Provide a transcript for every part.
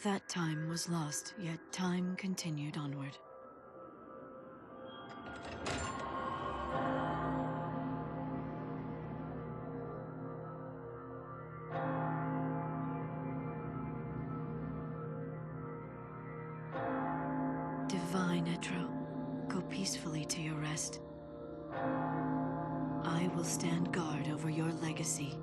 That time was lost, yet time continued onward. Divine Etro, go peacefully to your rest. I will stand guard over your legacy.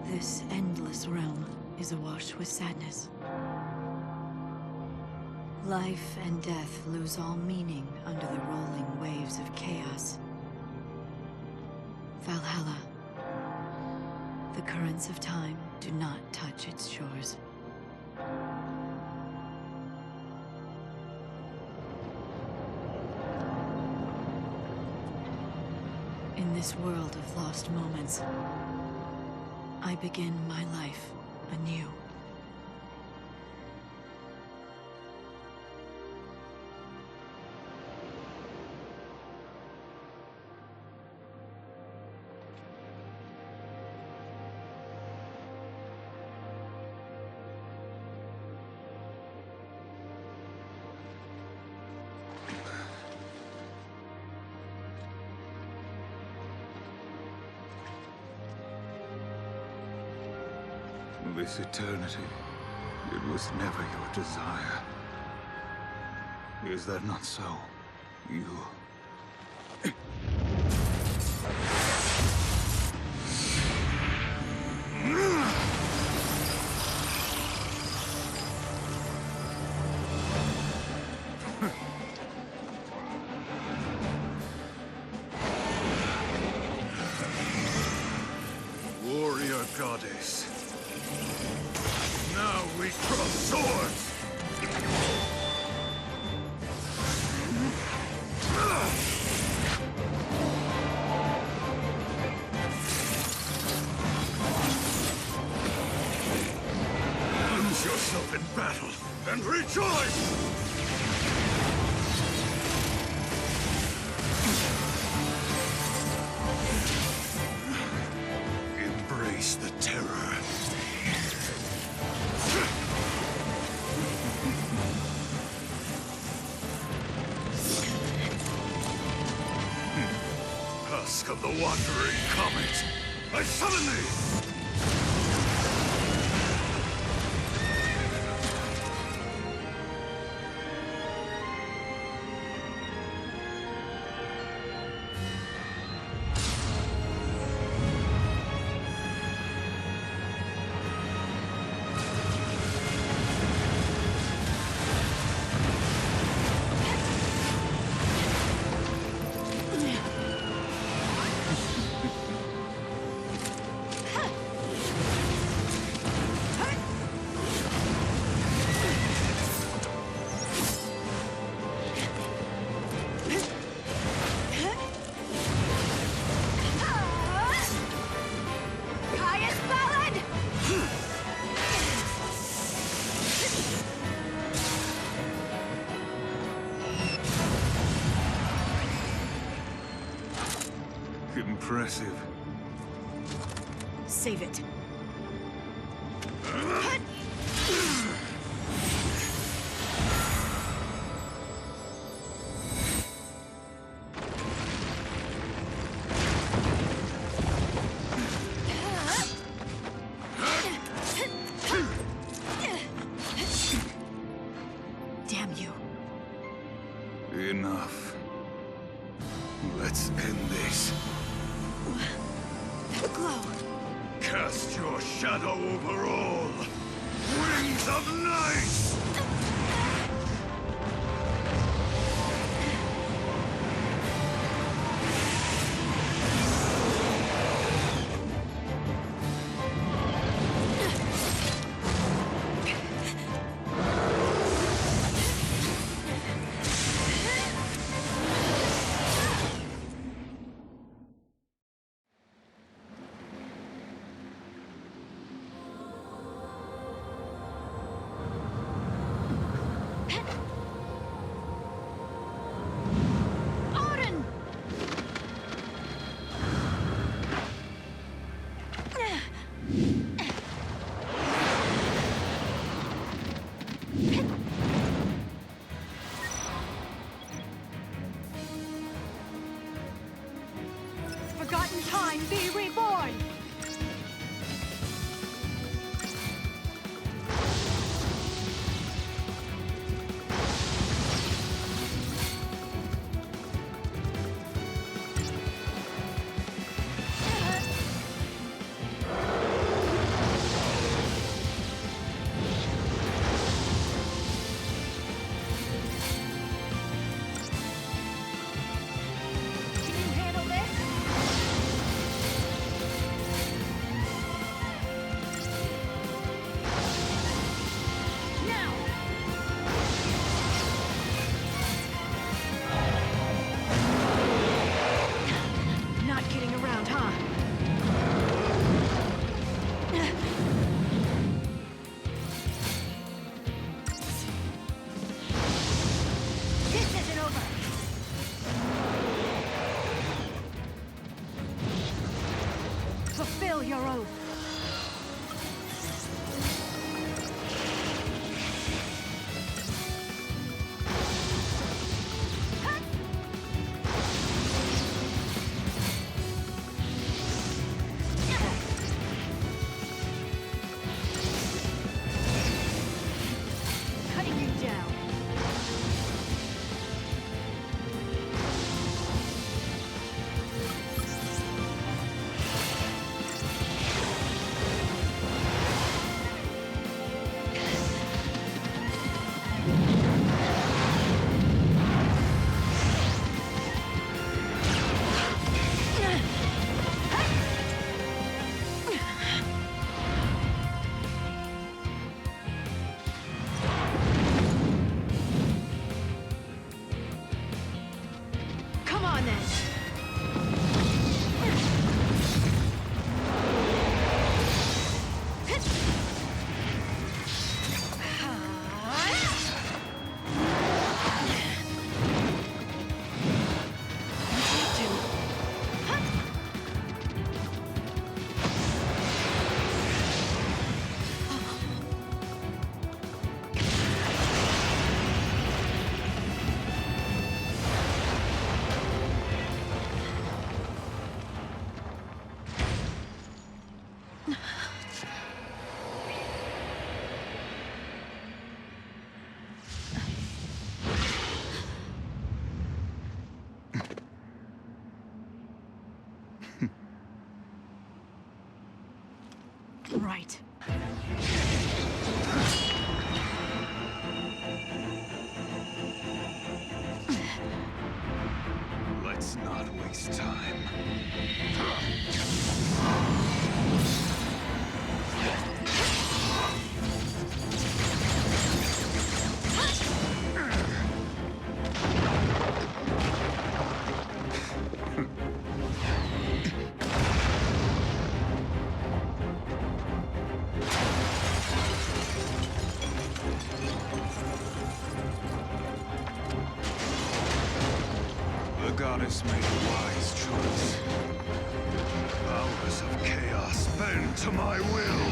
This endless realm is awash with sadness. Life and death lose all meaning under the rolling waves of chaos. Valhalla. The currents of time do not touch its shores. In this world of lost moments, I begin my life anew. This eternity, it was never your desire. Is that not so? You... Warrior goddess. Now we cross swords! Lose yourself in battle and rejoice! Embrace the terror. Husk of the wandering comet, I summon thee! Impressive. Save it. Damn you. Enough. Let's end this. That glow. Cast your shadow over all. Wings of night! time be reborn! Fulfill your oath. Cutting you down. Come on then. Right. Let's not waste time. The goddess made a wise choice. Powers of chaos bend to my will.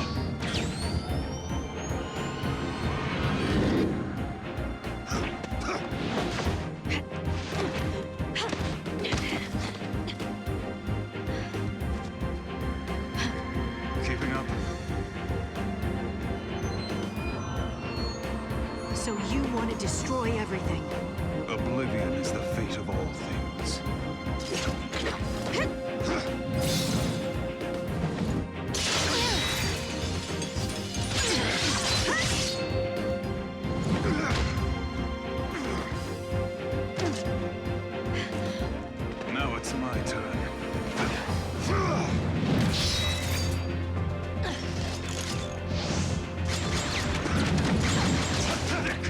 Keeping up? So you want to destroy everything? Oblivion is the fate of all things. Now it's my turn. Pathetic!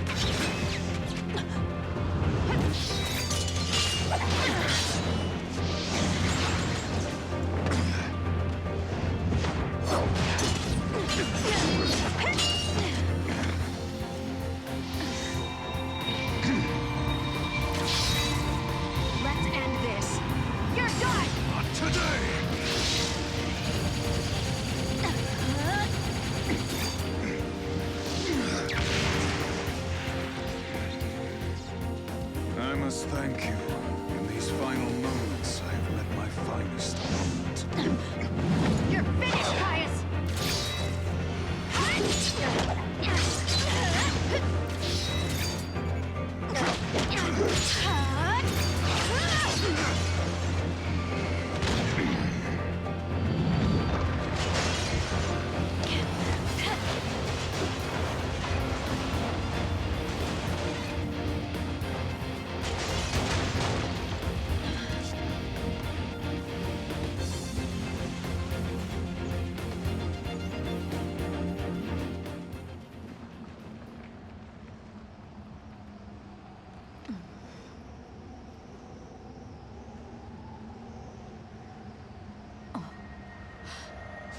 Let's end this. You're done! Not today! I must thank you. In these final moments, I have let my finest moment. You're finished, Caius!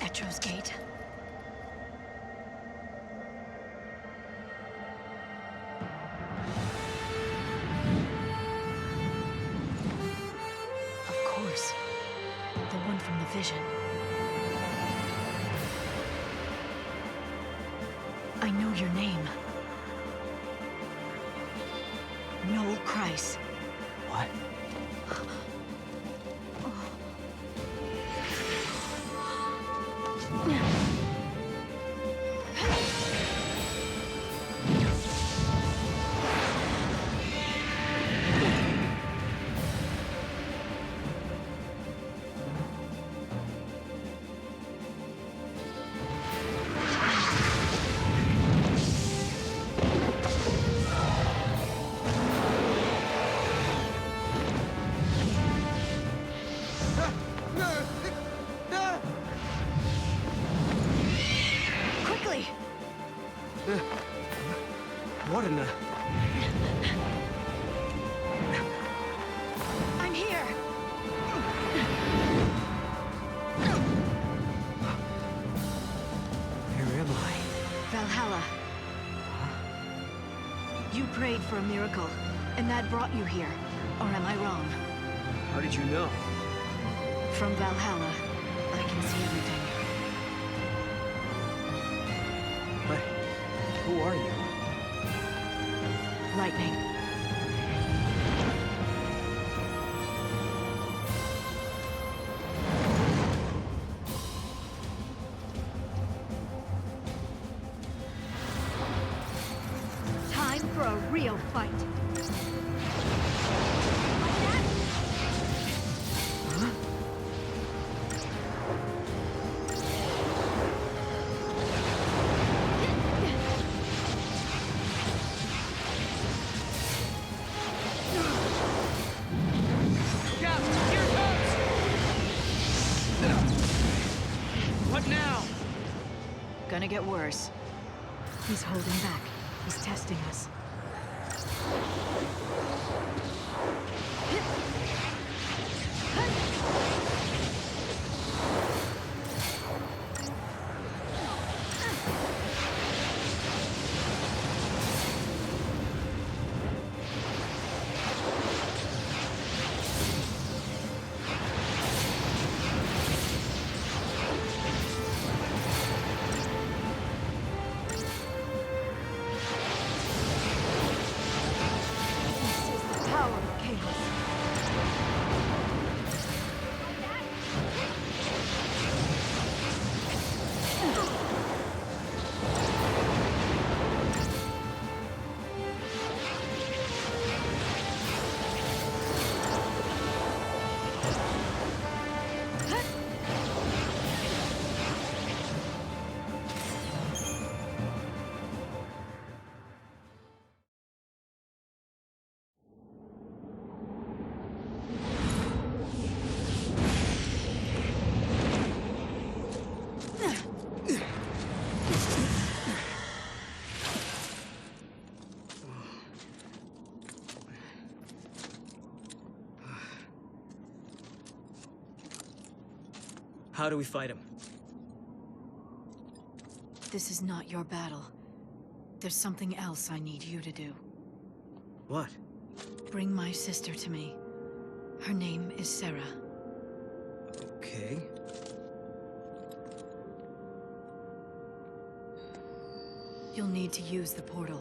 Etro's Gate. Of course. The one from the vision. I know your name. Noel Kreis. What? Quickly! What in the... I'm here! Where am I? Valhalla. You prayed for a miracle, and that brought you here. Or am I wrong? How did you know? From Valhalla, I can see everything. But who are you? Lightning. Time for a real fight. What now? Gonna get worse. He's holding back. He's testing us. Power of chaos. How do we fight him? This is not your battle. There's something else I need you to do. What? Bring my sister to me. Her name is Sarah. Okay. You'll need to use the portal.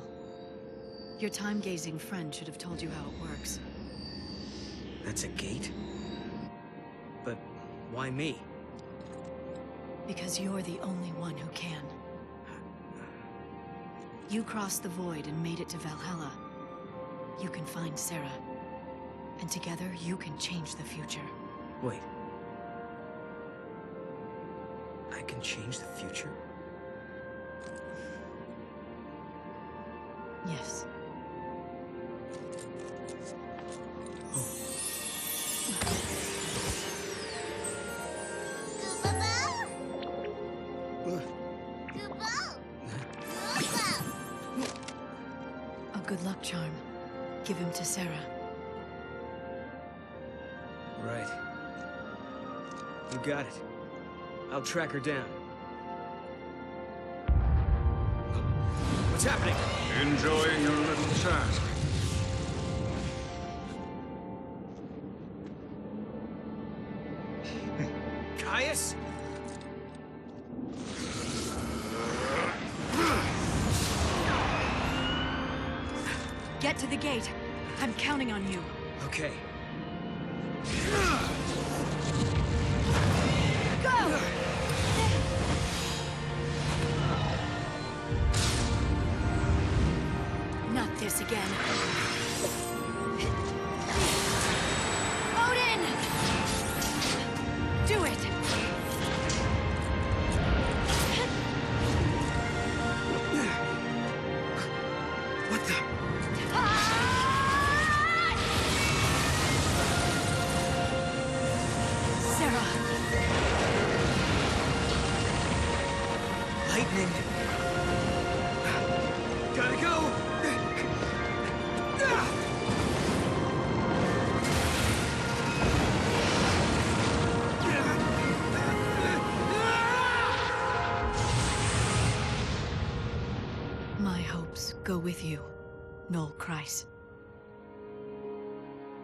Your time-gazing friend should have told you how it works. That's a gate? But Why me? Because you're the only one who can. You crossed the void and made it to Valhalla. You can find Sarah. And together, you can change the future. Wait. I can change the future? Yes. A good luck charm. Give him to Sarah. Right. You got it. I'll track her down. What's happening? Enjoying your little task. Caius? Get to the gate. I'm counting on you. Okay. Go! Not this again. Odin! Do it! What the? Sarah! Lightning! Gotta go! My hopes go with you, Noel Kreis.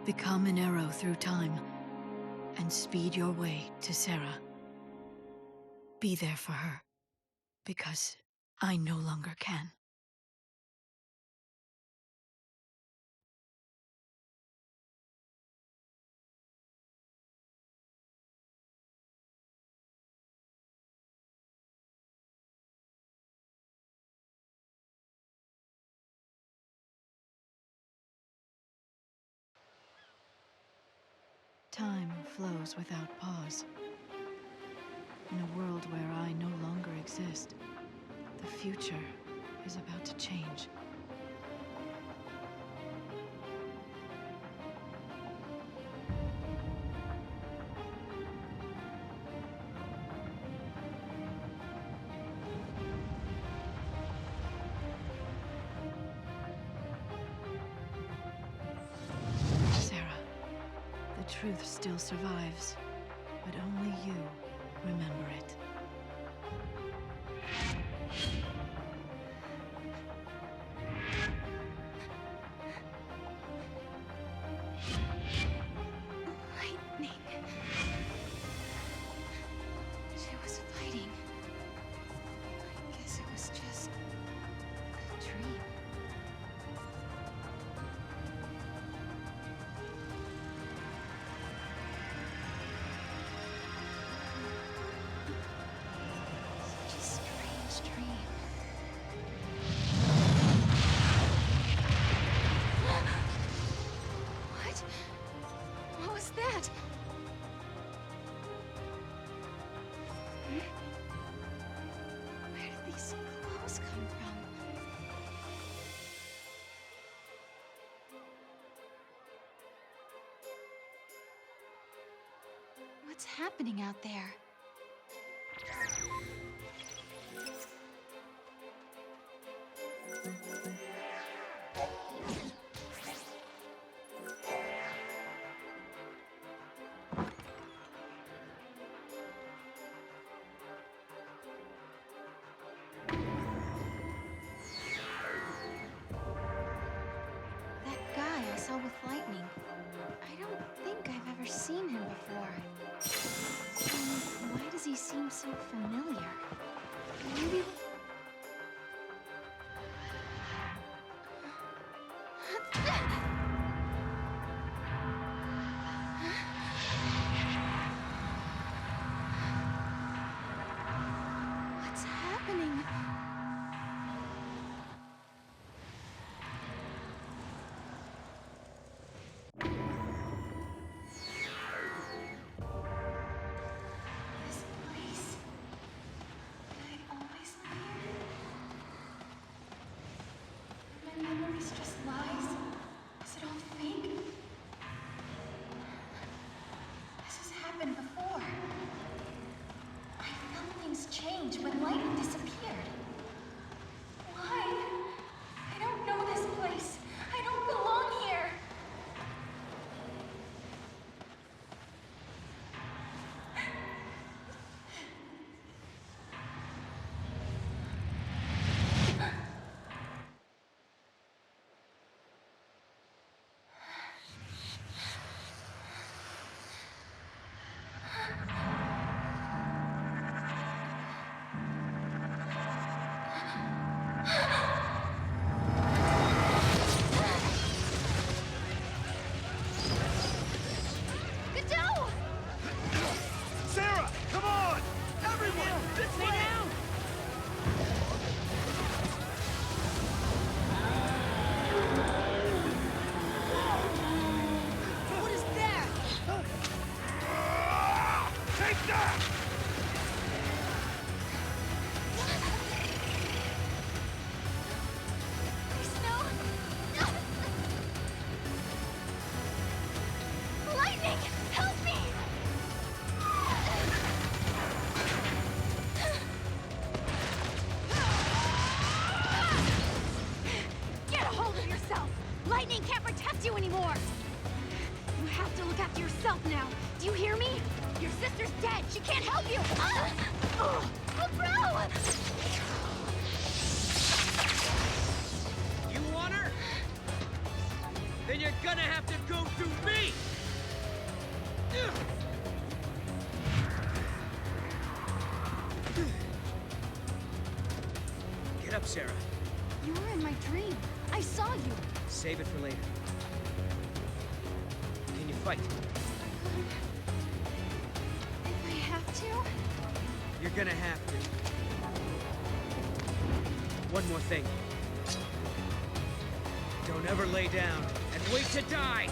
Become an arrow through time, and speed your way to Sarah. Be there for her, because I no longer can. Time flows without pause. In a world where I no longer exist, the future is about to change. Sarah, the truth still survives, but only you remember it. Lightning. She was fighting. I guess it was just a dream. Such a strange dream. What? What was that? Where did these clothes come from? What's happening out there? That guy I saw with lightning. I don't think I've ever seen him before. Why does he seem so familiar? Maybe... fighting can't protect you anymore! You have to look after yourself now. Do you hear me? Your sister's dead. She can't help you. Oh, bro! You want her? Then you're gonna have to go through me! Get up, Sarah. You were in my dream. I saw you. Save it for later. Can you fight? If I have to? You're gonna have to. One more thing. Don't ever lay down and wait to die!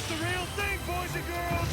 The real thing, boys and girls!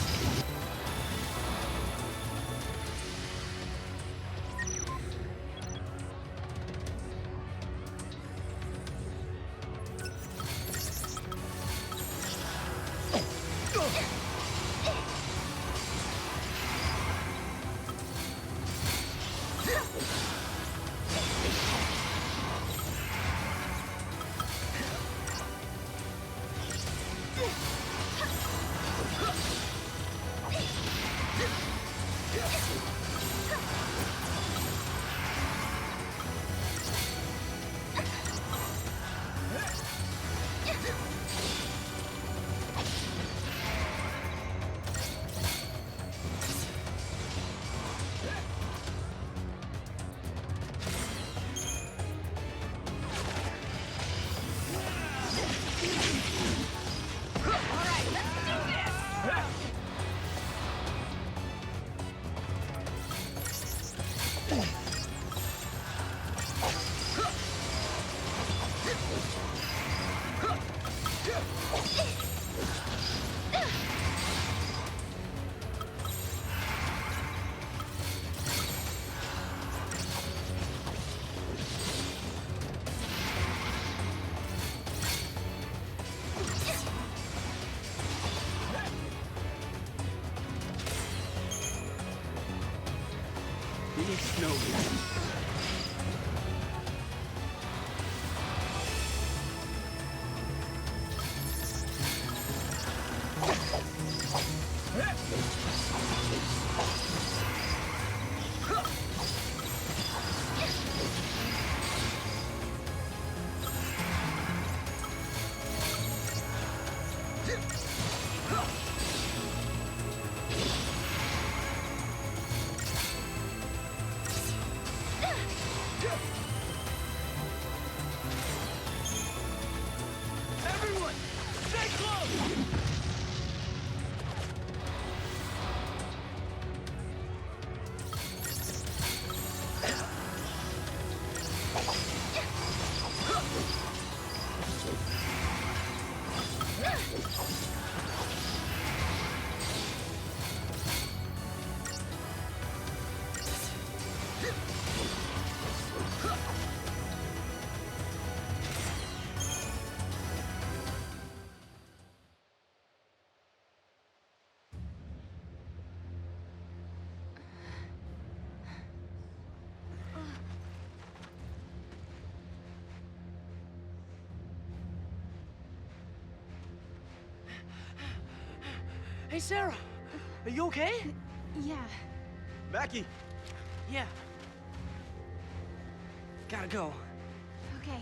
It's no good. Everyone, stay close! Hey, Sarah! Are you okay? Yeah. Mackie! Yeah. Gotta go. Okay.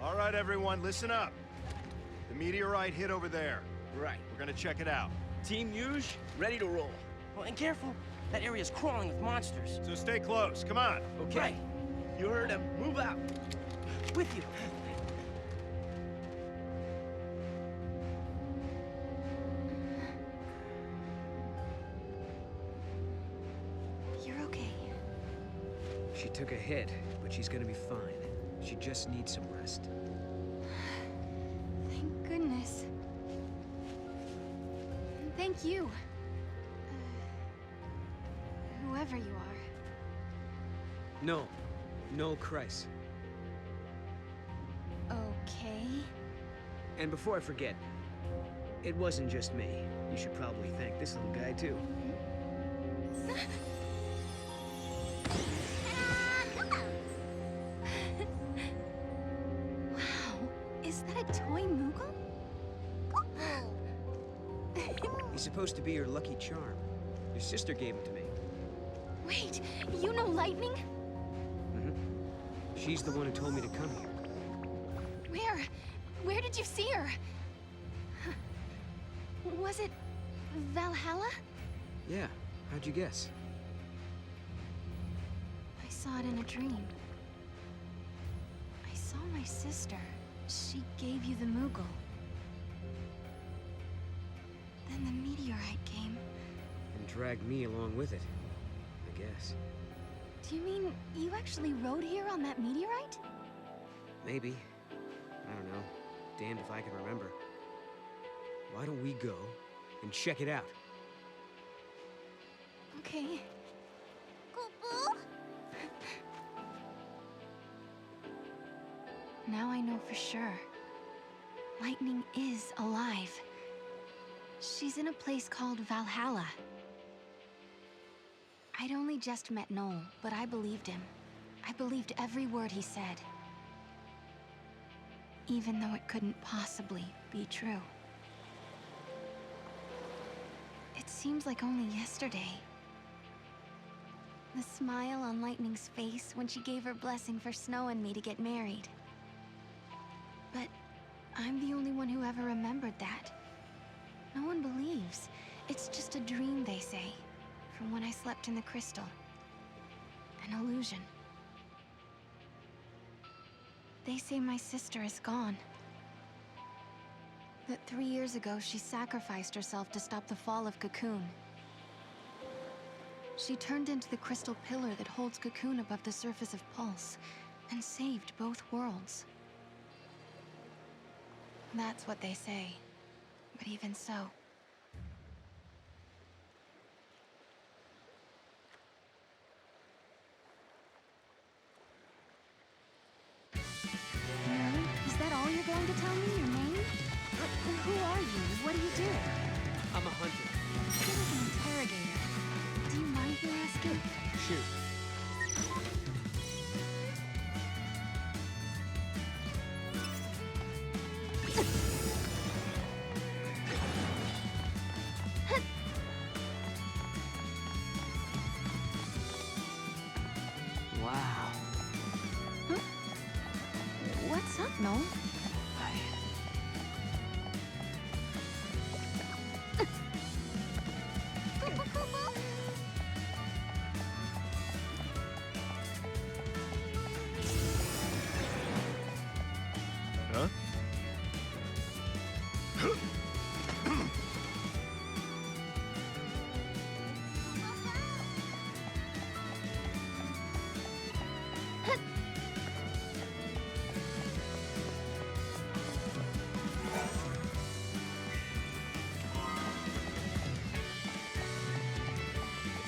All right, everyone, listen up. The meteorite hit over there. Right. We're gonna check it out. Team Yuge, ready to roll. Well, and careful. That area's crawling with monsters. So stay close, come on. Okay. Right. You heard him. Move out. With you. You're okay. She took a hit, but she's gonna be fine. She just needs some rest. Thank goodness. Thank you. Whoever you are. No. No, Christ. Okay. And before I forget, it wasn't just me. You should probably thank this little guy, too. Wow, is that a toy Moogle? He's supposed to be your lucky charm. Your sister gave him to me. Wait, you know Lightning? She's the one who told me to come here. Where? Where did you see her? Was it Valhalla? Yeah, how'd you guess? I saw it in a dream. I saw my sister. She gave you the Moogle. Then the meteorite came. And dragged me along with it, I guess. Do you mean you actually rode here on that meteorite? Maybe. I don't know. Damned if I can remember. Why don't we go and check it out? Okay. Now I know for sure. Lightning is alive. She's in a place called Valhalla. I'd only just met Noel, but I believed him. I believed every word he said. Even though it couldn't possibly be true. It seems like only yesterday. The smile on Lightning's face when she gave her blessing for Snow and me to get married. But I'm the only one who ever remembered that. No one believes. It's just a dream, they say, from when I slept in the crystal. An illusion. They say my sister is gone. That 3 years ago, she sacrificed herself to stop the fall of Cocoon. She turned into the crystal pillar that holds Cocoon above the surface of Pulse, and saved both worlds. That's what they say. But even so... Really? Is that all you're going to tell me? Your name? Who are you? What do you do? I'm a hunter. You're like an interrogator. Do you mind me asking? Shoot. Wow. Huh? What's up, Noel? Huh?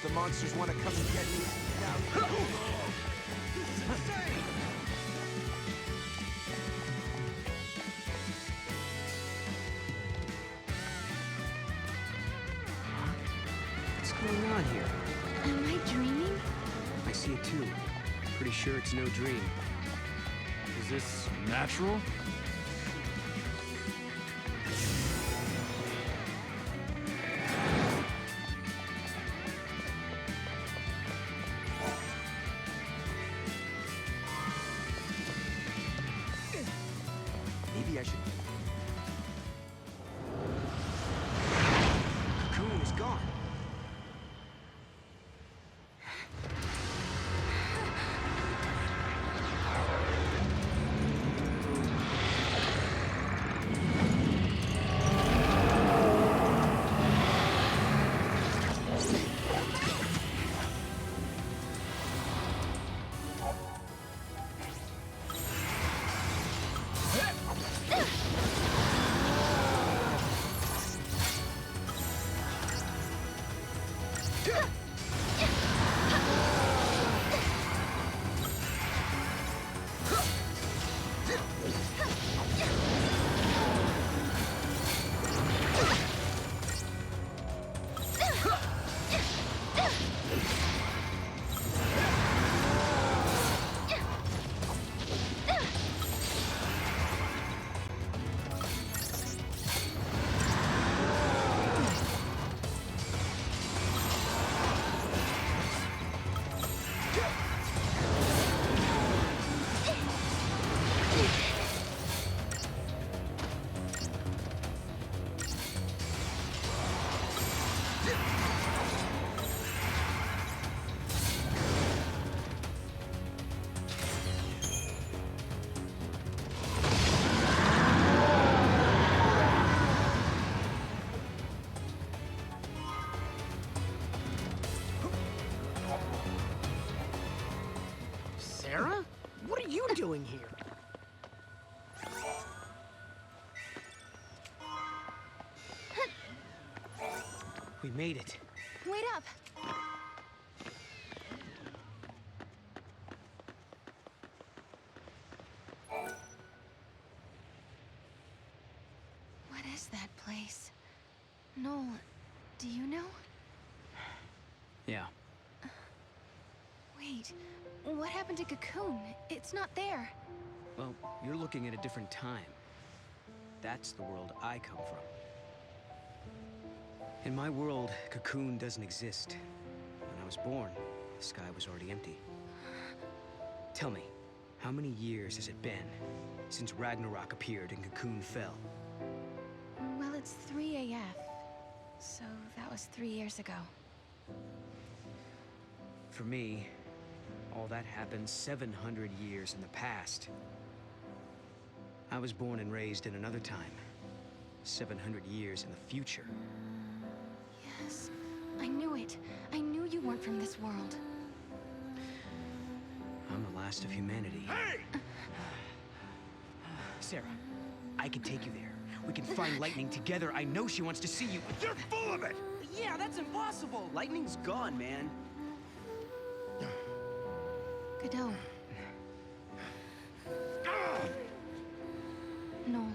The monsters want to come and get me. Now, this is insane! What's going on here? Am I dreaming? I see it too. Pretty sure it's no dream. Is this natural? Maybe I should... Cocoon is gone. Sarah? What are you doing here? We made it. Wait up! What is that place? Noel, do you know? Yeah. Wait, what happened to Cocoon? It's not there. Well, you're looking at a different time. That's the world I come from. In my world, Cocoon doesn't exist. When I was born, the sky was already empty. Tell me, how many years has it been since Ragnarok appeared and Cocoon fell? Well, it's 3 AF, so that was 3 years ago. For me, all that happened 700 years in the past. I was born and raised in another time. 700 years in the future. Yes, I knew it. I knew you weren't from this world. I'm the last of humanity. Hey! Sarah, I can take you there. We can find Lightning together. I know she wants to see you. You're full of it! Yeah, that's impossible! Lightning's gone, man. Godot. Noel,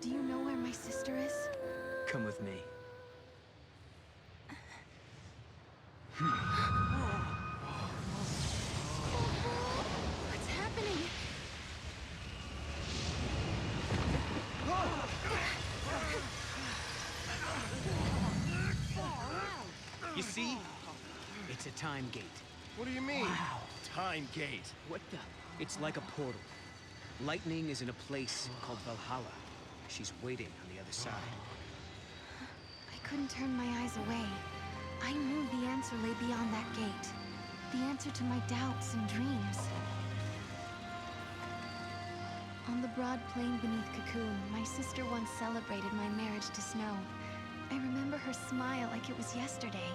do you know where my sister is? Come with me. What's happening? You see? It's a time gate. What do you mean? Wow. Time gate. What the? It's like a portal. Lightning is in a place called Valhalla. She's waiting on the other side. I couldn't turn my eyes away. I knew the answer lay beyond that gate. The answer to my doubts and dreams. On the broad plain beneath Cocoon, my sister once celebrated my marriage to Snow. I remember her smile like it was yesterday.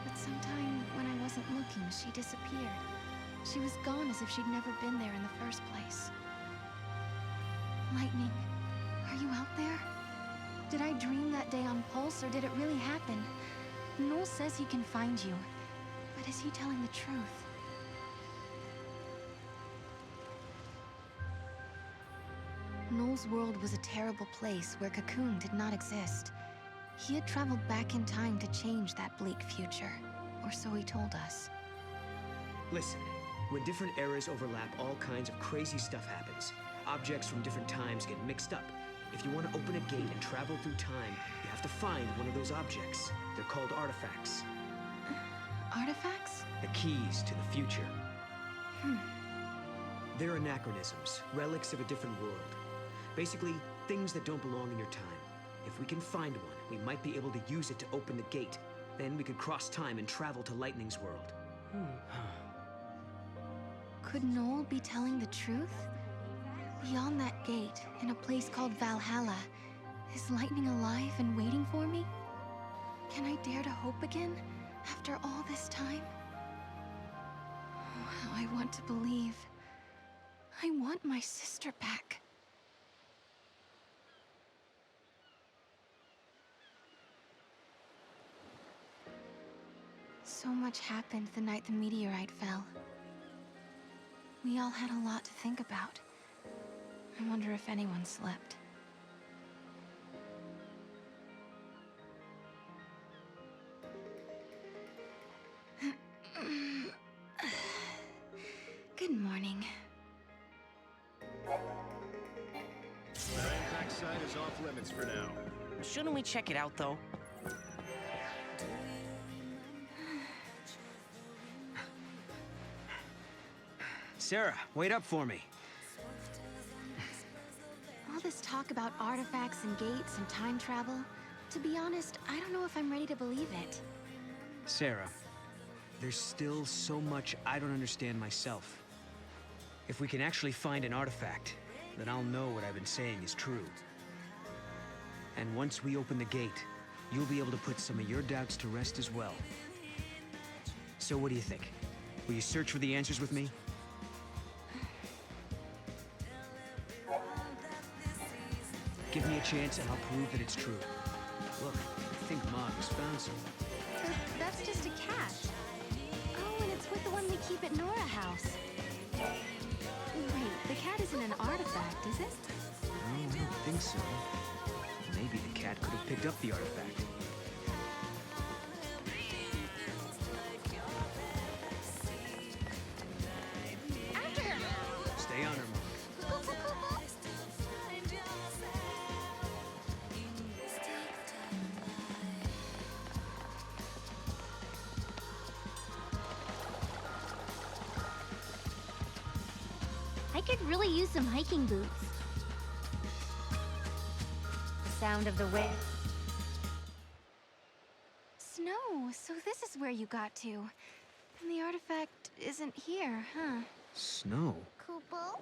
But sometime when I wasn't looking, she disappeared. She was gone as if she'd never been there in the first place. Lightning, are you out there? Did I dream that day on Pulse, or did it really happen? Noel says he can find you, but is he telling the truth? Noel's world was a terrible place where Cocoon did not exist. He had traveled back in time to change that bleak future, or so he told us. Listen, when different eras overlap, all kinds of crazy stuff happens. Objects from different times get mixed up. If you want to open a gate and travel through time, you have to find one of those objects. They're called artifacts. Artifacts? The keys to the future. They're anachronisms, relics of a different world. Basically, things that don't belong in your time. If we can find one, we might be able to use it to open the gate. Then we could cross time and travel to Lightning's world. Could Noel be telling the truth? Beyond that gate, in a place called Valhalla, is Lightning alive and waiting for me? Can I dare to hope again, after all this time? Oh, how I want to believe. I want my sister back. So much happened the night the meteorite fell. We all had a lot to think about. I wonder if anyone slept. Good morning. That impact side is off limits for now. Shouldn't we check it out, though? Sarah, wait up for me. All this talk about artifacts and gates and time travel, to be honest, I don't know if I'm ready to believe it. Sarah, there's still so much I don't understand myself. If we can actually find an artifact, then I'll know what I've been saying is true. And once we open the gate, you'll be able to put some of your doubts to rest as well. So what do you think? Will you search for the answers with me? Give me a chance and I'll prove that it's true. Look, I think Mog has found something. But that's just a cat. Oh, and it's with the one we keep at Nora House. Wait, the cat isn't an artifact, is it? No, I don't think so. Maybe the cat could have picked up the artifact. After her! Stay on her, Mog. I could really use some hiking boots. The sound of the wind. Snow, so this is where you got to. And the artifact isn't here, huh? Snow? Koopal?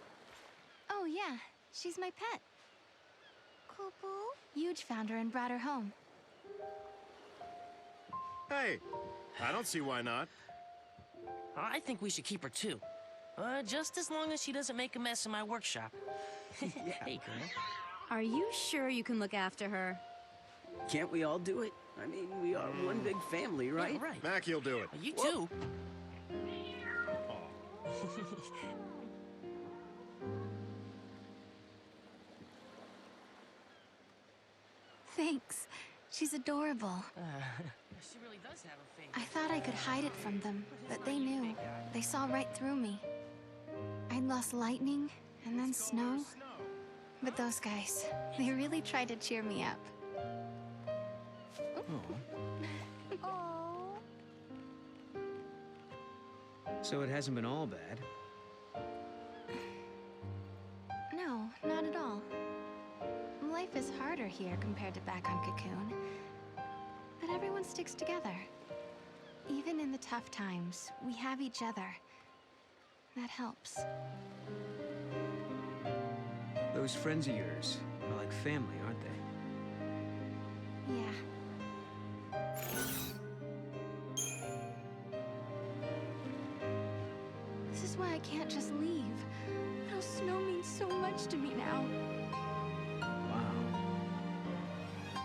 Oh yeah, she's my pet. Koopal? Huge found her and brought her home. Hey, I don't see why not. I think we should keep her too. Just as long as she doesn't make a mess in my workshop. Hey, girl. Are you sure you can look after her? Can't we all do it? I mean, we are one big family, right? Yeah, right. Mac, you'll do it. You too. Thanks. She's adorable. She really does have a face. I thought I could hide it from them, but they knew. They saw right through me. I'd lost lightning, and then snow. But those guys, they really tried to cheer me up. So it hasn't been all bad. No, not at all. Life is harder here compared to back on Cocoon. But everyone sticks together. Even in the tough times, we have each other. That helps. Those friends of yours are like family, aren't they? Yeah. This is why I can't just leave. Little Snow means so much to me now. Wow.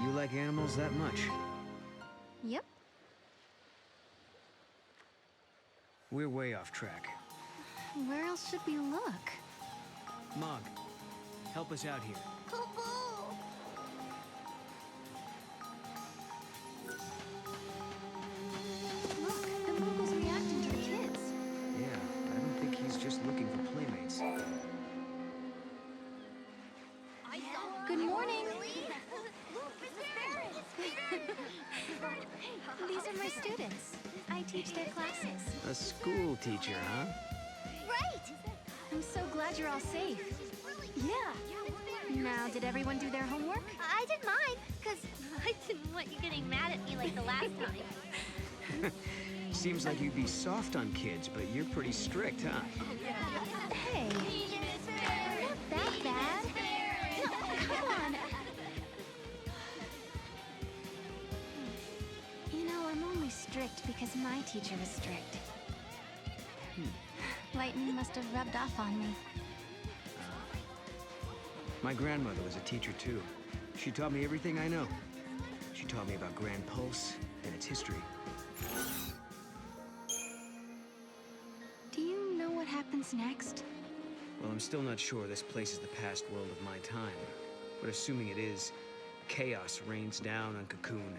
You like animals that much? Yep. We're way off track. Where else should we look? Mog, help us out here. Look, the Moogle's reacting to the kids. Yeah, I don't think he's just looking for playmates. Good morning. These are my students. I teach their classes. A school teacher, huh? Right! I'm so glad you're all safe. Yeah. Now, did everyone do their homework? I did mine, because I didn't want you getting mad at me like the last time. Seems like you'd be soft on kids, but you're pretty strict, huh? Hey. Not that bad. No, come on. You know, I'm only strict because my teacher was strict. Lightning must have rubbed off on me. My grandmother was a teacher, too. She taught me everything I know. She taught me about Grand Pulse and its history. Do you know what happens next? Well, I'm still not sure this place is the past world of my time. But assuming it is, chaos rains down on Cocoon.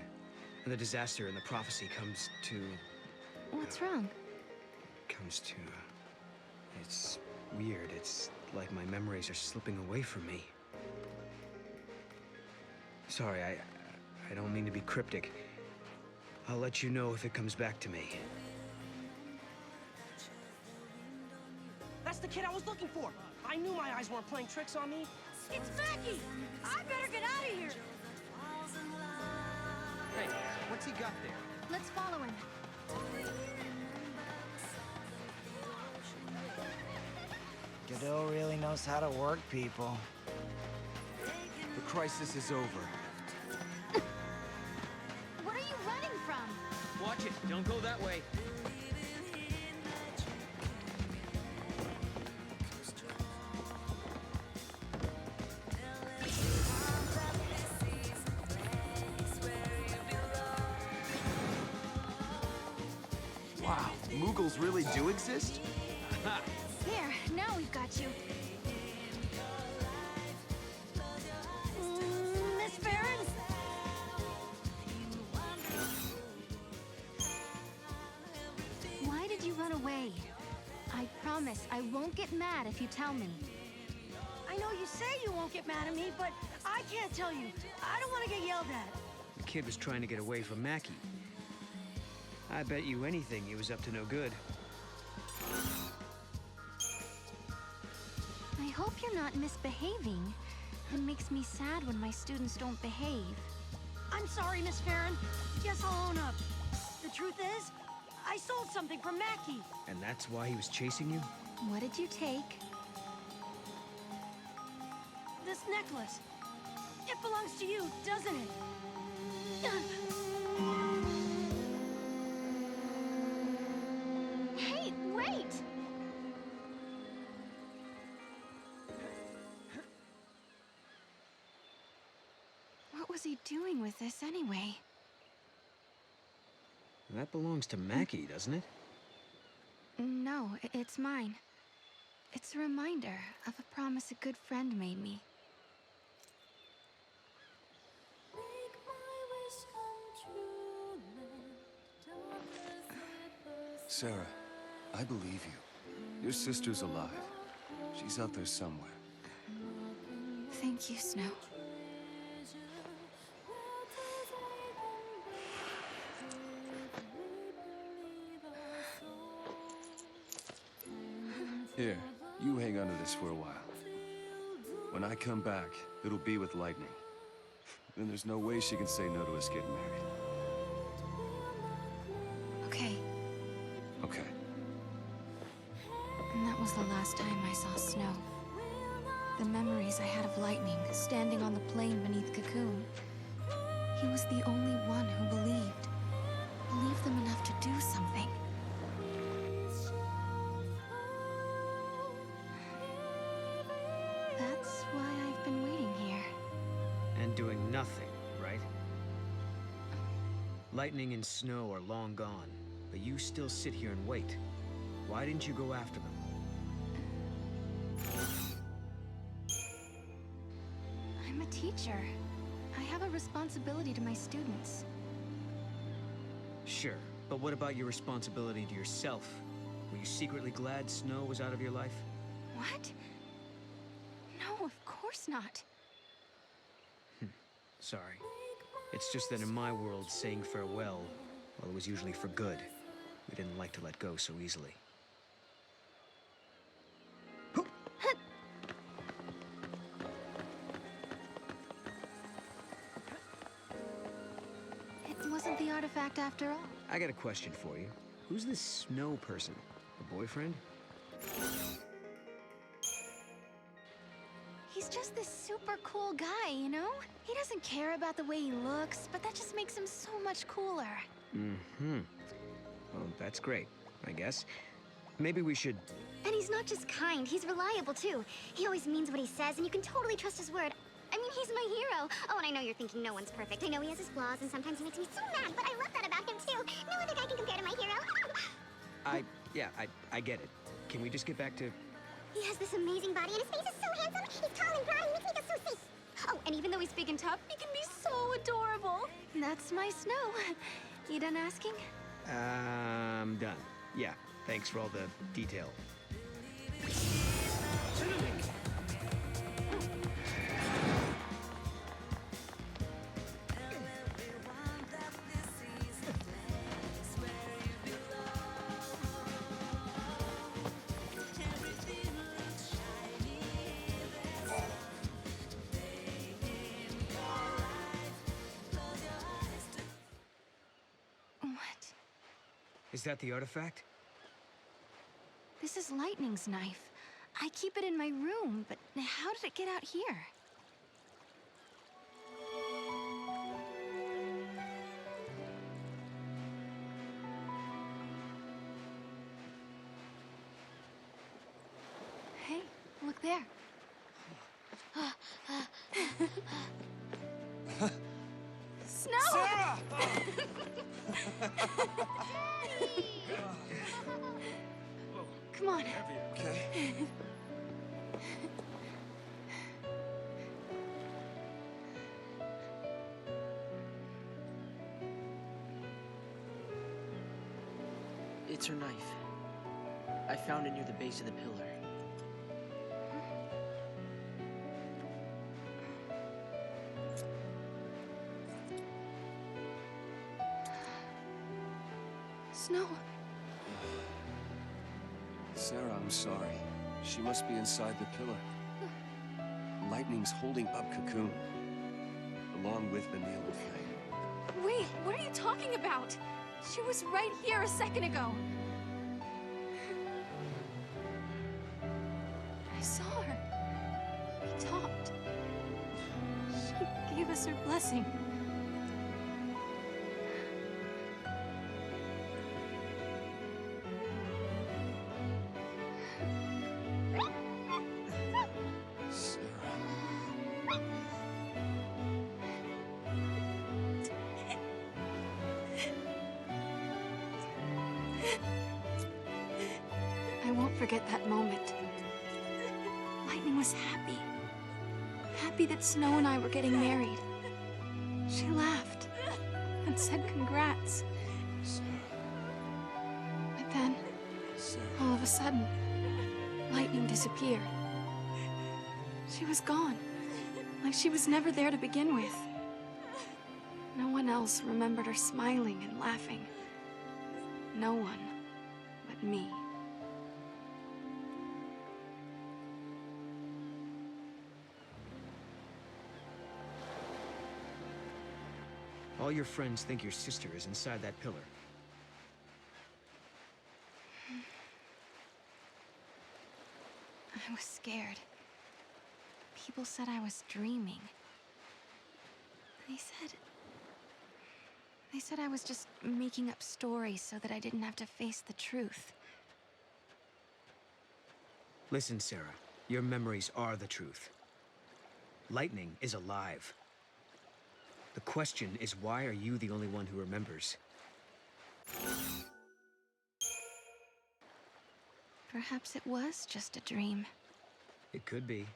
And the disaster and the prophecy comes to... What's wrong? It's weird. It's like my memories are slipping away from me. Sorry, I don't mean to be cryptic. I'll let you know if it comes back to me. That's That's the kid I was looking for. I knew my eyes weren't playing tricks on me. It's Mackie! I better get out of here! Hey, what's he got there? Let's follow him. Godot really knows how to work people. The crisis is over. What are you running from? Watch it. Don't go that way. Wow, Moogles really do exist? Ha! There, now we've got you. Miss Farron? Why did you run away? I promise I won't get mad if you tell me. I know you say you won't get mad at me, but I can't tell you. I don't want to get yelled at. The kid was trying to get away from Mackie. I bet you anything he was up to no good. I hope you're not misbehaving. It makes me sad when my students don't behave. I'm sorry, Miss Farron. Guess I'll own up. The truth is, I sold something from Mackie. And that's why he was chasing you? What did you take? This necklace. It belongs to you, doesn't it? Hey, wait! What was he doing with this anyway? That belongs to Mackie, doesn't it? No, it's mine. It's a reminder of a promise a good friend made me. Sarah, I believe you. Your sister's alive. She's out there somewhere. Thank you, Snow. Here, you hang on to this for a while. When I come back, it'll be with Lightning. Then there's no way she can say no to us getting married. Okay. Okay. And that was the last time I saw Snow. The memories I had of Lightning standing on the plain beneath Cocoon. He was the only one who believed. Believed them enough to do something. That's why I've been waiting here. And doing nothing, right? Lightning and Snow are long gone, but you still sit here and wait. Why didn't you go after them? I'm a teacher. I have a responsibility to my students. Sure, but what about your responsibility to yourself? Were you secretly glad Snow was out of your life? What? No, of course not. Sorry. It's just that in my world, saying farewell, well, it was usually for good. We didn't like to let go so easily. It wasn't the artifact after all. I got a question for you. Who's this Snow person? A boyfriend? He's just this super cool guy, you know? He doesn't care about the way he looks, but that just makes him so much cooler. Mm-hmm. Well, that's great, I guess. Maybe we should... And he's not just kind, he's reliable too. He always means what he says, and you can totally trust his word. I mean, he's my hero. Oh, and I know you're thinking no one's perfect. I know he has his flaws, and sometimes he makes me so mad, but I love that about him too. No other guy can compare to my hero. I get it. Can we just get back to... He has this amazing body, and his face is so handsome. He's tall and broad, he makes me feel so safe. Oh, and even though he's big and tough, he can be so adorable. That's my Snow. You done asking? I'm done. Yeah, thanks for all the detail. Is that the artifact? This is Lightning's knife. I keep it in my room, but how did it get out here? Hey, look there. Snow! Sarah! Come on. Okay. It's her knife. I found it near the base of the pillar. Snow. Sarah, I'm sorry. She must be inside the pillar. Lightning's holding up Cocoon, along with Vanille and Faye. Wait, what are you talking about? She was right here a second ago. I saw her. We talked. She gave us her blessing. I won't forget that moment. Lightning was happy. Happy that Snow and I were getting married. She laughed and said congrats. But then, all of a sudden, Lightning disappeared. She was gone, like she was never there to begin with. No one else remembered her smiling and laughing. No one but me. All your friends think your sister is inside that pillar. I was scared. People said I was dreaming. They said I was just making up stories so that I didn't have to face the truth. Listen, Sarah. Your memories are the truth. Lightning is alive. The question is, why are you the only one who remembers? Perhaps it was just a dream. It could be.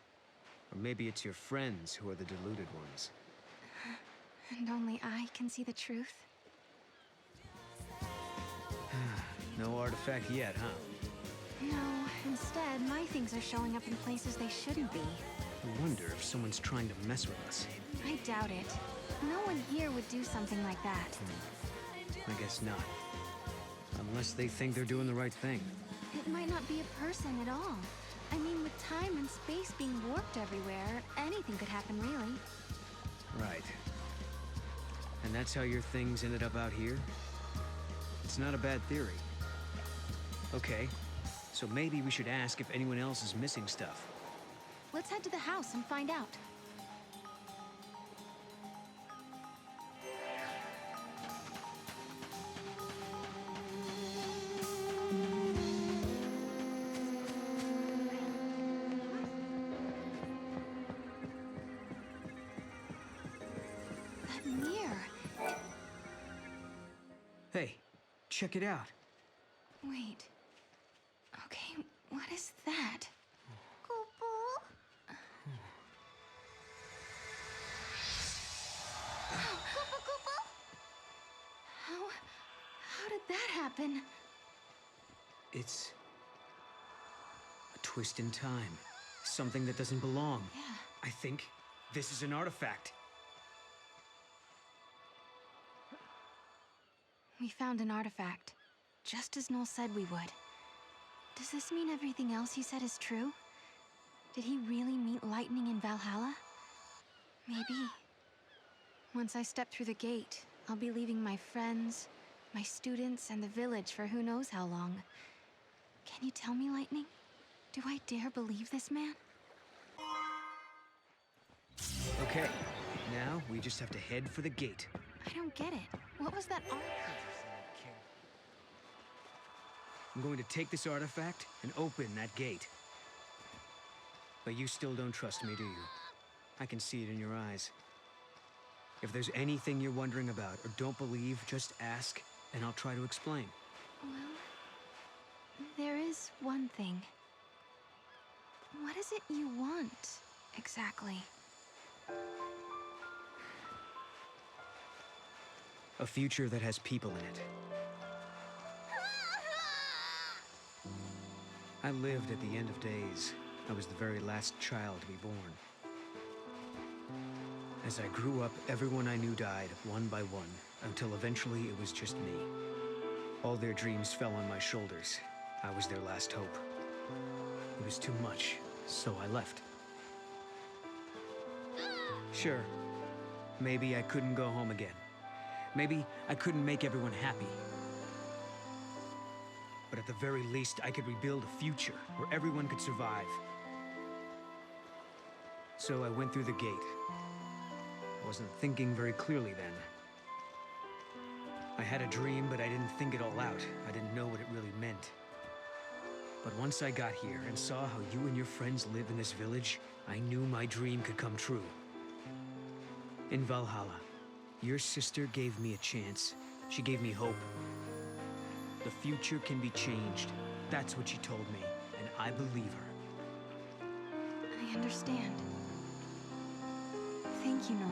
Or maybe it's your friends who are the deluded ones. And only I can see the truth? No artifact yet, huh? No, instead, my things are showing up in places they shouldn't be. I wonder if someone's trying to mess with us. I doubt it. No one here would do something like that. I guess not. Unless they think they're doing the right thing. It might not be a person at all. I mean, with time and space being warped everywhere, anything could happen, really. Right. And that's how your things ended up out here? It's not a bad theory. Okay, so maybe we should ask if anyone else is missing stuff. Let's head to the house and find out. That mirror. Hey, check it out. Wait. Okay, what is that? How did that happen? It's a twist in time. Something that doesn't belong. Yeah. I think this is an artifact. We found an artifact, just as Noel said we would. Does this mean everything else he said is true? Did he really meet Lightning in Valhalla? Maybe. Once I step through the gate, I'll be leaving my friends, my students, and the village for who knows how long. Can you tell me, Lightning? Do I dare believe this man? Okay, now we just have to head for the gate. I don't get it. What was that artifact? I'm going to take this artifact and open that gate. But you still don't trust me, do you? I can see it in your eyes. If there's anything you're wondering about or don't believe, just ask, and I'll try to explain. Well, there is one thing. What is it you want, exactly? A future that has people in it. I lived at the end of days. I was the very last child to be born. As I grew up, everyone I knew died, one by one, until eventually it was just me. All their dreams fell on my shoulders. I was their last hope. It was too much, so I left. Sure, maybe I couldn't go home again. Maybe I couldn't make everyone happy. But at the very least, I could rebuild a future where everyone could survive. So I went through the gate. I wasn't thinking very clearly then. I had a dream, but I didn't think it all out. I didn't know what it really meant. But once I got here and saw how you and your friends live in this village, I knew my dream could come true. In Valhalla, your sister gave me a chance. She gave me hope. The future can be changed. That's what she told me, and I believe her. I understand. Thank you, Noel.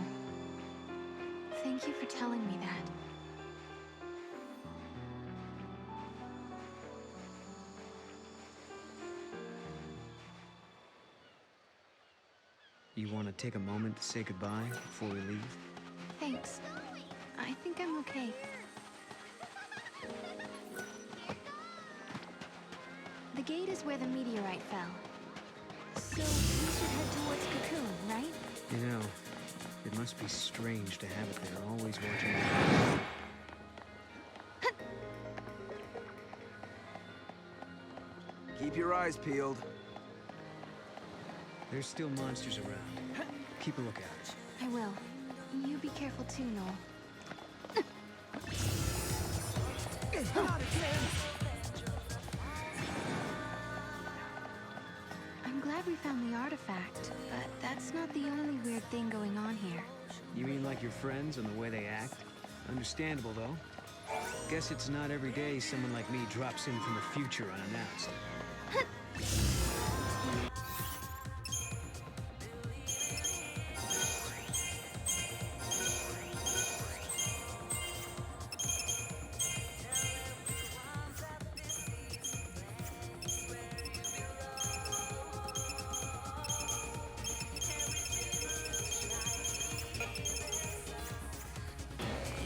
Thank you for telling me that. You want to take a moment to say goodbye before we leave? Thanks. I think I'm okay. The gate is where the meteorite fell. So we should head towards Cocoon, right? You know, it must be strange to have it there, always watching you. Keep your eyes peeled. There's still monsters around. Keep a lookout. I will. You be careful too, Noel. I'm glad we found the artifact, but that's not the only weird thing going on here. You mean like your friends and the way they act? Understandable, though. Guess it's not every day someone like me drops in from the future unannounced.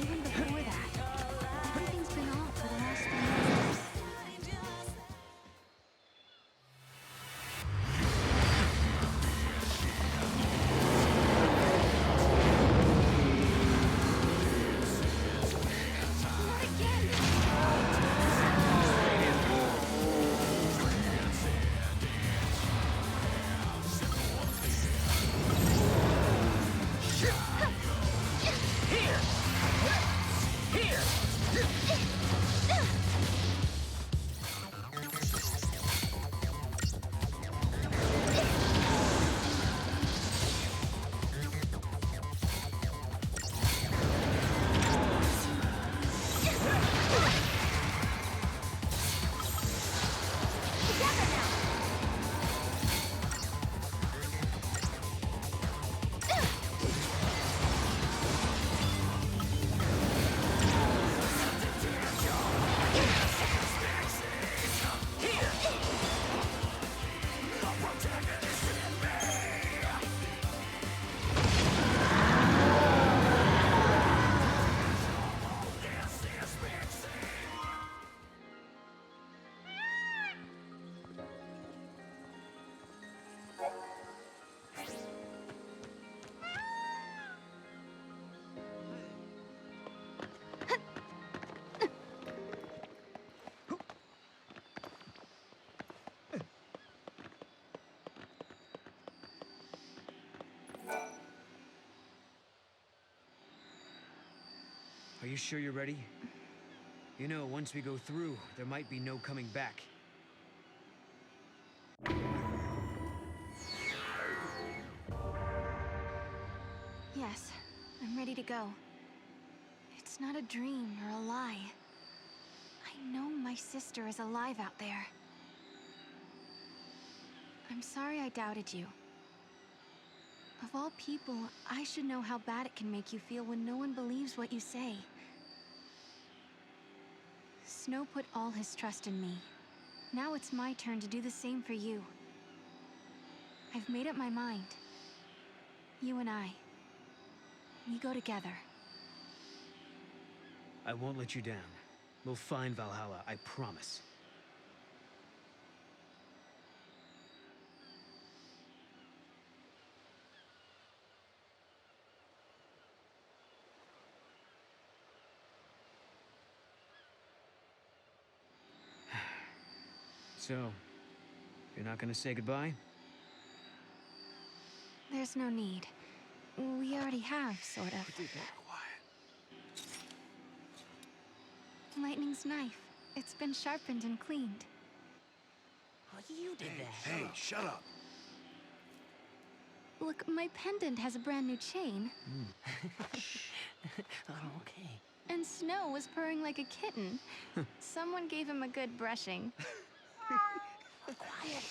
Even before that, everything's been off for the last few years. you sure you're ready? You know, once we go through, there might be no coming back. Yes, I'm ready to go. It's not a dream or a lie. I know my sister is alive out there. I'm sorry I doubted you. Of all people, I should know how bad it can make you feel when no one believes what you say. Snow put all his trust in me. Now it's my turn to do the same for you. I've made up my mind. You and I. We go together. I won't let you down. We'll find Valhalla, I promise. So, you're not gonna say goodbye? There's no need. We already have, sort of. Lightning's knife. It's been sharpened and cleaned. Oh, you did that. Hey, shut up. Look, my pendant has a brand new chain. Oh, okay. And Snow was purring like a kitten. Someone gave him a good brushing. Quiet.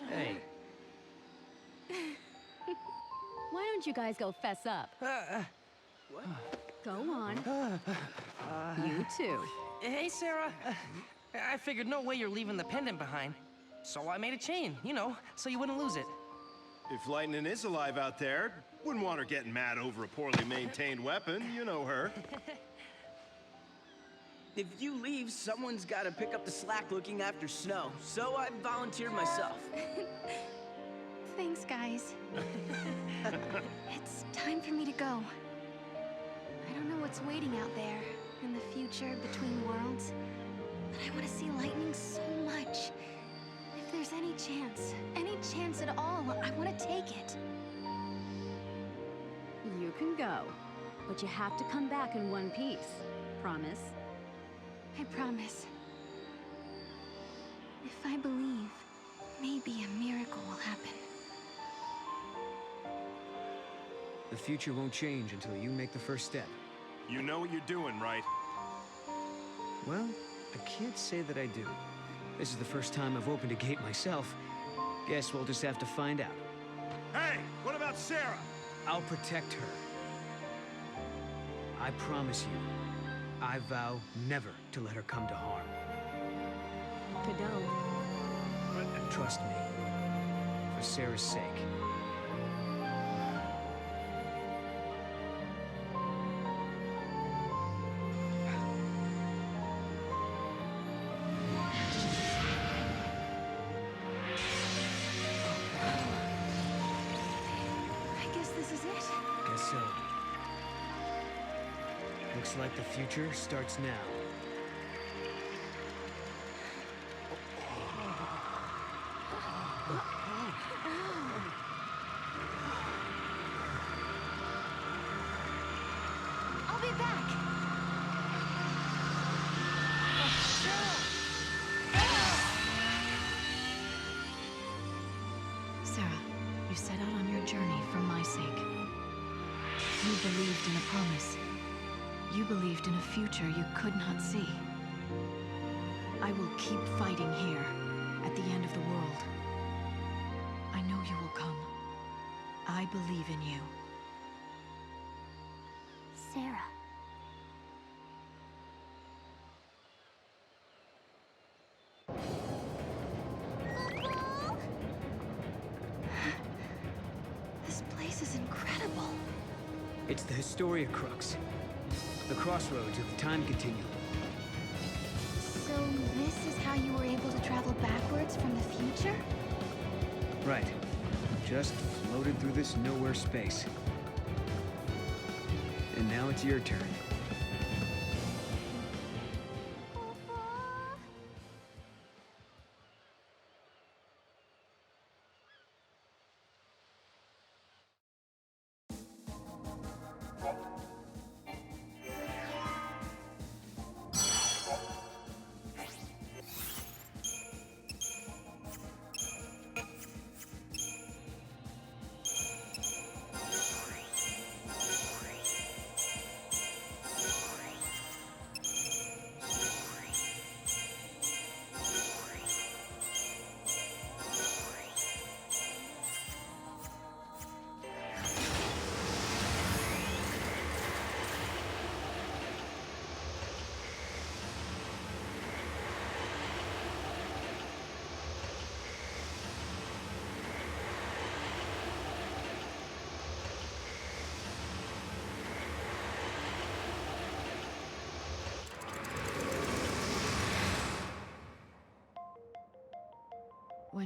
Hey. Why don't you guys go fess up? What? Go on. You too. Hey, Sarah. I figured no way you're leaving the pendant behind. So I made a chain, you know, so you wouldn't lose it. If Lightning is alive out there, wouldn't want her getting mad over a poorly maintained weapon. You know her. If you leave, someone's got to pick up the slack looking after Snow. So I volunteered myself. Thanks, guys. It's time for me to go. I don't know what's waiting out there, in the future, between worlds. But I want to see Lightning so much. If there's any chance at all, I want to take it. You can go, but you have to come back in one piece. Promise? I promise. If I believe, maybe a miracle will happen. The future won't change until you make the first step. You know what you're doing, right? Well, I can't say that I do. This is the first time I've opened a gate myself. Guess we'll just have to find out. Hey, what about Sarah? I'll protect her. I promise you. I vow never to let her come to harm. Don't. Trust me. For Sarah's sake. I guess this is it. Guess so. Looks like the future starts now. I'll be back. Sarah, you set out on your journey for my sake. You believed in a promise. You believed in a future you could not see. I will keep fighting here, at the end of the world. I know you will come. I believe in you. Sarah. This place is incredible. It's the Historia Crux. The crossroads of the time continuum. So this is how you were able to travel backwards from the future? Right. Just floated through this nowhere space. And now it's your turn.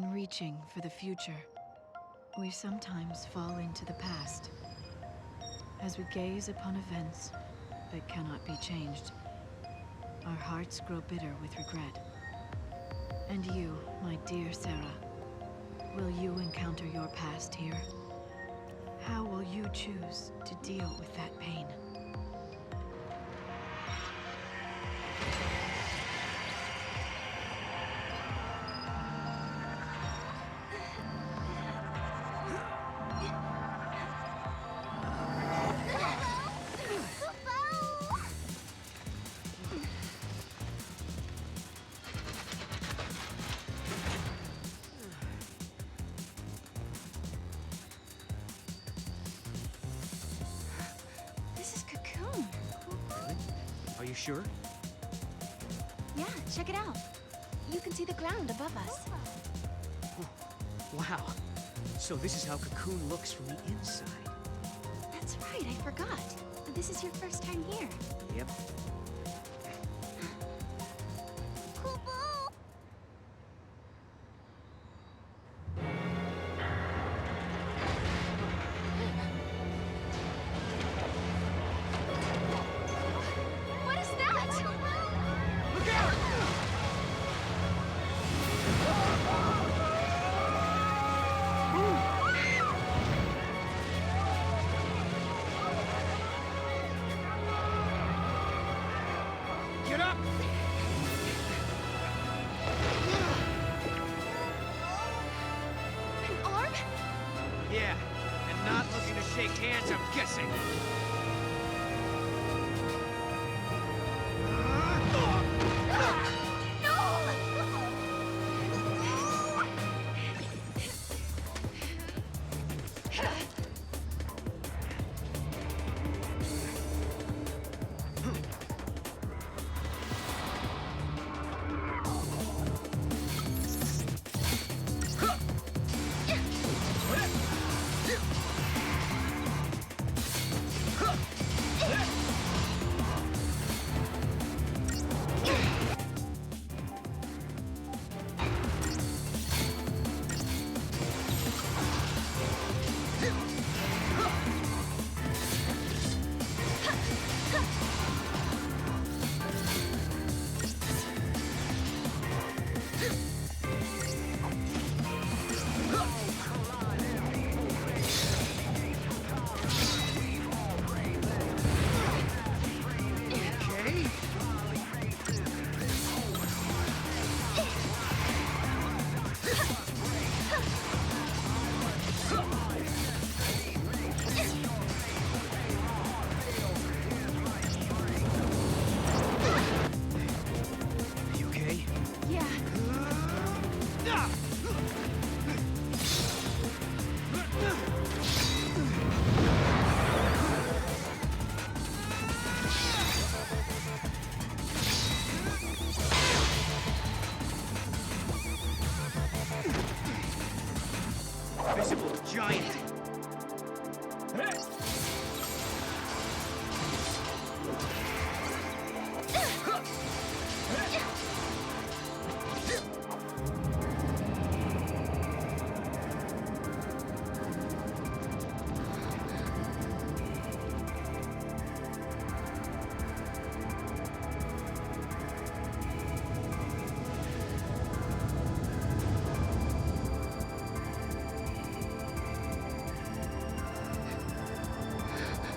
in reaching for the future, we sometimes fall into the past. As we gaze upon events that cannot be changed, our hearts grow bitter with regret. And you, my dear Sarah, will you encounter your past here? How will you choose to deal with that pain? This is Cocoon. Really? Are you sure? Yeah, check it out. You can see the ground above us. Wow. So this is how Cocoon looks from the inside. That's right, I forgot. This is your first time here. Yep. What is that? Look out! Get up! An arm? Yeah, and not looking to shake hands, I'm guessing. You okay? Yeah. Visible giant.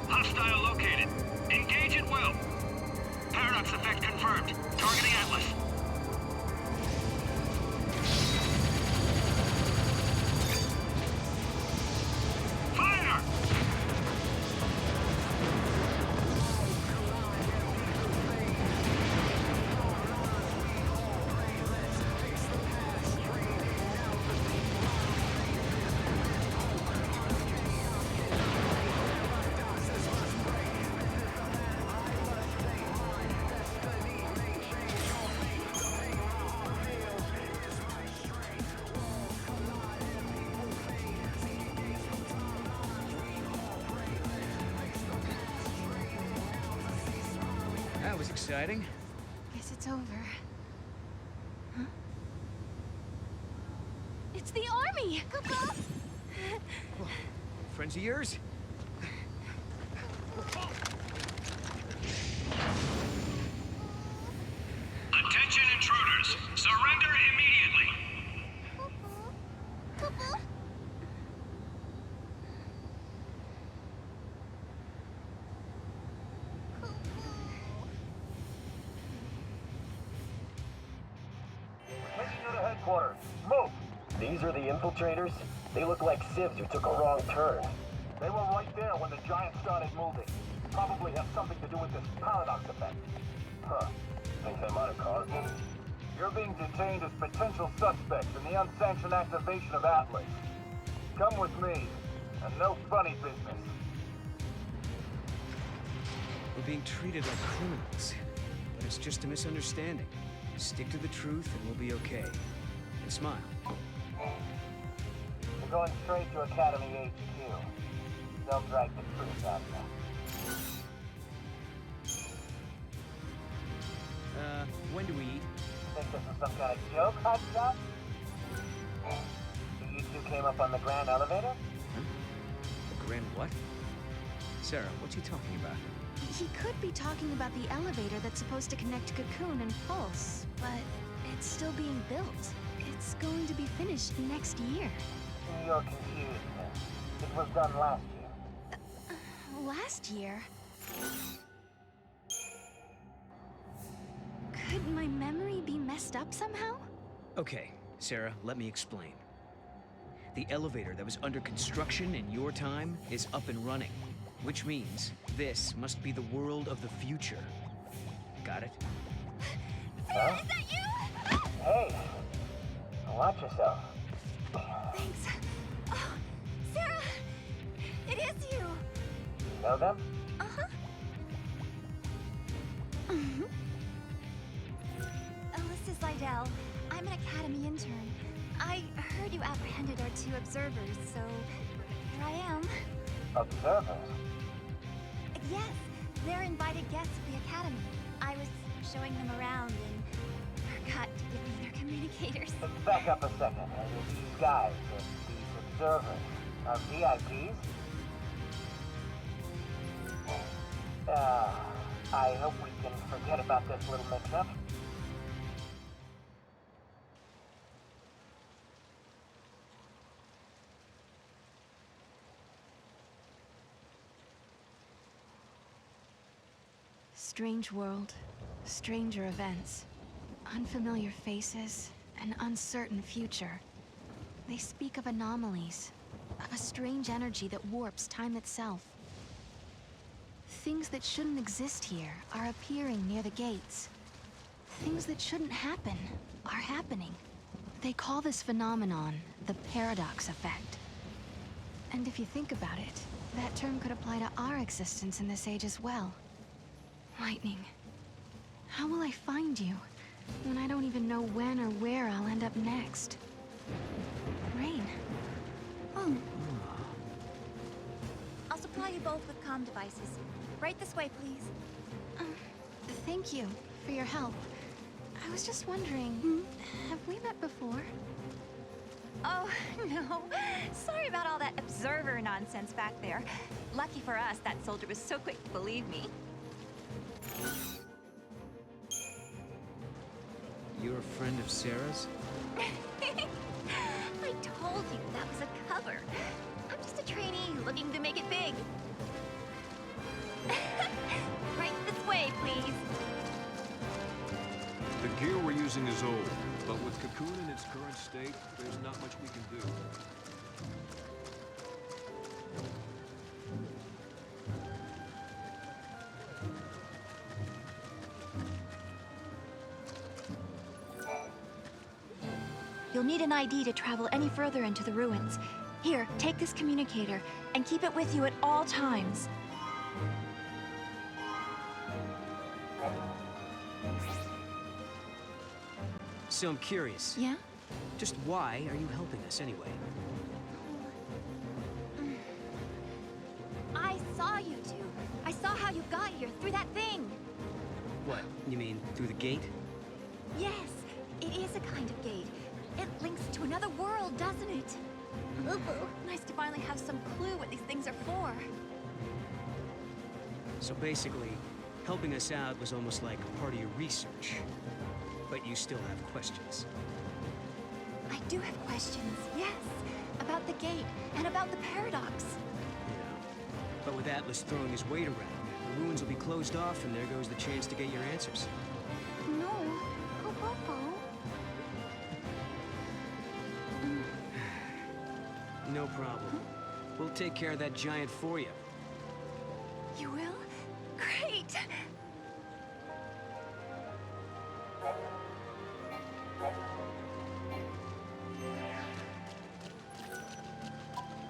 Hostile located. Engage at will. Paradox effect confirmed. Targeting Atlas. Fire! That was exciting. Guess it's over. Huh? It's It's the army! Friends of yours? Attention intruders! Surrender immediately! Taking you to headquarters. Move! These are the infiltrators? They look like civs who took a wrong turn. They were right there when the giant started moving. Probably have something to do with this paradox effect. Huh. Think they might have caused it? You're being detained as potential suspects in the unsanctioned activation of Atlas. Come with me, and no funny business. We're being treated like criminals. But it's just a misunderstanding. Stick to the truth and we'll be okay. And smile. You're going straight to Academy HQ. They'll drag the truth out of you. When do we eat? Think this is some kind of joke, hotshot? So you two came up on the grand elevator? Huh? The grand what? Sarah, what's he talking about? He could be talking about the elevator that's supposed to connect Cocoon and Pulse, but it's still being built. It's going to be finished next year. You're confused, then. It was done last year. Last year? Could my memory be messed up somehow? Okay, Sarah, let me explain. The elevator that was under construction in your time is up and running, which means this must be the world of the future. Got it? Huh? Is that you? Hey! Watch yourself. Thanks. Oh, Sarah! It is you! You know them? Uh-huh. Mm-hmm. Alyssa Seidel. I'm an Academy intern. I heard you apprehended our 2 observers, so here I am. Observers? Yes, they're invited guests of the Academy. I was showing them around and forgot to give them their communicators. Back up a second. These guys, these observers, are VIPs? I hope we can forget about this little mix-up. Strange world, stranger events, unfamiliar faces, an uncertain future. They speak of anomalies, of a strange energy that warps time itself. Things that shouldn't exist here are appearing near the gates. Things that shouldn't happen are happening. They call this phenomenon the paradox effect. And if you think about it, that term could apply to our existence in this age as well. Lightning, how will I find you when I don't even know when or where I'll end up next? Rain. Oh. I'll supply you both with comm devices. Right this way, please. Thank you for your help. I was just wondering, have we met before? Oh, no. Sorry about all that observer nonsense back there. Lucky for us, that soldier was so quick to believe me. You're a friend of Sarah's? I told you that was a cover. I'm just a trainee looking to make it big. Right this way, please. The gear we're using is old, but with Cocoon in its current state, there's not much we can do. You'll need an ID to travel any further into the ruins. Here, take this communicator, and keep it with you at all times. So I'm curious. Yeah? Just why are you helping us anyway? I saw you two. I saw how you got here, through that thing. What, you mean through the gate? Yes, it is a kind of gate. It links to another world, doesn't it? Ooh, nice to finally have some clue what these things are for. So basically, helping us out was almost like part of your research. But you still have questions. I do have questions, yes. About the gate, and about the paradox. Yeah. But with Atlas throwing his weight around, the ruins will be closed off, and there goes the chance to get your answers. No. Popo. No problem. We'll take care of that giant for you. You will? Great!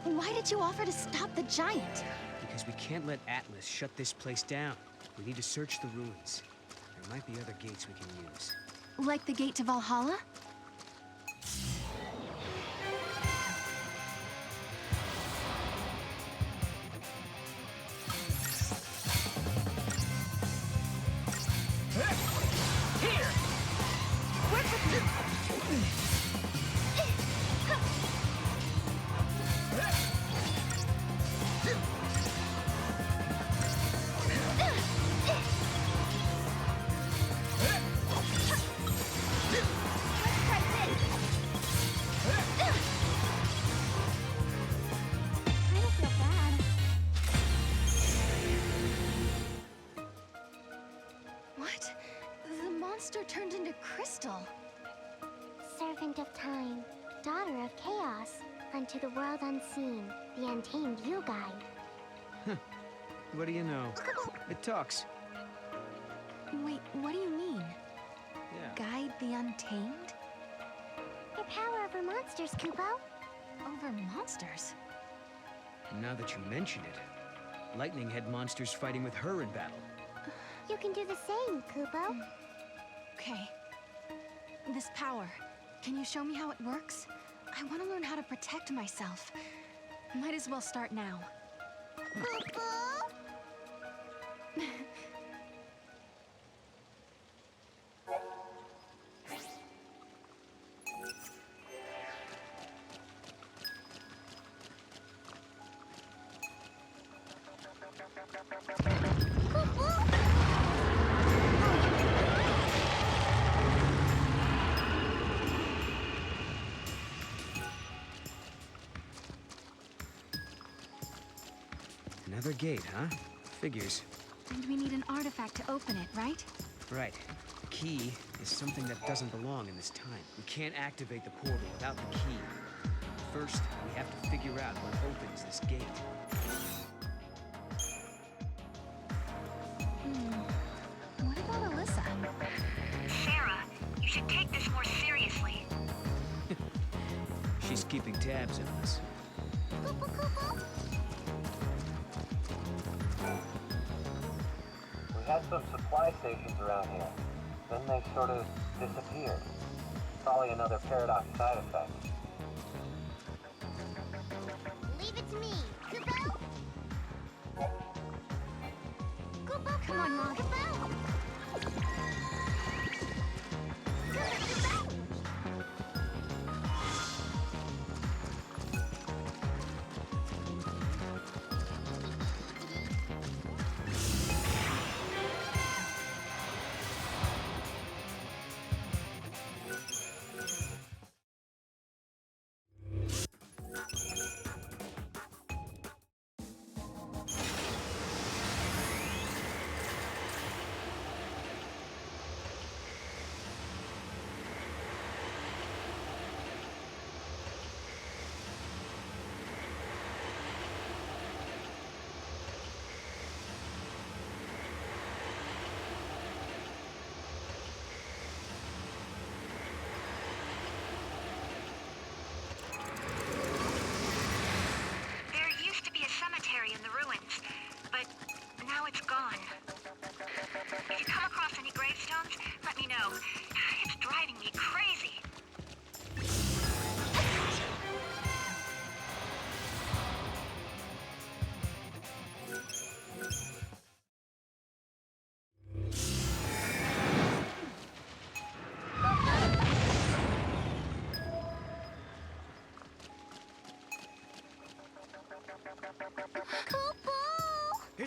Why did you offer to stop the giant? Because we can't let Atlas shut this place down. We need to search the ruins. There might be other gates we can use. Like the gate to Valhalla? What? The monster turned into crystal. Servant of time, daughter of chaos, unto the world unseen, the untamed you guide. Huh. What do you know? It talks. Wait, what do you mean? Yeah. Guide the untamed? Your power over monsters, Kupo. Over monsters? Now that you mention it, Lightning had monsters fighting with her in battle. You can do the same, Kupo. Okay. This power, can you show me how it works? I want to learn how to protect myself. Might as well start now. Kupo? Another gate, huh? Figures. And we need an artifact to open it, right? Right. The key is something that doesn't belong in this time. We can't activate the portal without the key. First, we have to figure out what opens this gate. What about Alyssa? Sarah, you should take this more seriously. She's keeping tabs on us. We had some supply stations around here. Then they sort of disappeared. Probably another paradox side effect. Leave it to me, Kupo. Kupo, Come on, Mom.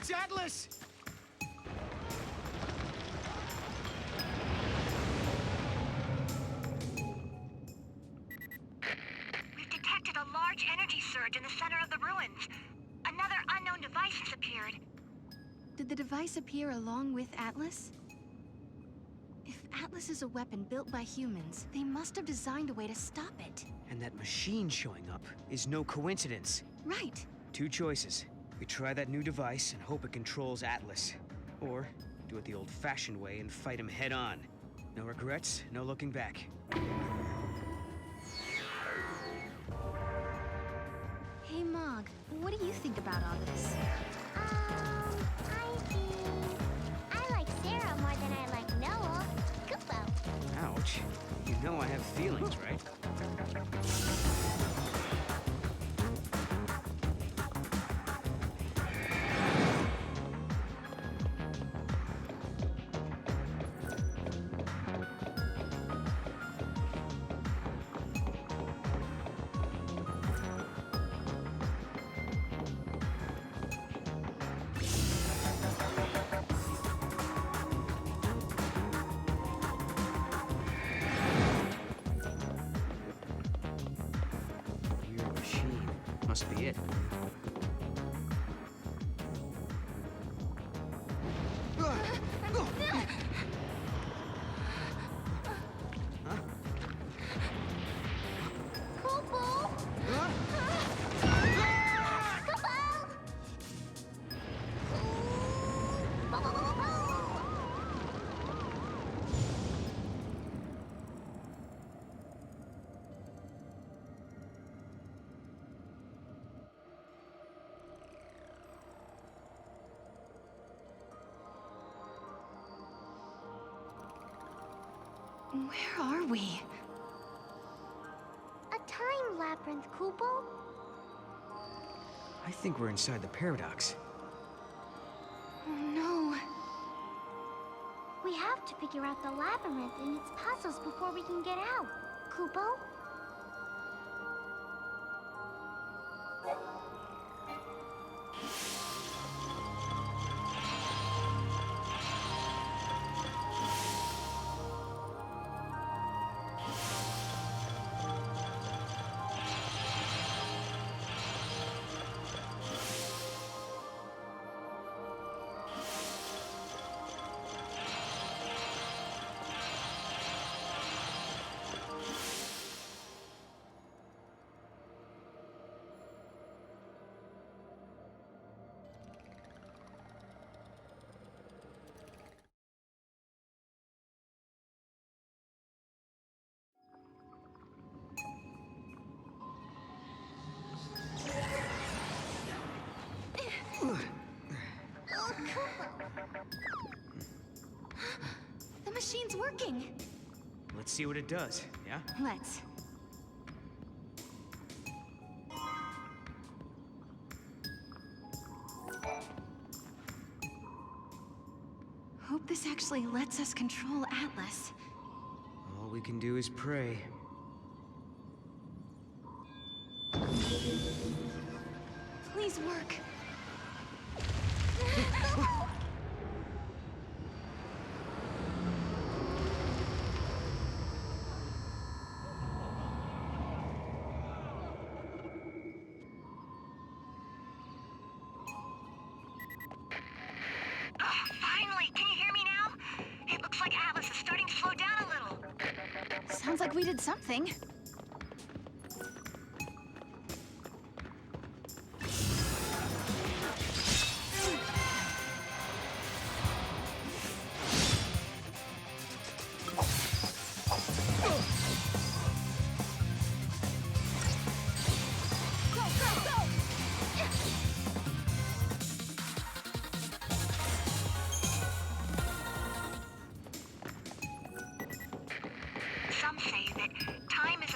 It's Atlas! We've detected a large energy surge in the center of the ruins. Another unknown device has appeared. Did the device appear along with Atlas? If Atlas is a weapon built by humans, they must have designed a way to stop it. And that machine showing up is no coincidence. Right. Two choices. We try that new device and hope it controls Atlas. Or do it the old-fashioned way and fight him head-on. No regrets, no looking back. Hey, Mog, what do you think about all this? I think I like Sarah more than I like Noel. Kupo. Ouch. You know I have feelings, right? Weird machine. Must be it. Where are we? A time labyrinth, Kupo. I think we're inside the paradox. Oh no. We have to figure out the labyrinth and its puzzles before we can get out. Kupo? The machine's working. Let's see what it does, yeah? Let's. Hope this actually lets us control Atlas. All we can do is pray. Please work. Finally! Can you hear me now? It looks like Atlas is starting to slow down a little. Sounds like we did something. Some say that time is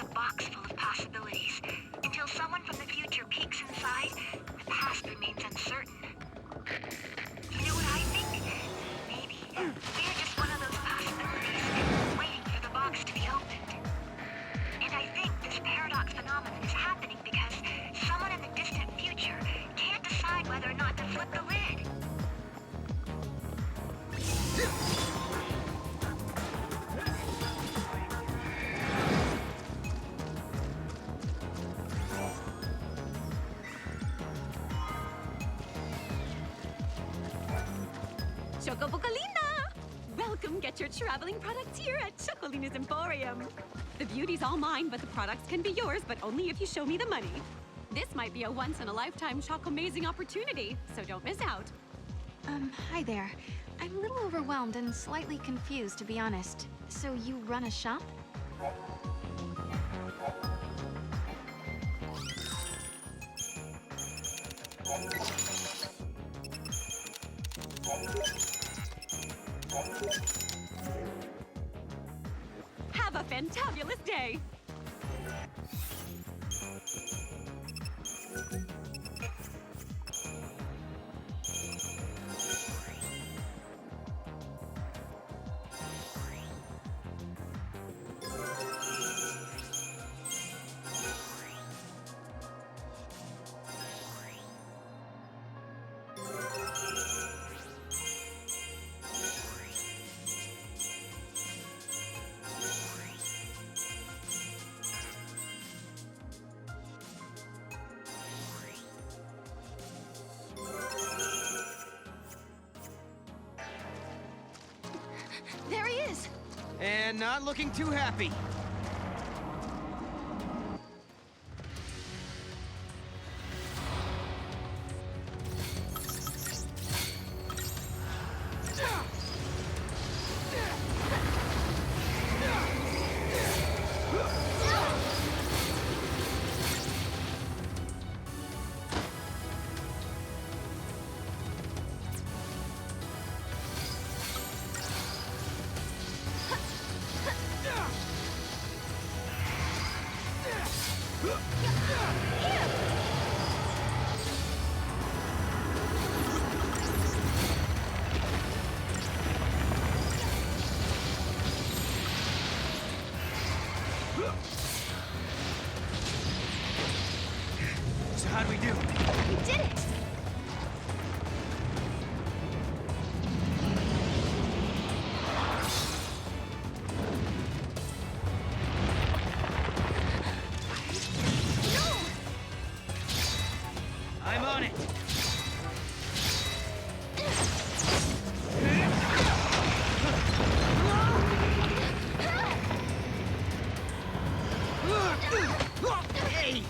Chocobocolina! Welcome, get your traveling products here at Chocolina's Emporium. The beauty's all mine, but the products can be yours, but only if you show me the money. This might be a once-in-a-lifetime choco-amazing opportunity, so don't miss out. Hi there. I'm a little overwhelmed and slightly confused, to be honest. So you run a shop? Have a fantabulous day! There he is! And not looking too happy. So how'd we do? We did it! I'm on it! Hey!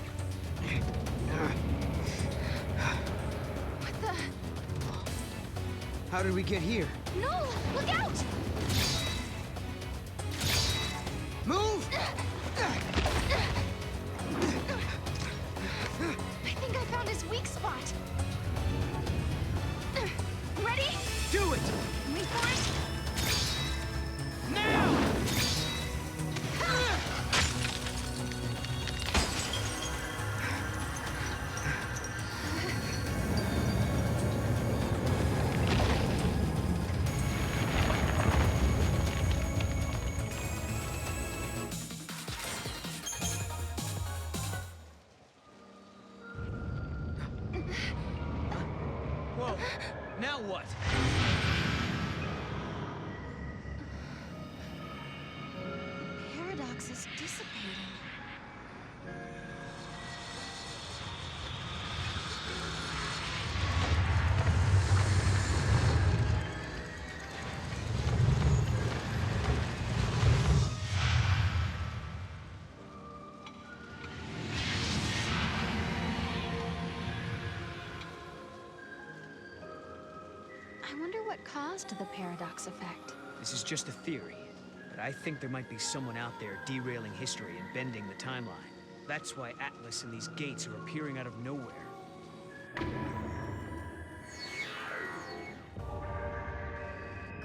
What the? How did we get here? No! Look out! Move! I think I found his weak spot. Ready? Do it! Wait for it. Now! Whoa! Now what? Paradox is dissipating. I wonder what caused the paradox effect. This is just a theory, but I think there might be someone out there derailing history and bending the timeline. That's why Atlas and these gates are appearing out of nowhere.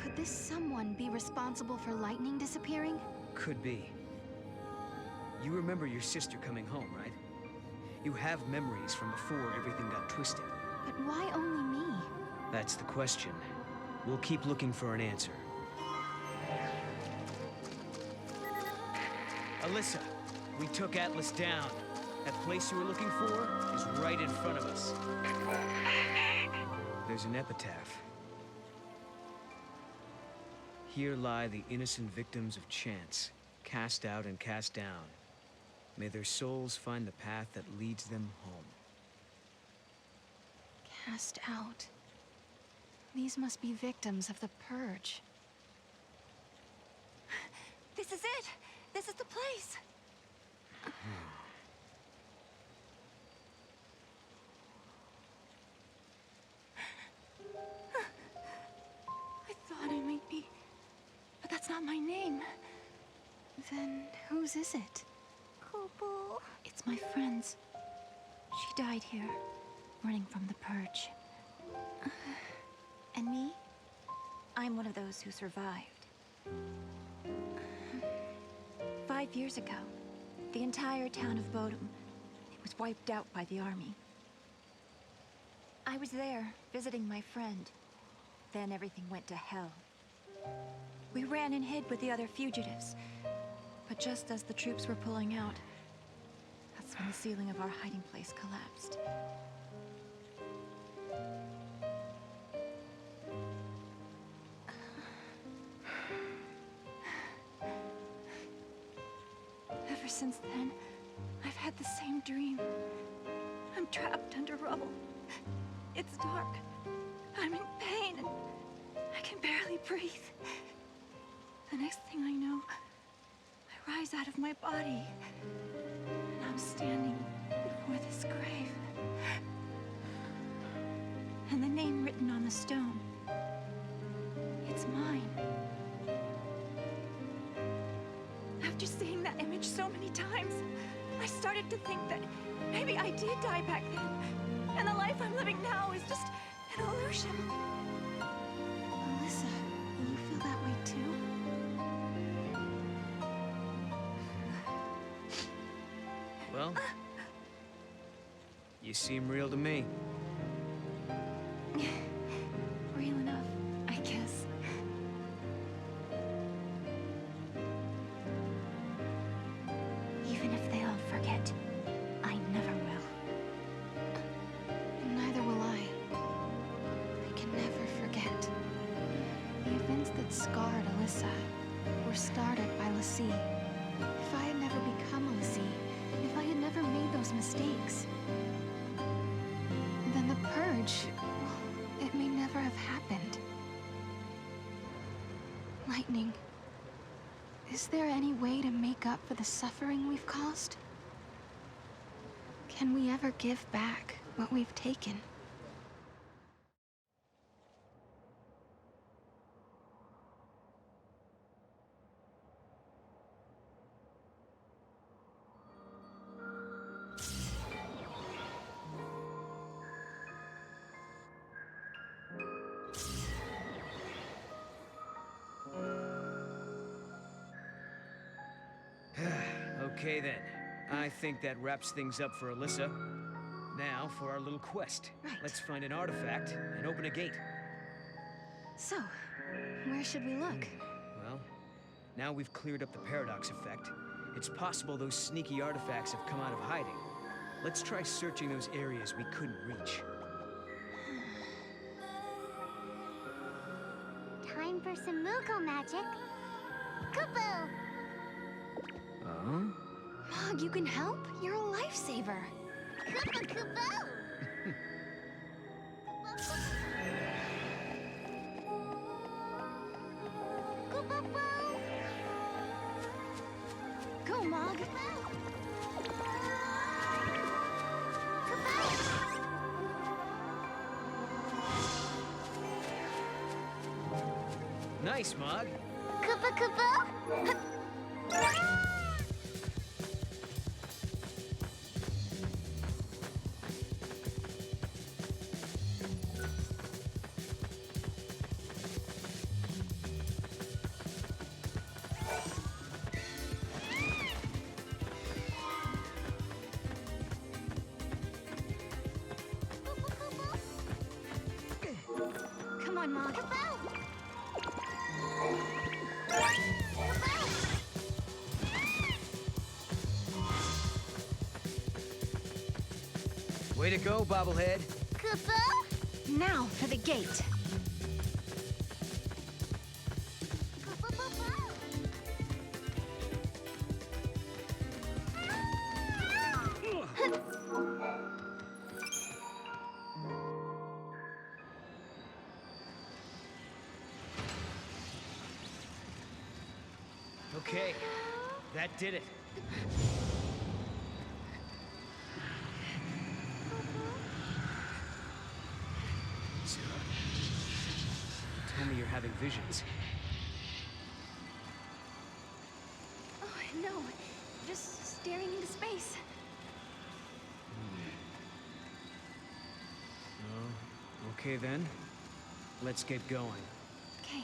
Could this someone be responsible for lightning disappearing? Could be. You remember your sister coming home, right? You have memories from before everything got twisted. But why only me? That's the question. We'll keep looking for an answer. Alyssa, we took Atlas down. That place you were looking for is right in front of us. There's an epitaph. Here lie the innocent victims of chance, cast out and cast down. May their souls find the path that leads them home. Cast out. These must be victims of the Purge. This is it! This is the place! I thought I might be... But that's not my name. Then whose is it? Kupo. It's my friend's. She died here, running from the Purge. And me? I'm one of those who survived. 5 years ago, the entire town of Bodum, it was wiped out by the army. I was there, visiting my friend. Then everything went to hell. We ran and hid with the other fugitives. But just as the troops were pulling out, that's when the ceiling of our hiding place collapsed. Ever since then, I've had the same dream. I'm trapped under rubble. It's dark. I'm in pain. And I can barely breathe. The next thing I know, I rise out of my body. And I'm standing before this grave. And the name written on the stone, it's mine. After seeing that image so many times, I started to think that maybe I did die back then, and the life I'm living now is just an illusion. Alyssa, you feel that way too? Well, you seem real to me. Real enough, I guess. Even if they all forget, I never will. Neither will I. I can never forget. The events that scarred Alyssa were started by Lassie. If I had never become a Lassie, if I had never made those mistakes, then the Purge, well, it may never have happened. Lightning, is there any way to make up for the suffering we've caused? Can we ever give back what we've taken? Okay then. I think that wraps things up for Alyssa. Now for our little quest. Right. Let's find an artifact and open a gate. So, where should we look? Well, now we've cleared up the paradox effect. It's possible those sneaky artifacts have come out of hiding. Let's try searching those areas we couldn't reach. Time for some Muko magic. Kupo! Mog, you can help? You're a lifesaver. Kupo Kupo! Go, Mog. Nice, Mog. Kupo Kupo! Come on, Mog. Way to go, bobblehead. Kupo? Now for the gate. Okay, that did it. Sarah, tell me you're having visions. Oh, no. Just staring into space. Oh, okay then. Let's get going. Okay.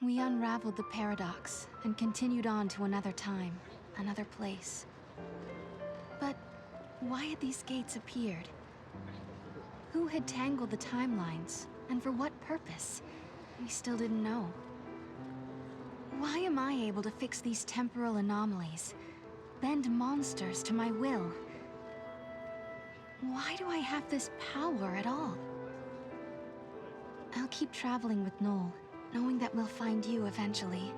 We unraveled the paradox and continued on to another time, another place. But why had these gates appeared? Who had tangled the timelines, and for what purpose? We still didn't know. Why am I able to fix these temporal anomalies, bend monsters to my will? Why do I have this power at all? I'll keep traveling with Noel, knowing that we'll find you eventually.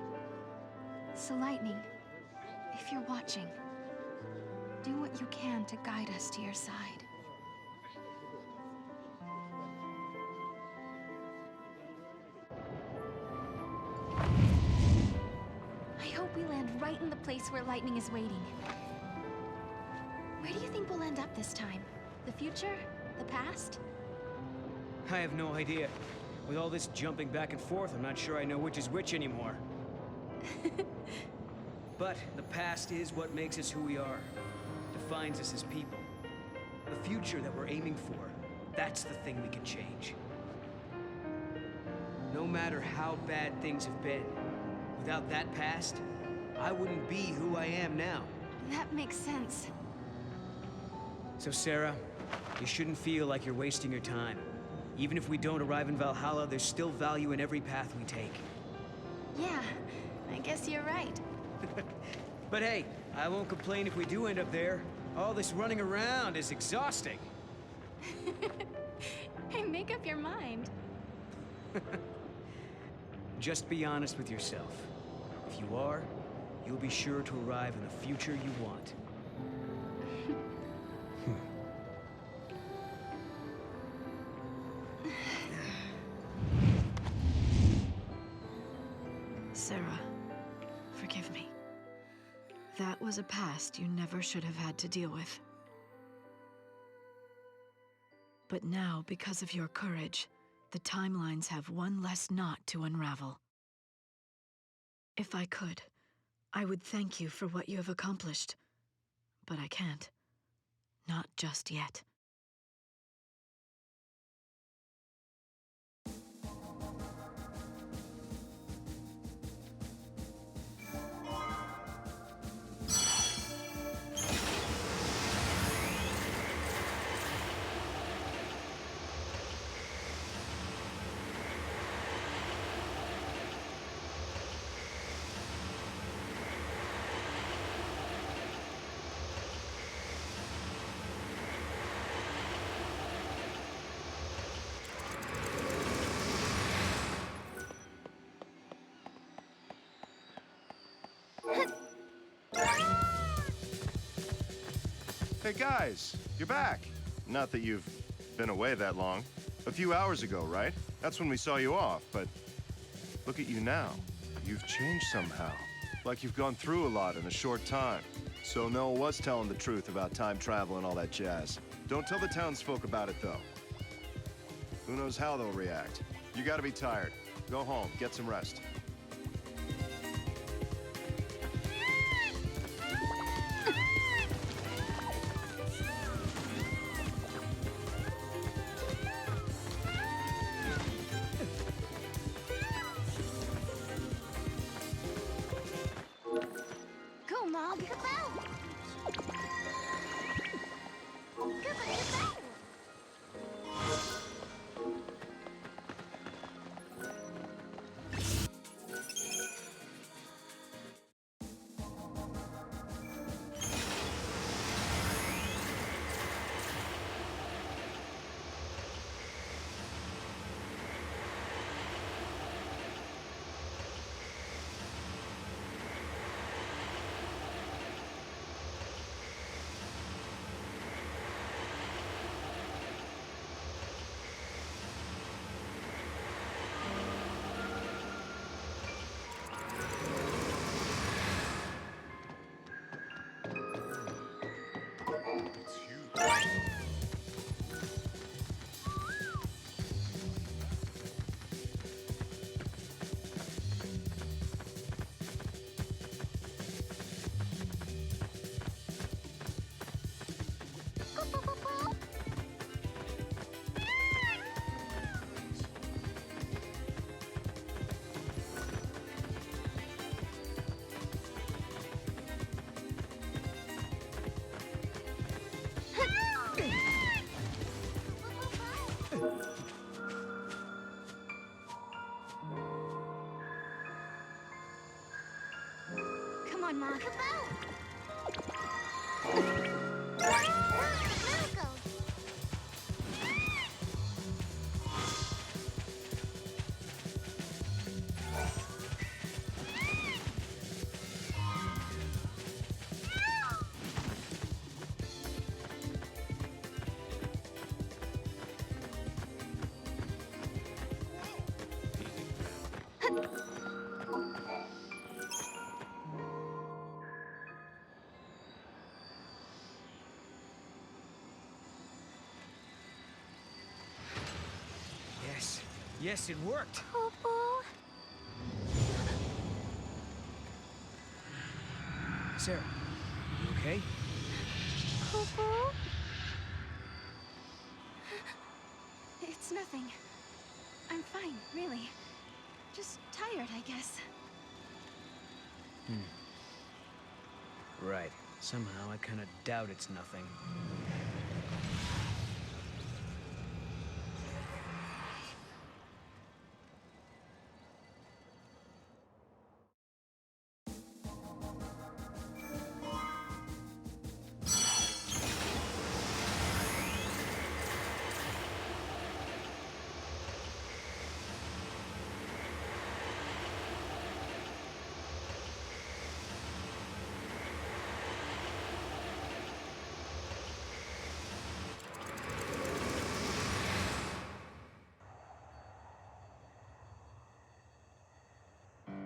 So Lightning, if you're watching, do what you can to guide us to your side. I hope we land right in the place where Lightning is waiting. Where do you think we'll end up this time? The future? The past? I have no idea. With all this jumping back and forth, I'm not sure I know which is which anymore. But the past is what makes us who we are. Defines us as people. The future that we're aiming for, that's the thing we can change. No matter how bad things have been, without that past, I wouldn't be who I am now. That makes sense. So Sarah, you shouldn't feel like you're wasting your time. Even if we don't arrive in Valhalla, there's still value in every path we take. Yeah, I guess you're right. But hey, I won't complain if we do end up there. All this running around is exhausting. Hey, make up your mind. Just be honest with yourself. If you are, you'll be sure to arrive in the future you want. Sarah, forgive me. That was a past you never should have had to deal with. But now, because of your courage, the timelines have one less knot to unravel. If I could, I would thank you for what you have accomplished. But I can't. Not just yet. Hey guys, you're back. Not that you've been away that long. A few hours ago, right? That's when we saw you off, but look at you now. You've changed somehow. Like you've gone through a lot in a short time. So Noel was telling the truth about time travel and all that jazz. Don't tell the townsfolk about it, though. Who knows how they'll react. You gotta be tired. Go home, get some rest. Go, Mom, get the bell! Go, get the bell! going, Mom. Miracle! Yes. Yes, it worked. Popo. Sarah, you okay? Popo. It's nothing. I'm fine, really. Just tired, I guess. Right. Somehow I kind of doubt it's nothing.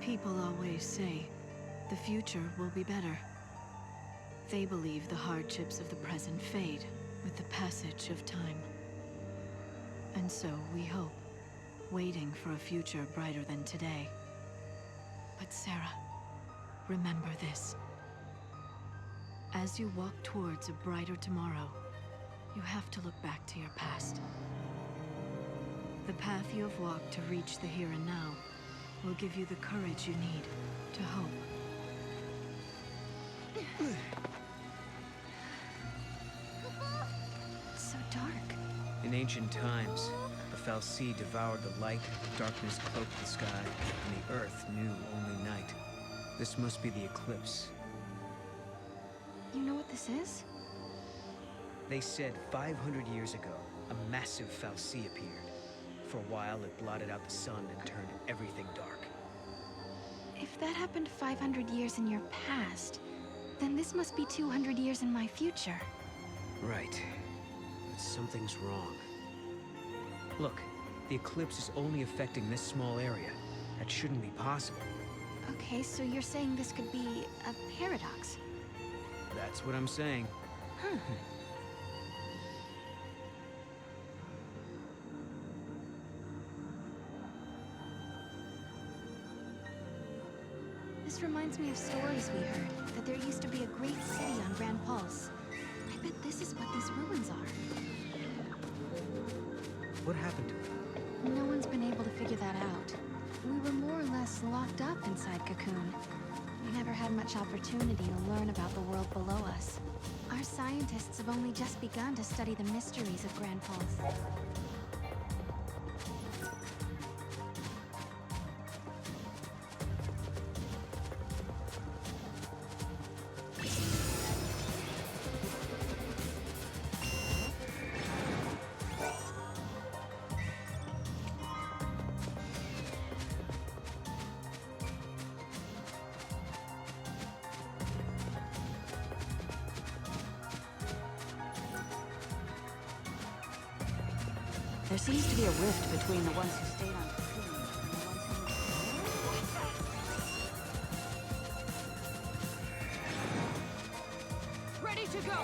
People always say, the future will be better. They believe the hardships of the present fade with the passage of time. And so we hope, waiting for a future brighter than today. But Sarah, remember this. As you walk towards a brighter tomorrow, you have to look back to your past. The path you have walked to reach the here and now will give you the courage you need to hope. It's so dark. In ancient times, the fal'Cie devoured the light, darkness cloaked the sky, and the earth knew only night. This must be the eclipse. You know what this is? They said 500 years ago, a massive fal'Cie appeared. For a while, it blotted out the sun and turned everything dark. If that happened 500 years in your past, then this must be 200 years in my future. Right. But something's wrong. Look, the eclipse is only affecting this small area. That shouldn't be possible. Okay, so you're saying this could be a paradox? That's what I'm saying. Huh. This reminds me of stories we heard, that there used to be a great city on Grand Pulse. I bet this is what these ruins are. What happened to it? No one's been able to figure that out. We were more or less locked up inside Cocoon. We never had much opportunity to learn about the world below us. Our scientists have only just begun to study the mysteries of Grand Pulse. There seems to be a rift between the ones who stayed on Cocoon and the ones who... Ready to go!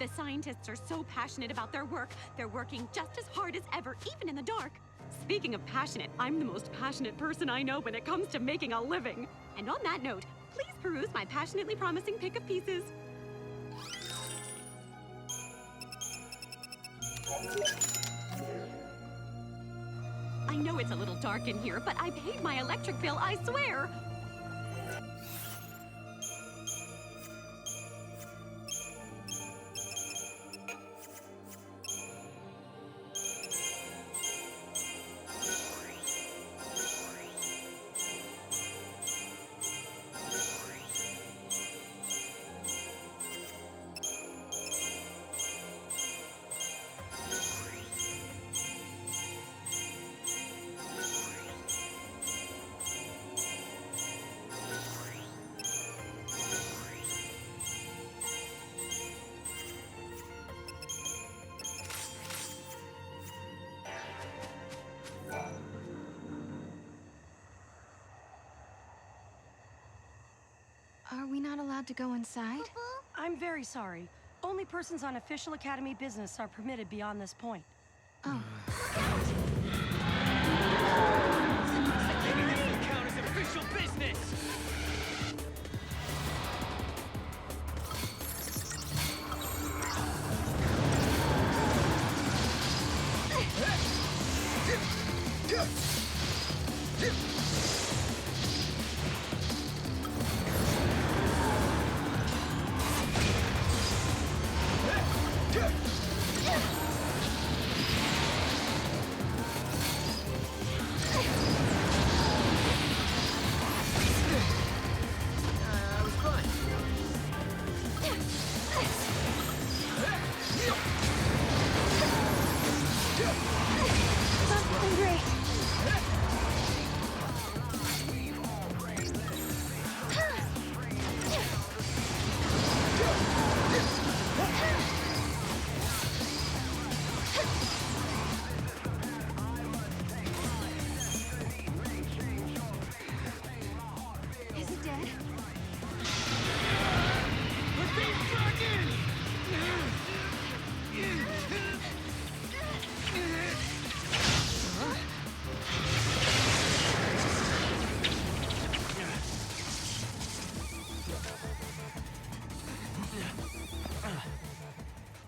The scientists are so passionate about their work, they're working just as hard as ever, even in the dark. Speaking of passionate, I'm the most passionate person I know when it comes to making a living. And on that note, please peruse my passionately promising pick of pieces. I know it's a little dark in here, but I paid my electric bill, I swear! Are we not allowed to go inside? I'm very sorry. Only persons on official Academy business are permitted beyond this point. Oh. Maybe this will count as official business! Is it dead? We're being dragged in!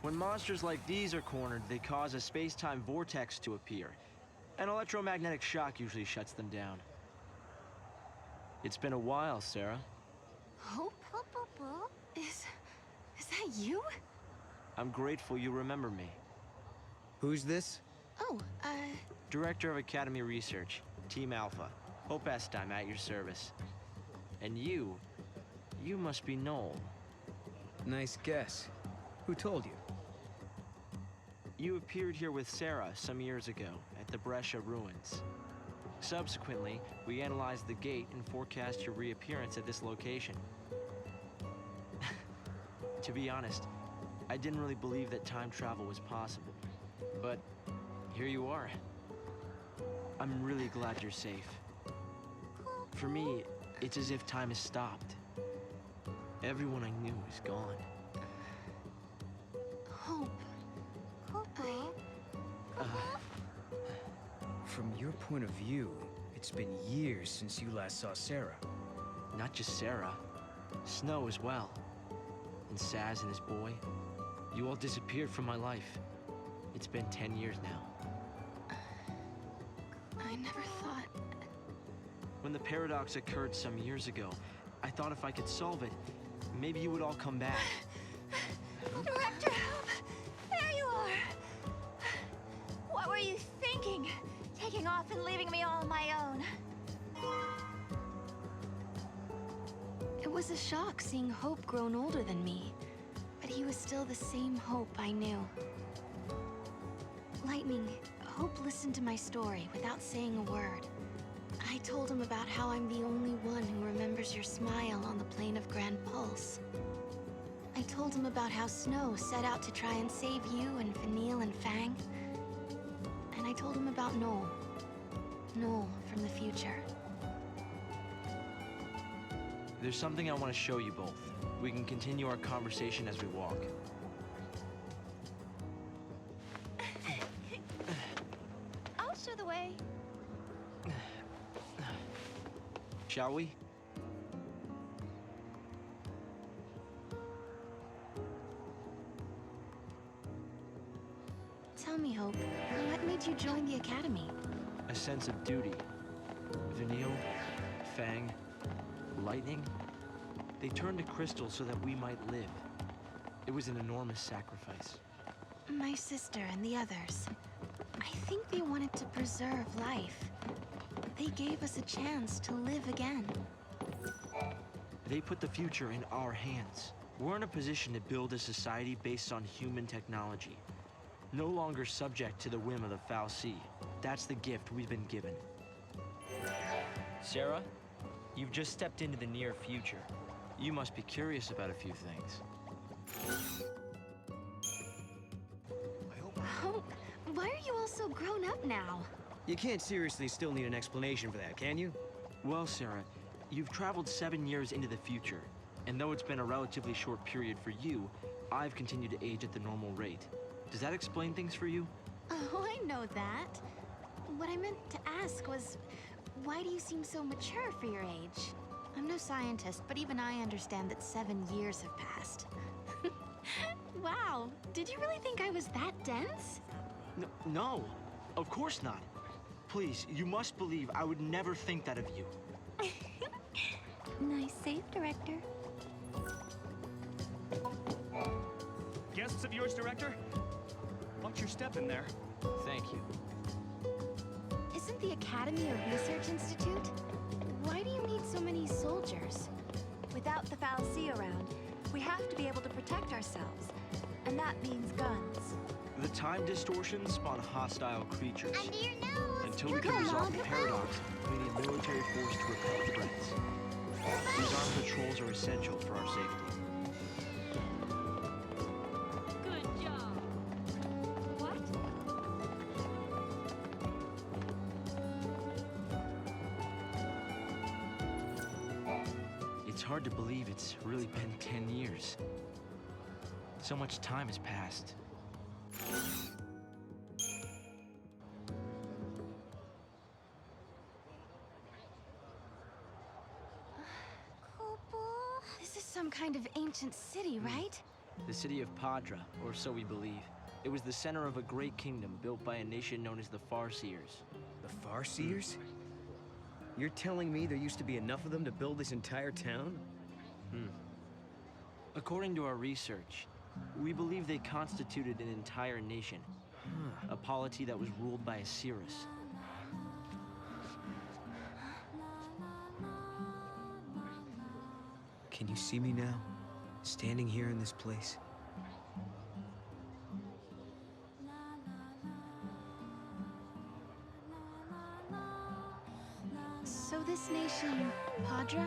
When monsters like these are cornered, they cause a space-time vortex to appear. An electromagnetic shock usually shuts them down. It's been a while, Sarah. Hope? Is that you? I'm grateful you remember me. Who's this? Oh, Director of Academy Research, Team Alpha. Hope Estheim at your service. And you must be Noel. Nice guess. Who told you? You appeared here with Sarah some years ago at the Brescia ruins. Subsequently, we analyzed the gate and forecast your reappearance at this location. To be honest, I didn't really believe that time travel was possible. But here you are. I'm really glad you're safe. For me, it's as if time has stopped. Everyone I knew is gone. Hope. From your point of view, it's been years since you last saw Sarah. Not just Sarah, Snow as well. And Saz and his boy. You all disappeared from my life. It's been 10 years now. I never thought... When the paradox occurred some years ago, I thought if I could solve it, maybe you would all come back. Director Hope! There you are! What were you thinking? Taking off and leaving me all on my own? It was a shock seeing Hope grown older than me. But he was still the same Hope I knew. Lightning, Hope listened to my story without saying a word. I told him about how I'm the only one who remembers your smile on the plane of Grand Pulse. I told him about how Snow set out to try and save you and Fanil and Fang. And I told him about Noel. Noel from the future. There's something I want to show you both. We can continue our conversation as we walk. of the way. Shall we? Tell me, Hope, what made you join the Academy? A sense of duty. Vanille, Fang, Lightning, they turned to Crystal so that we might live. It was an enormous sacrifice. My sister and the others. I think they wanted to preserve life. They gave us a chance to live again. They put the future in our hands. We're in a position to build a society based on human technology. No longer subject to the whim of the Foul Sea. That's the gift we've been given. Sarah, you've just stepped into the near future. You must be curious about a few things. Hope, why are you all so grown up now? You can't seriously still need an explanation for that, can you? Well, Sarah, you've traveled 7 years into the future. And though it's been a relatively short period for you, I've continued to age at the normal rate. Does that explain things for you? Oh, I know that. What I meant to ask was, why do you seem so mature for your age? I'm no scientist, but even I understand that 7 years have passed. Wow, did you really think I was that dense? No, of course not. Please, you must believe I would never think that of you. Nice save, Director. Guests of yours, Director? Watch your step in there. Thank you. Isn't the Academy a research institute? Why do you need so many soldiers? Without the Foul Sea around, we have to be able to protect ourselves. And that means guns. The time distortions spawn hostile creatures. Under your nose! Until we can resolve the paradox, we need military force to repel threats. These armed patrols are essential for our safety. Good job. What? It's hard to believe it's really been 10 years. So much time has passed. This is some kind of ancient city, right? The city of Padra, or so we believe. It was the center of a great kingdom built by a nation known as the Farseers. The Farseers? You're telling me there used to be enough of them to build this entire town? According to our research, we believe they constituted an entire nation. A polity that was ruled by a Cirrus. Can you see me now? Standing here in this place? So this nation, Padra,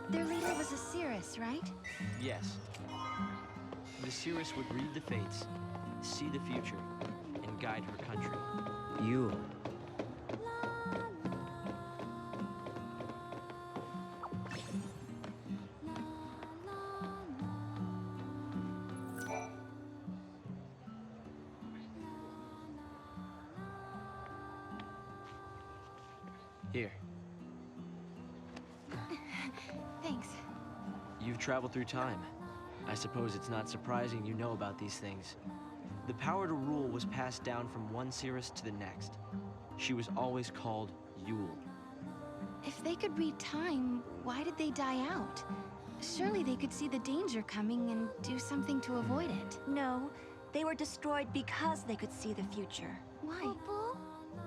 their leader was a Cirrus, right? Yes. The Cirrus would read the fates, see the future, and guide her country. You. Here. Thanks. You've traveled through time. I suppose it's not surprising you know about these things. The power to rule was passed down from one Cirrus to the next. She was always called Yule. If they could read time, why did they die out? Surely they could see the danger coming and do something to avoid it. No, they were destroyed because they could see the future. Why?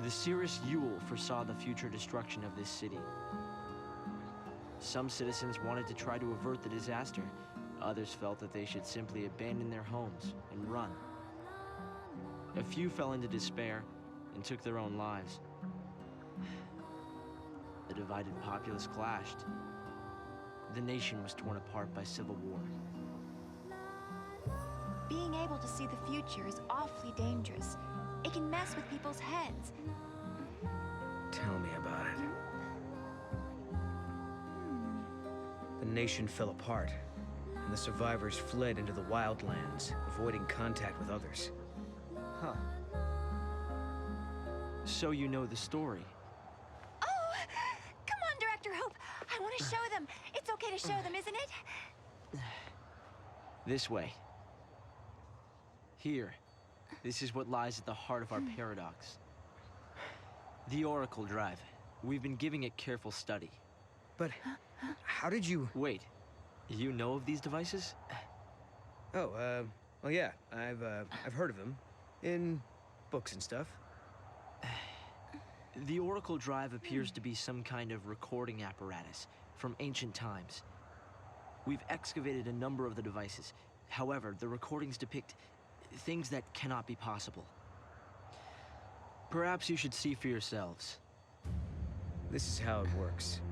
The Cirrus Yule foresaw the future destruction of this city. Some citizens wanted to try to avert the disaster. Others felt that they should simply abandon their homes and run. A few fell into despair and took their own lives. The divided populace clashed. The nation was torn apart by civil war. Being able to see the future is awfully dangerous. It can mess with people's heads. Tell me about it. The nation fell apart, and the survivors fled into the wildlands, avoiding contact with others. Huh. So you know the story. Oh! Come on, Director Hope! I want to show them. It's okay to show them, isn't it? This way. Here. This is what lies at the heart of our paradox. The Oracle Drive. We've been giving it careful study. But how did you... Wait. You know of these devices? Oh, well, yeah. I've heard of them. In books and stuff. The Oracle Drive appears to be some kind of recording apparatus from ancient times. We've excavated a number of the devices. However, the recordings depict things that cannot be possible. Perhaps you should see for yourselves. This is how it works.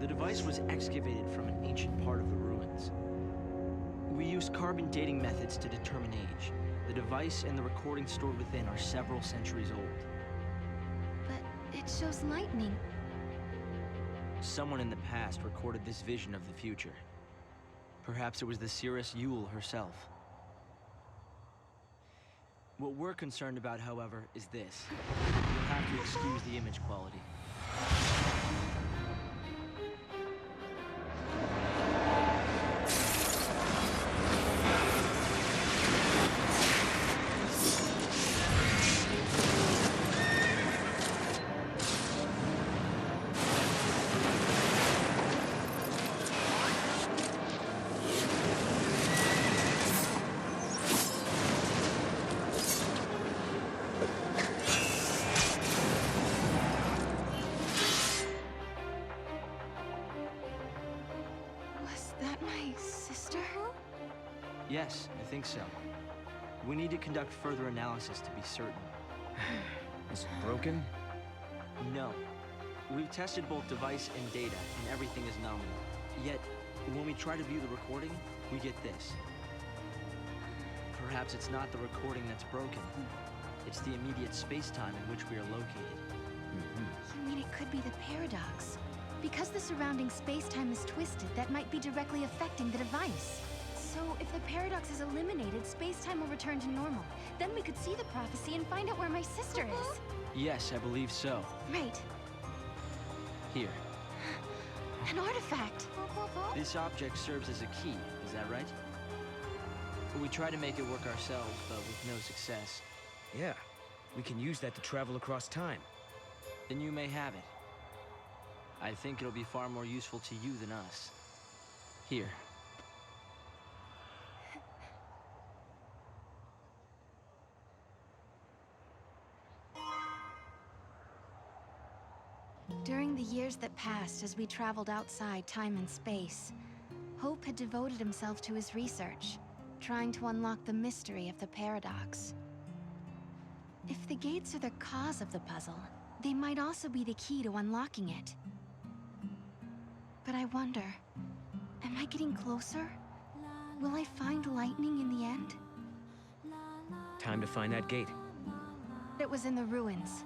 The device was excavated from an ancient part of the ruins. We used carbon dating methods to determine age. The device and the recordings stored within are several centuries old. But it shows lightning. Someone in the past recorded this vision of the future. Perhaps it was the seeress Yule herself. What we're concerned about, however, is this. You'll have to excuse the image quality. Yes, I think so. We need to conduct further analysis to be certain. Is it broken? No. We've tested both device and data, and everything is nominal. Yet, when we try to view the recording, we get this. Perhaps it's not the recording that's broken. It's the immediate space-time in which we are located. You mean it could be the paradox? Because the surrounding space-time is twisted, that might be directly affecting the device. So, if the paradox is eliminated, space-time will return to normal. Then we could see the prophecy and find out where my sister is. Yes, I believe so. Right. Here. An artifact. This object serves as a key, is that right? We tried to make it work ourselves, but with no success. Yeah, we can use that to travel across time. Then you may have it. I think it'll be far more useful to you than us. Here. During the years that passed as we traveled outside time and space, Hope had devoted himself to his research, trying to unlock the mystery of the paradox. If the gates are the cause of the puzzle, they might also be the key to unlocking it. But I wonder, am I getting closer? Will I find lightning in the end? Time to find that gate. It was in the ruins.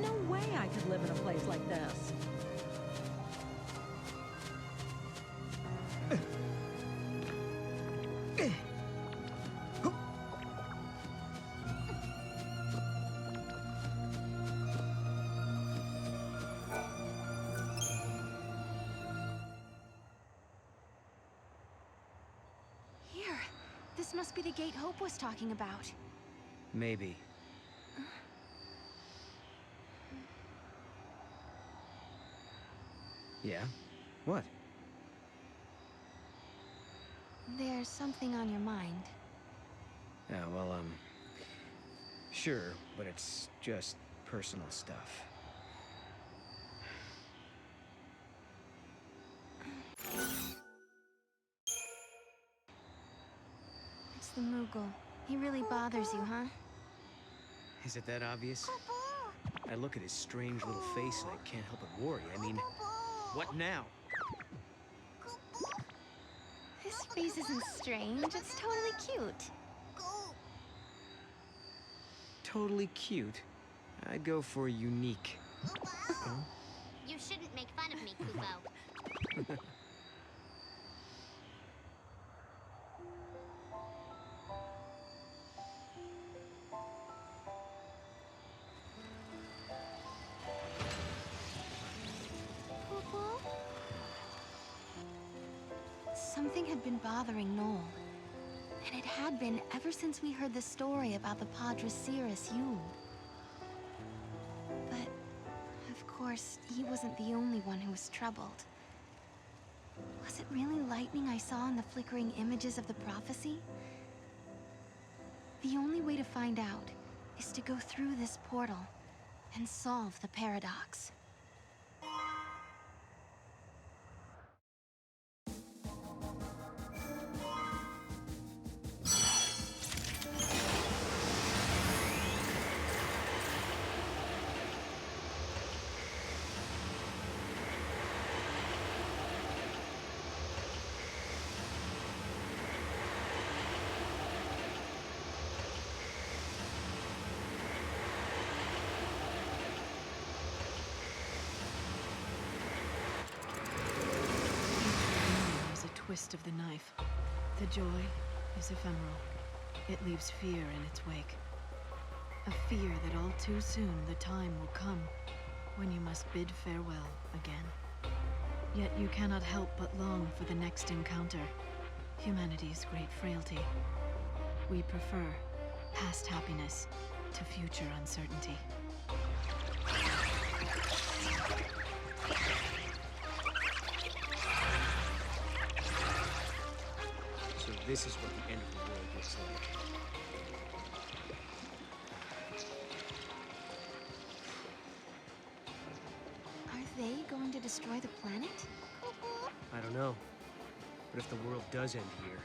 no way I could live in a place like this. Here. This must be the gate Hope was talking about. Maybe. Yeah? What? There's something on your mind. Yeah, well, sure, but it's just personal stuff. It's the Moogle. He really bothers you, huh? Is it that obvious? I look at his strange little face and I can't help but worry. I mean, what now? His face isn't strange. It's totally cute. Totally cute. I'd go for unique. Huh? You shouldn't make fun of me, Kupo. Something had been bothering Noel. And it had been ever since we heard the story about the Padre Cirrus Yule. But, of course, he wasn't the only one who was troubled. Was it really lightning I saw in the flickering images of the prophecy? The only way to find out is to go through this portal and solve the paradox. Twist of the knife. The joy is ephemeral. It leaves fear in its wake. A fear that all too soon the time will come when you must bid farewell again. Yet you cannot help but long for the next encounter. Humanity's great frailty. We prefer past happiness to future uncertainty. So this is what the end of the world looks like. Are they going to destroy the planet? I don't know. But if the world does end here,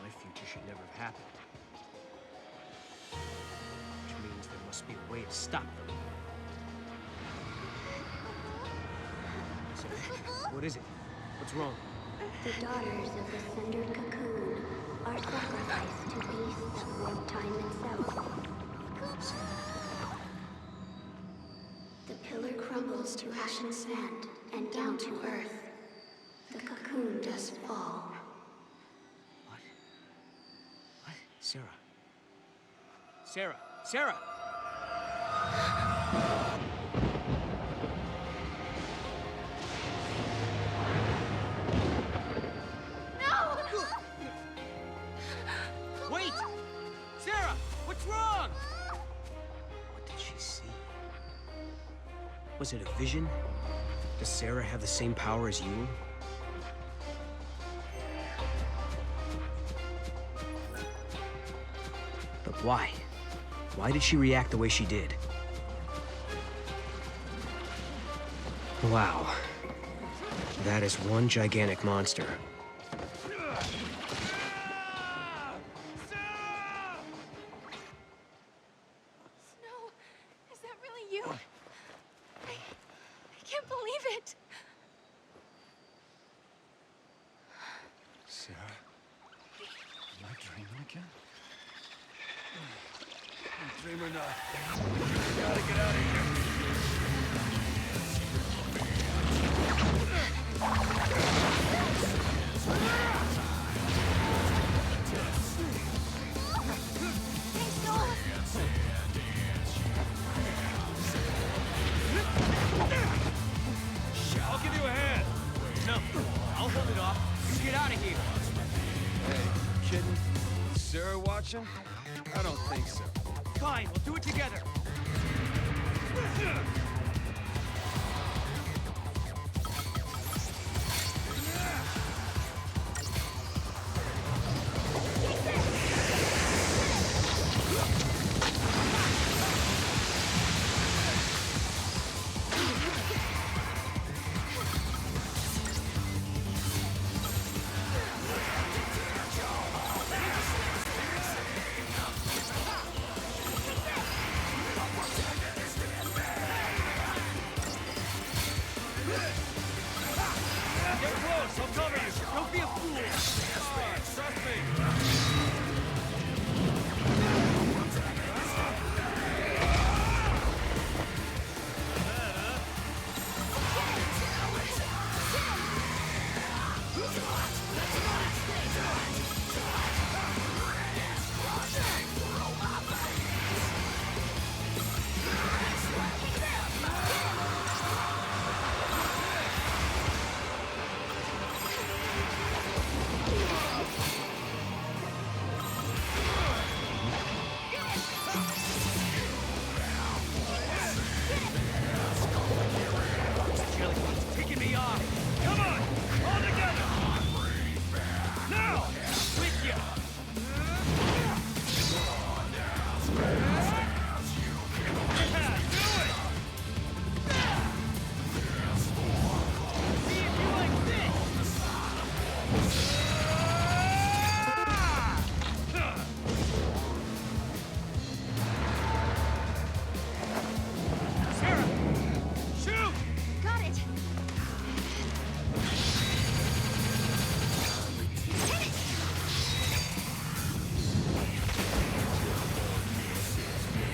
my future should never have happened. Which means there must be a way to stop them. So, what is it? What's wrong? The daughters of the sundered cocoon are sacrificed to beasts that warp time itself. The pillar crumbles to ash and sand and down to earth. The cocoon does fall. What? Sarah. Sarah! Sarah! Wait! Sarah! What's wrong? What did she see? Was it a vision? Does Sarah have the same power as you? But why? Why did she react the way she did? Wow. That is one gigantic monster. Is that really you? I can't believe it. Sarah? Am I dreaming again? Dream or not? Gotta get out of here. I'll give you a hand. No, I'll hold it off. You get out of here. Hey, kidding? Is Sarah watching? I don't think so. Fine, we'll do it together. Get close, I'll cover you. Don't be a fool. Come on, trust me. Jellybean's ticking me off. Come on, all together. Now, with you. Yeah, do it. See if you like this. Sarah, shoot! Got it!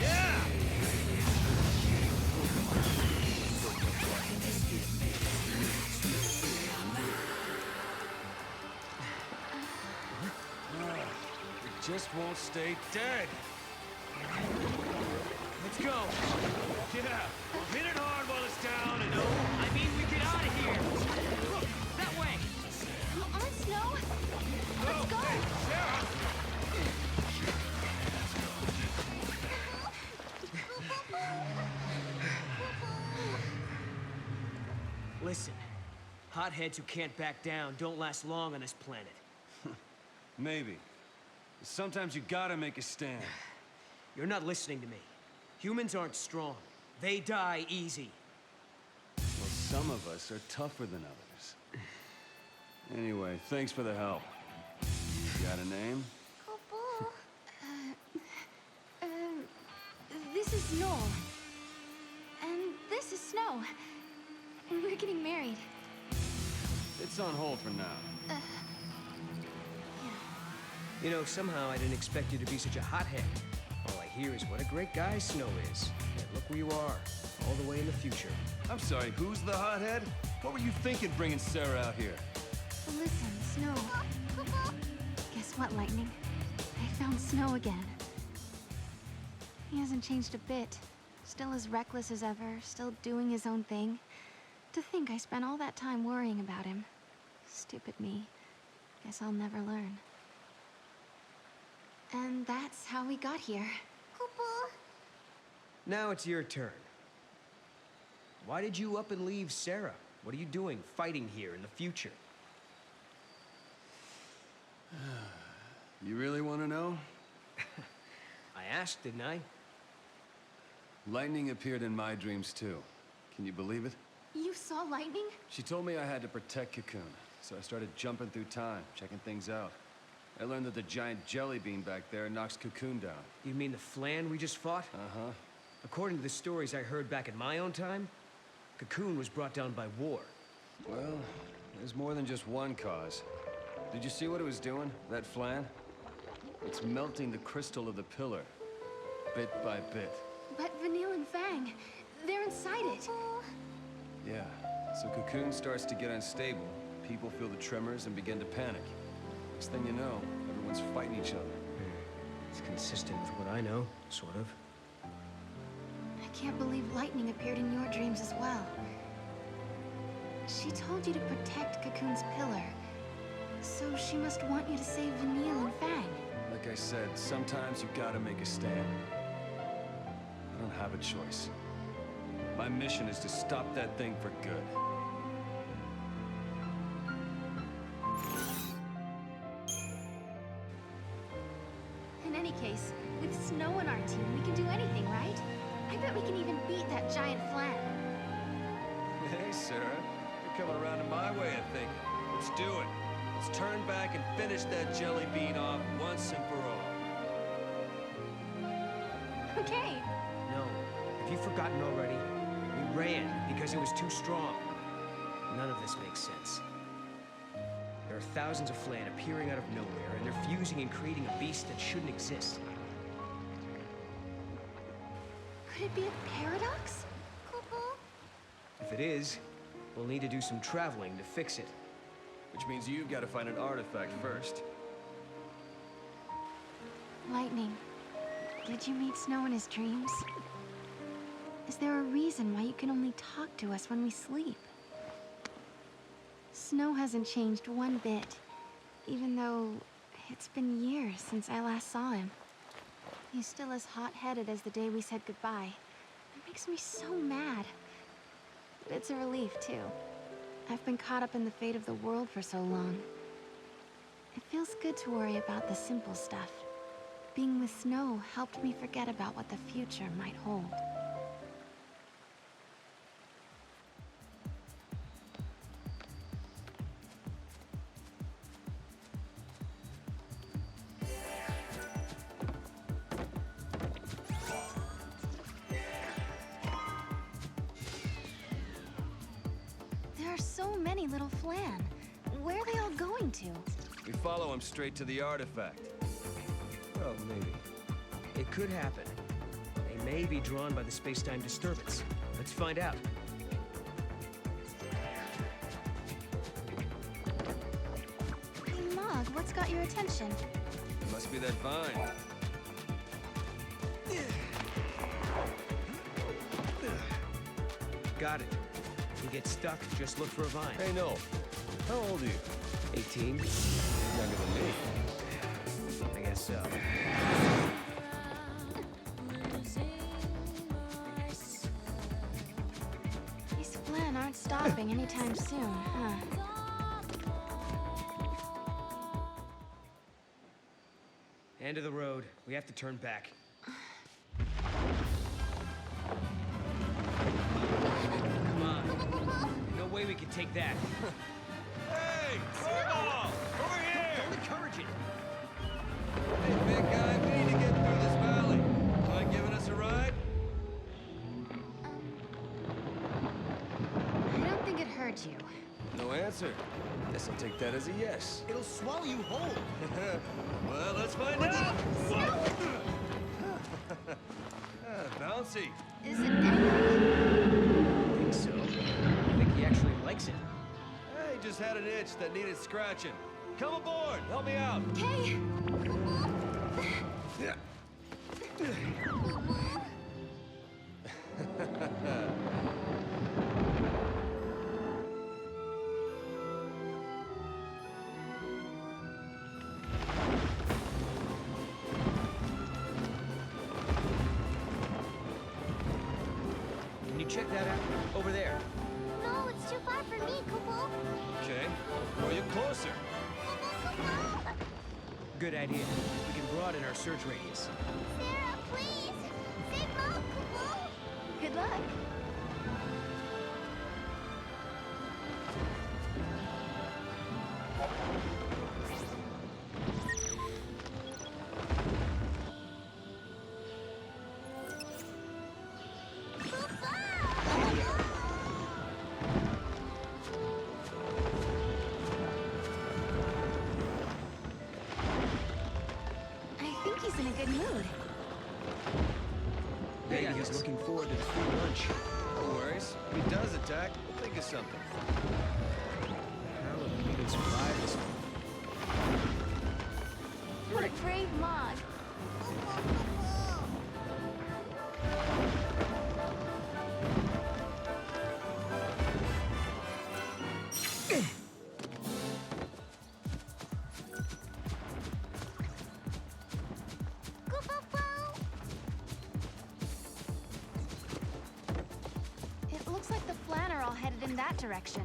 Yeah! It just won't stay dead. Let's go. Yeah, hit it hard while it's down and I mean, we get out of here. Look, that way. On Snow? Let's go! Hey, Sarah! Listen, hotheads who can't back down don't last long on this planet. Maybe. Sometimes you gotta make a stand. You're not listening to me. Humans aren't strong. They die easy. Well, some of us are tougher than others. Anyway, thanks for the help. Got a name? This is Noel. And this is Snow. And we're getting married. It's on hold for now. You know, somehow I didn't expect you to be such a hothead. All I hear is what a great guy Snow is. And look where you are, all the way in the future. I'm sorry, who's the hothead? What were you thinking bringing Sarah out here? Listen, Snow. Guess what, Lightning? I found Snow again. He hasn't changed a bit. Still as reckless as ever, still doing his own thing. To think I spent all that time worrying about him. Stupid me. Guess I'll never learn. And that's how we got here. Now it's your turn. Why did you up and leave Sarah? What are you doing fighting here in the future? You really want to know? I asked, didn't I? Lightning appeared in my dreams too. Can you believe it? You saw lightning? She told me I had to protect Cocoon, so I started jumping through time, checking things out. I learned that the giant jelly bean back there knocks Cocoon down. You mean the Flan we just fought? Uh-huh. According to the stories I heard back in my own time, Cocoon was brought down by war. Well, there's more than just one cause. Did you see what it was doing, that Flan? It's melting the crystal of the pillar, bit by bit. But Vanille and Fang, they're inside it. Yeah, so Cocoon starts to get unstable. People feel the tremors and begin to panic. Next thing you know, everyone's fighting each other. It's consistent with what I know, sort of. I can't believe lightning appeared in your dreams as well. She told you to protect Cocoon's pillar, so she must want you to save Vanille and Fang. Like I said, sometimes you gotta make a stand. I don't have a choice. My mission is to stop that thing for good. In any case, with Snow on our team, we can do anything, right? I bet we can even beat that giant flan. Hey, Sarah. You're coming around to my way of thinking. Let's do it. Let's turn back and finish that jelly bean off once and for all. Okay. No. Have you forgotten already? We ran because it was too strong. None of this makes sense. There are thousands of flan appearing out of nowhere, and they're fusing and creating a beast that shouldn't exist. Could it be a paradox? If it is, we'll need to do some traveling to fix it. Which means you've got to find an artifact first. Lightning, did you meet Snow in his dreams? Is there a reason why you can only talk to us when we sleep? Snow hasn't changed one bit, even though it's been years since I last saw him. He's still as hot-headed as the day we said goodbye. It makes me so mad. But it's a relief, too. I've been caught up in the fate of the world for so long. It feels good to worry about the simple stuff. Being with Snow helped me forget about what the future might hold. There are so many little flan. Where are they all going to? We follow him straight to the artifact. Well, maybe. It could happen. They may be drawn by the space-time disturbance. Let's find out. Hey, Mog, what's got your attention? It must be that vine. Got it. If you get stuck, just look for a vine. Hey, no. How old are you? 18. Younger than me. I guess so. These flan aren't stopping anytime soon, huh? End of the road. We have to turn back. Come on. No way we can take that. Hey! Snowball! Over here! Don't encourage it! Hey, big guy, we need to get through this valley. Mind giving us a ride? I don't think it hurt you. No answer. Guess I'll take that as a yes. It'll swallow you whole. Well, let's find out! Bouncy. Is it angry? I think so. I think he actually likes it. Hey, just had an itch that needed scratching. Come aboard, help me out. Okay. Can you check that out? Over there. No, it's too far for me, Kupo. Okay, I'll pull you closer. Good idea. We can broaden our search radius. Sarah, please! Save Mom, Kupo! Good luck. I think he's in a good mood. There you go. he's looking forward to the free lunch. No worries. If he does attack, we'll think of something. How will we even survive this one? What a brave Mog. It looks like the Flan are all headed in that direction.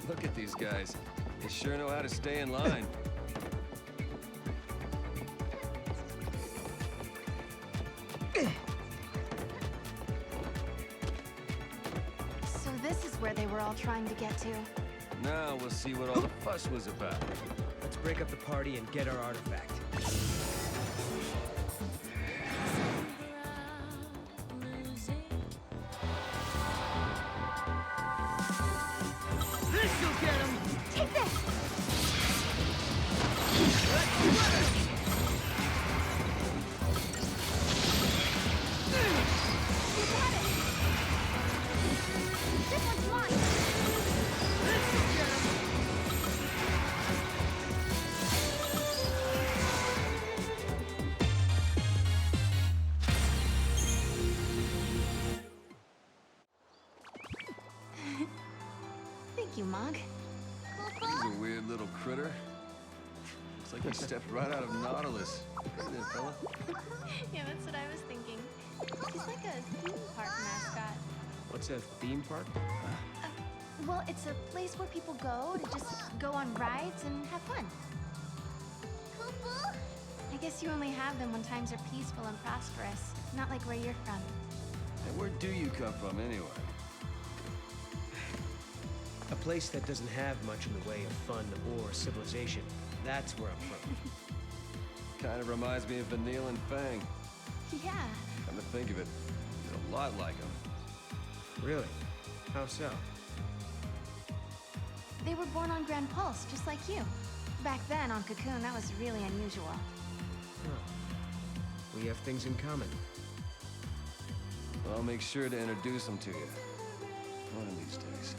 Look at these guys. They sure know how to stay in line. So this is where they were all trying to get to. Now we'll see what all the fuss was about. Let's break up the party and get our artifact. This'll get him! Take this! This one's mine! Thank you, Mog. He's a weird little critter. Looks like he stepped right out of Nautilus. Isn't it, fella? Yeah, that's what I was thinking. He's like a theme park mascot. What's a theme park? Well, it's a place where people go to just go on rides and have fun. I guess you only have them when times are peaceful and prosperous, not like where you're from. And where do you come from, anyway? A place that doesn't have much in the way of fun or civilization. That's where I'm from. Kind of reminds me of Vanille and Fang. Yeah. Come to think of it, he's a lot like him. Really? How so? They were born on Grand Pulse, just like you. Back then, on Cocoon, that was really unusual. Huh. We have things in common. Well, I'll make sure to introduce them to you. One of these days.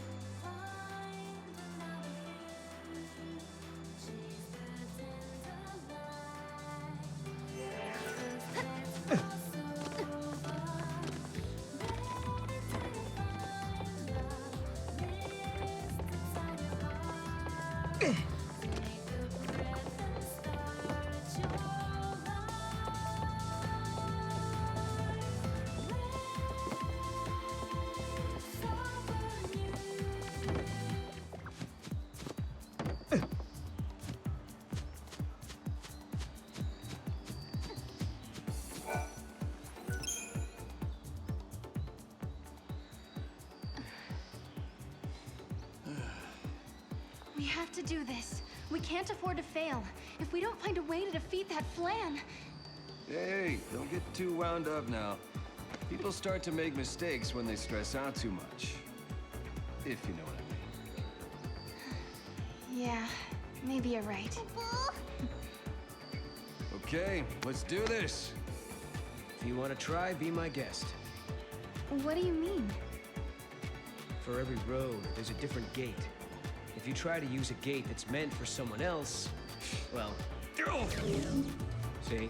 We have to do this. We can't afford to fail. If we don't find a way to defeat that Flan... Hey, don't get too wound up now. People start to make mistakes when they stress out too much. If you know what I mean. Yeah, maybe you're right. Okay, let's do this. If you want to try, be my guest. What do you mean? For every road, there's a different gate. If you try to use a gate that's meant for someone else, well... See?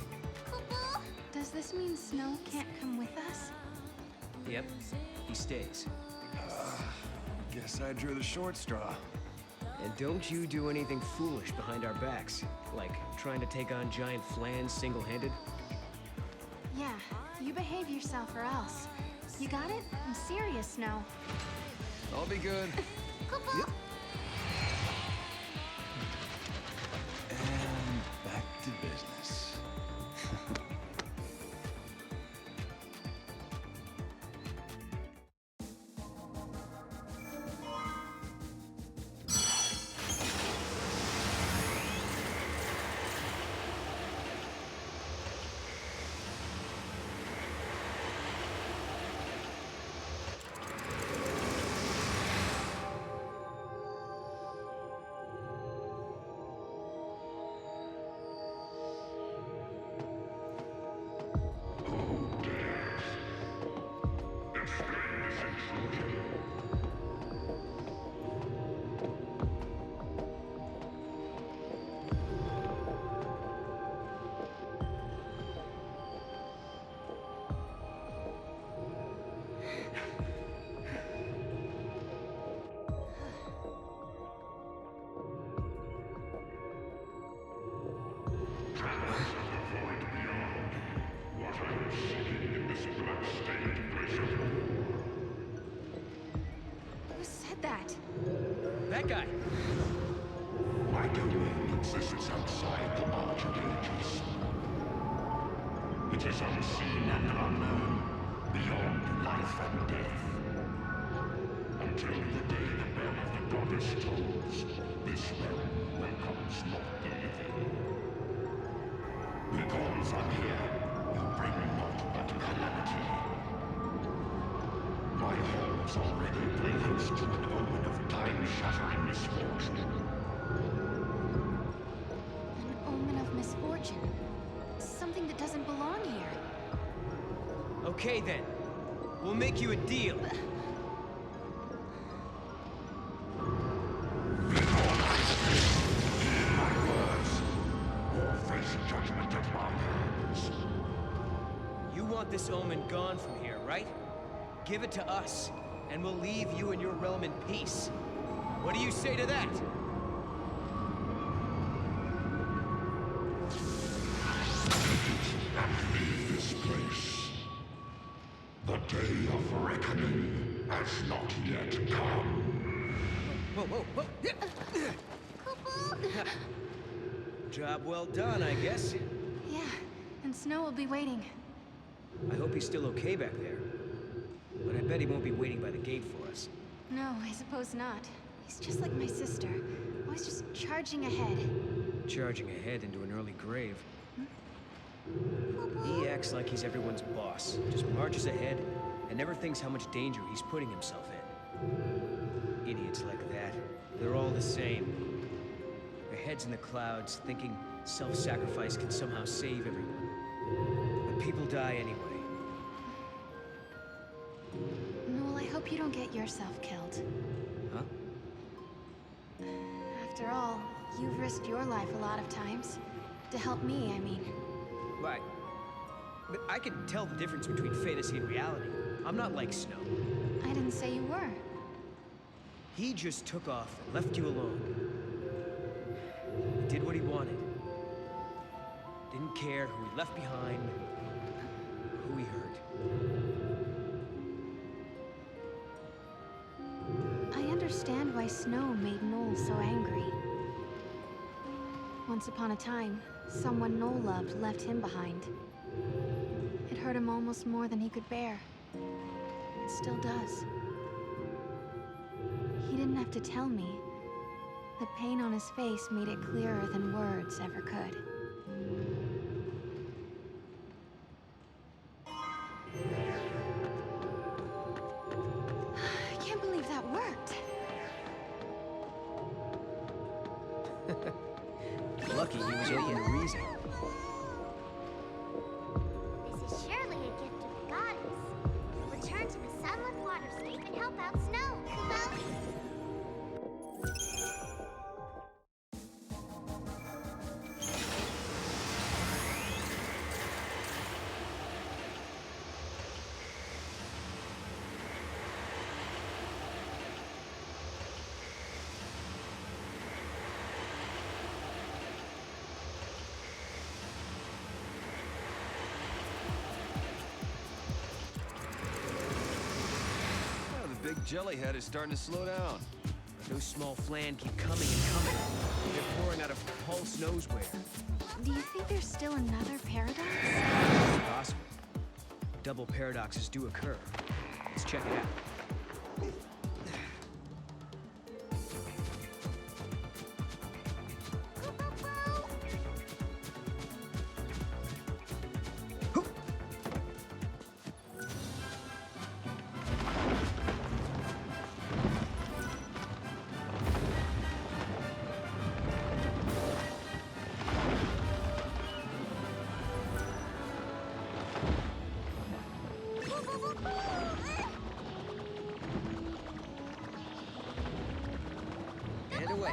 Does this mean Snow can't come with us? Yep, he stays. Guess I drew the short straw. And don't you do anything foolish behind our backs, like trying to take on giant Flans single-handed. Yeah, you behave yourself or else. You got it? I'm serious, Snow. I'll be good. Yep. And back to business. that? That guy. My domain exists outside the Archer Ages. It is unseen and unknown, beyond life and death. Until the day the bell of the goddess tolls, this realm welcomes not the living. Begone from here, you bring naught but calamity. My halls already play host to an omen of time-shattering misfortune. An omen of misfortune? Something that doesn't belong here. Okay then. We'll make you a deal. You want this omen gone from here, right? Give it to us, and we'll leave you and your realm in peace. What do you say to that? And leave this place. The day of reckoning has not yet come. Whoa, whoa, whoa! Job well done, I guess. Yeah, and Snow will be waiting. I hope he's still okay back there. But I bet he won't be waiting by the gate for us. No, I suppose not. He's just like my sister. Always just charging ahead. Charging ahead into an early grave. He acts like he's everyone's boss. Just marches ahead and never thinks how much danger he's putting himself in. Idiots like that. They're all the same. Their heads in the clouds, thinking self-sacrifice can somehow save everyone. But people die anyway. Noel, I hope you don't get yourself killed. Huh? After all, you've risked your life a lot of times. To help me, I mean. Right. But I can tell the difference between fantasy and reality. I'm not like Snow. I didn't say you were. He just took off and left you alone. He did what he wanted. Didn't care who he left behind, who he hurt. I understand why Snow made Noel so angry. Once upon a time, someone Noel loved left him behind. It hurt him almost more than he could bear. It still does. He didn't have to tell me. The pain on his face made it clearer than words ever could. I can't believe that worked. Lucky he was open to reason. This is surely a gift of the goddess. Return to the Sunlit Waterscape and help out Snow. Well, The big jellyhead is starting to slow down. No small flan keep coming and coming. They're pouring out of Pulse knows where. Do you think there's still another paradox? It's possible. Double paradoxes do occur. Let's check it out. And away.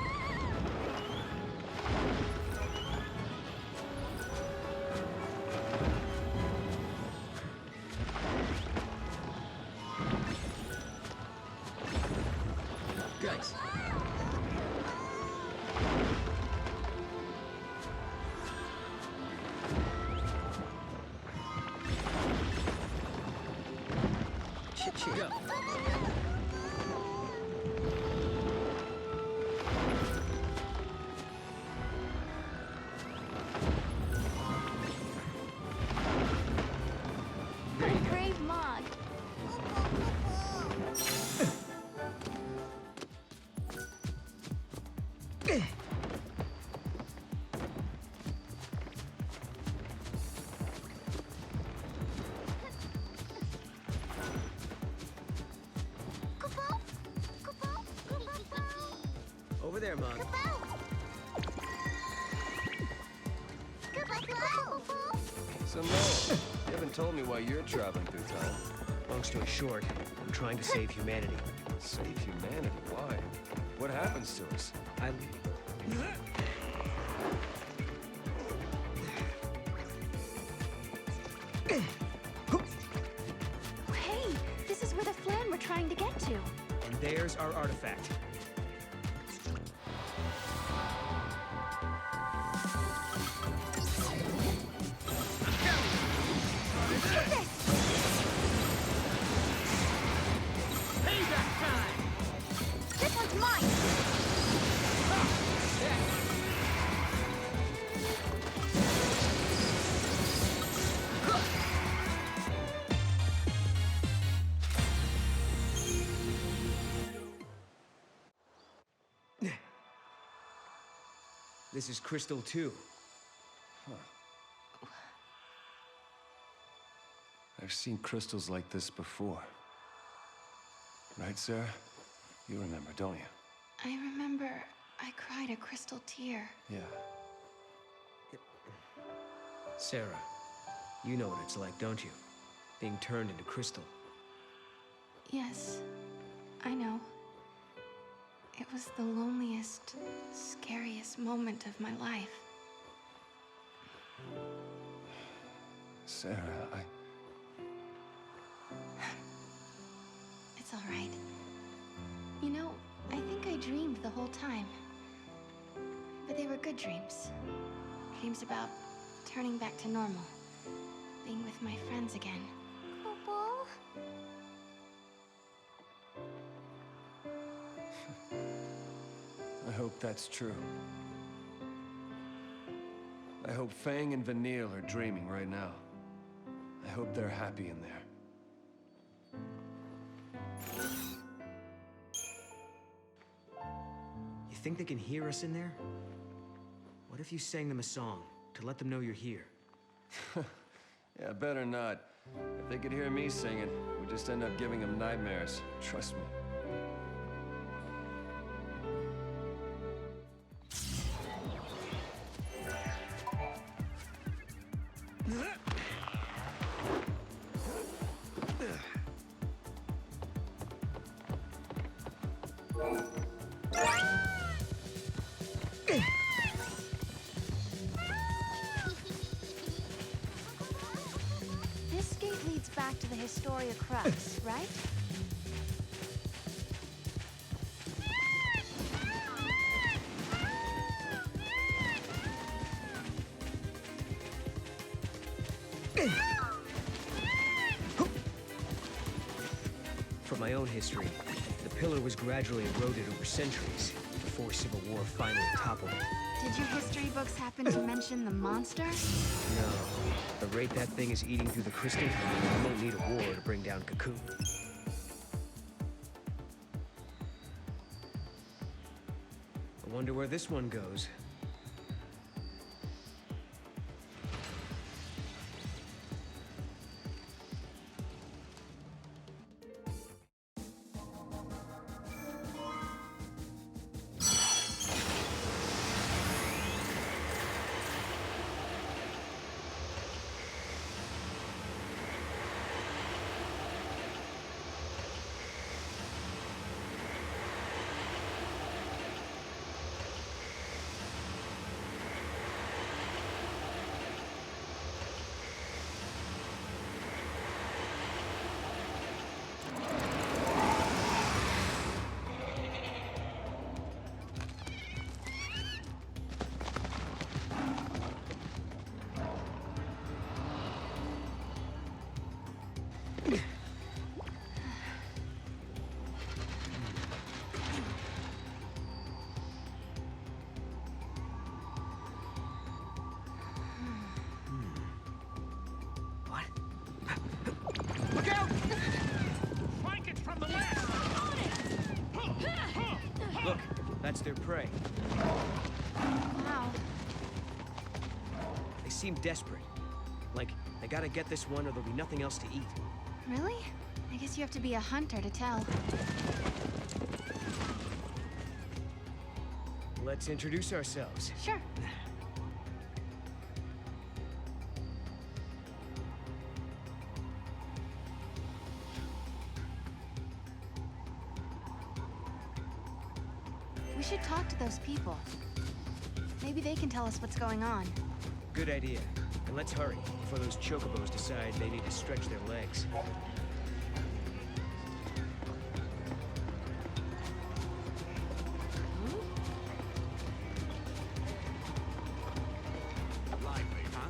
Guys. Go. Over there, Mom. So, Mo, you haven't told me why you're traveling through time. Long story short, I'm trying to save humanity. Save humanity? Why? What happens to us? Hey, this is where the Flan we're trying to get to. And there's our artifact. This one's mine! This is XIII-2. I've seen crystals like this before. Right, Sarah? You remember, don't you? I remember I cried a crystal tear. Yeah. Sarah, you know what it's like, don't you? Being turned into crystal. Yes, I know. It was the loneliest, scariest moment of my life. Sarah, It's all right. You know, I think I dreamed the whole time. But they were good dreams. Dreams about turning back to normal. Being with my friends again. Popo? I hope that's true. I hope Fang and Vanille are dreaming right now. I hope they're happy in there. You think they can hear us in there? What if you sang them a song to let them know you're here? Yeah, better not. If they could hear me singing, we'd just end up giving them nightmares. Trust me. This gate leads back to the Historia Crux, right? From my own history, the pillar was gradually eroded over centuries before Civil War finally toppled it. Did your history books happen to mention the monster? No. The rate that thing is eating through the crystal, we won't need a war to bring down Cocoon. I wonder where this one goes. that's their prey. Wow. They seem desperate. Like, they gotta get this one or there'll be nothing else to eat. Really? I guess you have to be a hunter to tell. Let's introduce ourselves. Sure. We should talk to those people. Maybe they can tell us what's going on. Good idea. And let's hurry, before those chocobos decide they need to stretch their legs. Lively, huh?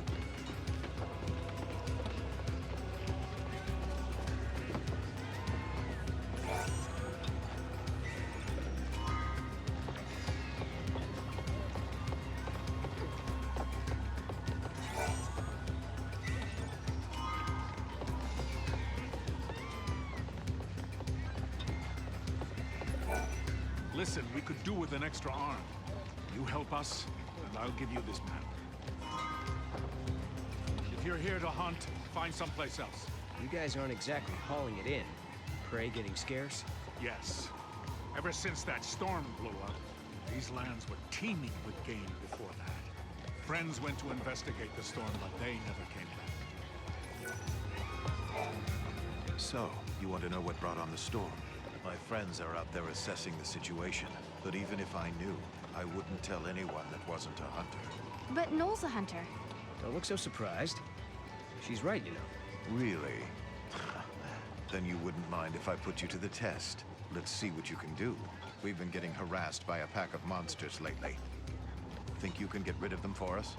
Listen, we could do with an extra arm. You help us, and I'll give you this map. If you're here to hunt, find someplace else. You guys aren't exactly hauling it in. Prey getting scarce? Yes. Ever since that storm blew up, these lands were teeming with game before that. Friends went to investigate the storm, but they never came back. So, you want to know what brought on the storm? My friends are out there assessing the situation, but even if I knew, I wouldn't tell anyone that wasn't a hunter. But Noel's a hunter. Don't look so surprised. She's right, you know. Really? Then you wouldn't mind if I put you to the test. Let's see what you can do. We've been getting harassed by a pack of monsters lately. Think you can get rid of them for us?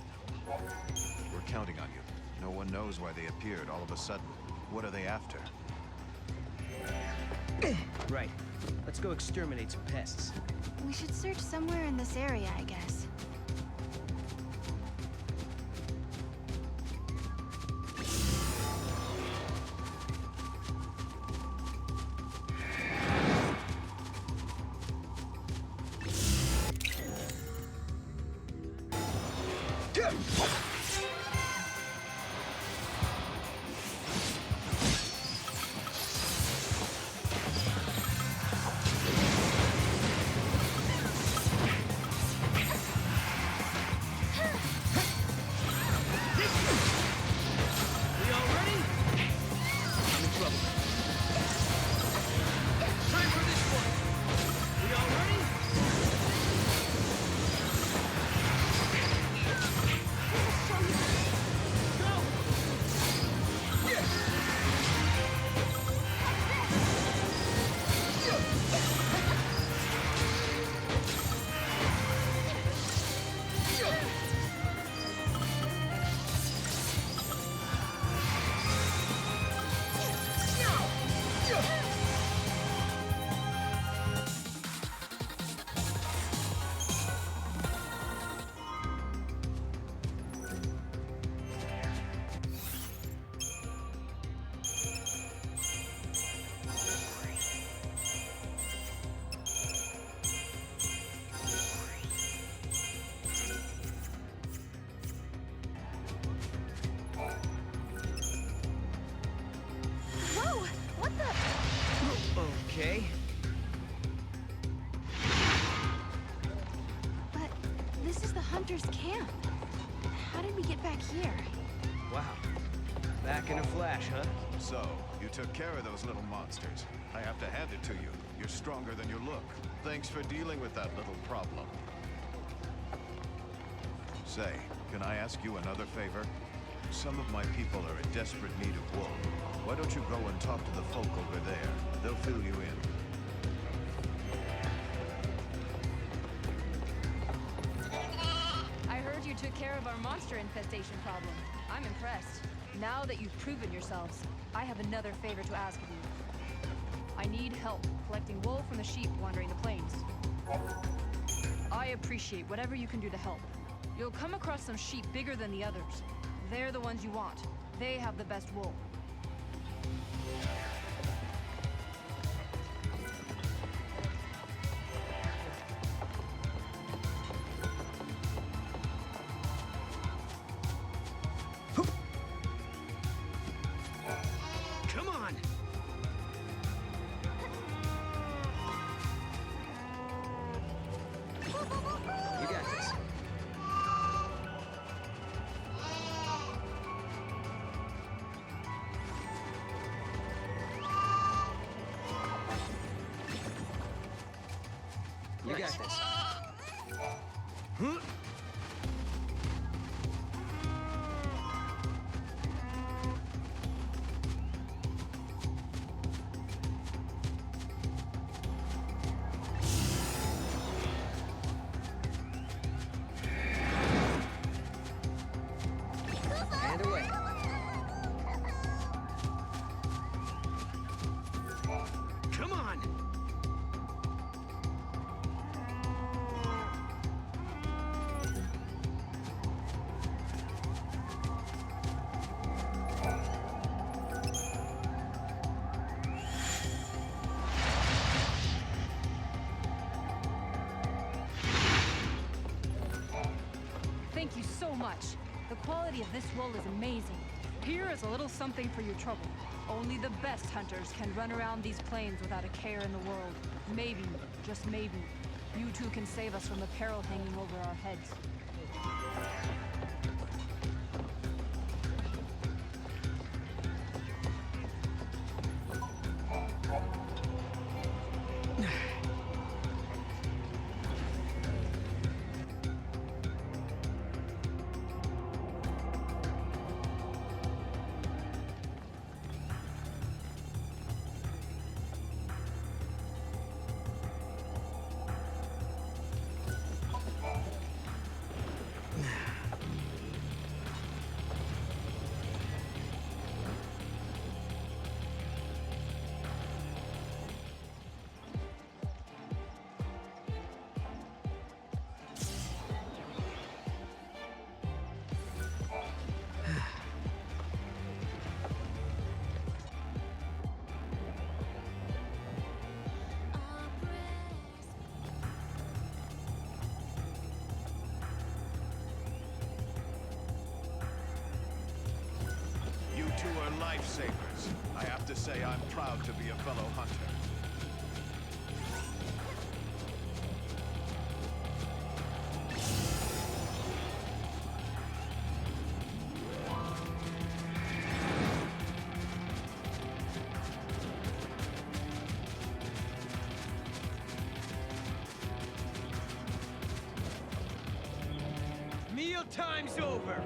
We're counting on you. No one knows why they appeared all of a sudden. What are they after? Right. Let's go exterminate some pests. We should search somewhere in this area, I guess. Okay. But this is the hunter's camp. How did we get back here? Wow. Back in a flash, huh? So, you took care of those little monsters. I have to hand it to you. You're stronger than you look. Thanks for dealing with that little problem. Say, can I ask you another favor? Some of my people are in desperate need of wool. Why don't you go and talk to the folk over there? They'll fill you in. I heard you took care of our monster infestation problem. I'm impressed. Now that you've proven yourselves, I have another favor to ask of you. I need help collecting wool from the sheep wandering the plains. I appreciate whatever you can do to help. You'll come across some sheep bigger than the others. They're the ones you want. They have the best wool. You got this. Huh? And away. Come on! Thank you so much. The quality of this wool is amazing. Here is a little something for your trouble. Only the best hunters can run around these plains without a care in the world. Maybe, just maybe, you two can save us from the peril hanging over our heads. You two are lifesavers. I have to say I'm proud to be a fellow hunter. Meal time's over!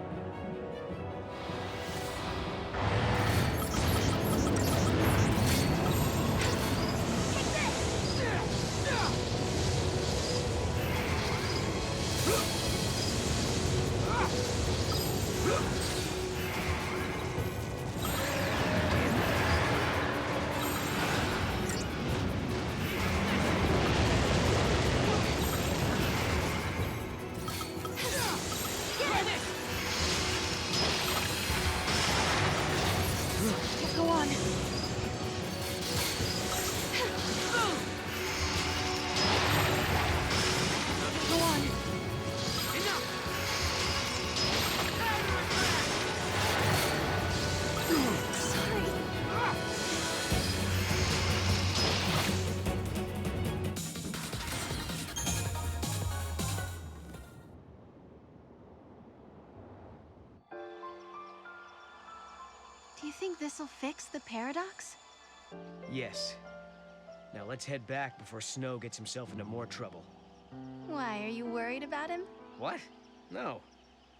Go on. Go on. Do you think this'll fix the paradox? Yes. Now let's head back before Snow gets himself into more trouble. Why, are you worried about him? What? No.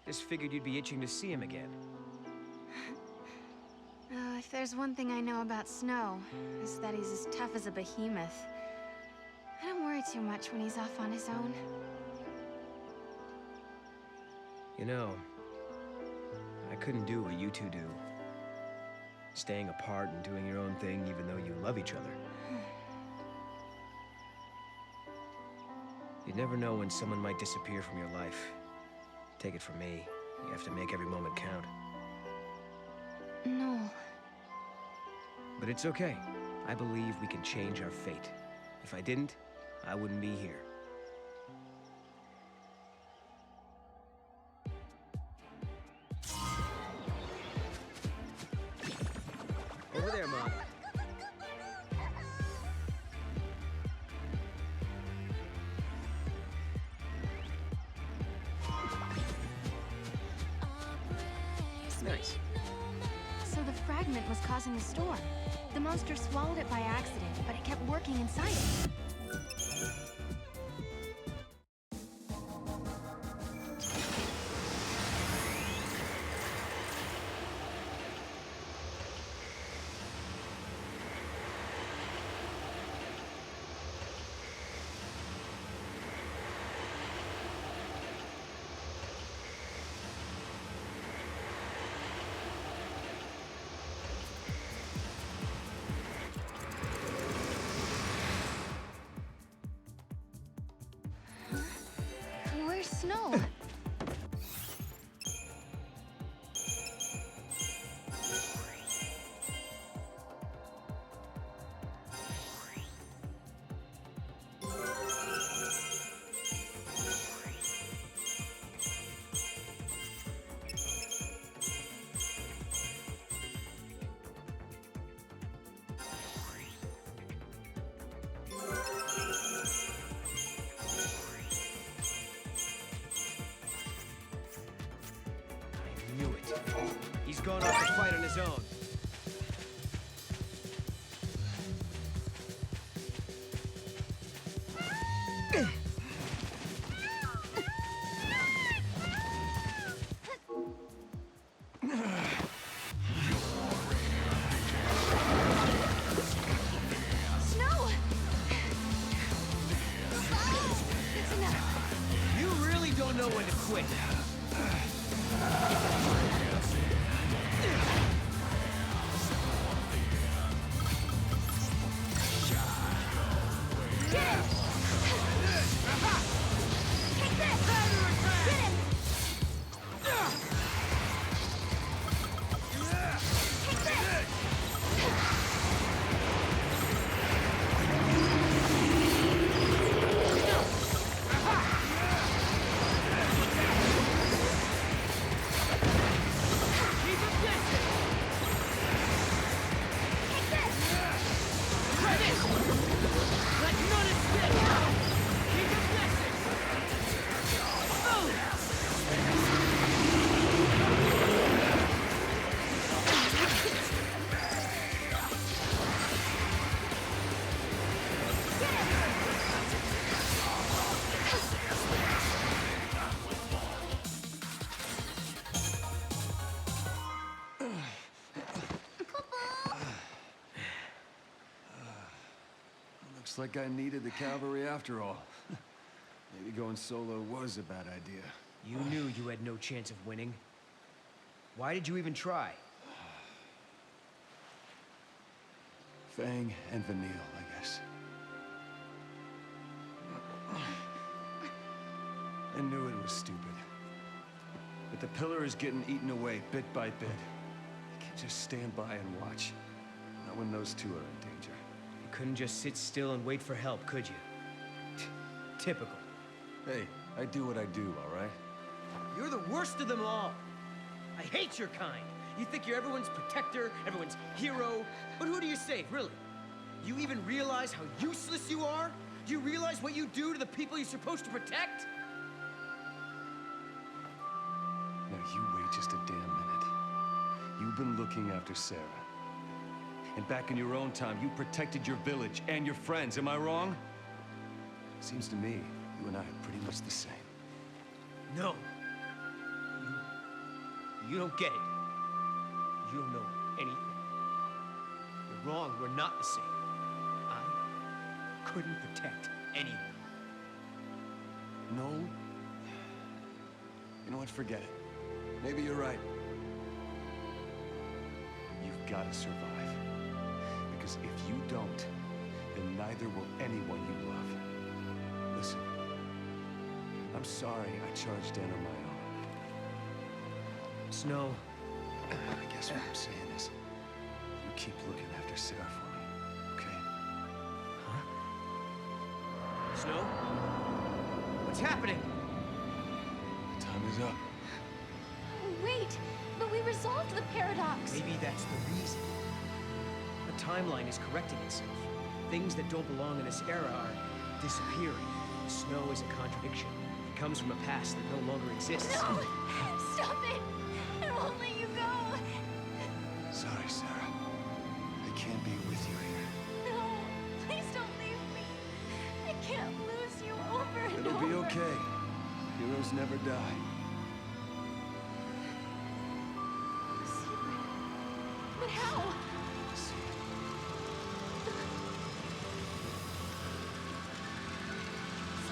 Just figured you'd be itching to see him again. If there's one thing I know about Snow, it's that he's as tough as a behemoth. I don't worry too much when he's off on his own. You know, I couldn't do what you two do. Staying apart and doing your own thing even though you love each other. You'd never know when someone might disappear from your life. Take it from me, you have to make every moment count. No. But it's okay. I believe we can change our fate. If I didn't, I wouldn't be here. Over there, Mom. Nice. So the fragment was causing the storm. The monster swallowed it by accident, but it kept working inside it. Where's Snow? He's going off to fight on his own. Snow! It's enough. You really don't know when to quit. Looks like I needed the cavalry after all. Maybe going solo was a bad idea. You knew you had no chance of winning. Why did you even try? Fang and Vanille, I guess. I knew it was stupid. But the pillar is getting eaten away bit by bit. I can't just stand by and watch. Not when those two are in danger. You couldn't just sit still and wait for help, could you? Typical. Hey, I do what I do, all right? You're the worst of them all. I hate your kind. You think you're everyone's protector, everyone's hero, but who do you save, really? You even realize how useless you are? Do you realize what you do to the people you're supposed to protect? Now you wait just a damn minute. You've been looking after Sarah. And back in your own time, you protected your village and your friends, am I wrong? Seems to me, you and I are pretty much the same. No. You don't get it. You don't know anything. You're wrong, we're not the same. I couldn't protect anyone. No? You know what, forget it. Maybe you're right. You've got to survive. Because if you don't, then neither will anyone you love. Listen, I'm sorry I charged in on my own. Snow. I guess what I'm saying is, you keep looking after Sarah for me, okay? Huh? Snow? What's happening? Time is up. Wait, but we resolved the paradox. Maybe that's the reason. The timeline is correcting itself. Things that don't belong in this era are disappearing. Snow is a contradiction. It comes from a past that no longer exists. No! Stop it! I won't let you go! Sorry, Sarah. I can't be with you here. No! Please don't leave me! I can't lose you over and It'll over! be okay. Heroes never die. But how?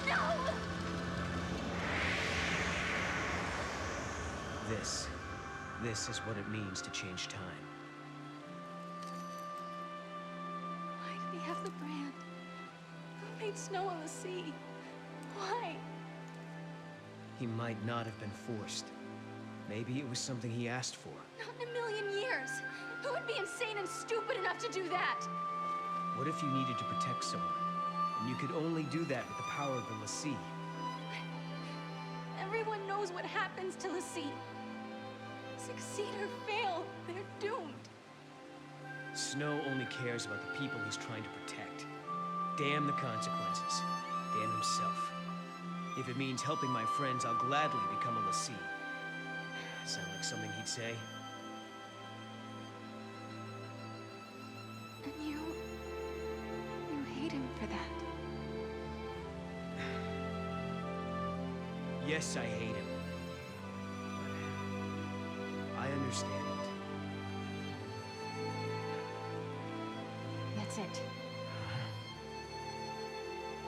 Snow! This is what it means to change time. Why do they have the brand? Who made snow on the sea? Why? He might not have been forced. Maybe it was something he asked for. Not in a million years! Who would be insane and stupid enough to do that? What if you needed to protect someone, and you could only do that with the power of the l'Cie? Everyone knows what happens to l'Cie. Succeed or fail, they're doomed. Snow only cares about the people he's trying to protect. Damn the consequences. Damn himself. If it means helping my friends, I'll gladly become a l'Cie. Sound like something he'd say? And you hate him for that. Yes, I hate him. But I understand it. That's it.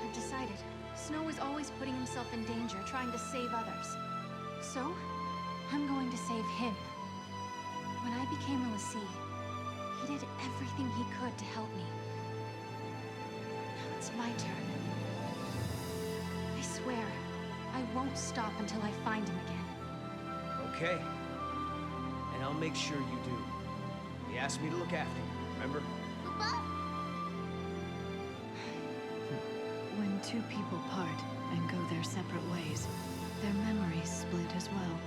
I've decided. Snow is always putting himself in danger, trying to save others. So, I'm going to save him. When I became a l'Cie, he did everything he could to help me. Now it's my turn. I swear, I won't stop until I find him again. Okay. And I'll make sure you do. He asked me to look after you, remember? When two people part and go their separate ways, their memories split as well.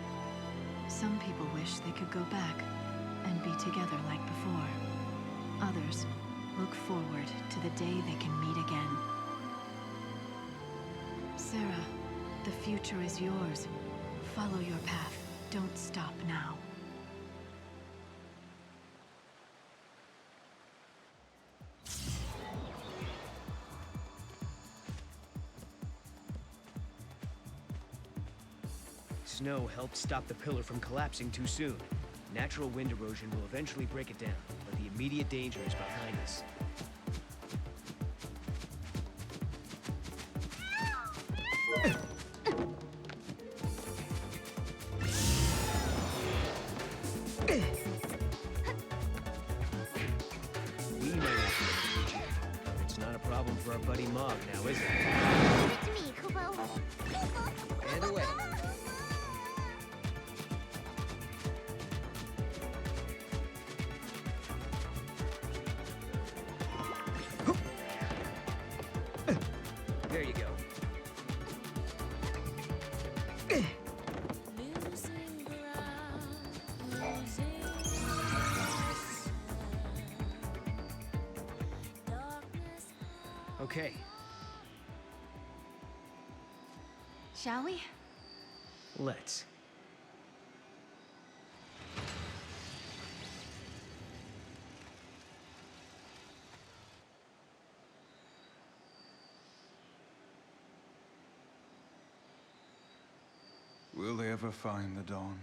Some people wish they could go back and be together like before. Others look forward to the day they can meet again. Sarah, the future is yours. Follow your path. Don't stop now. Snow helped stop the pillar from collapsing too soon. Natural wind erosion will eventually break it down, but the immediate danger is behind us. We might have to engage it, but it's not a problem for our buddy Mog now, is it? To me, Kupo. And away. There you go. Okay. Shall we? Let's. Will they ever find the dawn?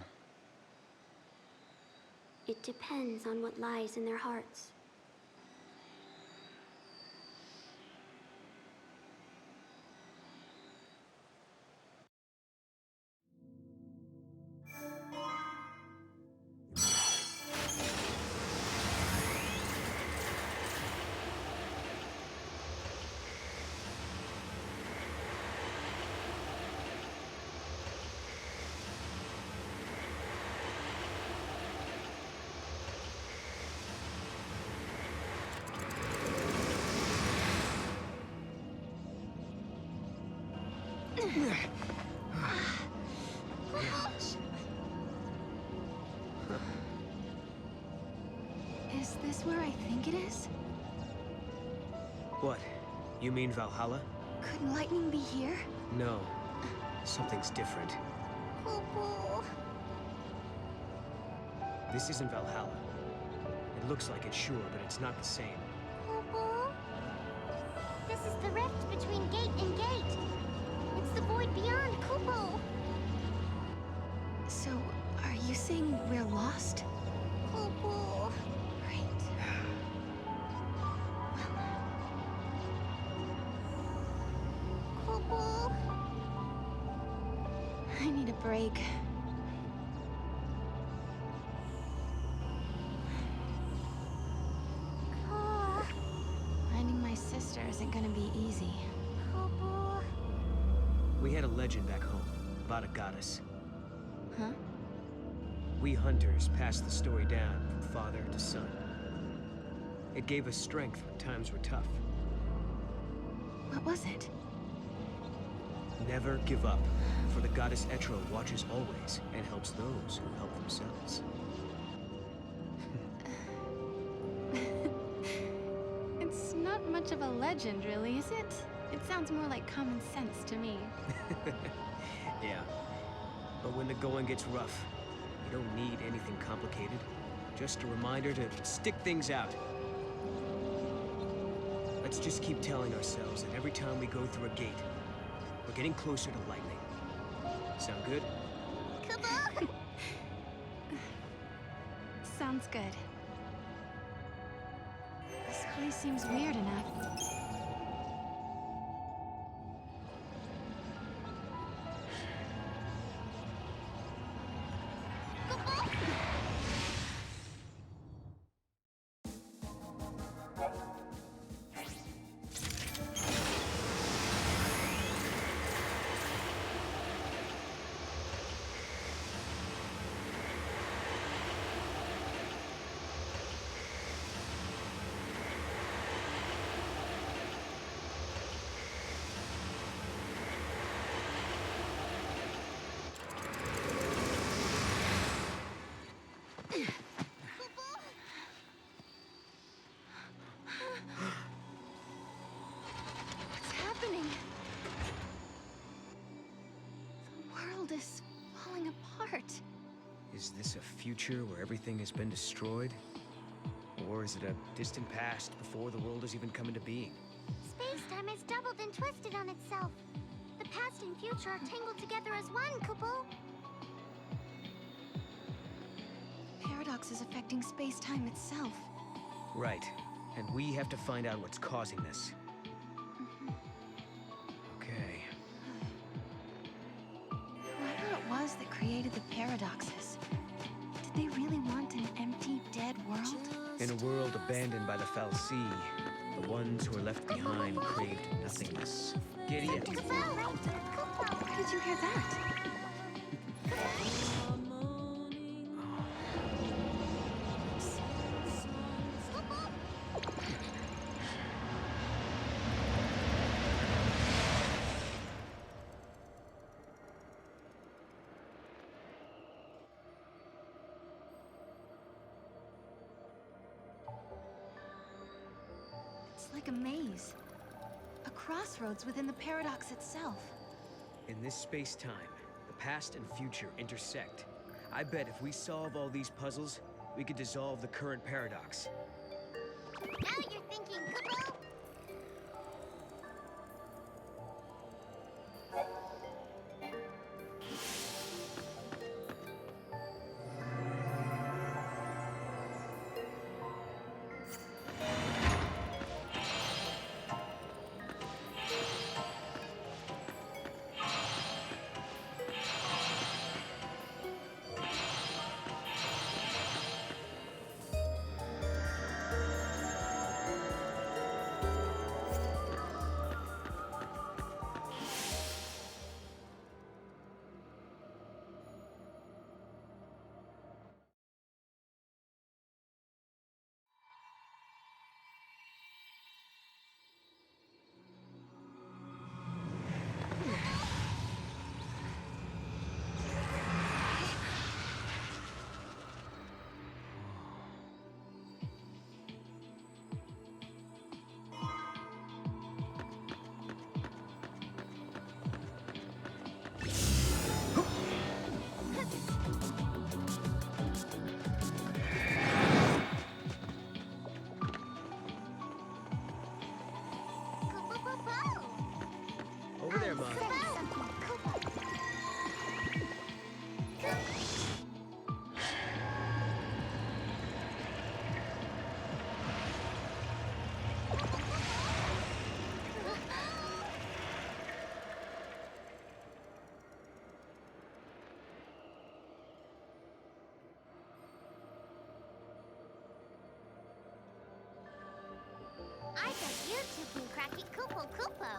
It depends on what lies in their hearts. Is this where I think it is? What? You mean Valhalla? Could lightning be here? No. Something's different. This isn't Valhalla. It looks like it, sure, but it's not the same. This is the rift between gate and gate. It's the void beyond, Kupo. So, are you saying we're lost? Kupo. Right. Kupo. I need a break. Finding my sister isn't gonna be easy. We had a legend back home about a goddess. Huh? We hunters passed the story down from father to son. It gave us strength when times were tough. What was it? Never give up, for the goddess Etro watches always and helps those who help themselves. It's not much of a legend, really, is it? It sounds more like common sense to me. Yeah. But when the going gets rough, you don't need anything complicated. Just a reminder to stick things out. Let's just keep telling ourselves that every time we go through a gate, we're getting closer to lightning. Sound good? Sounds good. This place seems weird enough. What's happening? The world is falling apart. Is this a future where everything has been destroyed? Or is it a distant past before the world has even come into being? Space-time has doubled and twisted on itself. The past and future are tangled together as one, Kupo. Paradox is affecting space-time itself. Right. And we have to find out what's causing this. Okay. Whoever it was that created the paradoxes, did they really want an empty, dead world? In a world abandoned by the Fal'Cie, the ones who are left behind craved nothingness. Get it? Where did you hear that? It's like a maze. A crossroads within the paradox itself. In this space-time, the past and future intersect. I bet if we solve all these puzzles, we could dissolve the current paradox. Now you're thinking, Kupo. Over there, Mom. I bet you two can crack it, Kupo Kupo.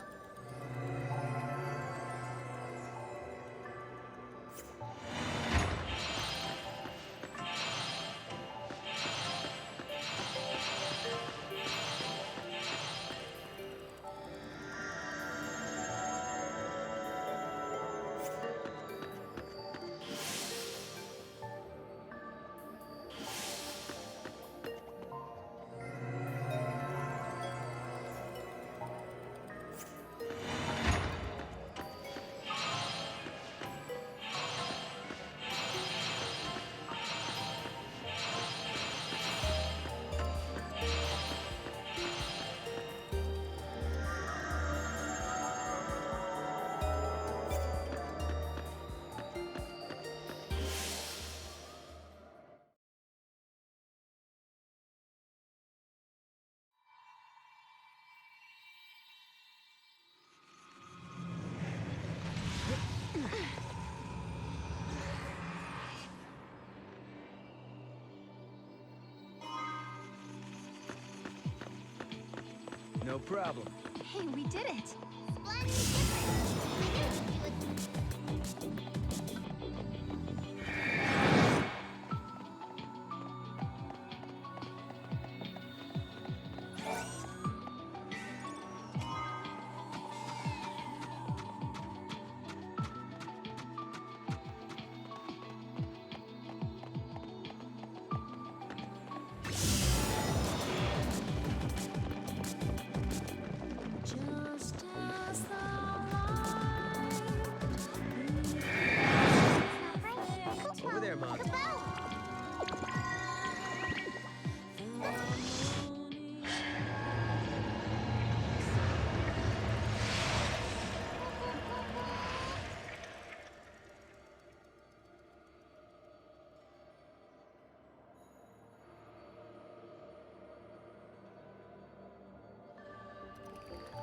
No problem. Hey, we did it! Over there, Mom.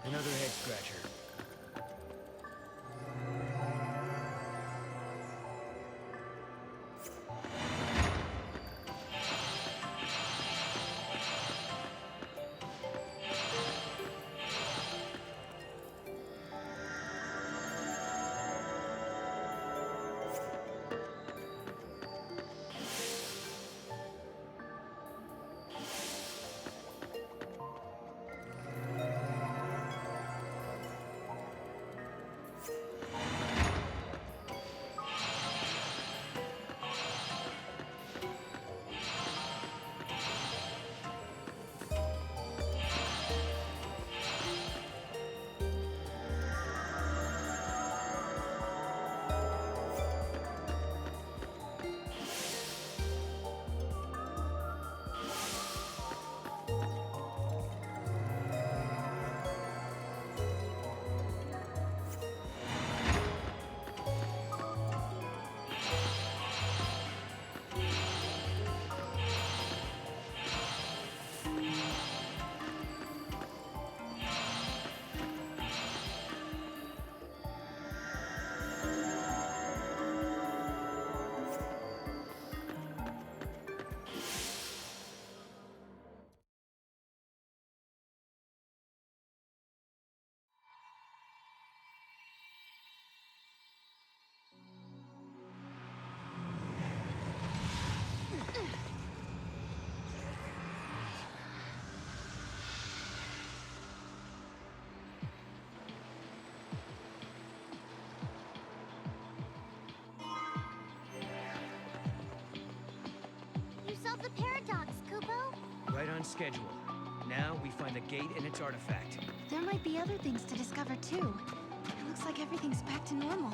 Another head scratcher. You solved the paradox, Kupo. Right on schedule. Now we find the gate and its artifact. There might be other things to discover, too. It looks like everything's back to normal.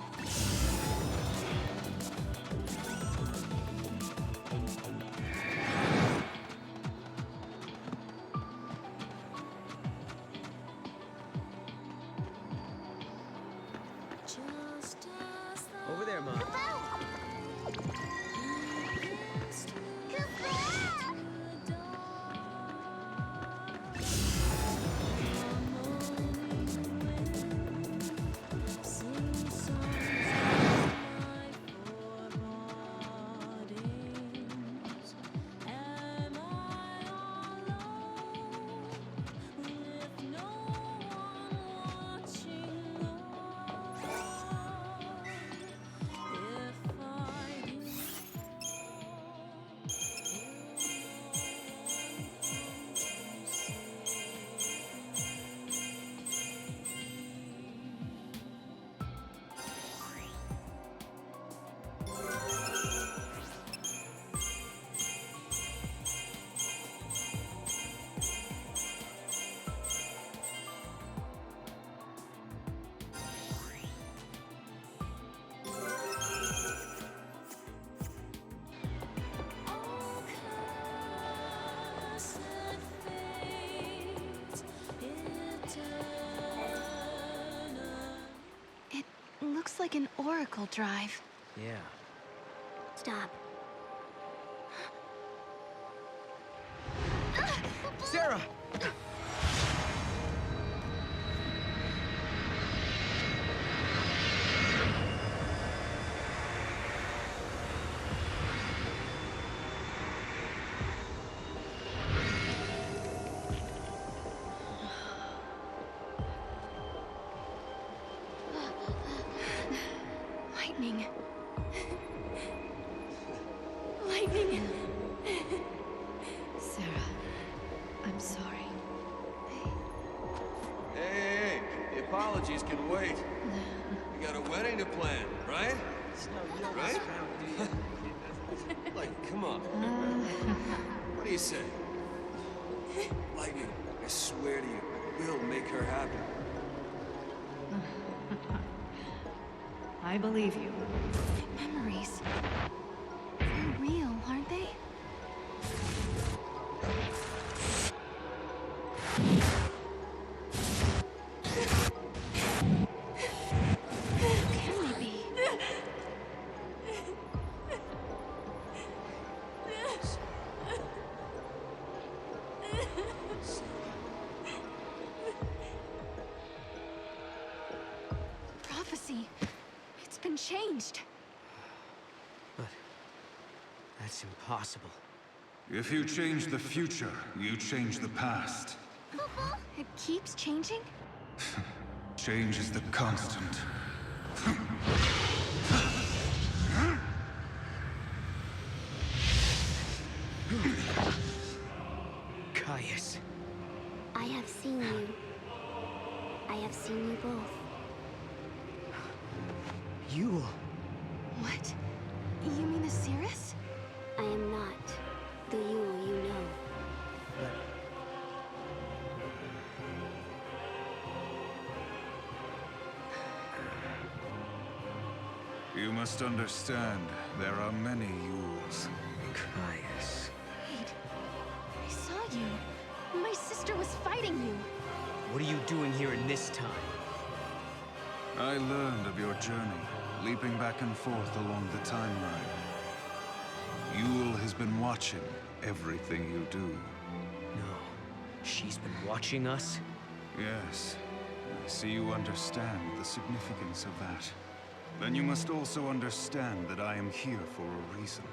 Over there, Mom. Looks like an oracle drive. Yeah. Stop. Sarah! Lightning. Lightning. Sarah, I'm sorry. Hey, the apologies can wait. We got a wedding to plan, right? Right? Like, come on. What do you say? Lightning, I swear to you, we'll make her happy. I believe you. Memories. They're real, aren't they? Can they be? Prophecy. It's been changed. But that's impossible. If you change the future, you change the past. It keeps changing? Change is the constant. Caius. I have seen you. I have seen you both. Yule. What? You mean the Cirrus? I am not the Yule you know. You must understand, there are many Yules. Caius. Wait. I saw you. My sister was fighting you. What are you doing here in this time? I learned of your journey, leaping back and forth along the timeline. Yule has been watching everything you do. No. She's been watching us? Yes. I see you understand the significance of that. Then you must also understand that I am here for a reason.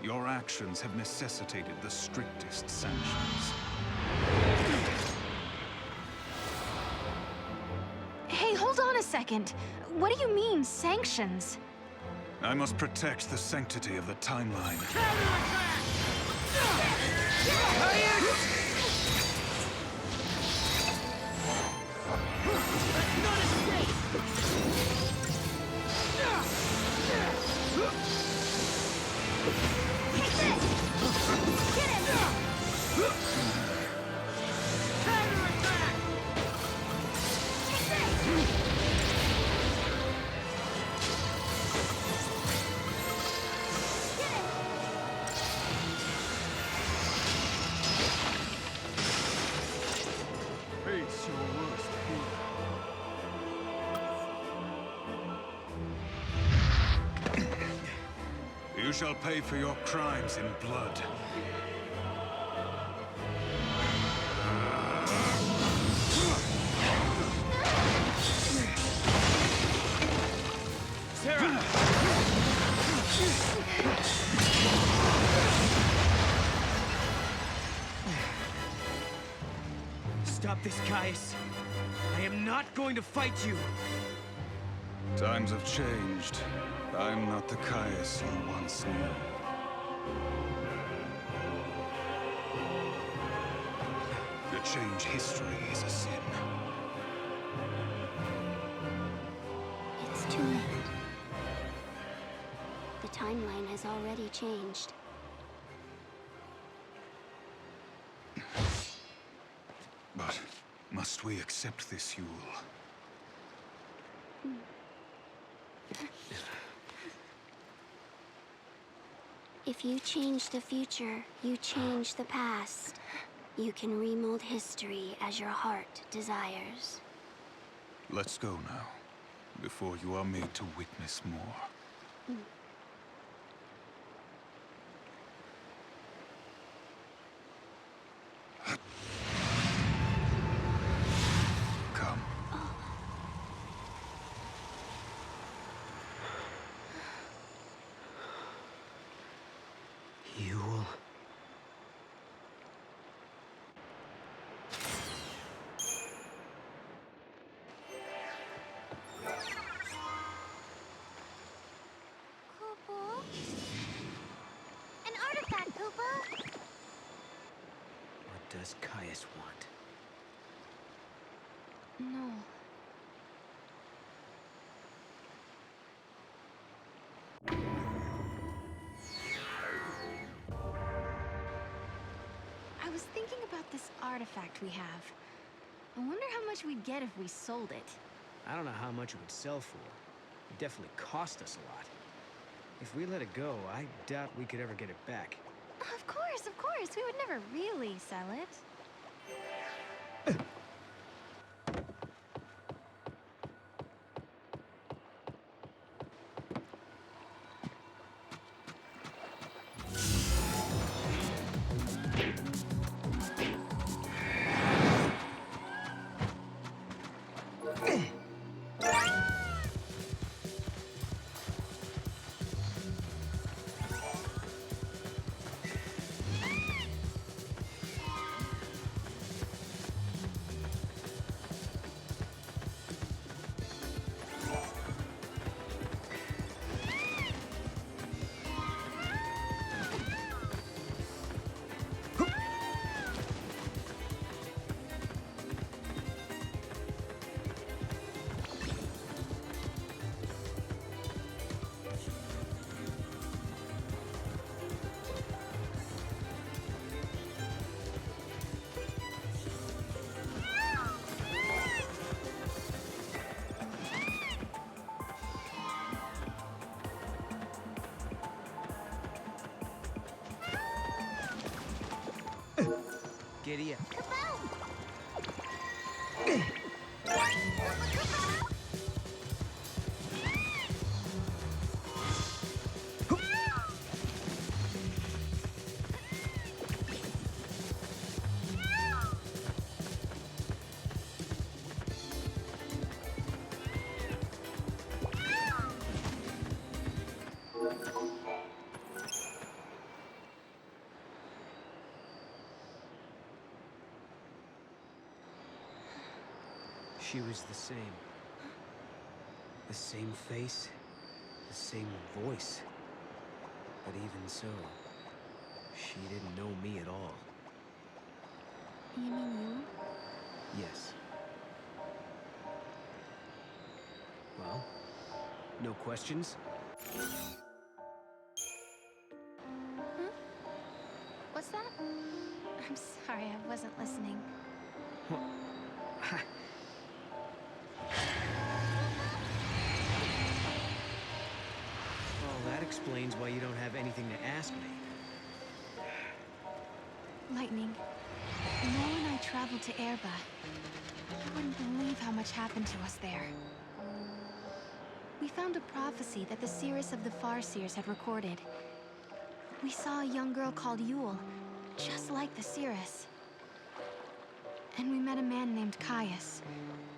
Your actions have necessitated the strictest sanctions. Hey, hold on a second. What do you mean, sanctions? I must protect the sanctity of the timeline. Face your worst fear. You shall pay for your crimes in blood. Sarah! Stop this, Caius. I am not going to fight you. Times have changed. I'm not the Caius you once knew. To change history is a sin. It's too late. The timeline has already changed. But must we accept this, Yule? If you change the future, you change the past. You can remold history as your heart desires. Let's go now, before you are made to witness more. Come. Yule. does Caius want? No. I was thinking about this artifact we have. I wonder how much we'd get if we sold it. I don't know how much it would sell for. It'd definitely cost us a lot. If we let it go, I doubt we could ever get it back. Of course, of course. We would never really sell it. Giddy up. She was the same. The same face, the same voice. But even so, she didn't know me at all. You mean you? Yes. Well, no questions? What's that? I'm sorry, I wasn't listening. Well, that explains why you don't have anything to ask me. Lightning, Noel and I traveled to Erba. You wouldn't believe how much happened to us there. We found a prophecy that the seers of the Farseers had recorded. We saw a young girl called Yule, just like the seeress. And we met a man named Caius,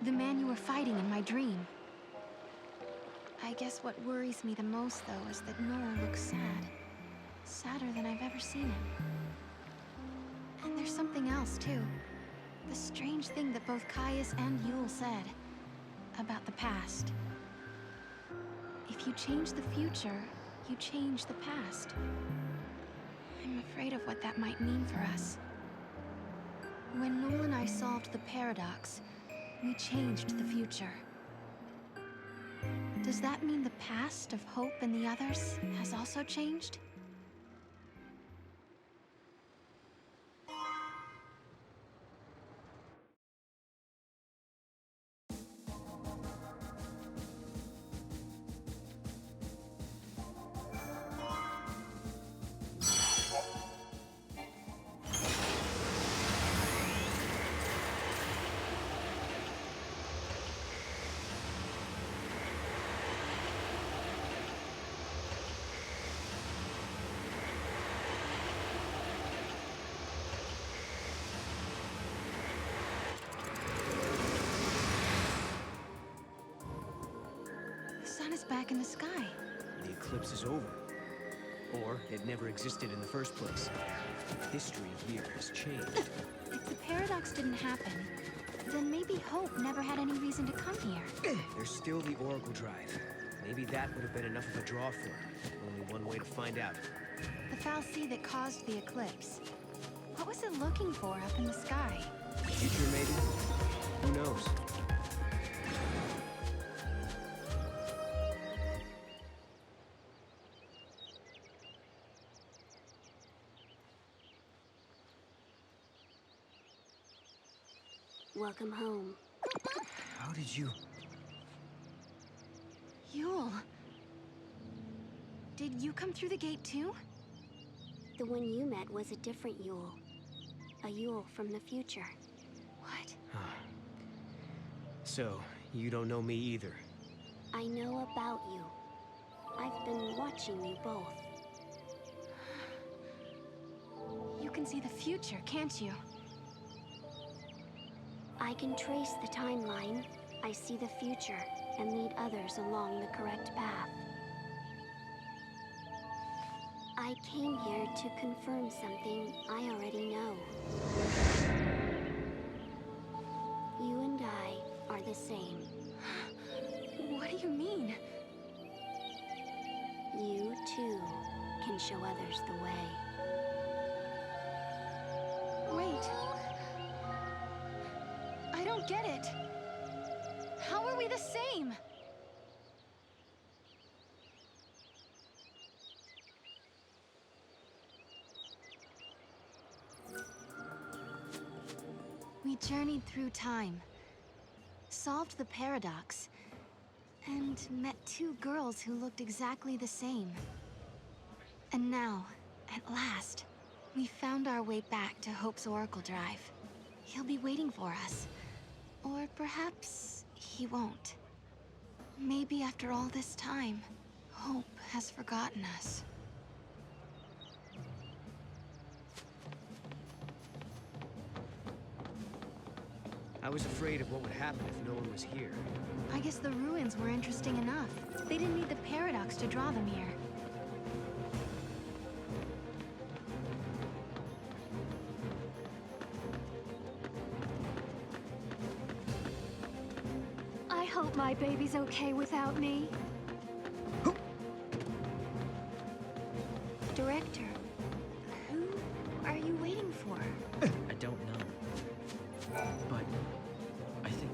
the man you were fighting in my dream. I guess what worries me the most, though, is that Noel looks sad. Sadder than I've ever seen him. And there's something else, too. The strange thing that both Caius and Yule said about the past. If you change the future, you change the past. I'm afraid of what that might mean for us. When Noel and I solved the paradox, we changed the future. Does that mean the past of Hope and the others has also changed? The sun is back in the sky. The eclipse is over. Or it never existed in the first place. History here has changed. If the paradox didn't happen, then maybe Hope never had any reason to come here. There's still the Oracle Drive. Maybe that would have been enough of a draw for her. Only one way to find out. The foul sea that caused the eclipse. What was it looking for up in the sky? Future, maybe? Who knows? Welcome home. How did you... Yule. Did you come through the gate too? The one you met was a different Yule. A Yule from the future. What? So, you don't know me either. I know about you. I've been watching you both. You can see the future, can't you? I can trace the timeline. I see the future and lead others along the correct path. I came here to confirm something I already know. You and I are the same. What do you mean? You, too, can show others the way. Wait. I don't get it. How are we the same? We journeyed through time, solved the paradox, and met two girls who looked exactly the same. And now, at last, we found our way back to Hope's Oracle Drive. He'll be waiting for us. Or perhaps he won't. Maybe after all this time, Hope has forgotten us. I was afraid of what would happen if no one was here. I guess the ruins were interesting enough. They didn't need the paradox to draw them here. I hope my baby's okay without me. Director, who are you waiting for? I don't know. But I think...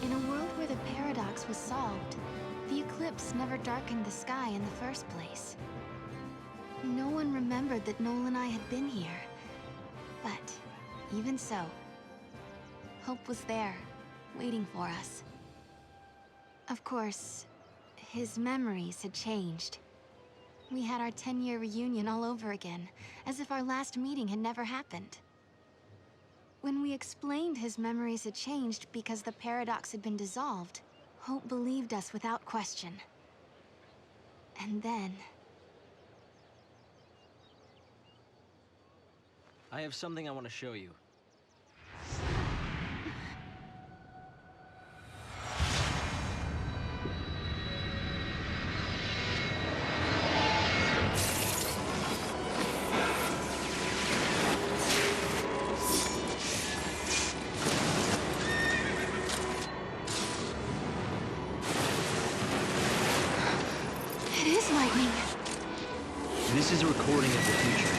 In a world where the paradox was solved, the eclipse never darkened the sky in the first place. No one remembered that Noel and I had been here. But even so, Hope was there, waiting for us. Of course, his memories had changed. We had our 10-year reunion all over again, as if our last meeting had never happened. When we explained his memories had changed because the paradox had been dissolved, Hope believed us without question. And then... I have something I want to show you. This is a recording of the future.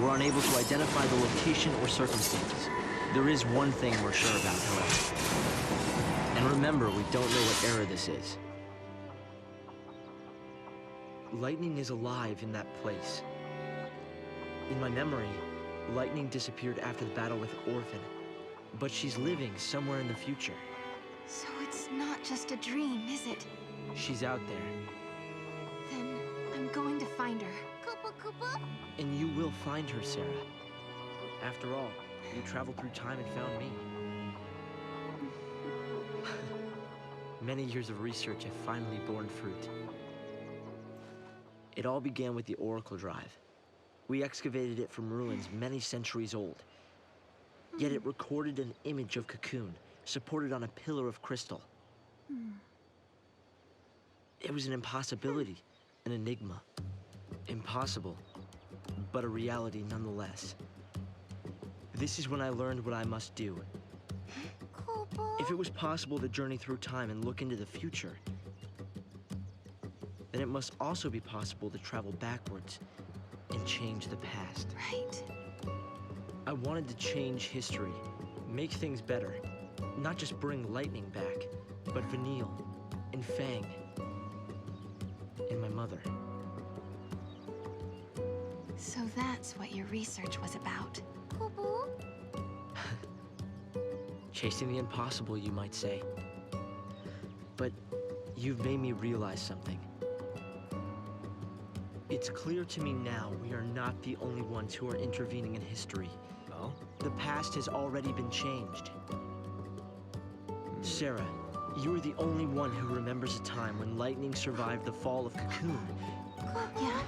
We're unable to identify the location or circumstances. There is one thing we're sure about, however. And remember, we don't know what era this is. Lightning is alive in that place. In my memory, Lightning disappeared after the battle with Orphan, but she's living somewhere in the future. So it's not just a dream, is it? She's out there. Then I'm going to find her. And you will find her, Sarah. After all, you traveled through time and found me. Many years of research have finally borne fruit. It all began with the Oracle Drive. We excavated it from ruins many centuries old. Yet it recorded an image of Cocoon, supported on a pillar of crystal. It was an impossibility, an enigma. Impossible, but a reality nonetheless. This is when I learned what I must do. If it was possible to journey through time and look into the future, then it must also be possible to travel backwards and change the past. Right. I wanted to change history, make things better. Not just bring lightning back, but Vanille, and Fang, and my mother. So that's what your research was about. Chasing the impossible, you might say. But you've made me realize something. It's clear to me now we are not the only ones who are intervening in history. Oh? The past has already been changed. Sarah, you are the only one who remembers a time when lightning survived the fall of Cocoon. Yeah.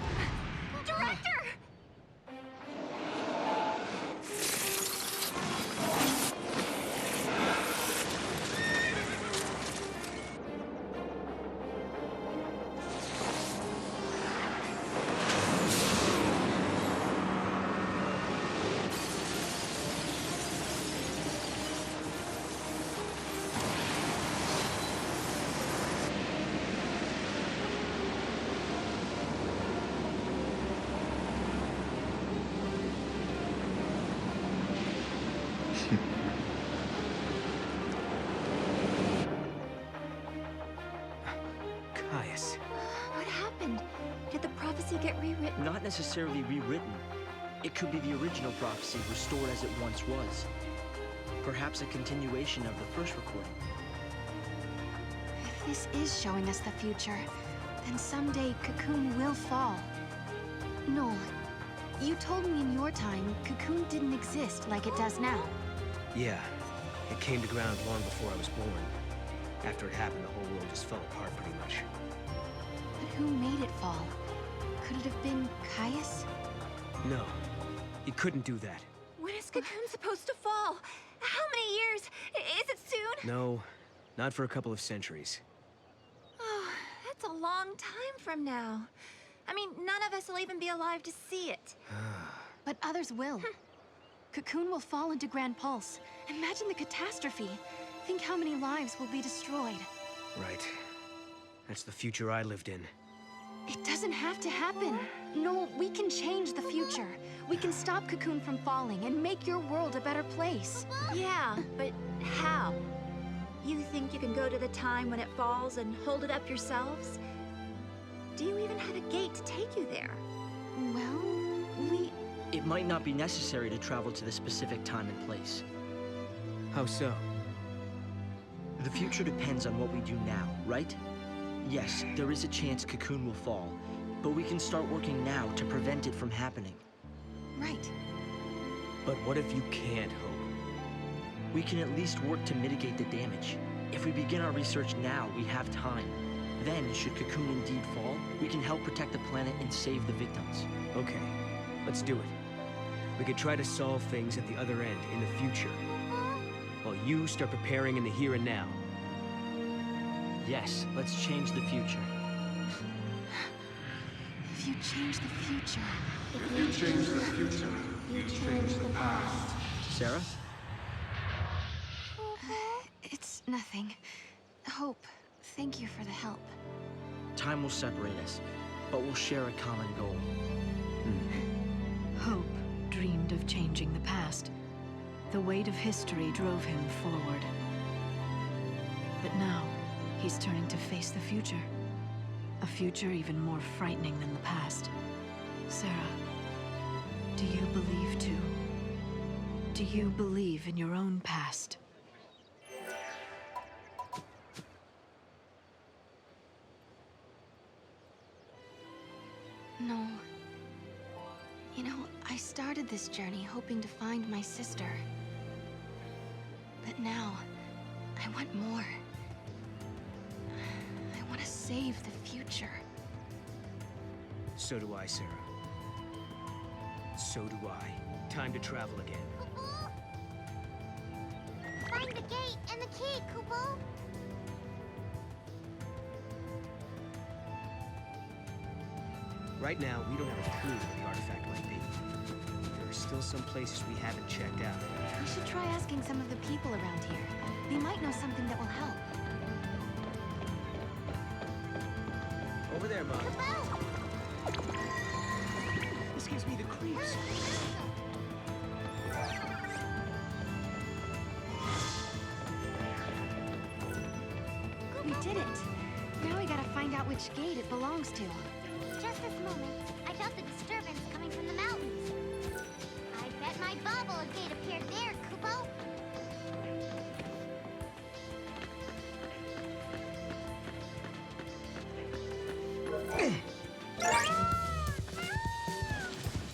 Director! Caius. What happened? Did the prophecy get rewritten? Not necessarily rewritten. It could be the original prophecy restored as it once was. Perhaps a continuation of the first recording. If this is showing us the future, then someday Cocoon will fall. Noel, you told me in your time Cocoon didn't exist like it does now. Yeah, it came to ground long before I was born. After it happened, the whole world just fell apart pretty much. But who made it fall? Could it have been Caius? No, he couldn't do that. When is Cocoon supposed to fall? How many years? Is it soon? No, not for a couple of centuries. Oh, that's a long time from now. I mean, none of us will even be alive to see it. But others will. Cocoon will fall into Grand Pulse. Imagine the catastrophe. Think how many lives will be destroyed. Right. That's the future I lived in. It doesn't have to happen. No, we can change the future. We can stop Cocoon from falling and make your world a better place. Yeah, but how? You think you can go to the time when it falls and hold it up yourselves? Do you even have a gate to take you there? Well, It might not be necessary to travel to the specific time and place. How so? The future depends on what we do now, right? Yes, there is a chance Cocoon will fall, but we can start working now to prevent it from happening. Right. But what if you can't, Hope? We can at least work to mitigate the damage. If we begin our research now, we have time. Then, should Cocoon indeed fall, we can help protect the planet and save the victims. Okay, let's do it. We could try to solve things at the other end, in the future. While you start preparing in the here and now. Yes, let's change the future. If you change the future... If you change the future, you change the past. Sarah? It's nothing. Hope, thank you for the help. Time will separate us, but we'll share a common goal. Hope dreamed of changing the past. The weight of history drove him forward. But now, he's turning to face the future. A future even more frightening than the past. Sarah, do you believe too? Do you believe in your own past? No. You know, I started this journey hoping to find my sister. But now, I want more. I want to save the future. So do I, Sarah. So do I. Time to travel again. Find the gate and the key, Kupo. Right now, we don't have a clue what the artifact might be. There are still some places we haven't checked out. We should try asking some of the people around here. They might know something that will help. Over there, Mom. This gives me the creeps. We did it! Now we gotta find out which gate it belongs to. Just this moment, I felt the disturbance coming from the mountains. I bet my bubble a gate appeared there, Kupo.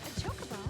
A chocobo?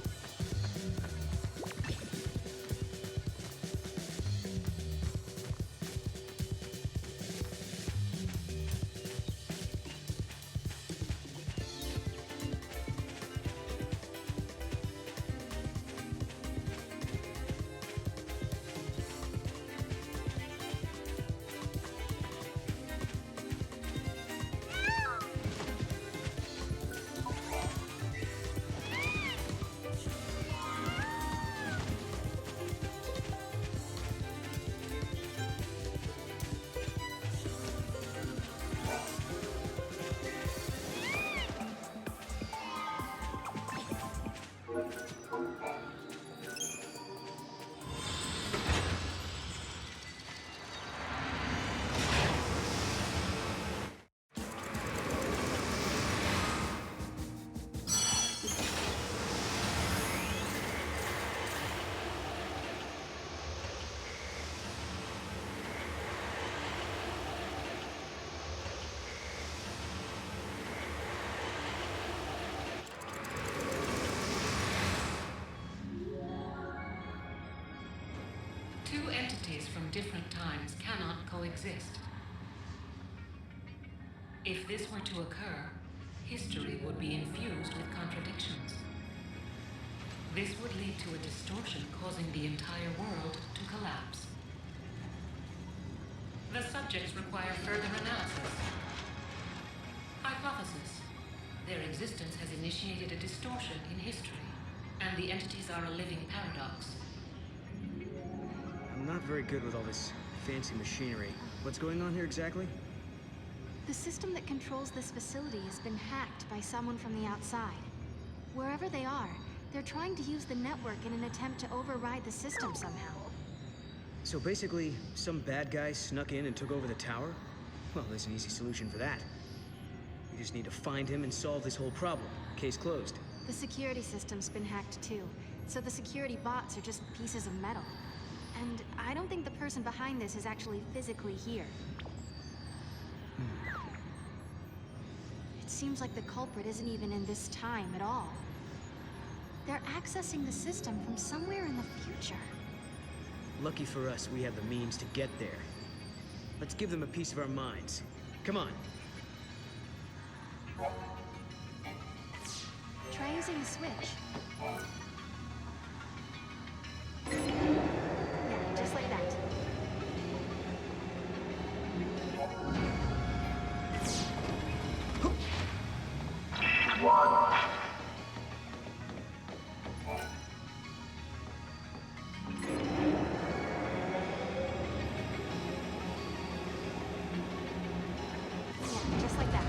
Two entities from different times cannot coexist. If this were to occur, history would be infused with contradictions. This would lead to a distortion causing the entire world to collapse. The subjects require further analysis. Hypothesis. Their existence has initiated a distortion in history, and the entities are a living paradox. I'm not very good with all this fancy machinery. What's going on here exactly? The system that controls this facility has been hacked by someone from the outside. Wherever they are, they're trying to use the network in an attempt to override the system somehow. So basically, some bad guy snuck in and took over the tower? Well, there's an easy solution for that. We just need to find him and solve this whole problem. Case closed. The security system's been hacked too, so the security bots are just pieces of metal. And I don't think the person behind this is actually physically here. It seems like the culprit isn't even in this time at all. They're accessing the system from somewhere in the future. Lucky for us, we have the means to get there. Let's give them a piece of our minds. Come on. Try using a switch. Yeah, just like that. Yeah, just like that.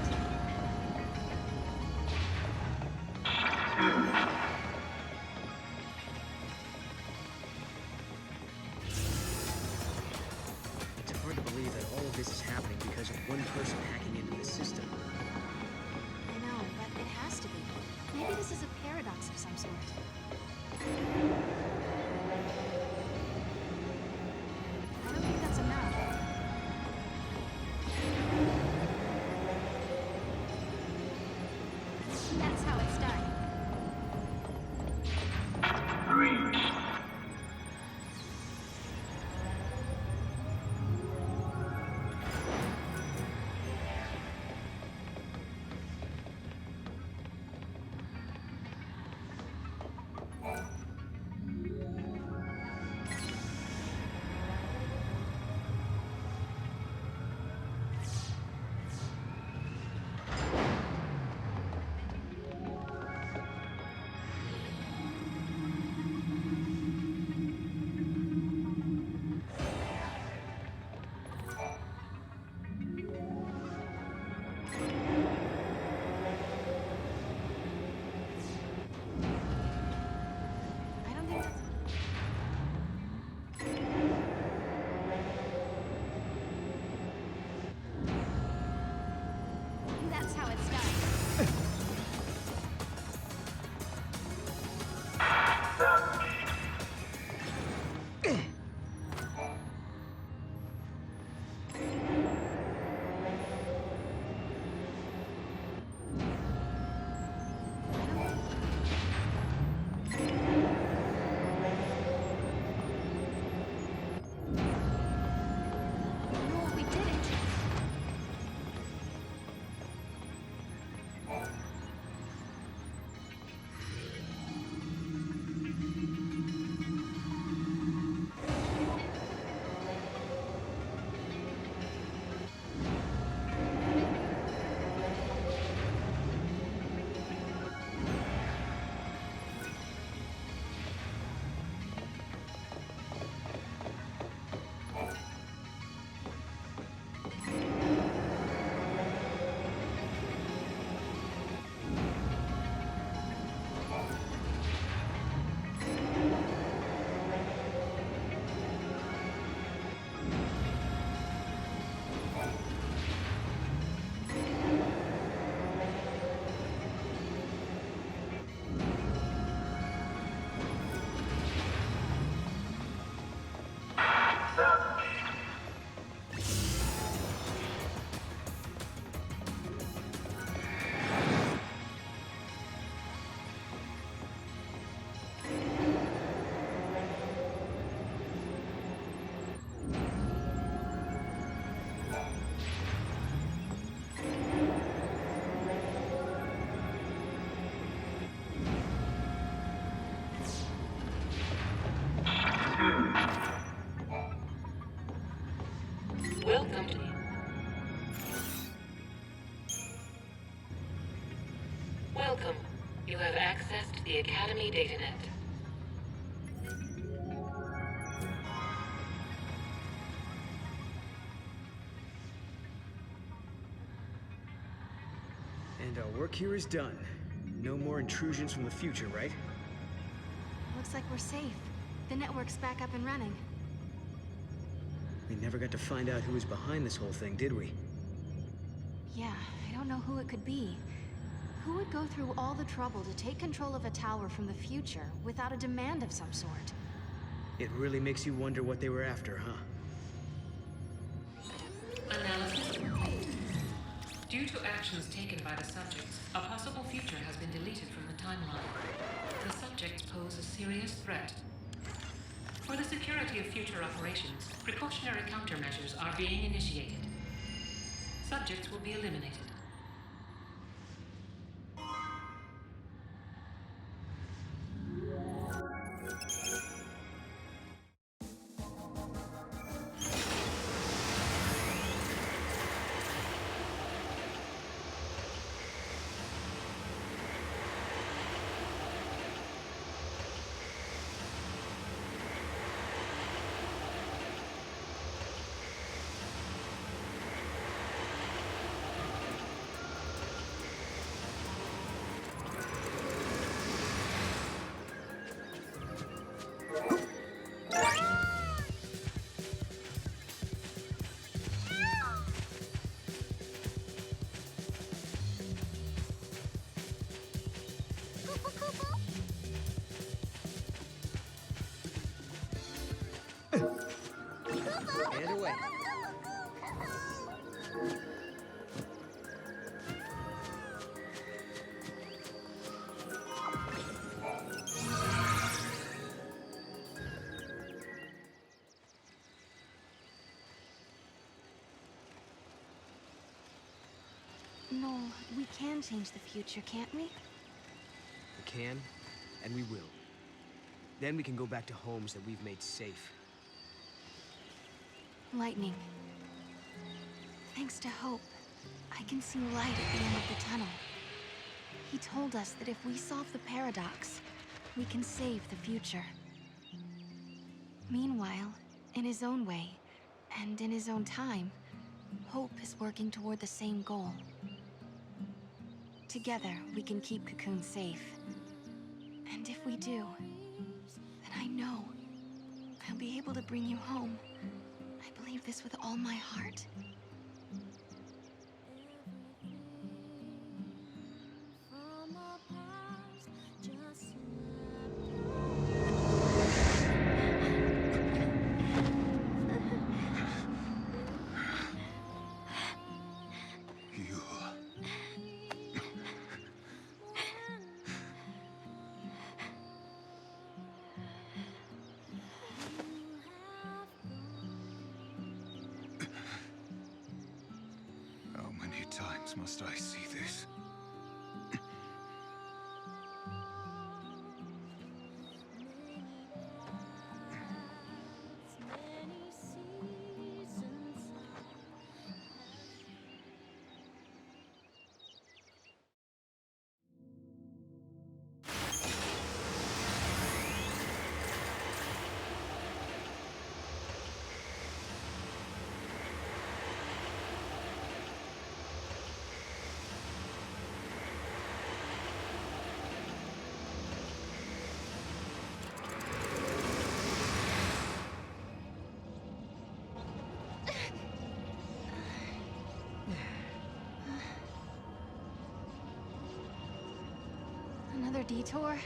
You have accessed the Academy datanet. And our work here is done. No more intrusions from the future, right? Looks like we're safe. The network's back up and running. We never got to find out who was behind this whole thing, did we? Yeah, I don't know who it could be. Who would go through all the trouble to take control of a tower from the future without a demand of some sort? It really makes you wonder what they were after, huh? Analysis complete. Due to actions taken by the subjects, a possible future has been deleted from the timeline. The subjects pose a serious threat. For the security of future operations, precautionary countermeasures are being initiated. Subjects will be eliminated. And away. No, we can change the future, can't we? We can, and we will. Then we can go back to homes that we've made safe. Lightning. Thanks to Hope, I can see light at the end of the tunnel. He told us that if we solve the paradox, we can save the future. Meanwhile, in his own way, and in his own time, Hope is working toward the same goal. Together, we can keep Cocoon safe. And if we do, then I know I'll be able to bring you home. I believe this with all my heart. Times must I see this? Another detour?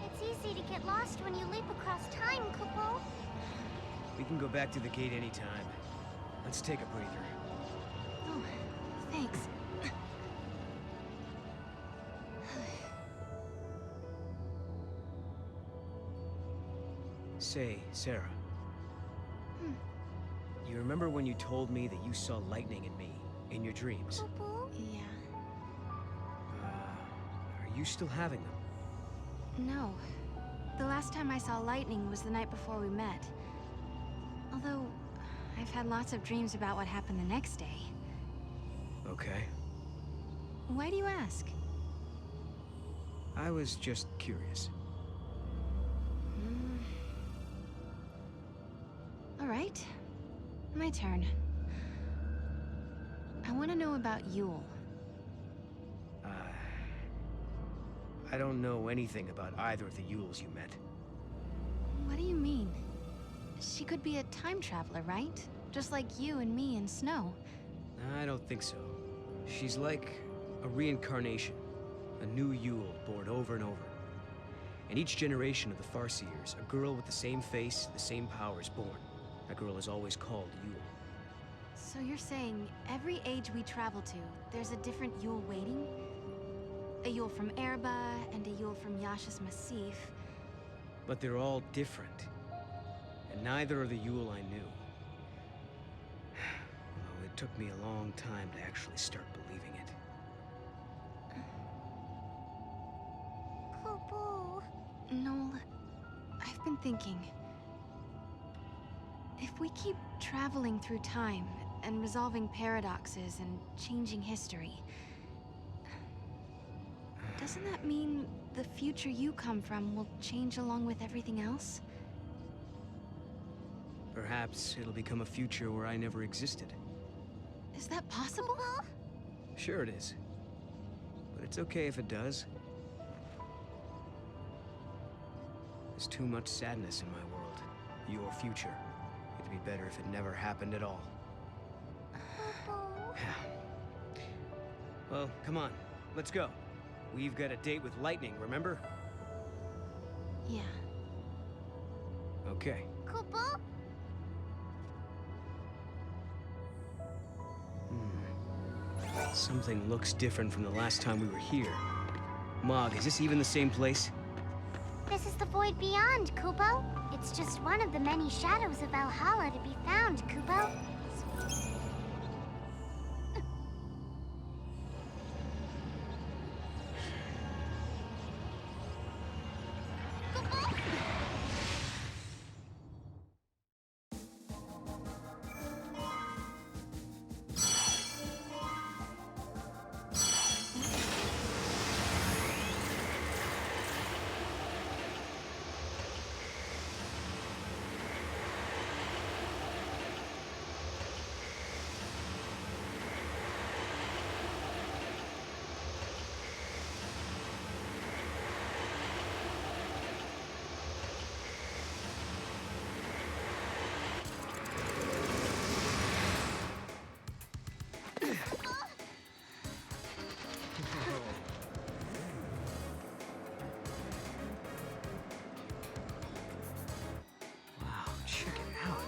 It's easy to get lost when you leap across time, Kupo. We can go back to the gate anytime. Let's take a breather. Oh, thanks. Say, Sarah. You remember when you told me that you saw lightning in me, in your dreams? Yeah. Are you still having them? No. The last time I saw lightning was the night before we met. Although, I've had lots of dreams about what happened the next day. Okay. Why do you ask? I was just curious. All right. My turn. I want to know about Yule. I don't know anything about either of the Yules you met. What do you mean? She could be a time traveler, right? Just like you and me and Snow. I don't think so. She's like a reincarnation. A new Yule born over and over. In each generation of the Farseers, a girl with the same face, the same power is born. That girl is always called Yule. So you're saying every age we travel to, there's a different Yule waiting? A Yule from Erba and a Yule from Yasha's Massif. But they're all different. And neither are the Yule I knew. Although it took me a long time to actually start believing it. Noel, I've been thinking. If we keep traveling through time and resolving paradoxes and changing history, doesn't that mean the future you come from will change along with everything else? Perhaps it'll become a future where I never existed. Is that possible? Sure it is. But it's okay if it does. There's too much sadness in my world. Your future. It'd be better if it never happened at all. Well, come on. Let's go. We've got a date with Lightning, remember? Yeah. Okay. Something looks different from the last time we were here. Mog, is this even the same place? This is the void beyond, Kupo. It's just one of the many shadows of Valhalla to be found, Kupo.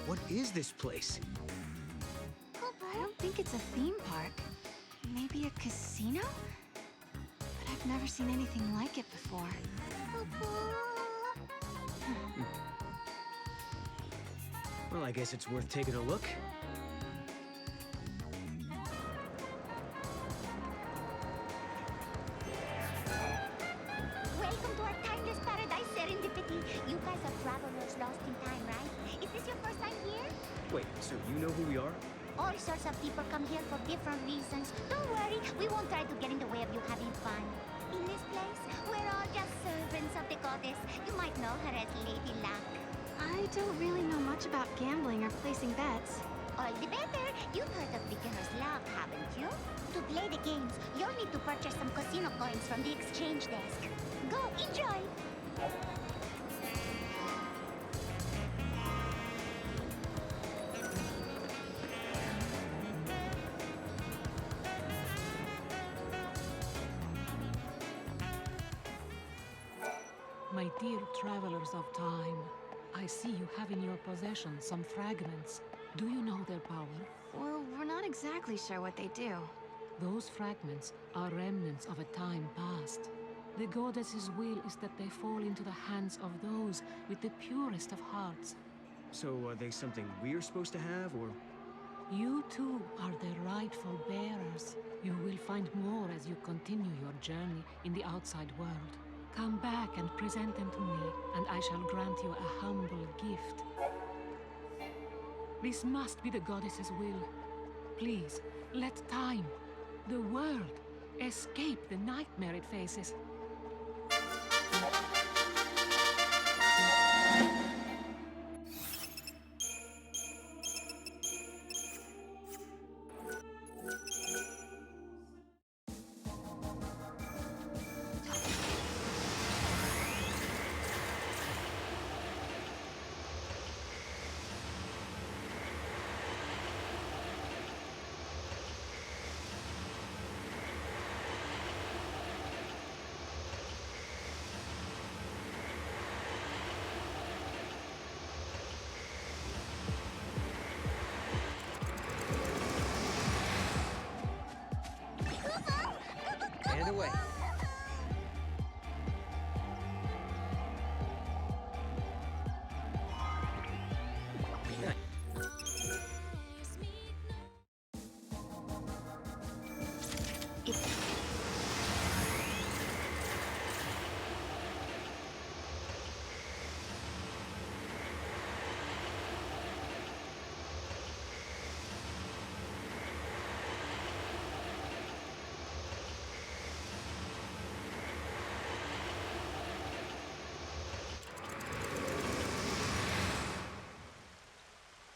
What is this place? I don't think it's a theme park. Maybe a casino? But I've never seen anything like it before. Well, I guess it's worth taking a look. Welcome to our timeless paradise serendipity. You guys are travelers lost in time, right? Is this your first time here? Wait, so you know who we are? All sorts of people come here for different reasons. Don't worry, we won't try to get in the way of you having fun. In this place, we're all just servants of the goddess. You might know her as Lady Luck. I don't really know much about gambling or placing bets. All the better. You've heard of beginner's luck, haven't you? To play the games, you'll need to purchase some casino coins from the exchange desk. Go, enjoy! My dear travelers of time, I see you have in your possession some fragments. Do you know their power? Well, we're not exactly sure what they do. Those fragments are remnants of a time past. The goddess's will is that they fall into the hands of those with the purest of hearts. So are they something we're supposed to have, or...? You too are their rightful bearers. You will find more as you continue your journey in the outside world. Come back and present them to me, and I shall grant you a humble gift. This must be the goddess's will. Please, let time, the world, escape the nightmare it faces. And away.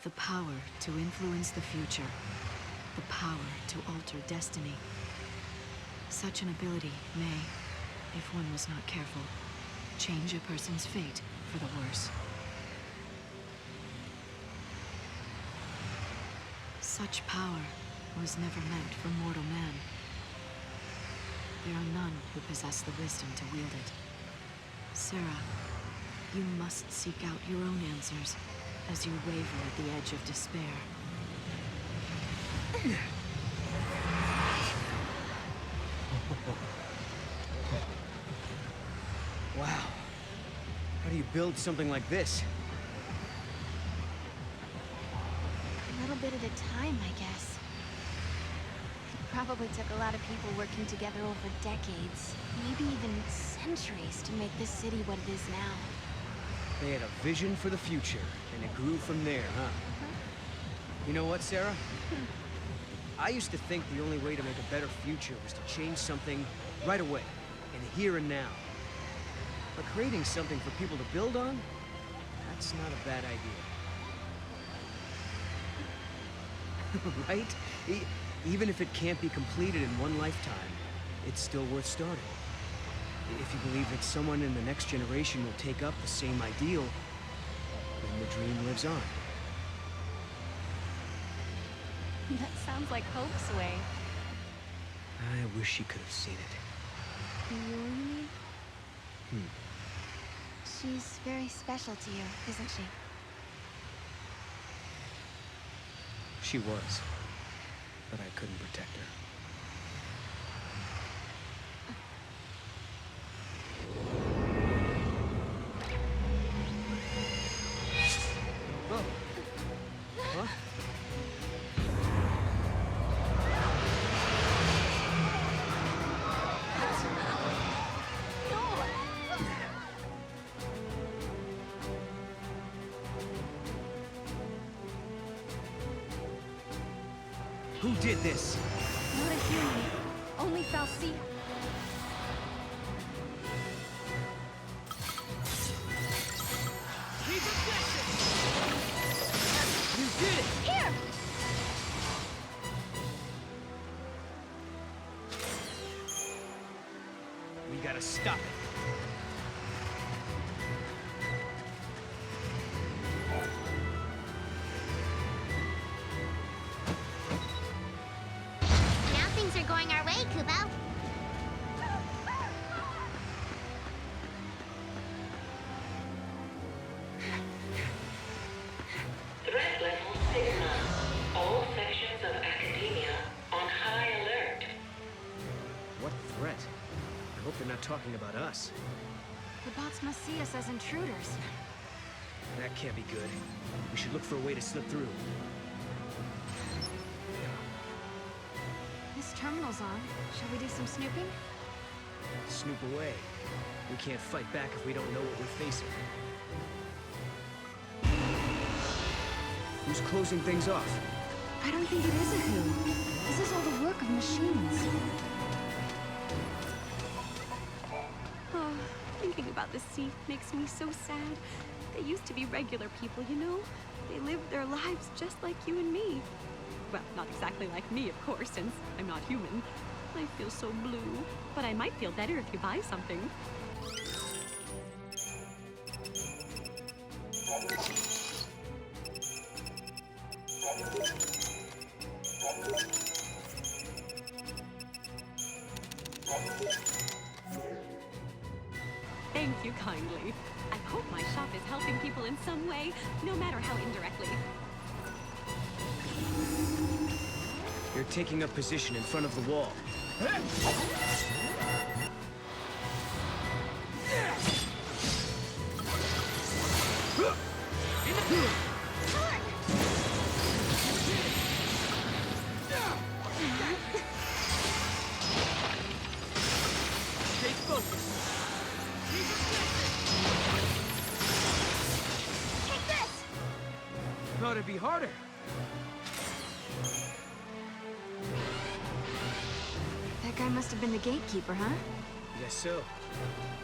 The power to influence the future. The power to alter destiny. Such an ability may, if one was not careful, change a person's fate for the worse. Such power was never meant for mortal man. There are none who possess the wisdom to wield it. Sarah, you must seek out your own answers as you waver at the edge of despair. Wow. How do you build something like this? A little bit at a time, I guess. It probably took a lot of people working together over decades, maybe even centuries, to make this city what it is now. They had a vision for the future, and it grew from there, huh? You know what, Sarah? I used to think the only way to make a better future was to change something right away, in the here and now. But creating something for people to build on? That's not a bad idea. Right? Even if it can't be completed in one lifetime, it's still worth starting. If you believe that someone in the next generation will take up the same ideal, then the dream lives on. That sounds like Hope's way. I wish you could have seen it. You mean? She's very special to you, isn't she? She was, but I couldn't protect her. Who did this? Not a human. Only Falsi. You did it! Here! We gotta stop it. Now things are going our way, Kubo. Threat level signal. All sections of academia on high alert. What threat? I hope they're not talking about us. The bots must see us as intruders. That can't be good. We should look for a way to slip through. This terminal's on. Shall we do some snooping? Snoop away. We can't fight back if we don't know what we're facing. Who's closing things off? I don't think it is a who. This is all the work of machines. about the sea makes me so sad. They used to be regular people, you know? They lived their lives just like you and me. Well, not exactly like me, of course, since I'm not human. I feel so blue, but I might feel better if you buy something. Thank you kindly. I hope my shop is helping people in some way, no matter how indirectly. You're taking up position in front of the wall. Stay focused. Take this! Thought it'd be harder. That guy must have been the gatekeeper, huh? Guess so.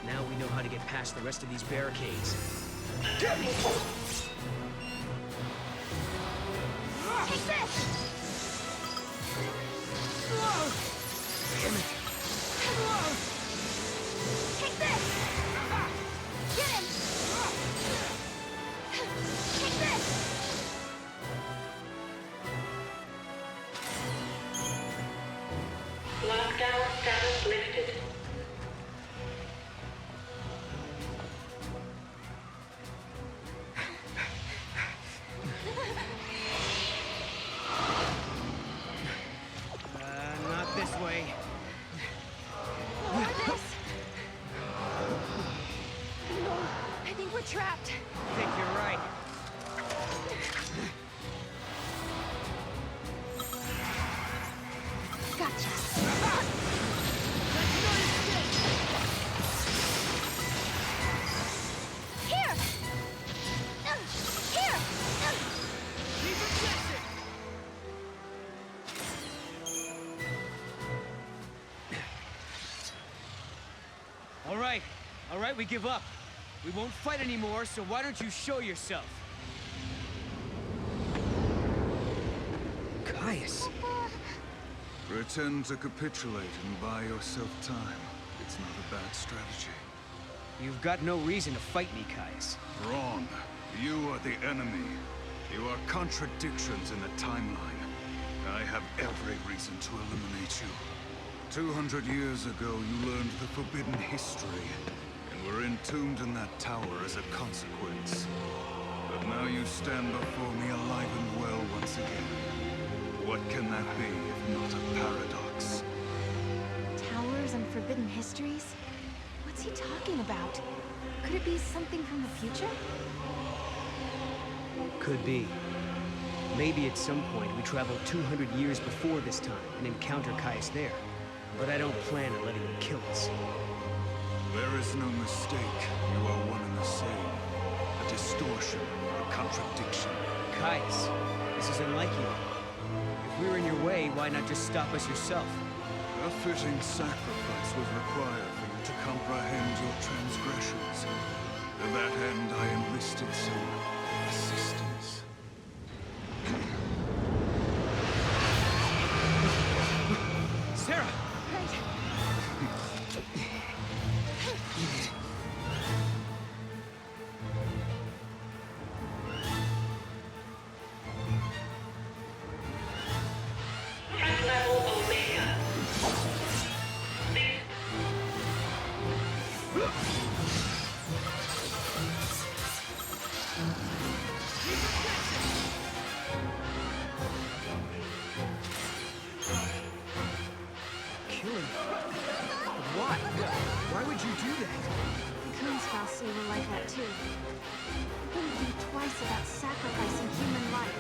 Now we know how to get past the rest of these barricades. Take this! Damn it. Take this! Get him! Take this! Lockdown status lifted. Not this way. Lower this! No, I think we're trapped. I think you're right. Gotcha. Here! Here! All right, we give up. We won't fight anymore, so why don't you show yourself? Caius. Pretend to capitulate and buy yourself time. It's not a bad strategy. You've got no reason to fight me, Caius. Wrong. You are the enemy. You are contradictions in the timeline. I have every reason to eliminate you. 200 years ago, you learned the forbidden history, and were entombed in that tower as a consequence. But now you stand before me alive and well once again. What can that be if not a paradox? Towers and forbidden histories? What's he talking about? Could it be something from the future? Could be. Maybe at some point we travel 200 years before this time and encounter Caius there. But I don't plan on letting him kill us. There is no mistake. You are one and the same. A distortion or a contradiction. Caius, this is unlike you. If we're in your way, why not just stop us yourself? A fitting sacrifice was required for you to comprehend your transgressions. To that end, I enlisted some assistance. Sarah! Level Omega. Killing me? Why? Why would you do that? Coon's Falsi were like that too. Wouldn't think twice about sacrificing human life.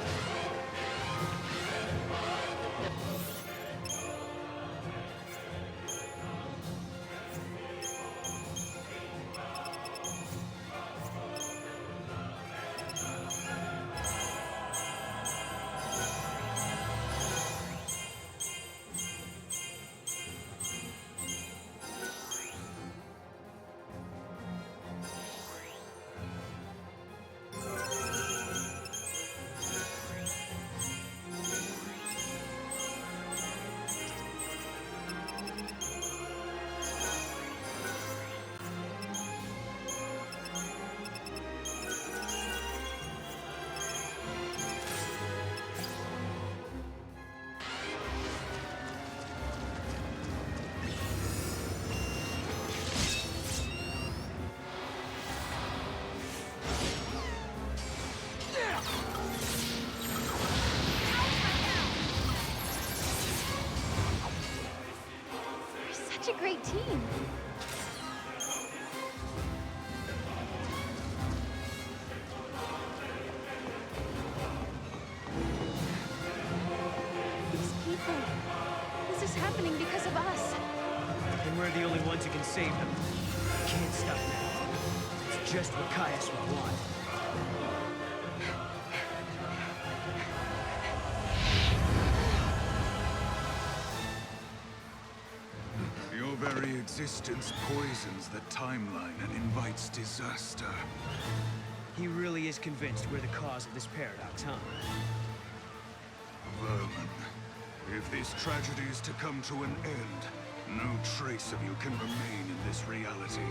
such a great team. These people. This is happening because of us. And we're the only ones who can save them. We can't stop now. It's just what Caius would want. Your very existence poisons the timeline and invites disaster. He really is convinced we're the cause of this paradox, huh? Vermin, if this tragedy is to come to an end, no trace of you can remain in this reality.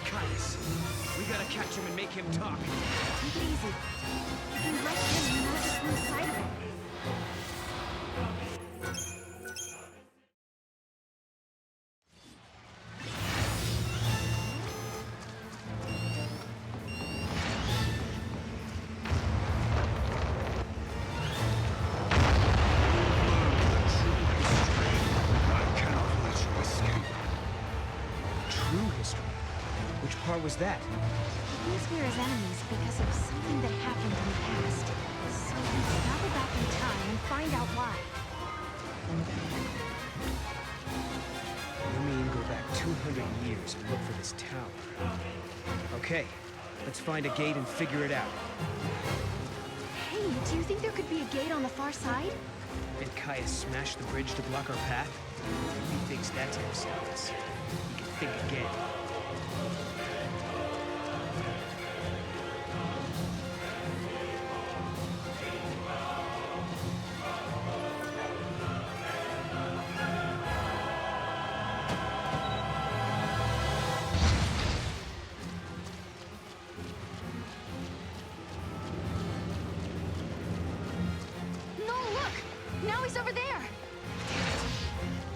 Caius, we gotta catch him and make him talk. Take it easy. If you let him, you might just lose sight of it. Was that? He thinks we're his enemies because of something that happened in the past. So we travel back in time and find out why. You mean go back 200 years and look for this tower? Okay, let's find a gate and figure it out. Hey, do you think there could be a gate on the far side? Did Caius smash the bridge to block our path? If he thinks that's how to stop us, he can think again.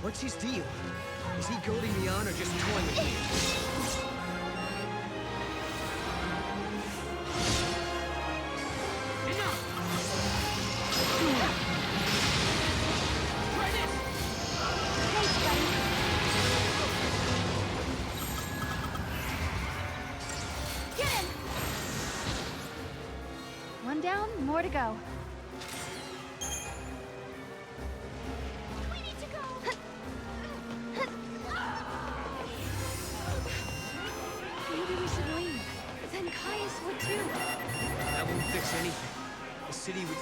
What's his deal? Is he goading me on or just toying with me? Enough! Try this! Thanks, buddy. Get him! One down, more to go. That won't fix anything. The city would...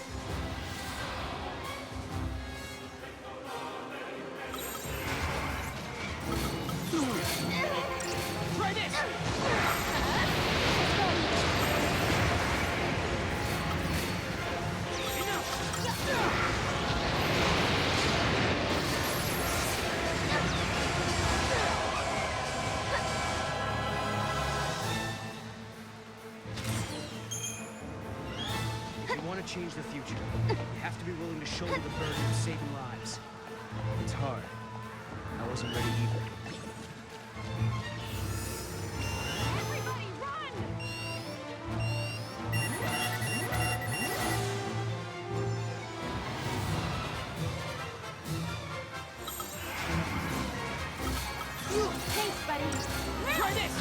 Try this! Change the future. You have to be willing to shoulder the burden of saving lives. It's hard. I wasn't ready either. Everybody run! Thanks, buddy. Try this!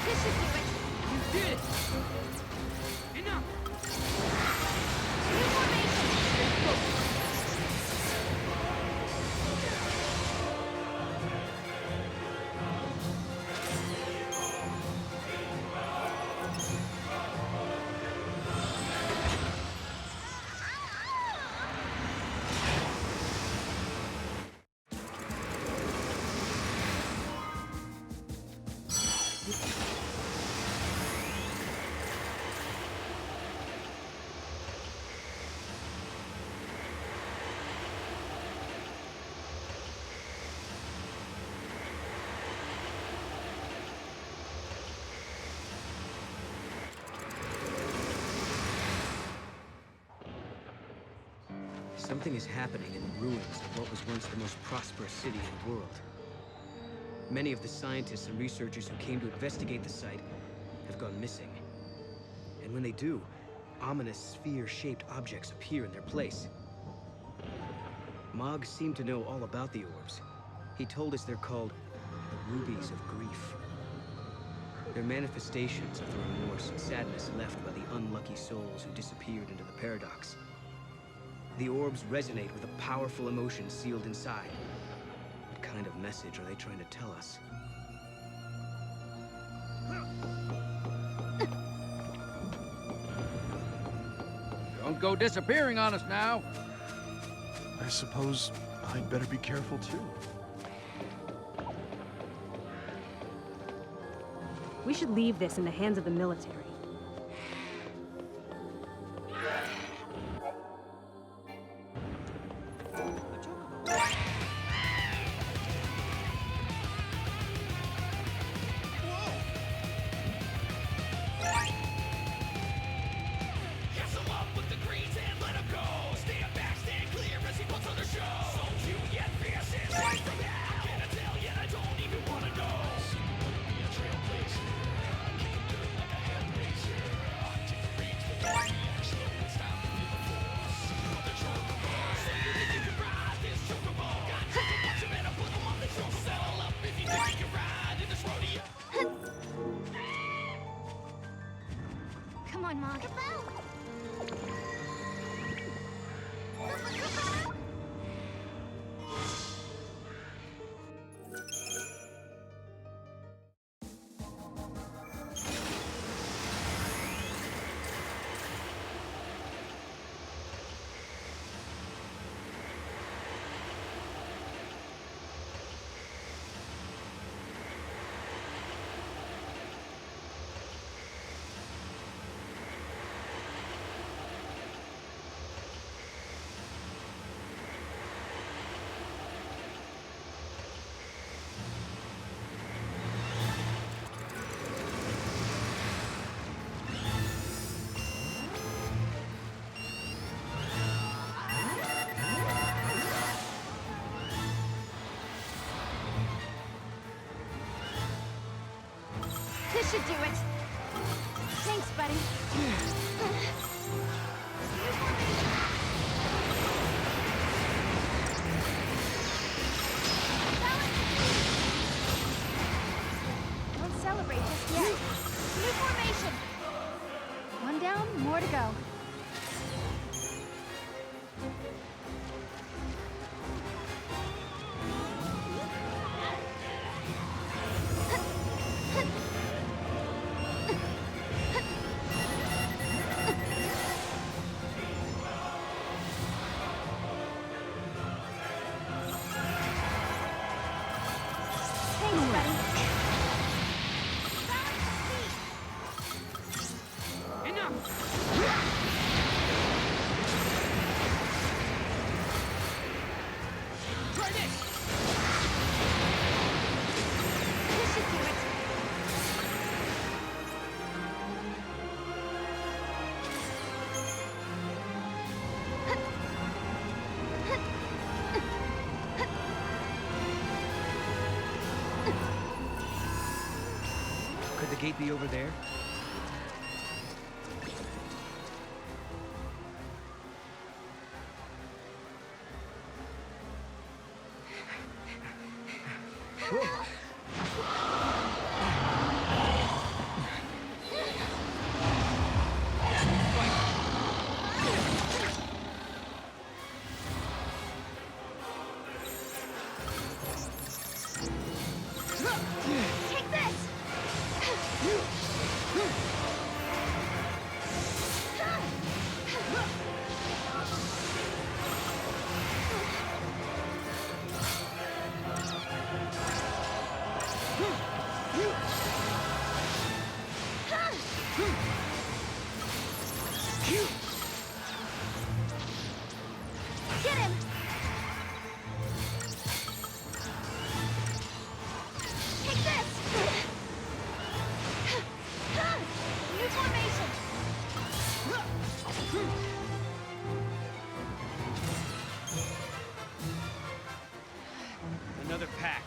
This should do it. You did it! Enough! New formation! Stay focused! Something is happening in the ruins of what was once the most prosperous city in the world. Many of the scientists and researchers who came to investigate the site have gone missing. And And when they do, ominous sphere-shaped objects appear in their place. Mog seemed to know all about the orbs. He told us they're called the Rubies of Grief. They're manifestations of the remorse and sadness left by the unlucky souls who disappeared into the paradox. The orbs resonate with a powerful emotion sealed inside. What kind of message are they trying to tell us? Don't go disappearing on us now. I suppose I'd better be careful too. We should leave this in the hands of the military. Come on, Mog. This should do it. Thanks, buddy. Don't celebrate just yet. New formation. One down, more to go. Could the gate be over there? Take this! Get him! Take this! New formation! Another pack.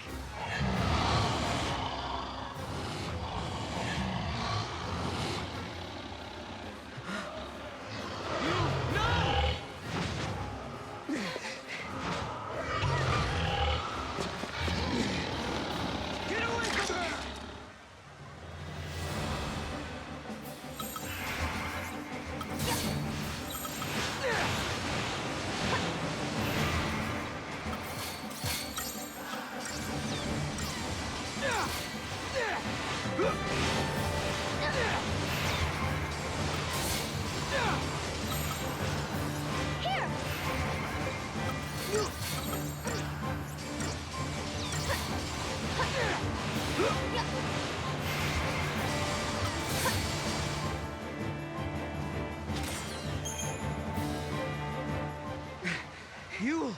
Yule!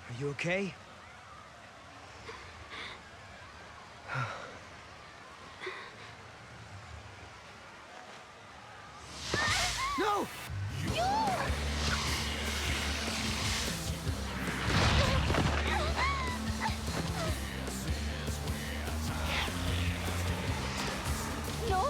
Are you okay? No! No!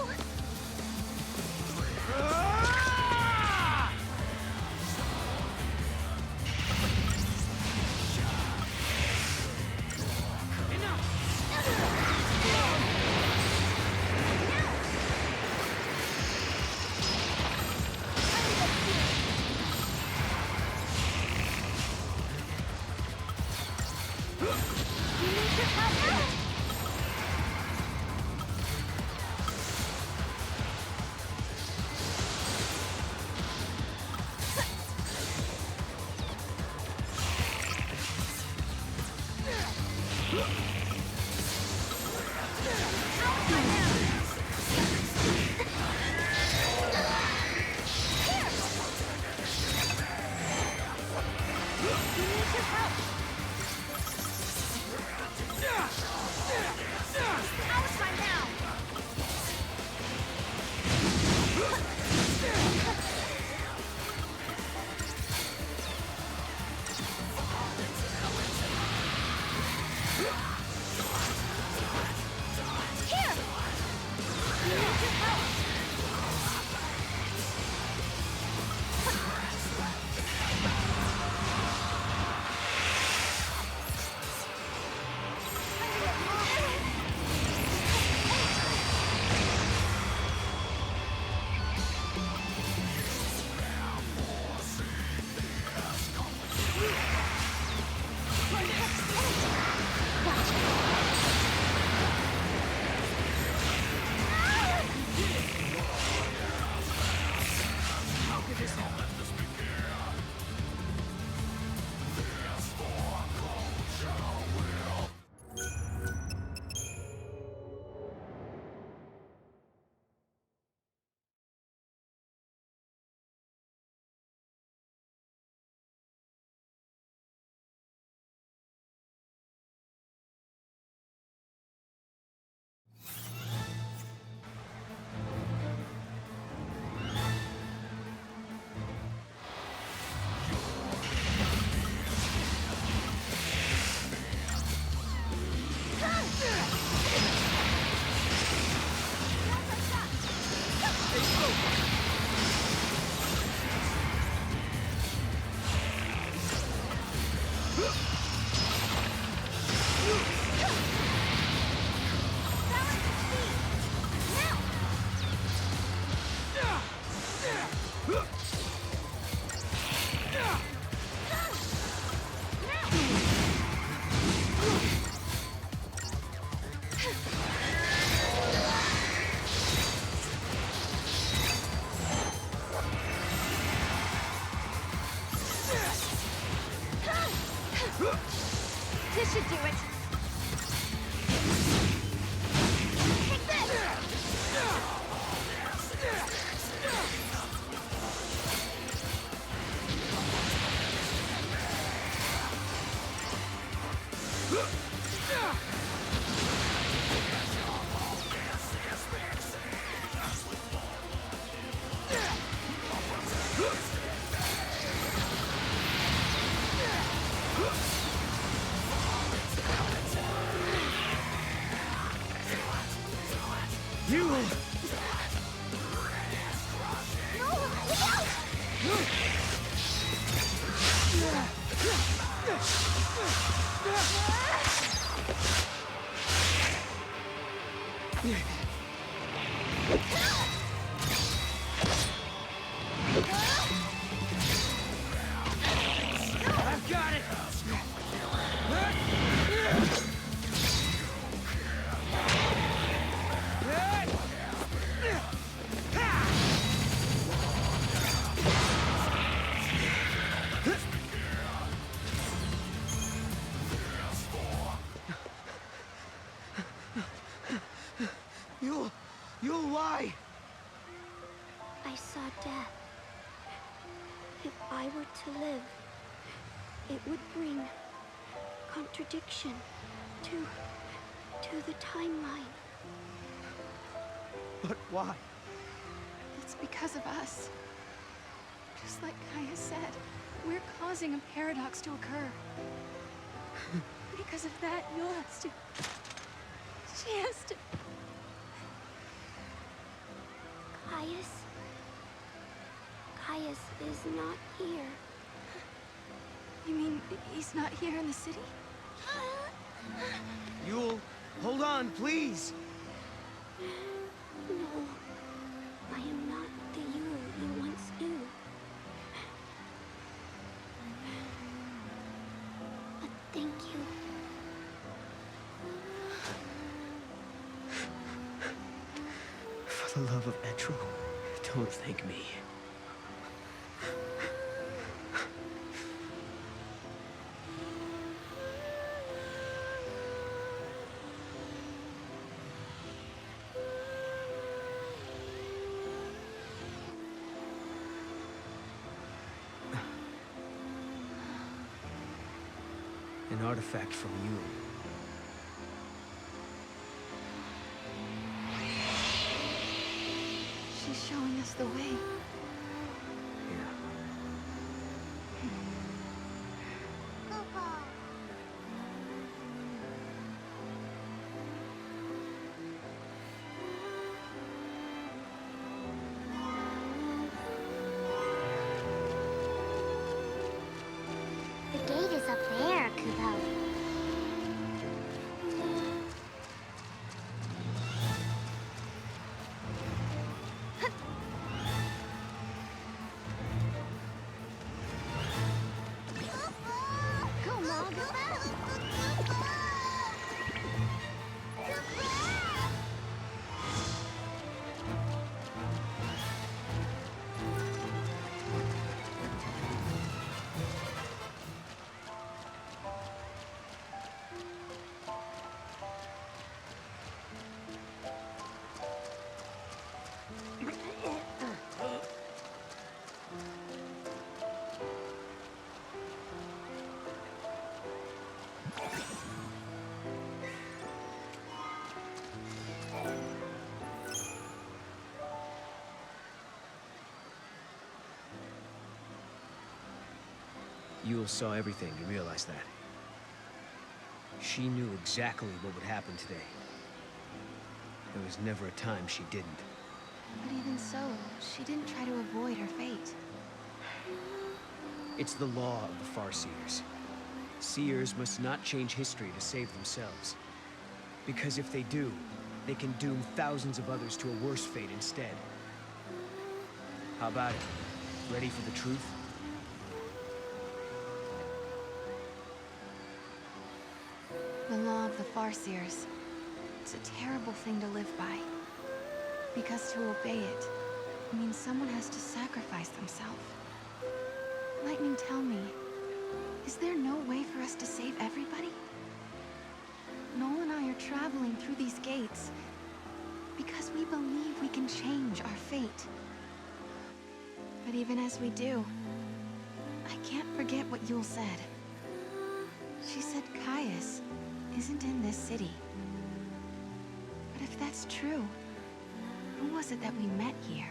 This should do it. Take this! You! No! Look out! I've got it! I saw death. If I were to live, it would bring contradiction to the timeline. But why? It's because of us. Just like Kaya said, we're causing a paradox to occur. Because of that, Yul has to... She has to... Caius is not here. You mean he's not here in the city? Yul, hold on, please! No, I am not the Yul you once knew. But thank you. For the love of Etro, don't thank me. An artifact from you. She's showing us the way. The gate is up there, Kupo. Go, Mog! Yul saw everything, you realize that? She knew exactly what would happen today. There was never a time she didn't. But even so, she didn't try to avoid her fate. It's the law of the Farseers. Seers must not change history to save themselves. Because if they do, they can doom thousands of others to a worse fate instead. How about it? Ready for the truth? The law of the Farseers. It's a terrible thing to live by. Because to obey it means someone has to sacrifice themselves. Lightning, tell me, is there no way for us to save everybody? Noel and I are traveling through these gates because we believe we can change our fate. But even as we do, I can't forget what Yul said. She said Caius isn't in this city. But if that's true, who was it that we met here?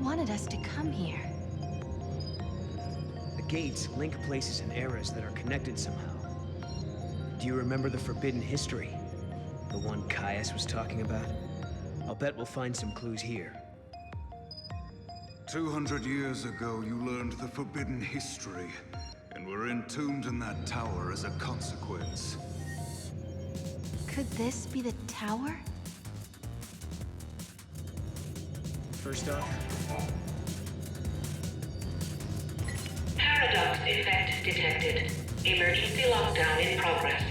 Wanted us to come here. The gates link places and eras that are connected somehow. Do you remember the forbidden history? The one Caius was talking about? I'll bet we'll find some clues here. 200 years ago, you learned the forbidden history, and were entombed in that tower as a consequence. Could this be the tower? First off... Paradox effect detected. Emergency lockdown in progress.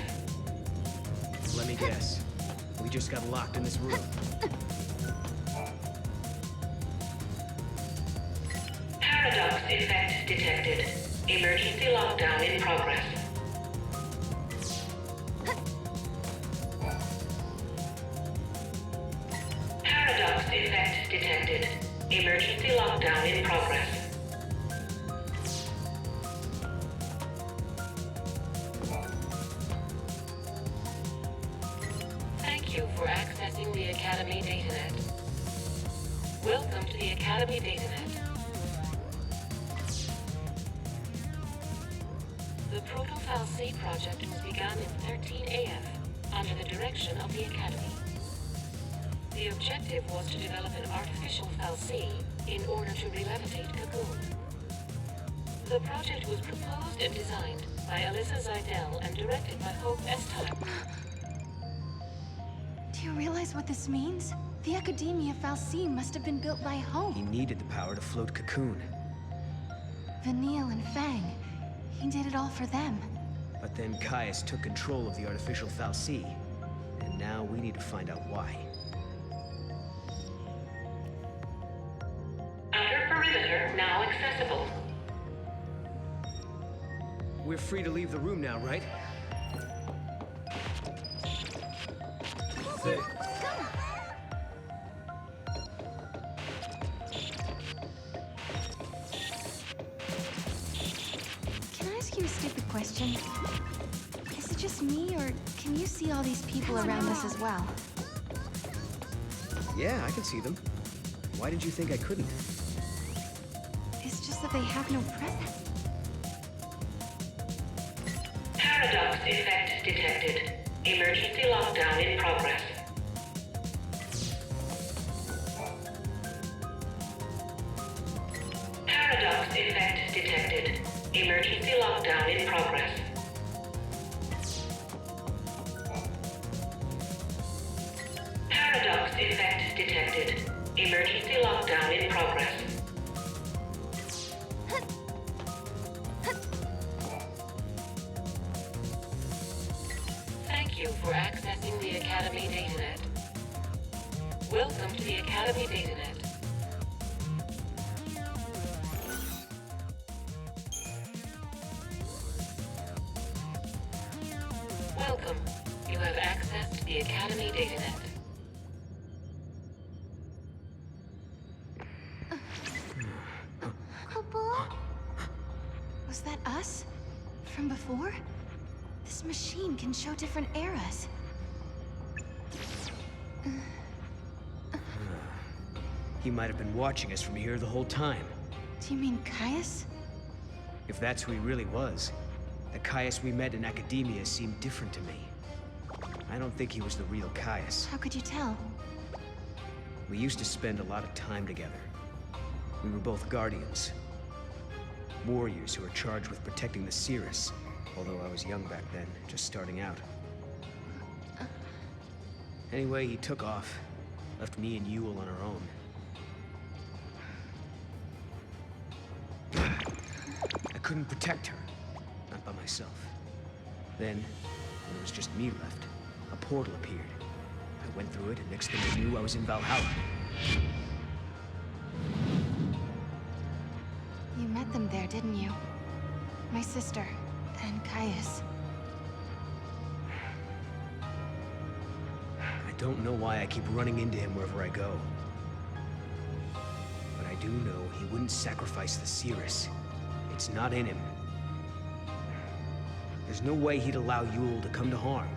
Let me guess. We just got locked in this room. Paradox effect detected. Emergency lockdown in progress. Paradox effect detected. Emergency lockdown in progress. Thank you for accessing the Academy DataNet. Welcome to the Academy DataNet. The Proto-Fal'C project was begun in XIII-AF under the direction of the Academy. The objective was to develop an artificial Fal'C in order to re-levitate Cocoon. The project was proposed and designed by Alyssa Zidell and directed by Hope Estime. Do you realize what this means? The Academia Fal'C must have been built by Hope. He needed the power to float Cocoon. Vanille and Fang. He did it all for them. But then Caius took control of the artificial Fal'C. And now we need to find out why. Outer perimeter now accessible. We're free to leave the room now, right? Hey. Can I ask you a stupid question? Is it just me, or can you see all these people around us as well? Yeah, I can see them. Why did you think I couldn't? It's just that they have no presence. Paradox effect detected. Emergency lockdown in progress. Paradox effect detected. Emergency lockdown in progress. Paradox effect detected. Emergency lockdown in progress. Thank you for accessing the Academy DataNet. Welcome to the Academy DataNet. Welcome. You have accessed the Academy DataNet. Was that us? From before? This machine can show different eras. He might have been watching us from here the whole time. Do you mean Caius? If that's who he really was, the Caius we met in Academia seemed different to me. I don't think he was the real Caius. How could you tell? We used to spend a lot of time together. We were both guardians. Warriors who were charged with protecting the Cirrus, although I was young back then, just starting out. Anyway, he took off, left me and Yule on our own. I couldn't protect her, not by myself. Then, when it was just me left, a portal appeared. I went through it, and next thing I knew, I was in Valhalla. You met them there, didn't you? My sister, and Caius. I don't know why I keep running into him wherever I go. But I do know he wouldn't sacrifice the Cirrus. It's not in him. There's no way he'd allow Yule to come to harm.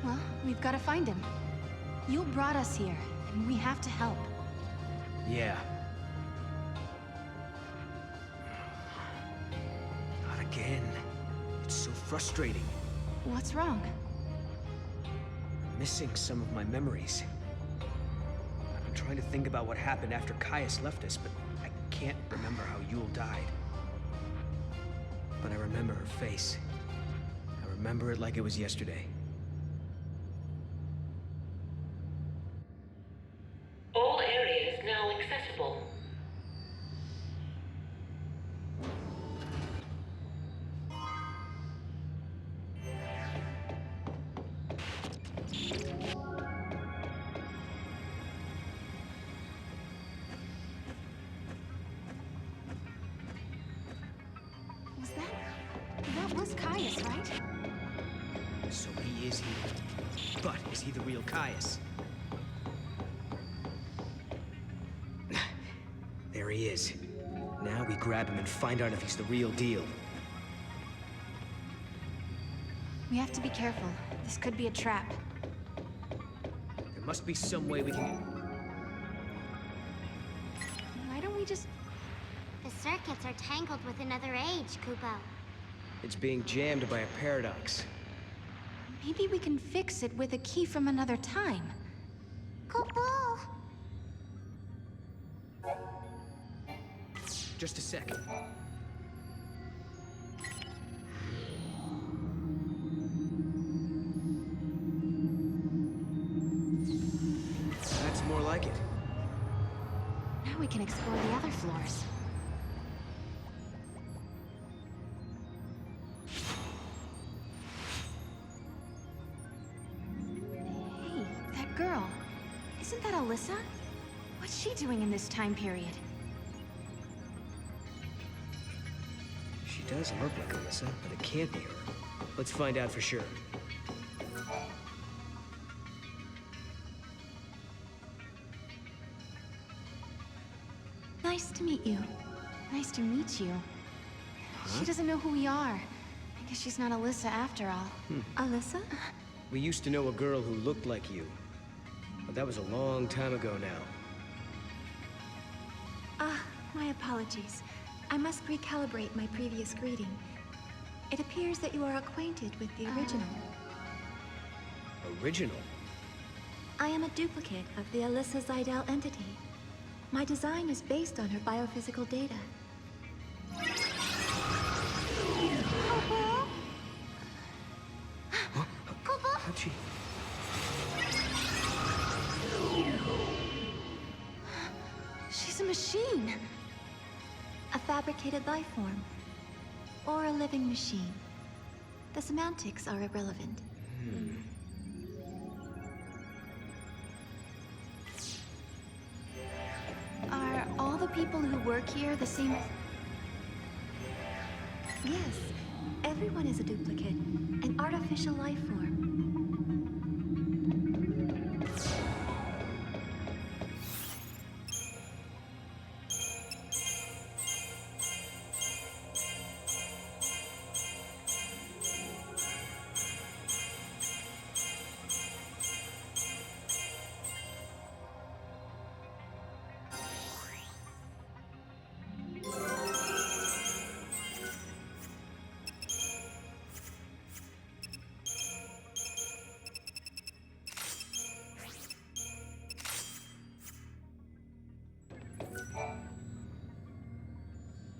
Well, we've got to find him. Yule brought us here, and we have to help. Yeah. Not again. It's so frustrating. What's wrong? missing some of my memories. I'm trying to think about what happened after Caius left us, but I can't remember how Yule died. But I remember her face. I remember it like it was yesterday. All areas now accessible. That was Caius, right? So he is here. But is he the real Caius? There he is. Now we grab him and find out if he's the real deal. We have to be careful. This could be a trap. There must be some way we can... Why don't we just... The circuits are tangled with another age, Kupo. It's being jammed by a paradox. Maybe we can fix it with a key from another time. Kupo! Just a second. That's more like it. Now we can explore the other floors. Hey, that girl. Isn't that Alyssa? What's she doing in this time period? She does look like Alyssa, but it can't be her. Let's find out for sure. Nice to meet you. Nice to meet you. She doesn't know who we are. I guess she's not Alyssa after all. Alyssa? We used to know a girl who looked like you. But that was a long time ago now. Ah, my apologies. I must recalibrate my previous greeting. It appears that you are acquainted with the original. Original? I am a duplicate of the Alyssa Zidell entity. My design is based on her biophysical data. How'd she... She's a machine. A fabricated life form. Or a living machine. The semantics are irrelevant. Are all the people who work here the same as... Yes, everyone is a duplicate. An artificial life form.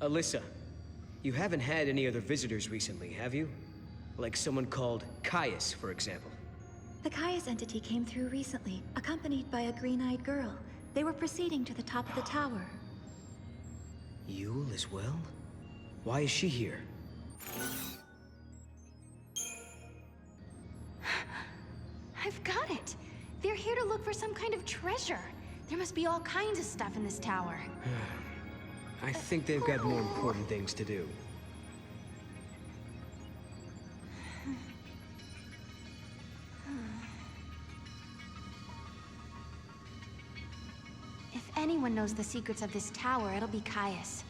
Alyssa, you haven't had any other visitors recently, have you? Like someone called Caius, for example. The Caius entity came through recently, accompanied by a green-eyed girl. They were proceeding to the top of the tower. Yule as well? Why is she here? I've got it. They're here to look for some kind of treasure. There must be all kinds of stuff in this tower. I think they've got more important things to do. If anyone knows the secrets of this tower, it'll be Caius.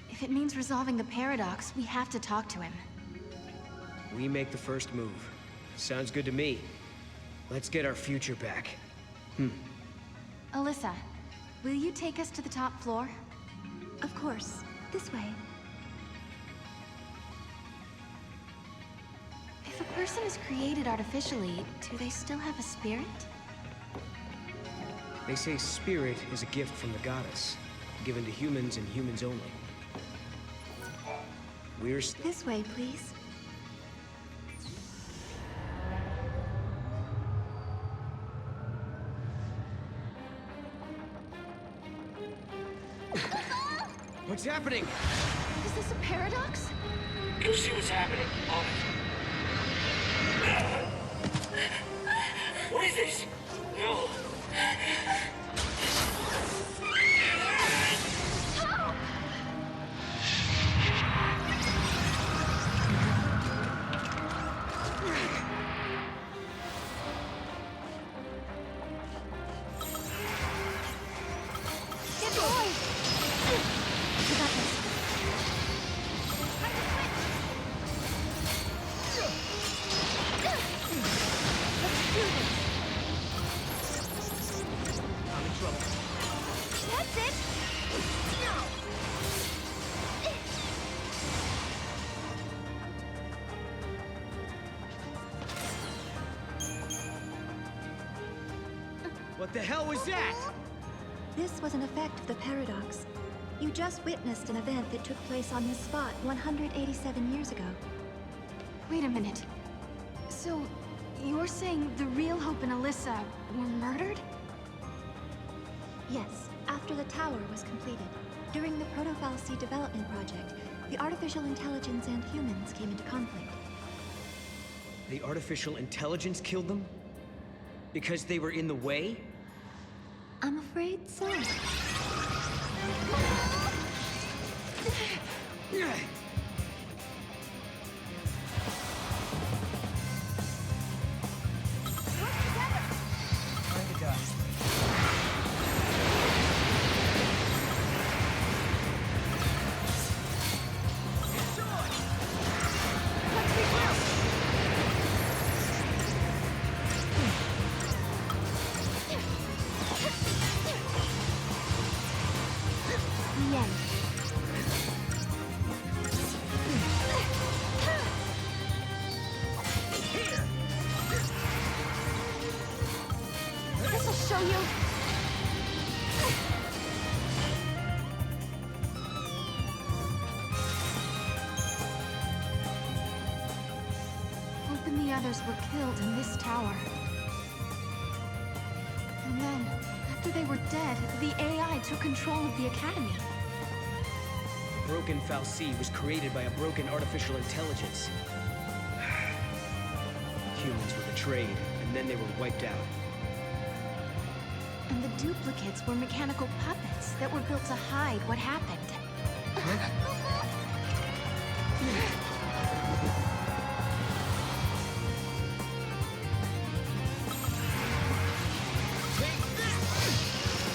If it means resolving the paradox, we have to talk to him. We make the first move. Sounds good to me. Let's get our future back. Alyssa, will you take us to the top floor? Of course. This way. If a person is created artificially, do they still have a spirit? They say spirit is a gift from the goddess, given to humans and humans only. We're This way, please. What's happening? Is this a paradox? Go see what's happening. What is this? No. Get going! You got this. Let's do this. I'm in trouble. That's it. What the hell was that? This was an effect of the paradox. You just witnessed an event that took place on this spot 187 years ago. Wait a minute. So, you're saying the real Hope and Alyssa were murdered? Yes, after the tower was completed. During the Proto-Fal'C development project, the artificial intelligence and humans came into conflict. The artificial intelligence killed them? Because they were in the way? I'm afraid so. This'll show you. Hope and the others were killed in this tower. And then, after they were dead, the AI took control of the Academy. The broken Fal'C was created by a broken artificial intelligence. Humans were betrayed, and then they were wiped out. And the duplicates were mechanical puppets that were built to hide what happened.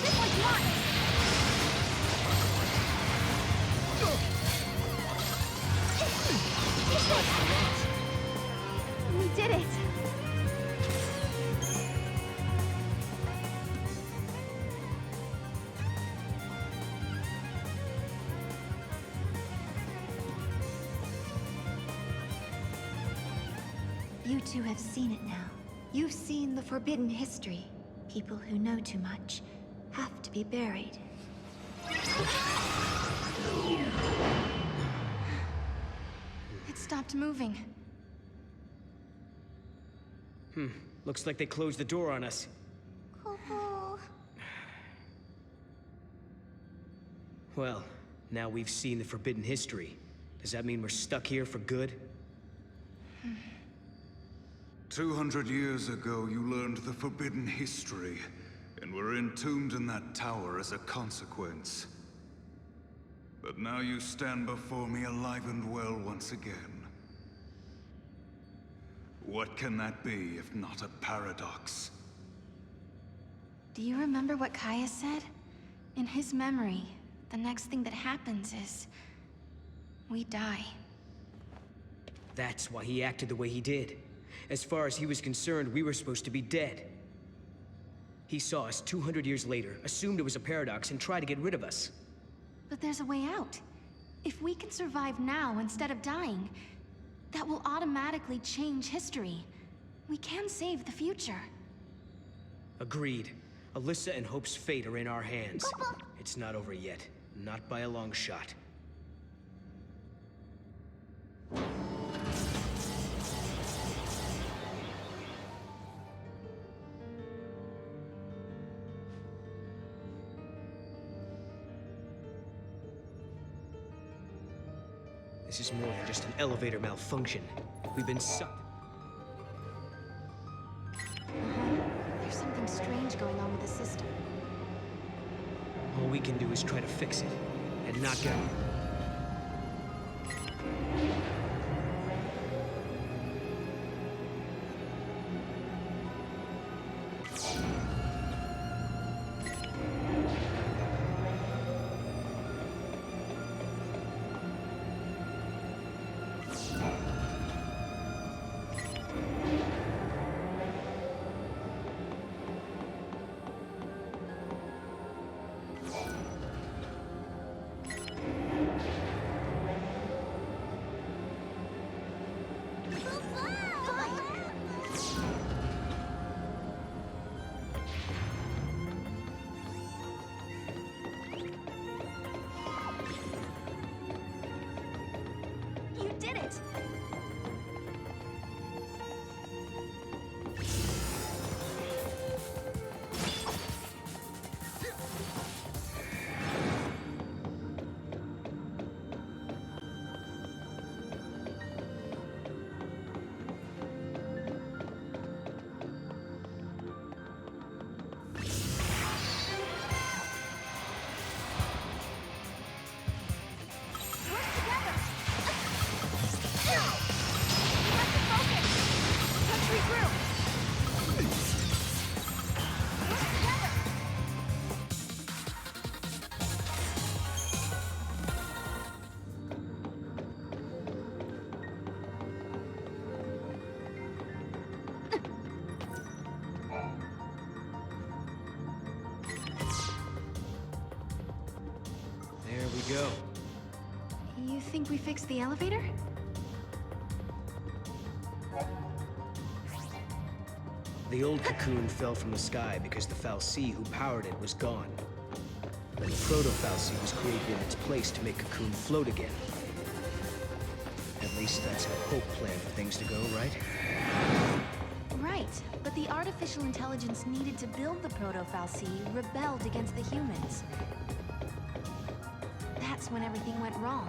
This one's mine! We did it! You two have seen it now. You've seen the forbidden history. People who know too much have to be buried. It stopped moving. Looks like they closed the door on us. Well, now we've seen the forbidden history. Does that mean we're stuck here for good? 200 years ago, you learned the forbidden history, and were entombed in that tower as a consequence. But now you stand before me alive and well once again. What can that be if not a paradox? Do you remember what Kaya said? In his memory, the next thing that happens is... we die. That's why he acted the way he did. As far as he was concerned, we were supposed to be dead. He saw us 200 years later, assumed it was a paradox, and tried to get rid of us. But there's a way out. If we can survive now instead of dying, that that will automatically change history. We can save the future. Agreed. Alyssa and Hope's fate are in our hands. It's not over yet. Not by a long shot. This is more than just an elevator malfunction. We've been sucked. There's something strange going on with the system. All we can do is try to fix it, and not get... You did it! There we go. You think we fixed the elevator? The old cocoon fell from the sky because the fal'Cie who powered it was gone. Then the proto-fal'Cie was created in its place to make Cocoon float again. At least that's how Hope planned for things to go, right? Right, but the artificial intelligence needed to build the proto-fal'Cie rebelled against the humans. That's when everything went wrong.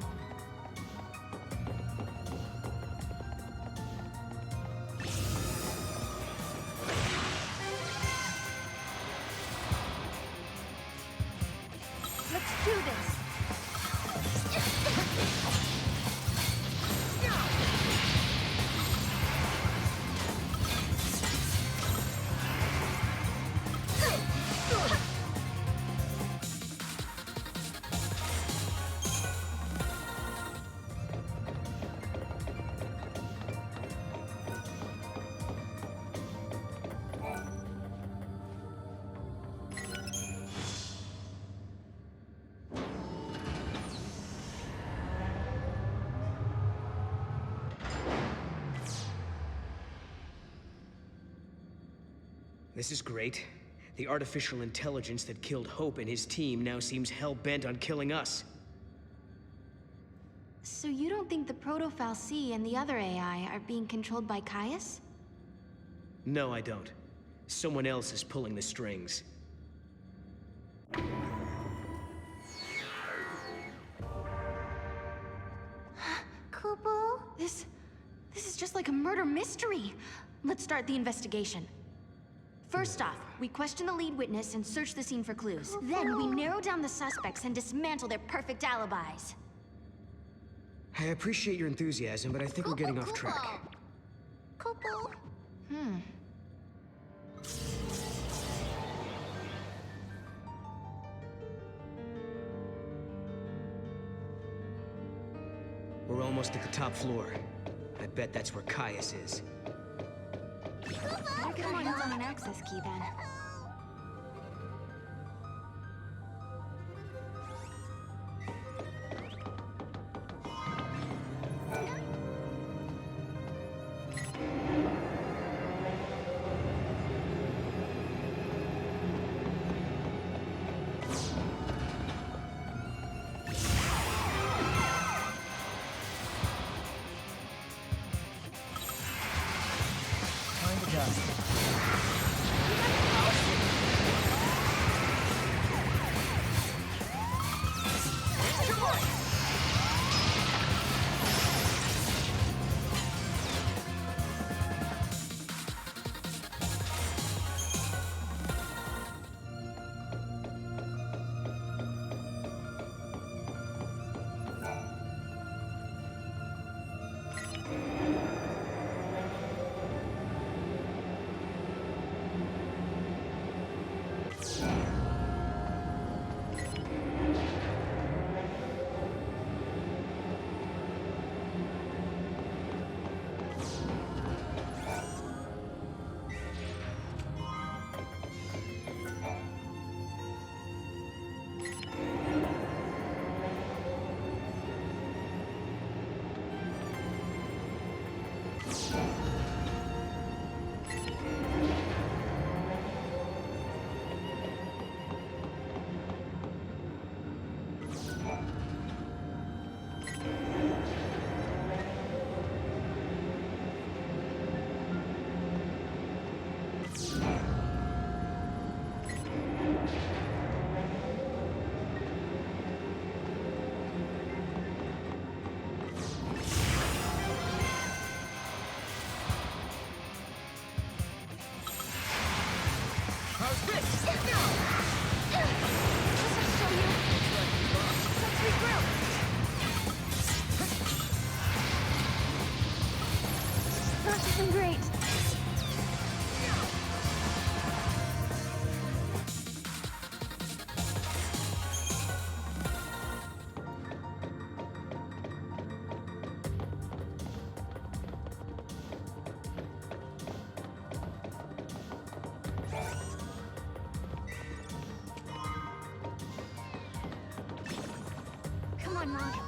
Let's do this! This is great. The artificial intelligence that killed Hope and his team now seems hell-bent on killing us. So you don't think the proto-fal'Cie and the other AI are being controlled by Caius? No, I don't. Someone else is pulling the strings. Kupo? This is just like a murder mystery. Let's start the investigation. First off, we question the lead witness and search the scene for clues. Then we narrow down the suspects and dismantle their perfect alibis. I appreciate your enthusiasm, but I think we're getting off track. Kupo. We're almost at the top floor. I bet that's where Caius is. Better get our hands on an access key then. Great. Come on, Mom.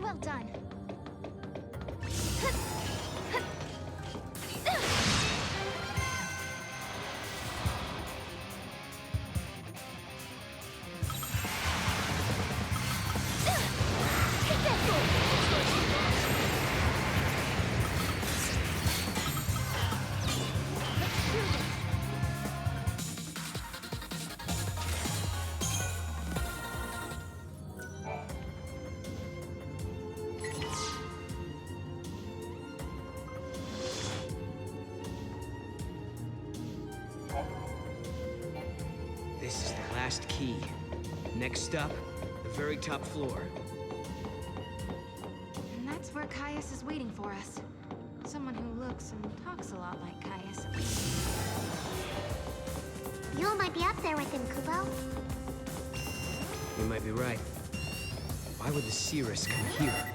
Well done. This is the last key. Next up, the very top floor. And that's where Caius is waiting for us. Someone who looks and talks a lot like Caius. You might be up there with him, Kubo. You might be right. Why would the Cirrus come here?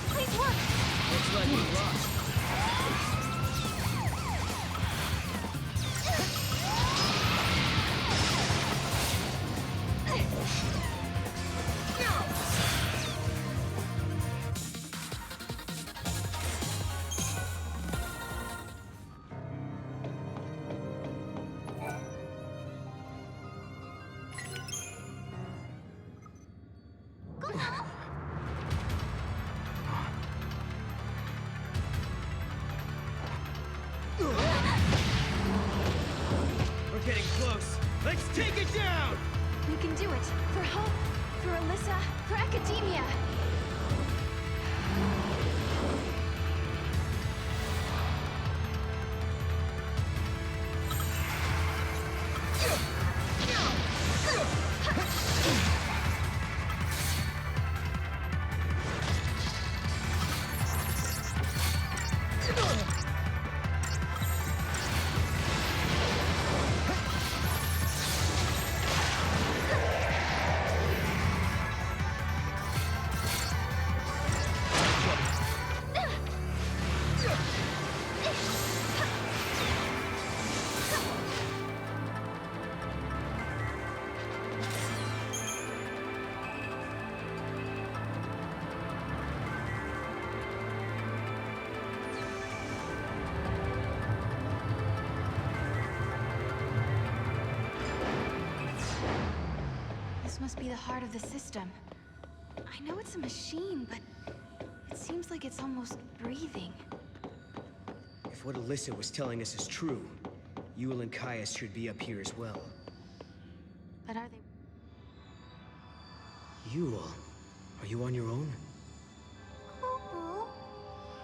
Please work! Looks like we lost. We're getting close. Let's take it down! We can do it. For Hope, for Alyssa, for Academia. This must be the heart of the system. I know it's a machine, but it seems like it's almost breathing. If what Alyssa was telling us is true, Yule and Caius should be up here as well. But are they... Yule, are you on your own?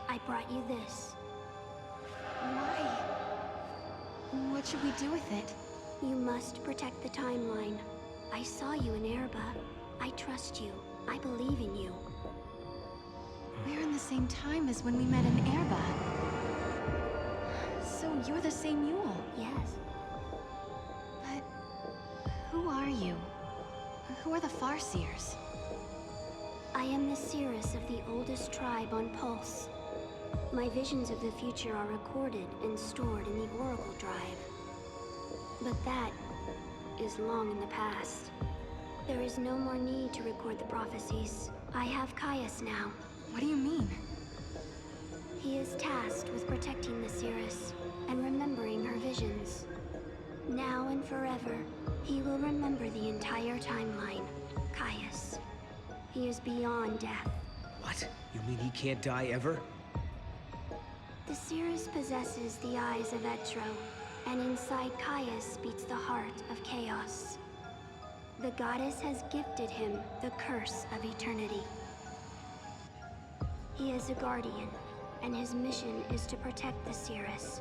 I brought you this. Why? What should we do with it? You must protect the timeline. I saw you in Erba. I trust you. I believe in you. We're in the same time as when we met in Erba. So you're the same Yule? Yes. But who are you? Who are the Farseers? I am the Cirrus of the oldest tribe on Pulse. My visions of the future are recorded and stored in the Oracle Drive. But that is long in the past. There is no more need to record the prophecies. I have Caius now. What do you mean? He is tasked with protecting the Cirrus and remembering her visions. Now and forever, he will remember the entire timeline. Caius. He is beyond death. What? You mean he can't die ever? The Cirrus possesses the eyes of Etro, and inside Caius beats the heart of chaos. The goddess has gifted him the curse of eternity. He is a guardian, and his mission is to protect the Cirrus.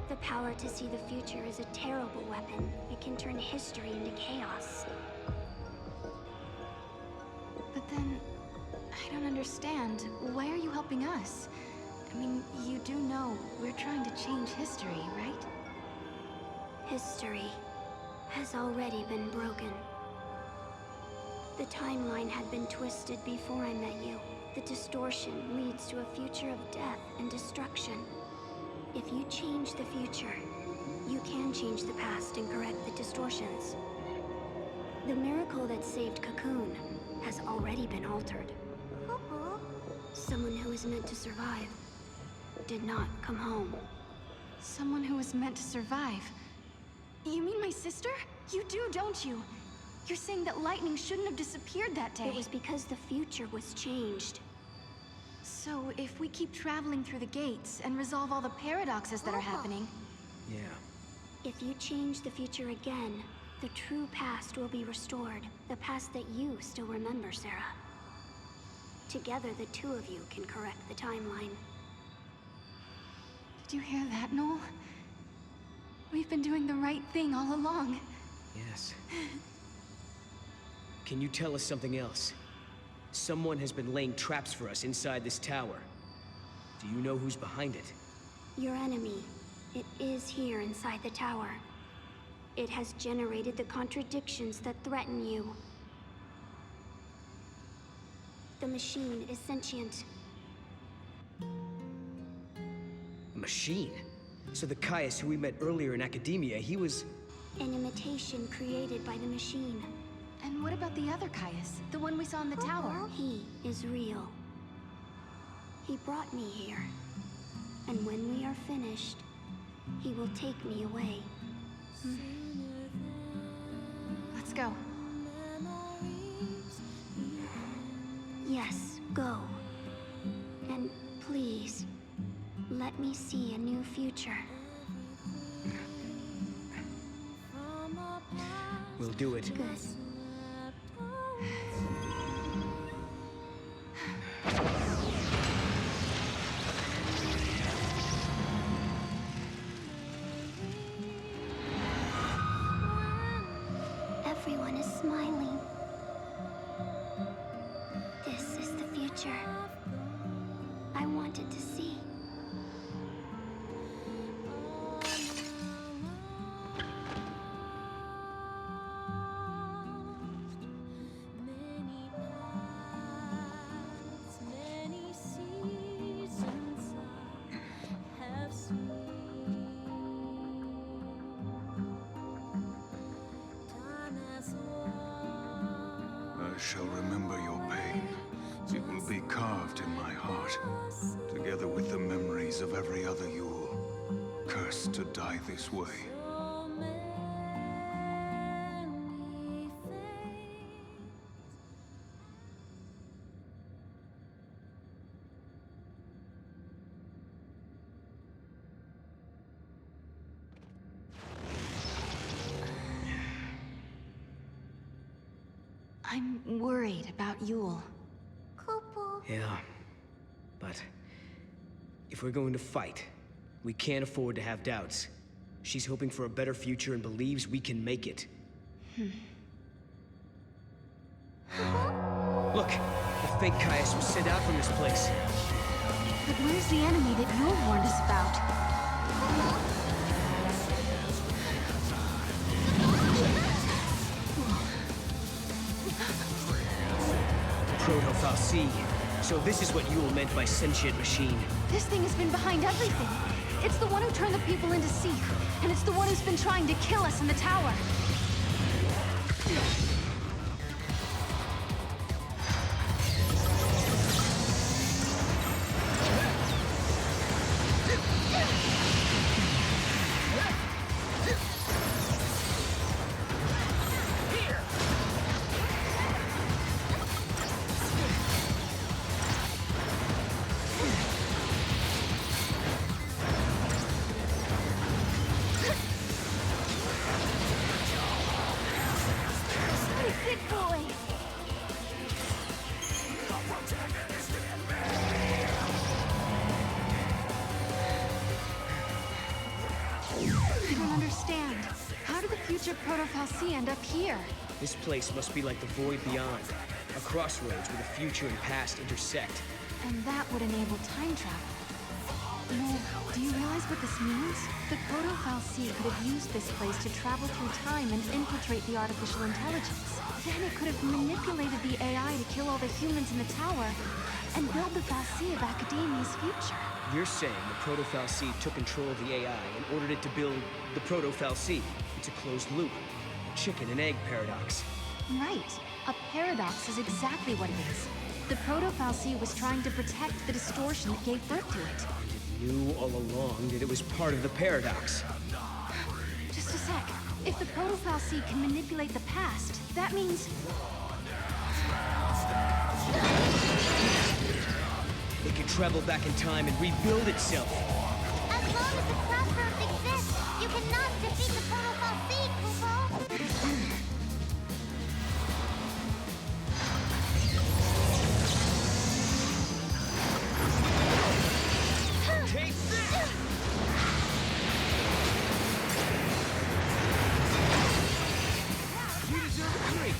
The power to see the future is a terrible weapon. It can turn history into chaos. But then, I don't understand. Why are you helping us? I mean, you do know we're trying to change history, right? History has already been broken. The timeline had been twisted before I met you. The distortion leads to a future of death and destruction. If you change the future, you can change the past and correct the distortions. The miracle that saved Cocoon has already been altered. Someone who was meant to survive did not come home. Someone who was meant to survive? You mean my sister? You do, don't you? You're saying that lightning shouldn't have disappeared that day. It was because the future was changed. So if we keep traveling through the gates and resolve all the paradoxes that are happening... Yeah. If you change the future again, the true past will be restored. The past that you still remember, Sarah. Together, the two of you can correct the timeline. Did you hear that, Noel? We've been doing the right thing all along. Yes. Can you tell us something else? Someone has been laying traps for us inside this tower. Do you know who's behind it? Your enemy. It is here inside the tower. It has generated the contradictions that threaten you. The machine is sentient. A machine? So the Caius who we met earlier in academia, he was... An imitation created by the machine. And what about the other Caius? The one we saw in the tower? He is real. He brought me here. And when we are finished, he will take me away. Let's go. Yes, go. And please, let me see a new future. We'll do it. Good. Everyone is smiling. This is the future I wanted to see. I shall remember your pain. It will be carved in my heart, together with the memories of every other Yule, cursed to die this way. I'm worried about Yule. Yeah. But... if we're going to fight, we can't afford to have doubts. She's hoping for a better future and believes we can make it. Look! The fake Caius was sent out from this place. But where's the enemy that Yule warned us about? Proto-Fal'Cie. So this is what Yule meant by sentient machine. This thing has been behind everything. It's the one who turned the people into Seek, and it's the one who's been trying to kill us in the tower. Proto-Fal'Cie end up here? This place must be like the Void Beyond. A crossroads where the future and past intersect. And that would enable time travel. No, do you realize what this means? The Proto-Fal'Cie could have used this place to travel through time and infiltrate the artificial intelligence. Then it could have manipulated the AI to kill all the humans in the tower and build the Fal'Cie of Academia's future. You're saying the Proto-Fal'Cie took control of the AI and ordered it to build the Proto-Fal'Cie. It's a closed loop. A chicken and egg paradox. Right. A paradox is exactly what it is. The Proto-Fal'Cie was trying to protect the distortion that gave birth to it. It knew all along that it was part of the paradox. Just a sec. If the Proto-Fal'Cie can manipulate the past, that means... it can travel back in time and rebuild itself. As long as the crossroads exist, you cannot defeat the Proto-Fal'Cie, Kupo! Take this! You deserve a drink!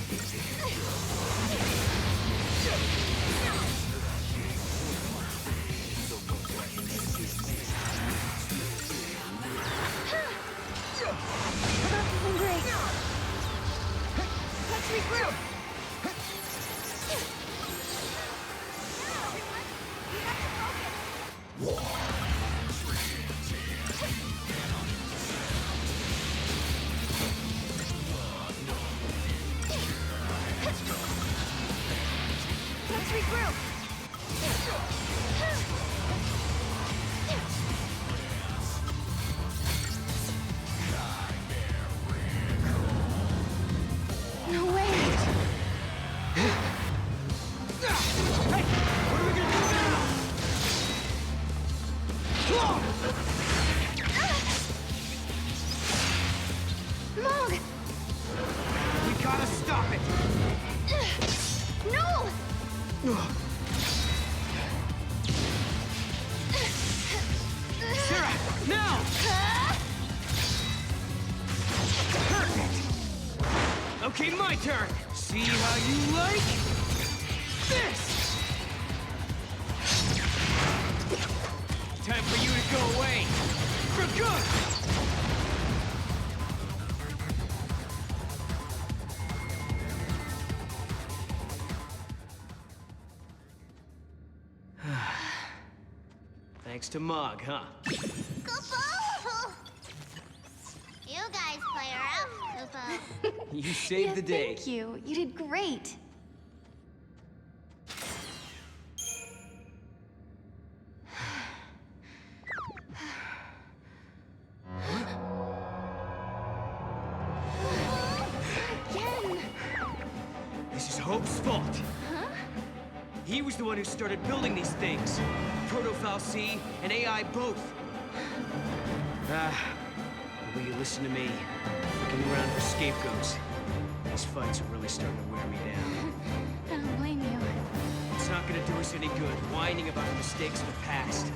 Sarah, now! Perfect! Okay, my turn! See how you like this! Time for you to go away! For good! Thanks to Mog, huh? You guys play her out, Koopa. You saved the day. Thank you. You did great. Again. This is Hope's fault. Huh? He was the one who started building these things. Proto-Fal'C and AI both. Will you listen to me? Looking around for scapegoats. These fights are really starting to wear me down. I don't blame you. It's not gonna do us any good whining about the mistakes of the past.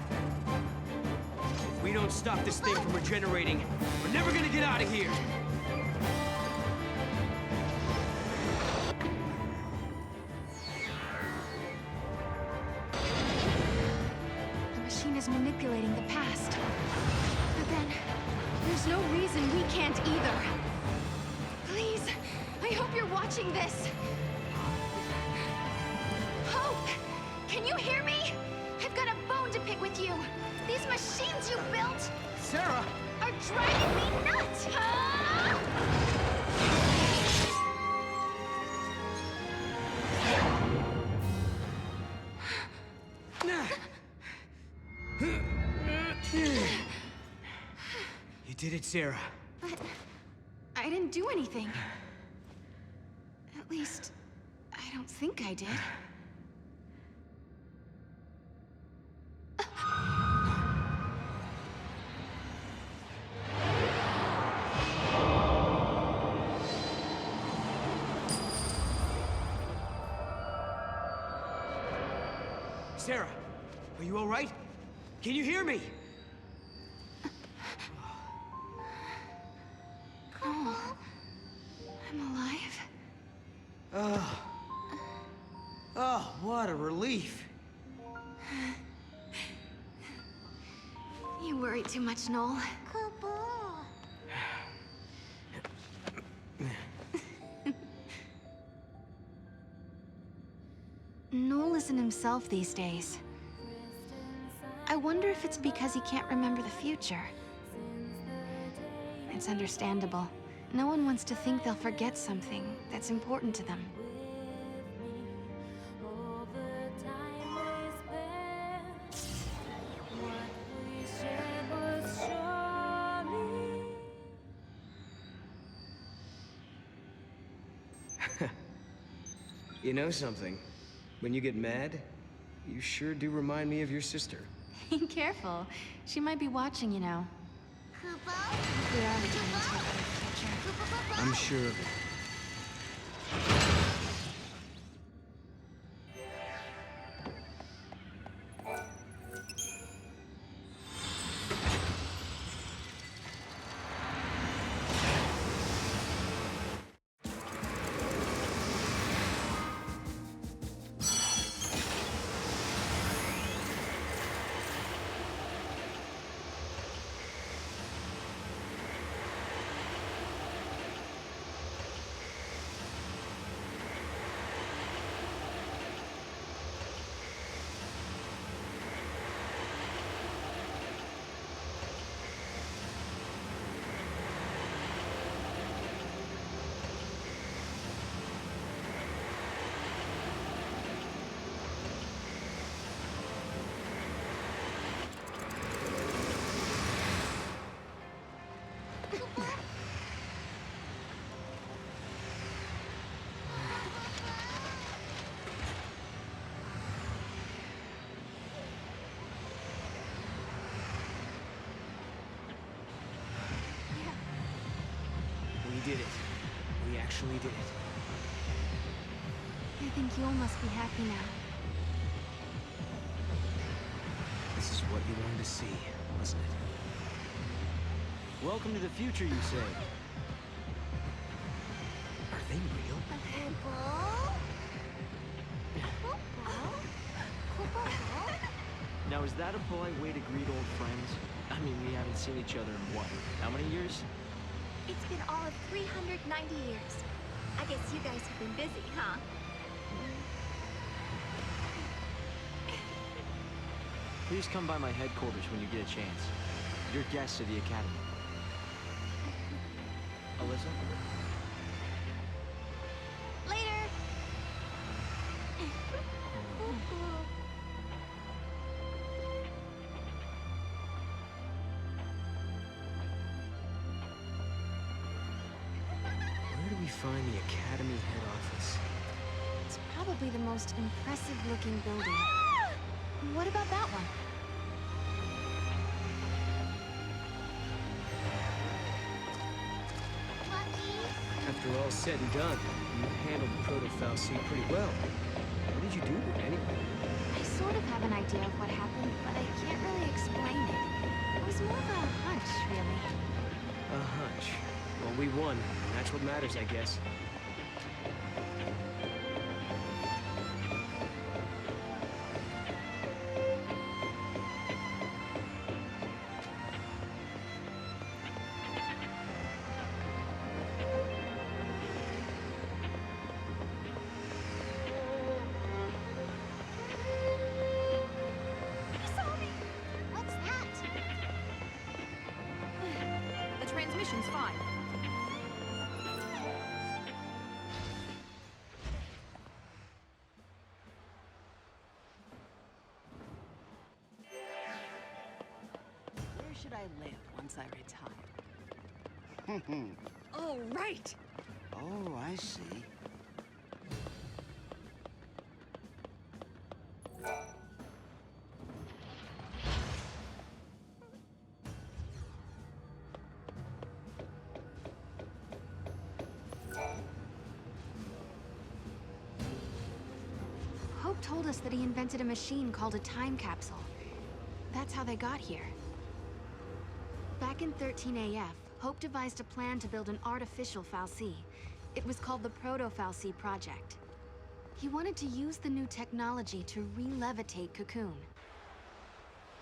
If we don't stop this thing from regenerating, we're never gonna get out of here! The machine is manipulating the past. But then, there's no reason we can't either. Please, I hope you're watching this. Hope! Can you hear me? I've got a bone to pick with you. These machines you built Sarah! are driving me nuts! Ah! You did it, Sarah. But I didn't do anything. At least, I don't think I did. Sarah, are you all right? Can you hear me? Oh, I'm alive. Oh, what a relief. You worry too much, Noel. Noel isn't himself these days. I wonder if it's because he can't remember the future. It's understandable. No one wants to think they'll forget something that's important to them. You know something? When you get mad, you sure do remind me of your sister. Careful. She might be watching, you know. We are returning to a better future. I'm sure of it. We did it. We actually did it. I think Yule must be happy now. what you wanted to see, wasn't it? Welcome to the future, you say? Are they real? Now, is that a polite way to greet old friends? I mean, we haven't seen each other in what? How many years? It's been all of 390 years. I guess you guys have been busy, huh? Please come by my headquarters when you get a chance. You're guests of the Academy. Alyssa? Later! Where do we find the Academy head office? It's probably the most impressive looking building. What about that one? After all said and done, you handled the proto-Fal'Cie pretty well. What did you do with it anyway? I sort of have an idea of what happened, but I can't really explain it. It was more of a hunch, really. A hunch. Well, we won. That's what matters, I guess. What's that? The transmission's fine. Where should I live once I retire? Oh, right! Oh, I see. Hope told us that he invented a machine called a time capsule. That's how they got here. Back in 13 AF, Hope devised a plan to build an artificial Fal'Cie. It was called the Proto-Fal'Cie Project. He wanted to use the new technology to re-levitate Cocoon.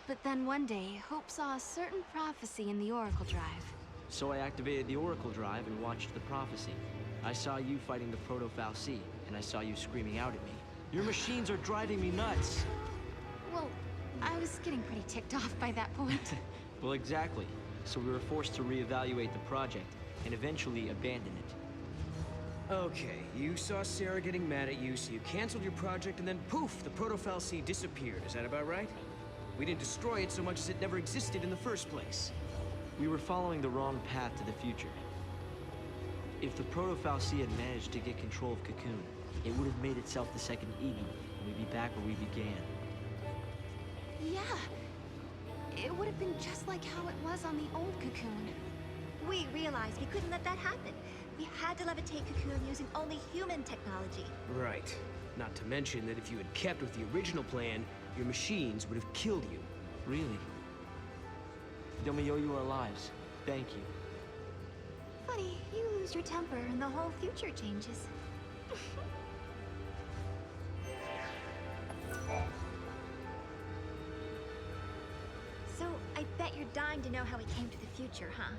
But then one day, Hope saw a certain prophecy in the Oracle Drive. So I activated the Oracle Drive and watched the prophecy. I saw you fighting the Proto-Fal'Cie, and I saw you screaming out at me. Your machines are driving me nuts! Well, I was getting pretty ticked off by that point. Well, exactly. So we were forced to reevaluate the project, and eventually abandon it. Okay, you saw Sarah getting mad at you, so you canceled your project, and then poof, the Proto-Fal'Cie disappeared. Is that about right? We didn't destroy it so much as it never existed in the first place. We were following the wrong path to the future. If the Proto-Fal'Cie had managed to get control of Cocoon, it would have made itself the second Eden, and we'd be back where we began. Yeah. It would have been just like how it was on the old Cocoon. We realized we couldn't let that happen. We had to levitate Cocoon using only human technology. Right. Not to mention that if you had kept with the original plan, your machines would have killed you. Really? Then we owe you our lives. Thank you. Funny, you lose your temper and the whole future changes. So, I bet you're dying to know how we came to the future, huh?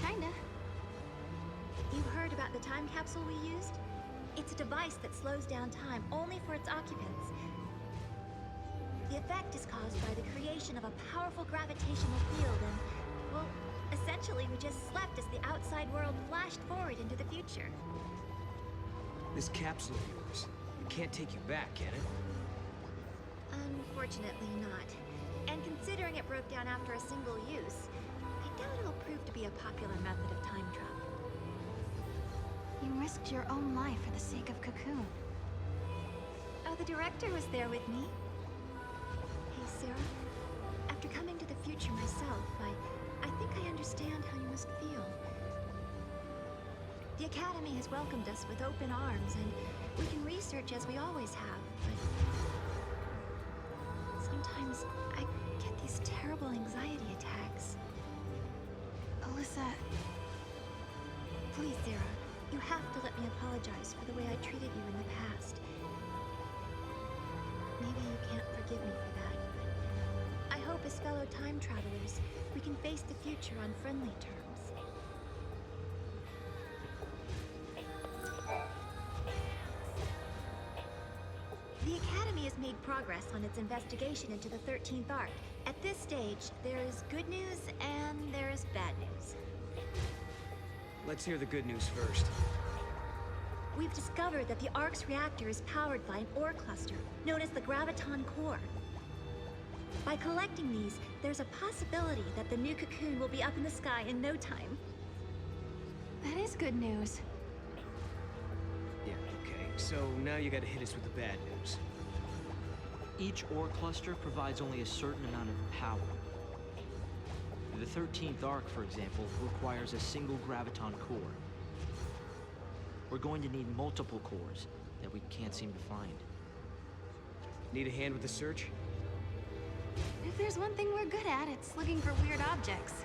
Kinda. You heard about the time capsule we used? It's a device that slows down time only for its occupants. The effect is caused by the creation of a powerful gravitational field and, well, essentially we just slept as the outside world flashed forward into the future. This capsule of yours, it can't take you back, can it? Unfortunately not. And considering it broke down after a single use, I doubt it'll prove to be a popular method of time travel. You risked your own life for the sake of Cocoon. Oh, the director was there with me. Hey, Sarah. After coming to the future myself, I think I understand how you must feel. The Academy has welcomed us with open arms, and we can research as we always have, but sometimes Sometimes I get these terrible anxiety attacks. Alyssa... Please, Sarah, you have to let me apologize for the way I treated you in the past. Maybe you can't forgive me for that, but I hope as fellow time travelers, we can face the future on friendly terms. The Academy has made progress on its investigation into the 13th Arc. At this stage, there is good news and there is bad news. Let's hear the good news first. We've discovered that the Ark's reactor is powered by an ore cluster, known as the Graviton Core. By collecting these, there's a possibility that the new cocoon will be up in the sky in no time. That is good news. Yeah, okay. So now you gotta hit us with the bad news. Each ore cluster provides only a certain amount of power. The 13th Arc, for example, requires a single graviton core. We're going to need multiple cores that we can't seem to find. Need a hand with the search? If there's one thing we're good at, it's looking for weird objects.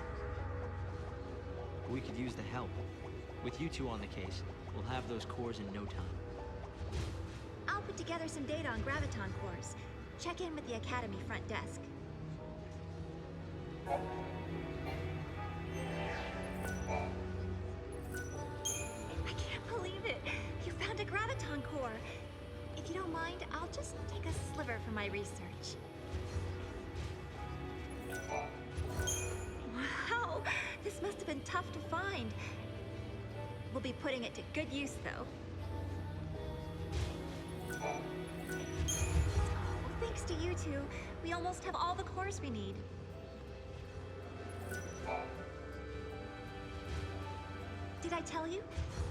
We could use the help. With you two on the case, we'll have those cores in no time. I'll put together some data on graviton cores. Check in with the Academy front desk. I can't believe it! You found a graviton core! If you don't mind, I'll just take a sliver for my research. Wow! This must have been tough to find. We'll be putting it to good use, though. Thanks to you two, we almost have all the cores we need. Did I tell you?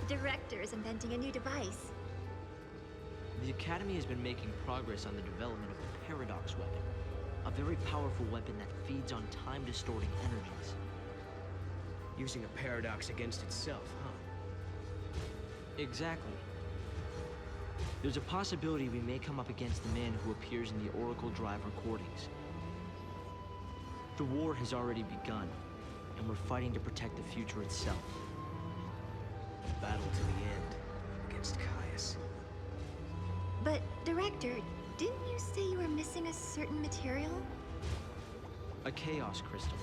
The director is inventing a new device. The Academy has been making progress on the development of the Paradox weapon, a very powerful weapon that feeds on time-distorting energies. Using a paradox against itself, huh? Exactly. There's a possibility we may come up against the man who appears in the Oracle Drive recordings. The war has already begun, and we're fighting to protect the future itself. Battle to the end, against Caius. But, Director, didn't you say you were missing a certain material? A Chaos Crystal.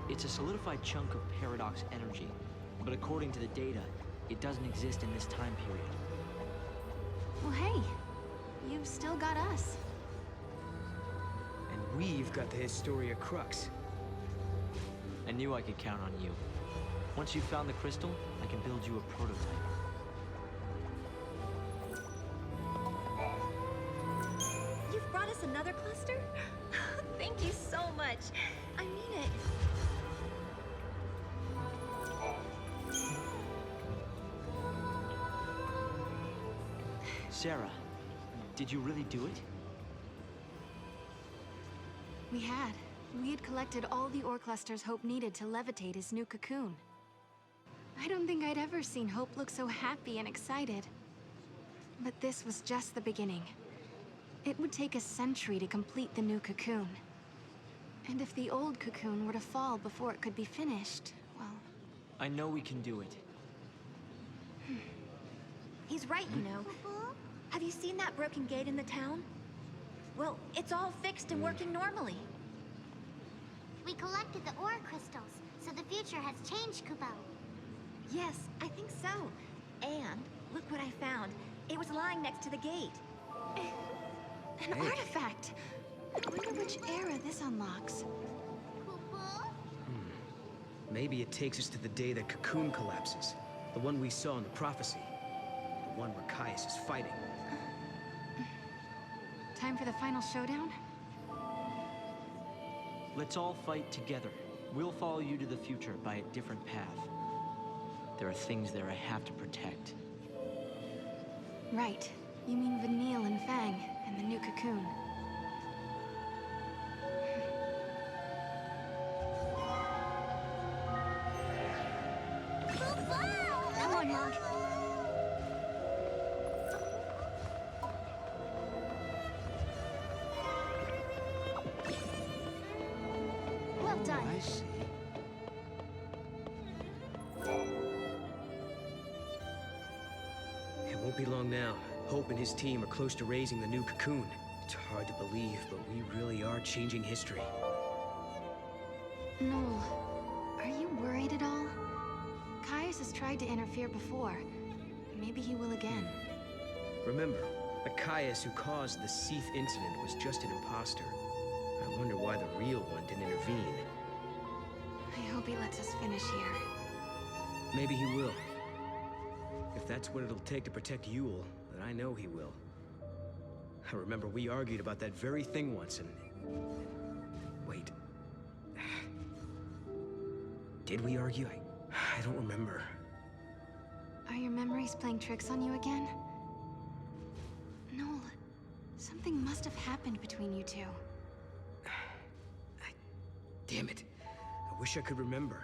It's a solidified chunk of paradox energy, but according to the data, it doesn't exist in this time period. Well, hey, you've still got us. And we've got the Historia Crux. I knew I could count on you. Once you've found the crystal, I can build you a prototype. You've brought us another cluster? Thank you so much. I mean it. Sarah, did you really do it? We had. We had collected all the ore clusters Hope needed to levitate his new cocoon. I don't think I'd ever seen Hope look so happy and excited. But this was just the beginning. It would take a century to complete the new cocoon. And if the old cocoon were to fall before it could be finished, well... I know we can do it. He's right, you know. Have you seen that broken gate in the town? Well, it's all fixed and working normally. We collected the ore crystals, so the future has changed, Kupo. Yes, I think so. And look what I found. It was lying next to the gate. An artifact. I wonder which era this unlocks. Maybe it takes us to the day the cocoon collapses. The one we saw in the prophecy. The one where Caius is fighting. Time for the final showdown? Let's all fight together. We'll follow you to the future by a different path. There are things there I have to protect. Right. You mean Vanille and Fang, and the new cocoon. Come on, Mark. Won't be long now. Hope and his team are close to raising the new cocoon. It's hard to believe, but we really are changing history. Noel, are you worried at all? Caius has tried to interfere before. Maybe he will again. Remember, the Caius who caused the Seath incident was just an imposter. I wonder why the real one didn't intervene. I hope he lets us finish here. Maybe he will. If that's what it'll take to protect Yule, then I know he will. I remember we argued about that very thing once and... Wait. Did we argue? I don't remember. Are your memories playing tricks on you again? Noel, something must have happened between you two. Damn it. I wish I could remember.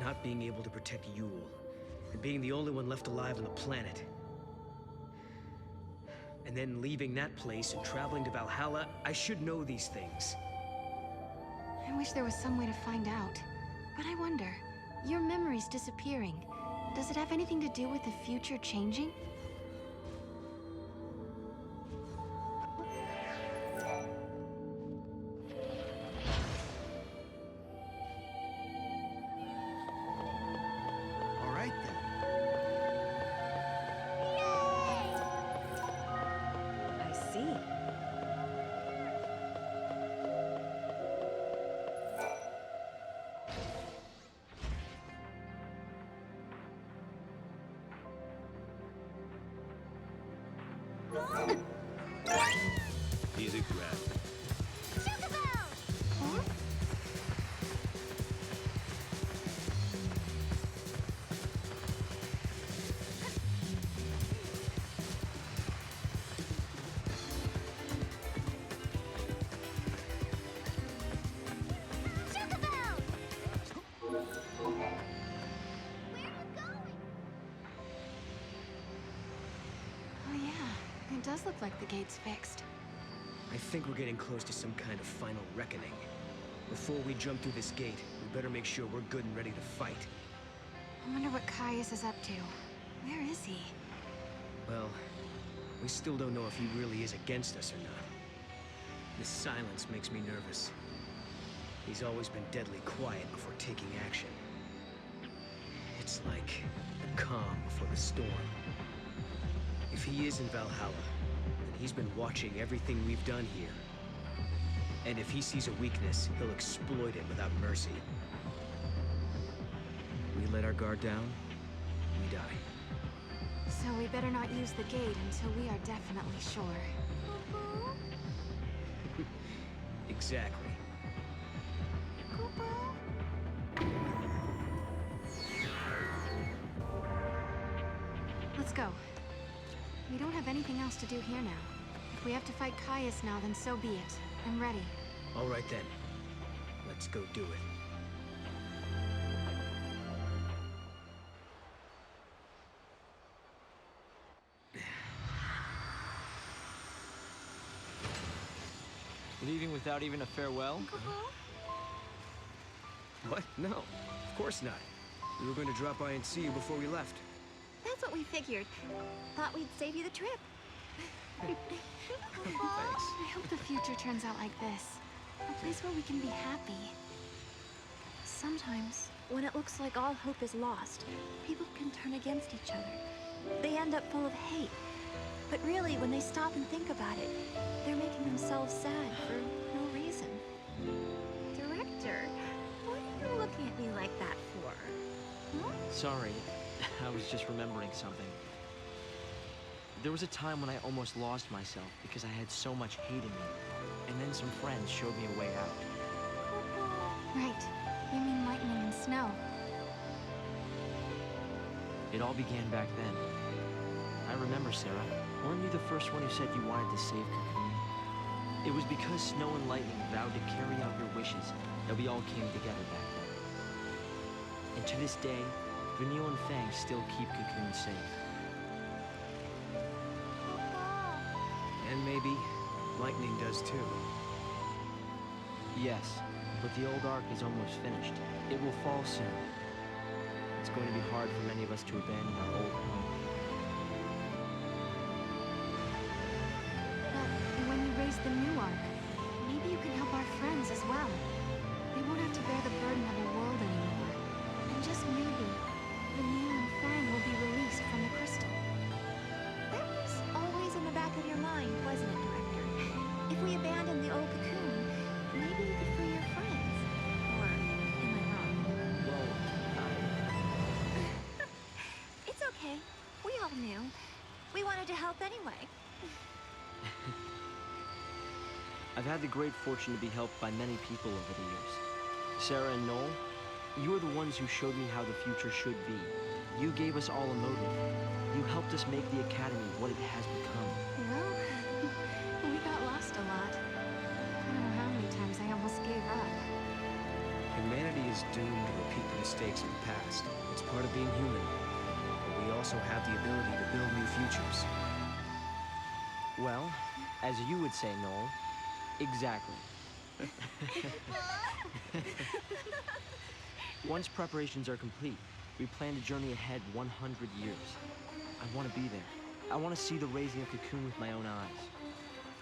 Not being able to protect Yule, and being the only one left alive on the planet. And then leaving that place and traveling to Valhalla, I should know these things. I wish there was some way to find out. But I wonder, your memories disappearing, does it have anything to do with the future changing? All right, then. I see. Easy grab. Oh yeah, it does look like the gate's fixed. I think we're getting close to some kind of final reckoning. Before we jump through this gate, we better make sure we're good and ready to fight. I wonder what Caius is up to. Where is he? Well, we still don't know if he really is against us or not. This silence makes me nervous. He's always been deadly quiet before taking action. It's like the calm before the storm. If he is in Valhalla, then he's been watching everything we've done here. And if he sees a weakness, he'll exploit it without mercy. We let our guard down, we die. So we better not use the gate until we are definitely sure. Exactly. Let's go. We don't have anything else to do here now. If we have to fight Caius now, then so be it. I'm ready. All right then. Let's go do it. Leaving without even a farewell? What? No, of course not. We were going to drop by and see you before we left. That's what we figured. Thought we'd save you the trip. Thanks. I hope the future turns out like this. A place where we can be happy. Sometimes, when it looks like all hope is lost, people can turn against each other. They end up full of hate. But really, when they stop and think about it, they're making themselves sad for no reason. Director, what are you looking at me like that for? Sorry, I was just remembering something. There was a time when I almost lost myself because I had so much hate in me. And then some friends showed me a way out. Right. You mean lightning and snow. It all began back then. I remember, Sarah. Weren't you the first one who said you wanted to save Cocoon? It was because Snow and Lightning vowed to carry out your wishes that we all came together back then. And to this day, Vanille and Fang still keep Cocoon safe. And maybe Lightning does too. Yes, but the old ark is almost finished. It will fall soon. It's going to be hard for many of us to abandon our old home. is the new arc. Maybe you can help our friends as well. They won't have to bear the burden of a world anymore. And just maybe, the Neil and Fang will be released from the crystal. That was always in the back of your mind, wasn't it, Director? If we abandon the old cocoon, maybe you could free your friends. Or am I wrong? Well, It's okay. We all knew. We wanted to help anyway. I've had the great fortune to be helped by many people over the years. Sarah and Noel, you are the ones who showed me how the future should be. You gave us all a motive. You helped us make the Academy what it has become. Well, we got lost a lot. I don't know how many times I almost gave up. Humanity is doomed to repeat the mistakes of the past. It's part of being human. But we also have the ability to build new futures. Well, as you would say, Noel, exactly. Once preparations are complete, we plan to journey ahead 100 years. I want to be there. I want to see the raising of Cocoon with my own eyes.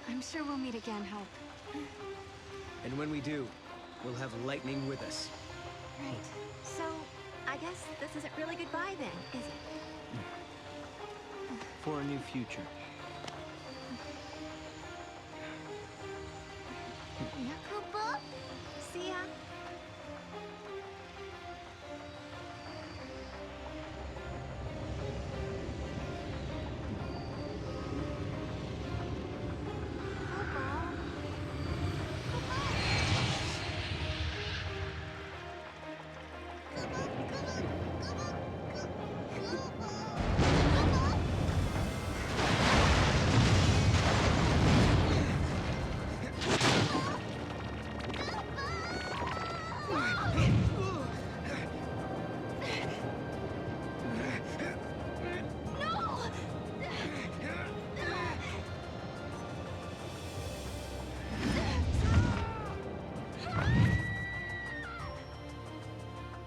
I'm sure we'll meet again, Hope. And when we do, we'll have lightning with us. Great. So, I guess this isn't really goodbye then, is it? For a new future. Yakubo? See ya.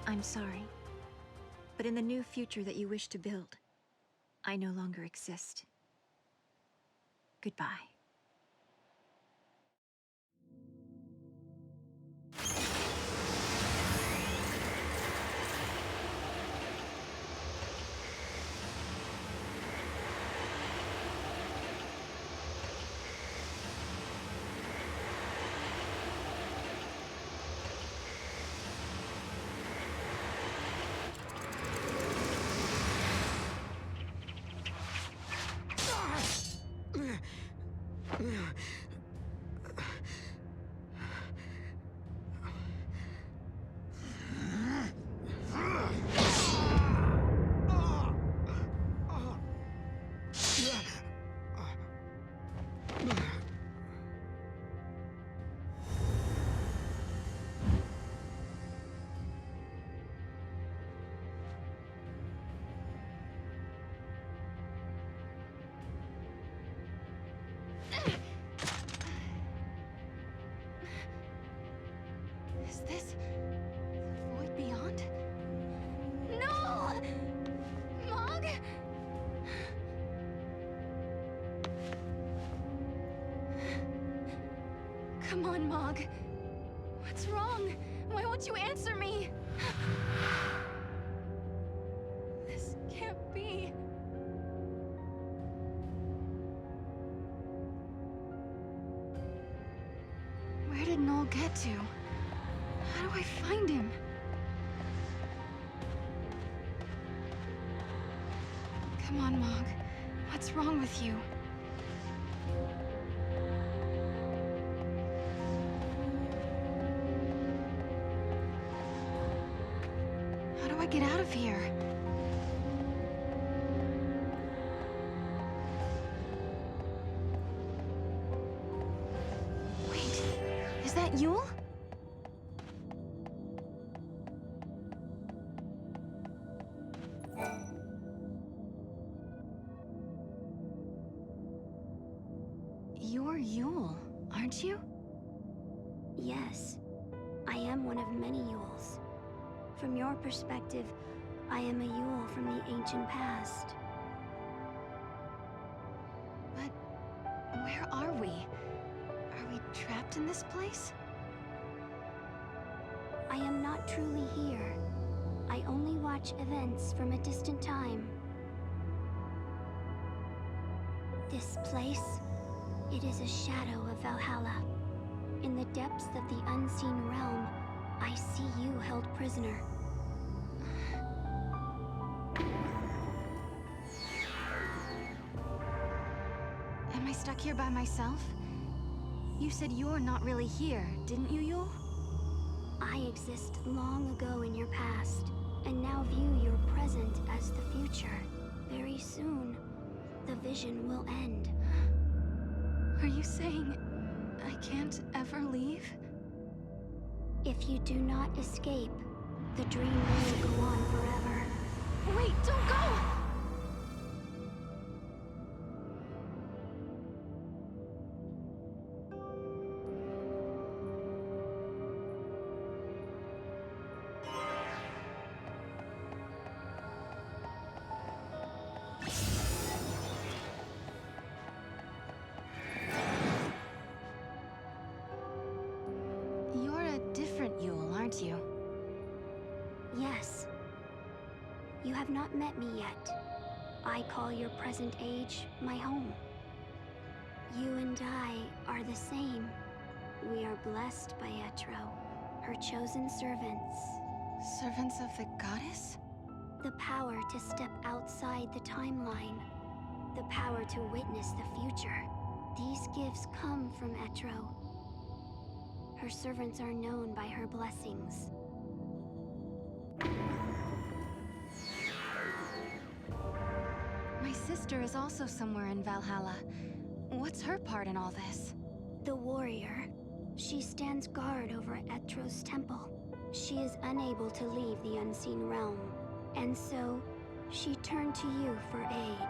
I'm sorry, but in the new future that you wish to build, I no longer exist. Goodbye. Is this the void beyond? No! Mog? Come on, Mog. What's wrong? Why won't you answer me? This can't be. Where did Noel get to? How do I find him? Come on, Mog. What's wrong with you? How do I get out of here? Wait, is that Yule? You're Yule, aren't you? Yes, I am one of many Yules. From your perspective, I am a Yule from the ancient past. But where are we? trapped in this place? I am not truly here. I only watch events from a distant time. This place, it is a shadow of Valhalla. In the depths of the unseen realm, I see you held prisoner. Am I stuck here by myself? You said you're not really here, didn't you, Yule? I exist long ago in your past, and now view your present as the future. Very soon, the vision will end. Are you saying I can't ever leave? If you do not escape, the dream will go on forever. Wait, don't go! You're a different Yule, aren't you? Yes. You have not met me yet. I call your present age my home. You and I are the same. We are blessed by Etro, her chosen servants. Servants of the goddess? The power to step outside the timeline. The power to witness the future. These gifts come from Etro. Her servants are known by her blessings. My sister is also somewhere in Valhalla. What's her part in all this? The warrior. She stands guard over Etro's temple. She is unable to leave the unseen realm, and so she turned to you for aid.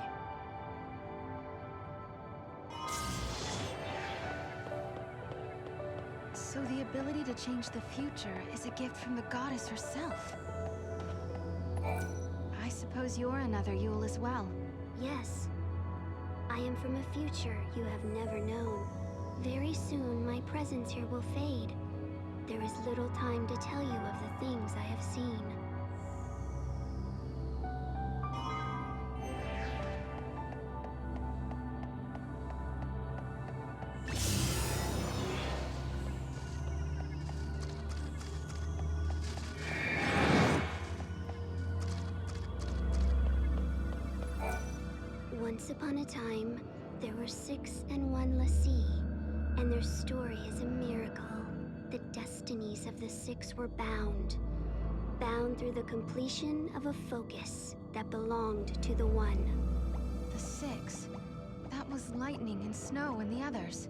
So the ability to change the future is a gift from the goddess herself. I suppose you're another Yule as well. Yes. I am from a future you have never known. Very soon, my presence here will fade. There is little time to tell you of the things I have seen. Once upon a time, there were 6 and 1 Lassie, and their story is a miracle. The destinies of the 6 were bound through the completion of a focus that belonged to the 1. The 6, that was Lightning and Snow and the others.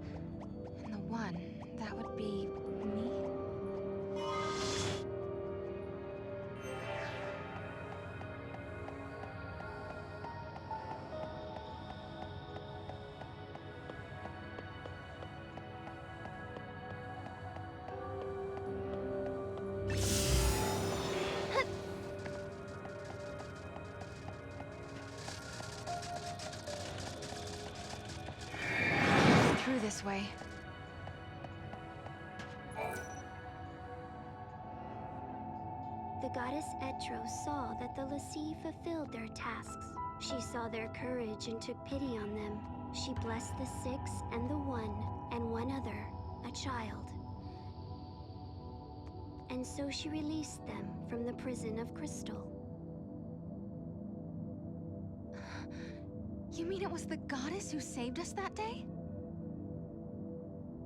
And the 1, that would be me? Through this way. The goddess Etro saw that the Lassie fulfilled their tasks. She saw their courage and took pity on them. She blessed the 6 and the 1 and one other, a child. And so she released them from the prison of crystal. You mean it was the goddess who saved us that day?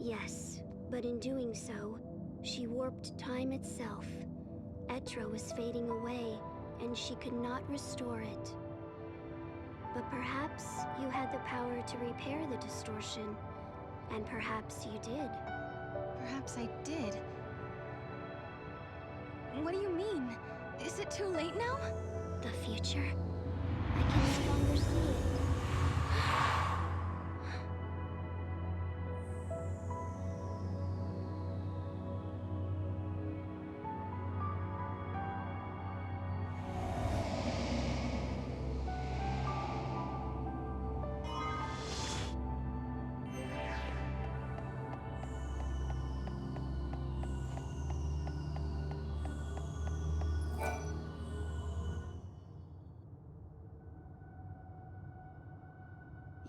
Yes, but in doing so, she warped time itself. Etro was fading away, and she could not restore it. But perhaps you had the power to repair the distortion, and perhaps you did. Perhaps I did. What do you mean? Is it too late now? The future? I can no longer see it.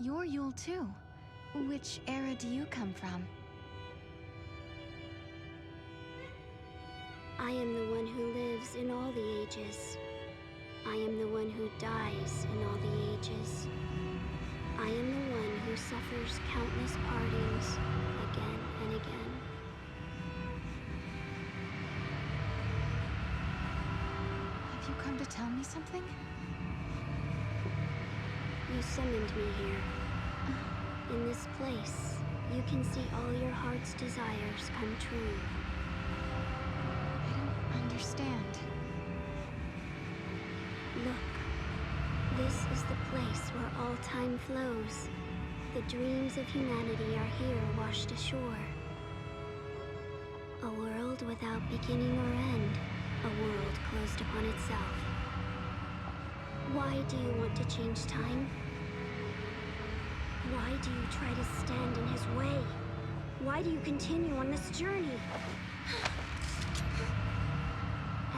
You're Yule too. Which era do you come from? I am the one who lives in all the ages. I am the one who dies in all the ages. I am the one who suffers countless partings again and again. Have you come to tell me something? You summoned me here. In this place, you can see all your heart's desires come true. I don't understand. Look, this is the place where all time flows. The dreams of humanity are here washed ashore. A world without beginning or end. A world closed upon itself. Why do you want to change time? Why do you try to stand in his way? Why do you continue on this journey?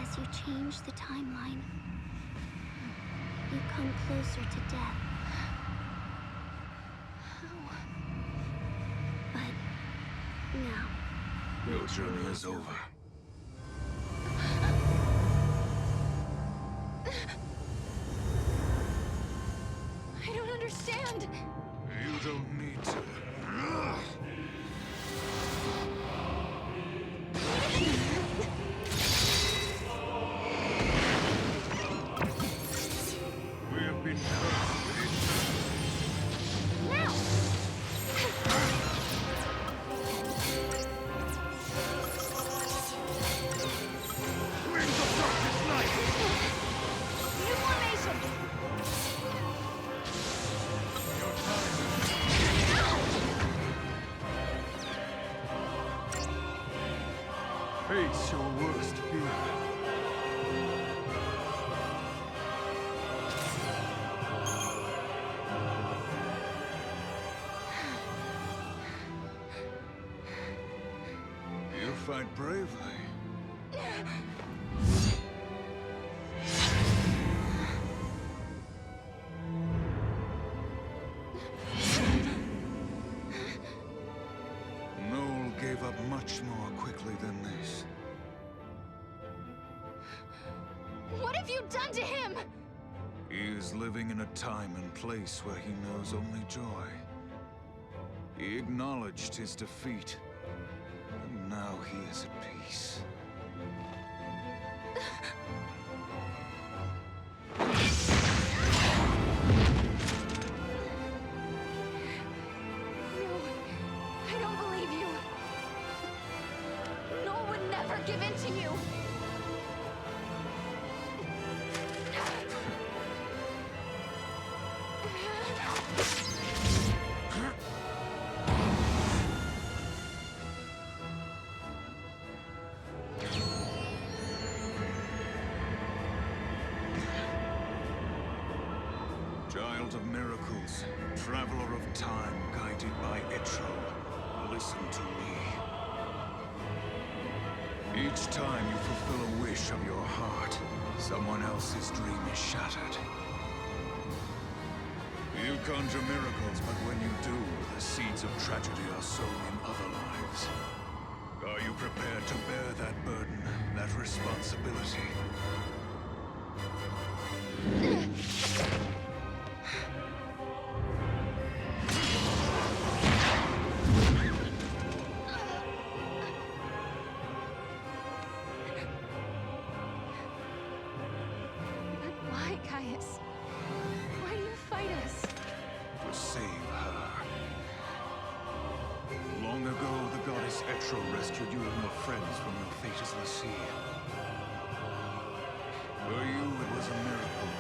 As you change the timeline, you come closer to death. How? But now, Your journey is over. I don't understand. You don't need to. We have been cursed with it. now! Wings of darkness light! New formation! Your time is... Face your worst fear. You fight bravely. Noel gave up much more quickly than this. What have you done to him? He is living in a time and place where he knows only joy. He acknowledged his defeat, and now he is at peace. No, I don't believe you. Noel would never give in to you. Child of miracles, traveler of time guided by XIII, listen to me. Each time you fulfill a wish of your heart, someone else's dream is shattered. You conjure miracles, but when you do, the seeds of tragedy are sown in other lives. Are you prepared to bear that burden, that responsibility? But why, Caius? Why do you fight us? To save her. Long ago, the goddess XIII rescued you and your friends from your fate as the sea. For you, it was a miracle.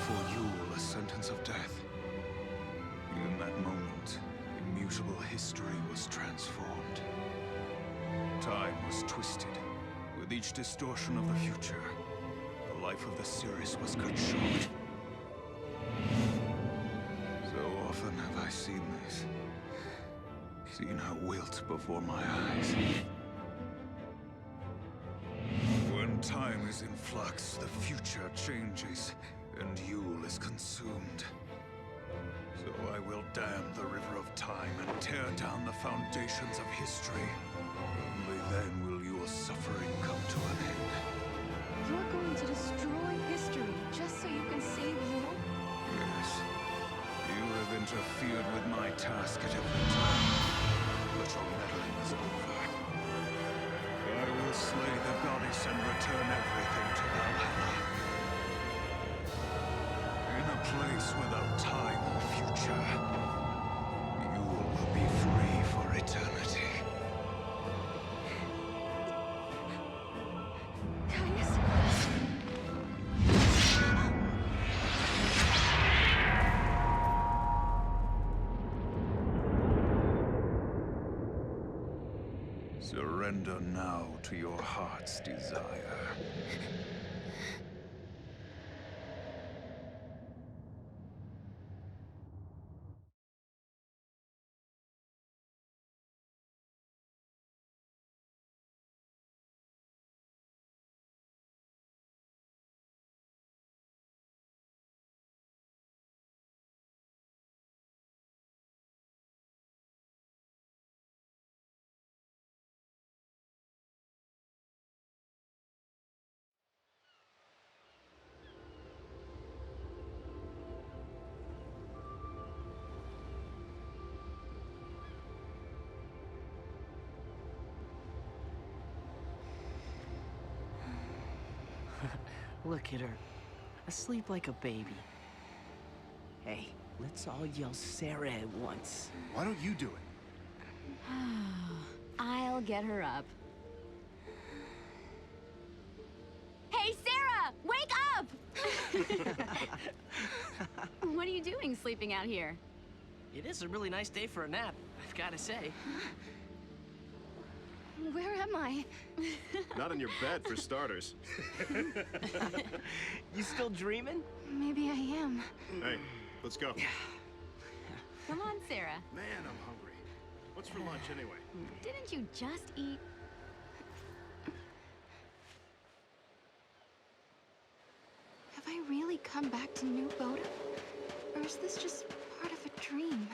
For you, a sentence of death. In that moment, immutable history was transformed. Time was twisted. With each distortion of the future, the life of the series was cut short. So often have I seen this. Seen her wilt before my eyes. When time is in flux, the future changes, and Yule is consumed. So dam the river of time and tear down the foundations of history. Only then will your suffering come to an end. You're going to destroy history just so you can save Yule? Yes. You have interfered with my task at every turn. But your meddling is over. I will slay the goddess and return everything to Valhalla. In a place without time or future, you will be free for eternity. Caius? Surrender now to your heart's desire. Look at her, asleep like a baby. Hey, let's all yell Sarah at once. Why don't you do it? I'll get her up. Hey, Sarah! Wake up! What are you doing sleeping out here? It is a really nice day for a nap, I've got to say. Where am I? Not in your bed, for starters. You still dreaming? Maybe I am. Hey, let's go. Come on, Sarah. Man, I'm hungry. What's for lunch, anyway? Didn't you just eat? Have I really come back to New Bodom? Or is this just part of a dream?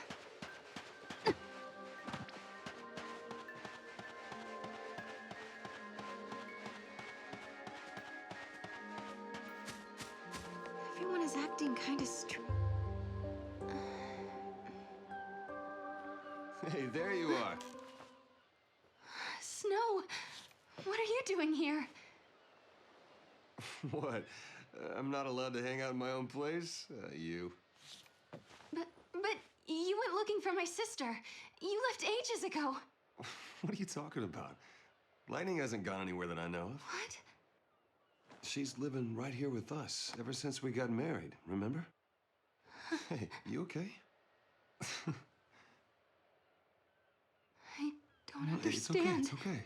Everyone is acting kind of Hey, there you are. Snow! What are you doing here? What? I'm not allowed to hang out in my own place? You. But you went looking for my sister. You left ages ago. What are you talking about? Lightning hasn't gone anywhere that I know of. What? She's living right here with us ever since we got married, remember? Hey, you okay? I don't It's okay, understand. it's okay.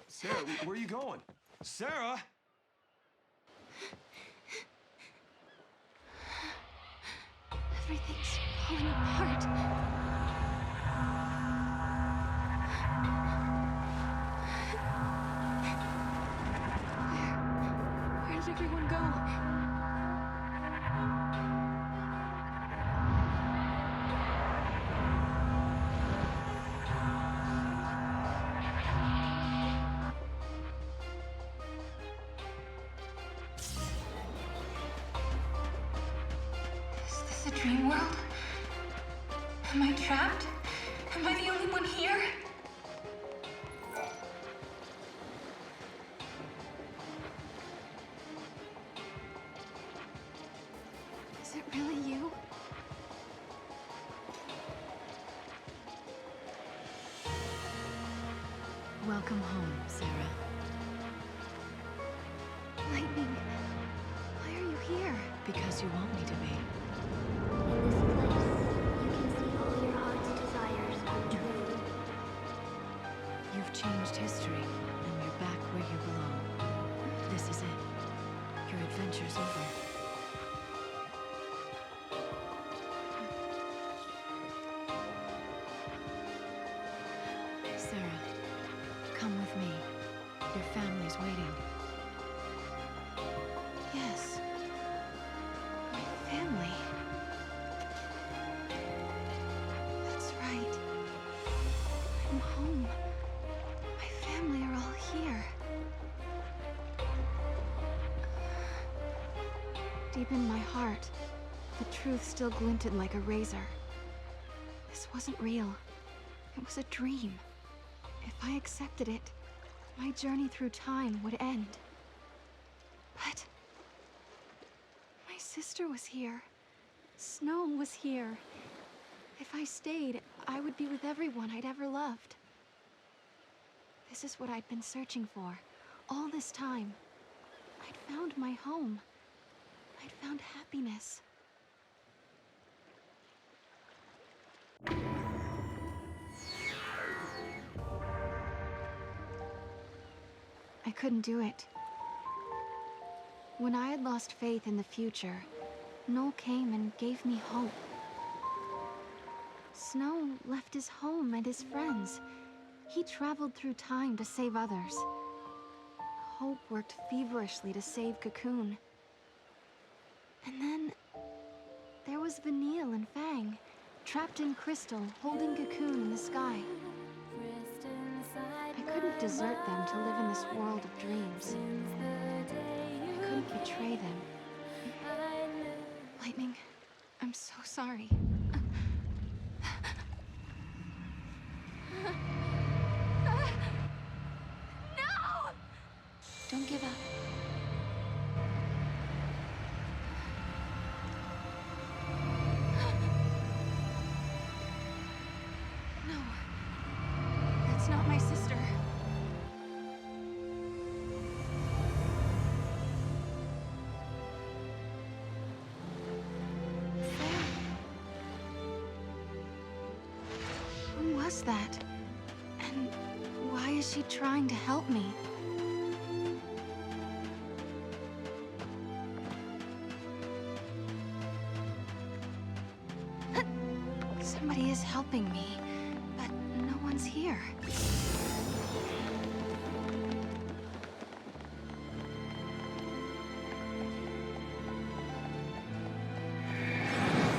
Sarah, where are you going? Sarah! Everything's falling apart. Where did everyone go? Is this a dream world? Am I trapped? Am I the only one here? Is it really you? Welcome home, Sarah. Lightning, why are you here? Because you want me to be. You've changed history, and you're back where you belong. This is it. Your adventure's over. Sarah, come with me. Your family's waiting. Yes. My family. Deep in my heart, the truth still glinted like a razor. This wasn't real. It was a dream. If I accepted it, my journey through time would end. But my sister was here. Snow was here. If I stayed, I would be with everyone I'd ever loved. This is what I'd been searching for all this time. I'd found my home. I'd found happiness. I couldn't do it. When I had lost faith in the future, Noel came and gave me hope. Snow left his home and his friends. He traveled through time to save others. Hope worked feverishly to save Cocoon. And then there was Vanille and Fang, trapped in crystal, holding Cocoon in the sky. I couldn't desert them to live in this world of dreams. I couldn't betray them. Lightning, I'm so sorry. No! Don't give up. No. That's not my sister. Who was that? And why is she trying to help me? Somebody is helping me, but no one's here.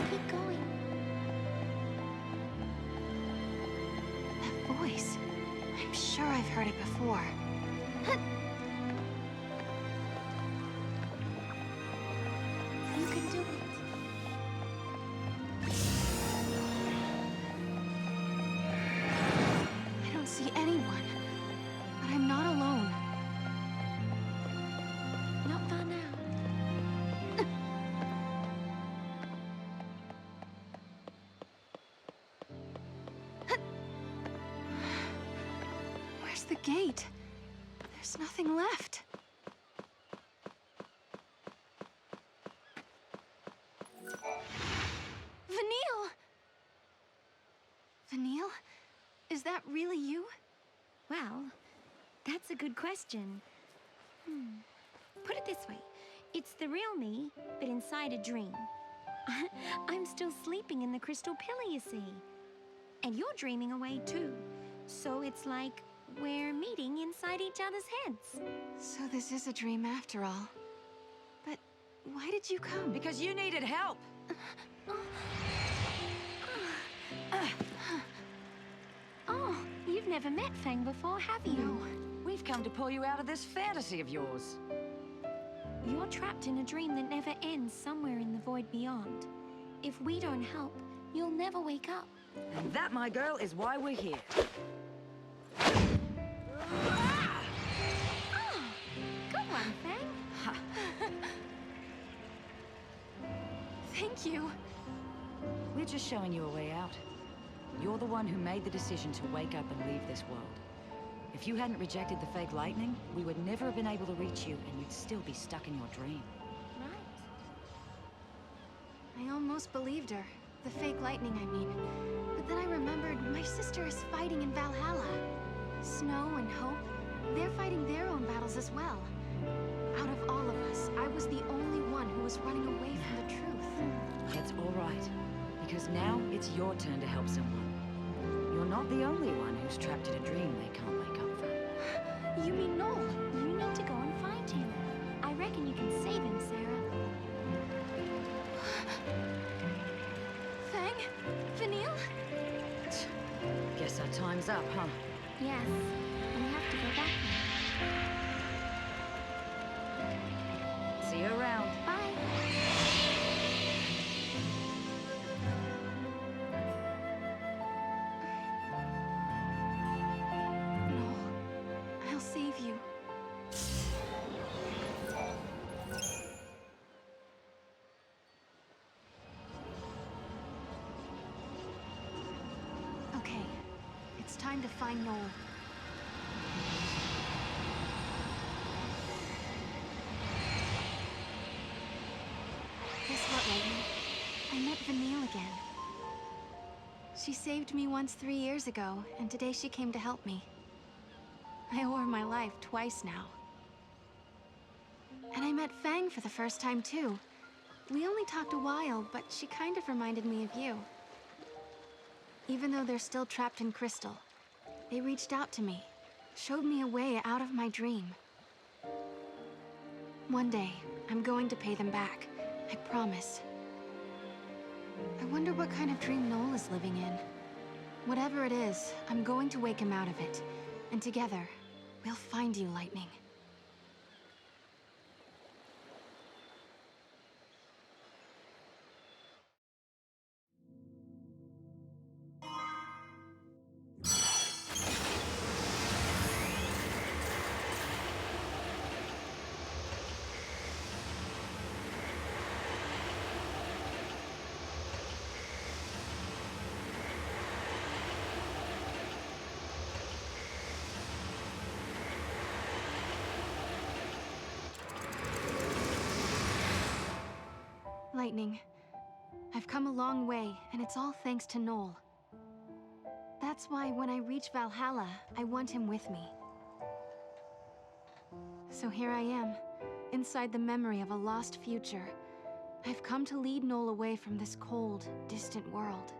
Keep going. That voice. I'm sure I've heard it before. You can do it. I don't see anyone, but I'm not alone. Not far now. Where's the gate? There's nothing left. Vanille! Vanille? Is that really you? Well, that's a good question. Put it this way. It's the real me, but inside a dream. I'm still sleeping in the crystal pillar, you see. And you're dreaming away too. So it's like we're meeting inside each other's heads. So this is a dream after all. But why did you come? Because you needed help. Oh, you've never met Fang before, have you? No. We've come to pull you out of this fantasy of yours. You're trapped in a dream that never ends somewhere in the void beyond. If we don't help, you'll never wake up. And that, my girl, is why we're here. Good one, Fang. Thank you. We're just showing you a way out. You're the one who made the decision to wake up and leave this world. If you hadn't rejected the fake lightning, we would never have been able to reach you, and you'd still be stuck in your dream. I almost believed her. The fake lightning, I mean. But then I remembered my sister is fighting in Valhalla. Snow and Hope, they're fighting their own battles as well. Out of all of us, I was the only one who was running away from the truth. That's all right, because now it's your turn to help someone. You're not the only one who's trapped in a dream they can't wake up from. You mean Noel? You need to go and find him. I reckon you can save him, Sarah. Fang? Vanille? Guess our time's up, huh? Yes, we have to go back now. See you around. Bye. time to find Noel. Guess what, Lightning? I met Vanille again. She saved me once 3 years ago, and today she came to help me. I owe her my life twice now. And I met Fang for the first time, too. We only talked a while, but she kind of reminded me of you. Even though they're still trapped in Crystal, they reached out to me, showed me a way out of my dream. One day, I'm going to pay them back. I promise. I wonder what kind of dream Noel is living in. Whatever it is, I'm going to wake him out of it. And together, we'll find you, Lightning. Lightning, I've come a long way, and it's all thanks to Noel. That's why when I reach Valhalla, I want him with me. So here I am, inside the memory of a lost future. I've come to lead Noel away from this cold, distant world.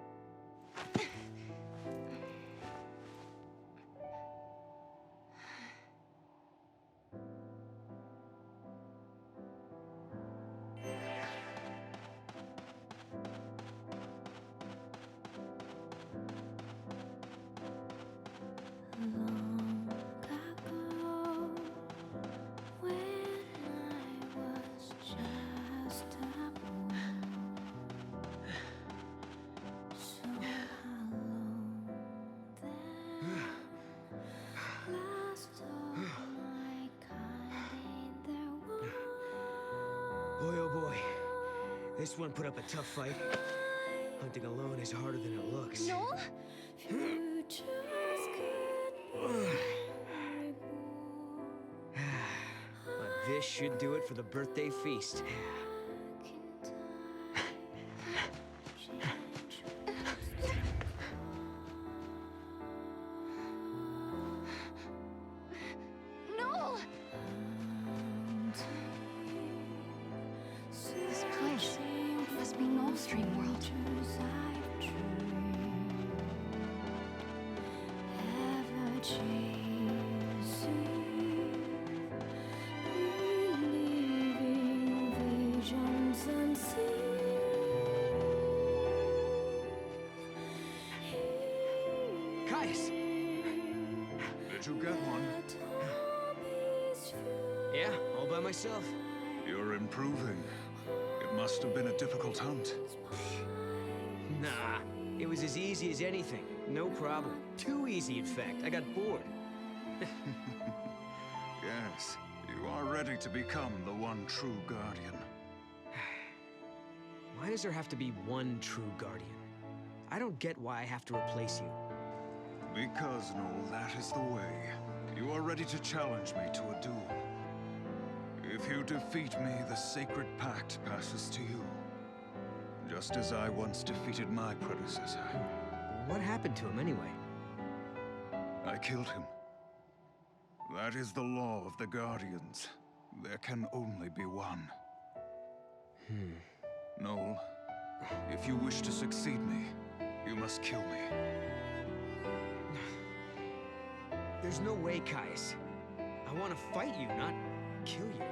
Boy, oh boy. This one put up a tough fight. Hunting alone is harder than it looks. Noel? But this should do it for the birthday feast. Noel! This place must be Noel's dream world. Caius! Did you get one? Yeah, all by myself. You're improving. It must have been a difficult hunt. Nah, it was as easy as anything. No problem. Too easy, in fact. I got bored. Yes, you are ready to become the one true guardian. Why does there have to be one true guardian? I don't get why I have to replace you. Because, Noel, that is the way. You are ready to challenge me to a duel. If you defeat me, the sacred pact passes to you. Just as I once defeated my predecessor. What happened to him, anyway? I killed him. That is the law of the Guardians. There can only be one. Noel, if you wish to succeed me, you must kill me. There's no way, Caius. I want to fight you, not kill you.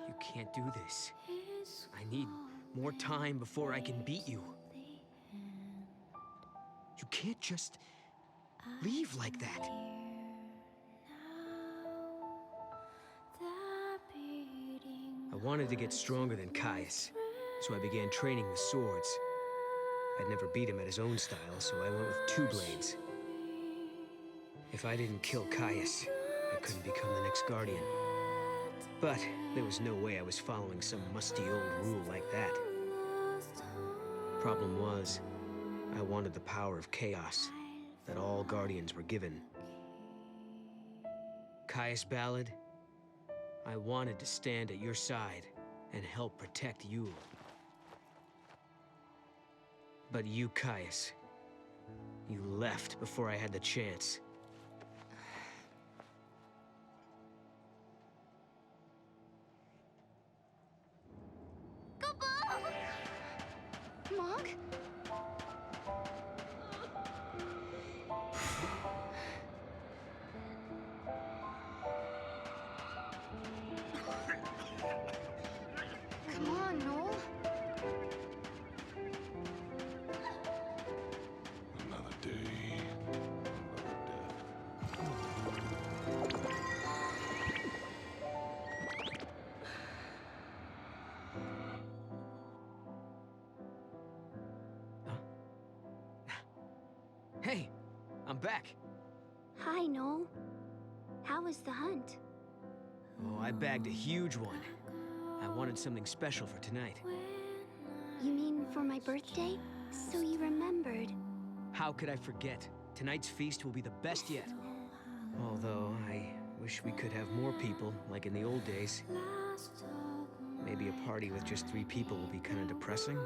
You can't do this. I need more time before I can beat you. You can't just leave like that. I wanted to get stronger than Caius, so I began training with swords. I'd never beat him at his own style, so I went with 2 blades. If I didn't kill Caius, I couldn't become the next Guardian. But there was no way I was following some musty old rule like that. Problem was, I wanted the power of chaos that all Guardians were given. Caius Ballad, I wanted to stand at your side and help protect Yule. But you, Caius, you left before I had the chance. Mog? Come on, Noel. Another day, Hey, I'm back. Hi, Noel. How was the hunt? Oh, I bagged a huge one. I wanted something special for tonight. You mean for my birthday? So you remembered. How could I forget? Tonight's feast will be the best yet. Although, I wish we could have more people, like in the old days. Maybe a party with just 3 people will be kind of depressing.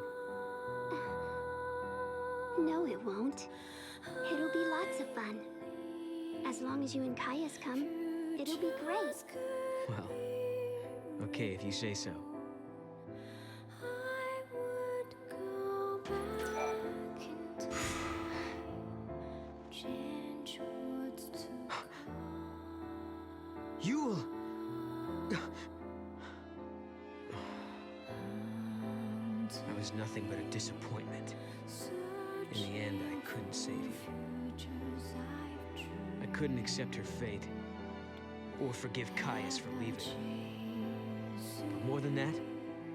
No, it won't. It'll be lots of fun. As long as you and Caius come, it'll be great. Well, okay if you say so. Yule! I was nothing but a disappointment. In the end, I couldn't save you. I couldn't accept her fate, or forgive Caius for leaving. But more than that,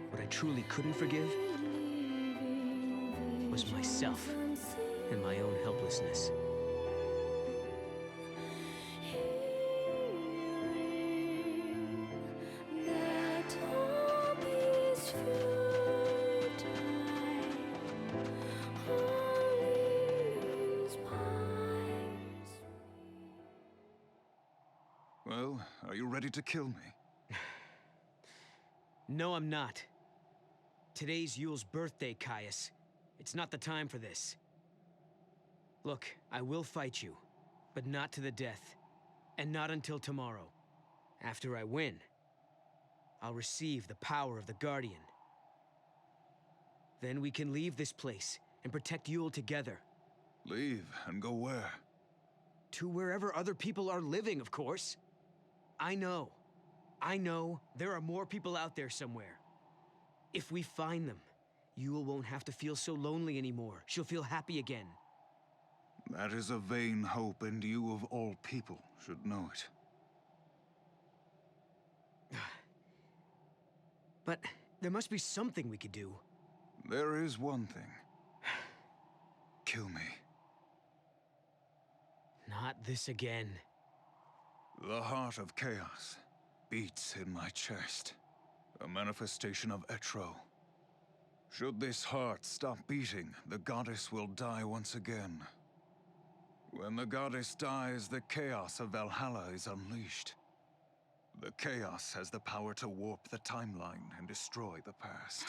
what I truly couldn't forgive was myself and my own helplessness. Well, are you ready to kill me? No, I'm not. Today's Yule's birthday, Caius. It's not the time for this. Look, I will fight you, but not to the death. And not until tomorrow. After I win, I'll receive the power of the Guardian. Then we can leave this place and protect Yule together. Leave and go where? To wherever other people are living, of course. I know there are more people out there somewhere. If we find them, Yule won't have to feel so lonely anymore. She'll feel happy again. That is a vain hope, and you of all people should know it. But there must be something we could do. There is one thing. Kill me. Not this again. The heart of chaos beats in my chest. A manifestation of XIII. Should this heart stop beating, the goddess will die once again. When the goddess dies, the chaos of Valhalla is unleashed. The chaos has the power to warp the timeline and destroy the past.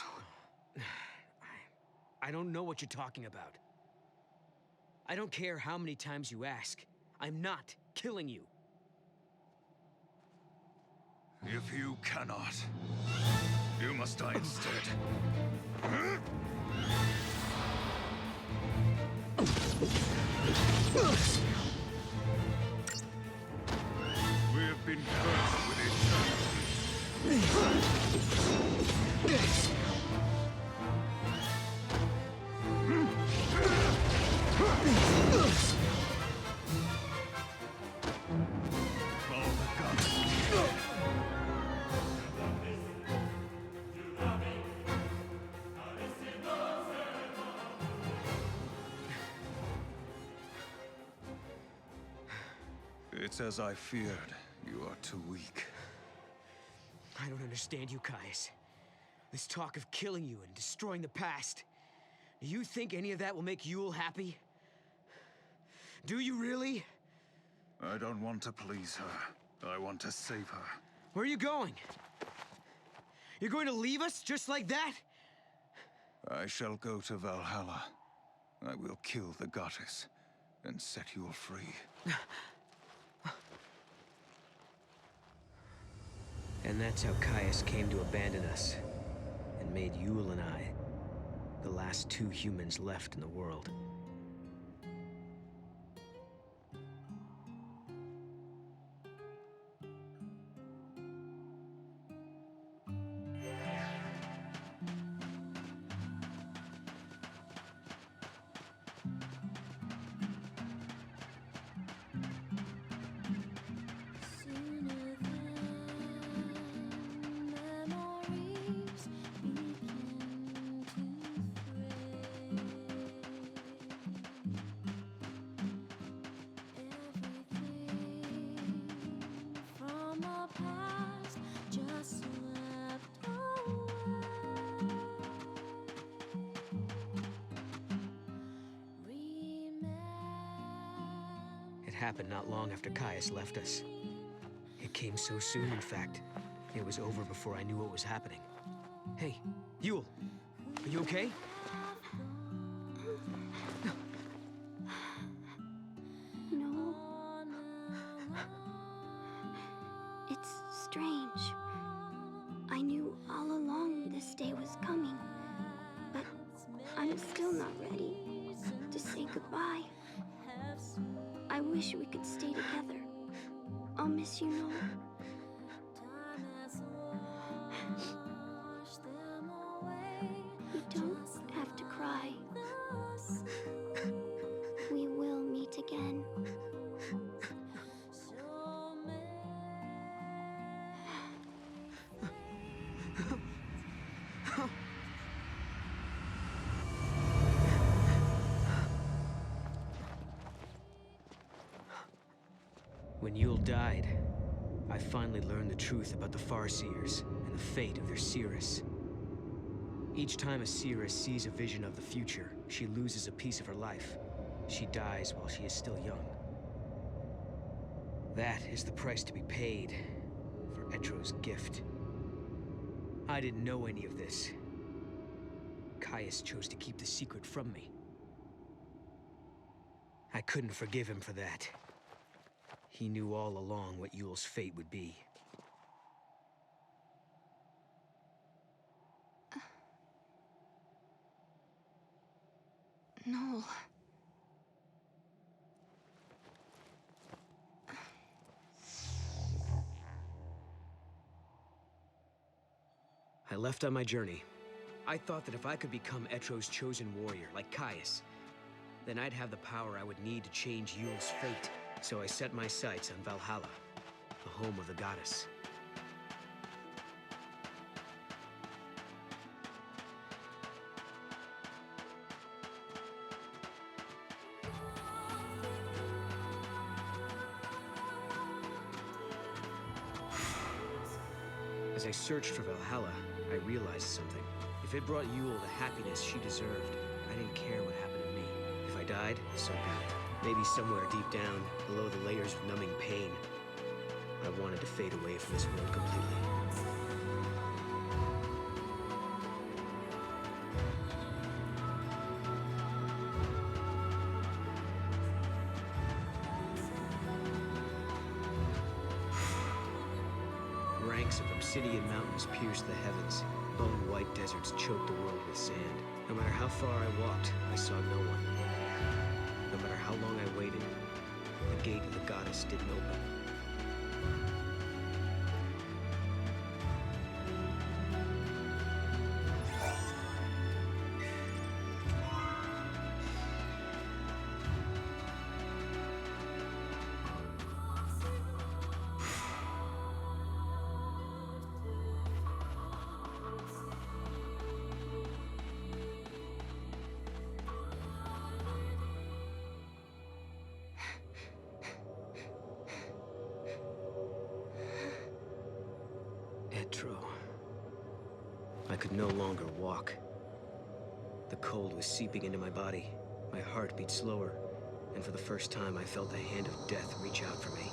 I don't know what you're talking about. I don't care how many times you ask. I'm not killing you. If you cannot, you must die instead. We have been cursed with It's as I feared. You are too weak. I don't understand you, Caius. This talk of killing you and destroying the past. Do you think any of that will make Yule happy? Do you really? I don't want to please her. I want to save her. Where are you going? You're going to leave us just like that? I shall go to Valhalla. I will kill the goddess and set Yule free. And that's how Caius came to abandon us, and made Yule and I the last two humans left in the world. It happened not long after Caius left us. It came so soon, in fact. It was over before I knew what was happening. Hey, Yule, are you okay? No. It's strange. I knew all along this day was coming, but I'm still not ready to say goodbye. I wish we could stay together. I'll miss you, Noel. You don't have to cry. We will meet again. When Yule died, I finally learned the truth about the Farseers and the fate of their seeress. Each time a seeress sees a vision of the future, she loses a piece of her life. She dies while she is still young. That is the price to be paid for Etro's gift. I didn't know any of this. Caius chose to keep the secret from me. I couldn't forgive him for that. He knew all along what Yule's fate would be. Noel. I left on my journey. I thought that if I could become Etro's chosen warrior, like Caius, then I'd have the power I would need to change Yule's fate. So I set my sights on Valhalla, the home of the goddess. As I searched for Valhalla, I realized something. If it brought Yule the happiness she deserved, I didn't care what happened to me. If I died, so be it. Maybe somewhere deep down, below the layers of numbing pain, I wanted to fade away from this world completely. Ranks of obsidian mountains pierced the heavens. Bone-white deserts choked the world with sand. No matter how far I walked, I saw no one. No matter how long I waited, the gate of the goddess didn't open. Metro. I could no longer walk. The cold was seeping into my body. My heart beat slower, and for the first time I felt the hand of death reach out for me.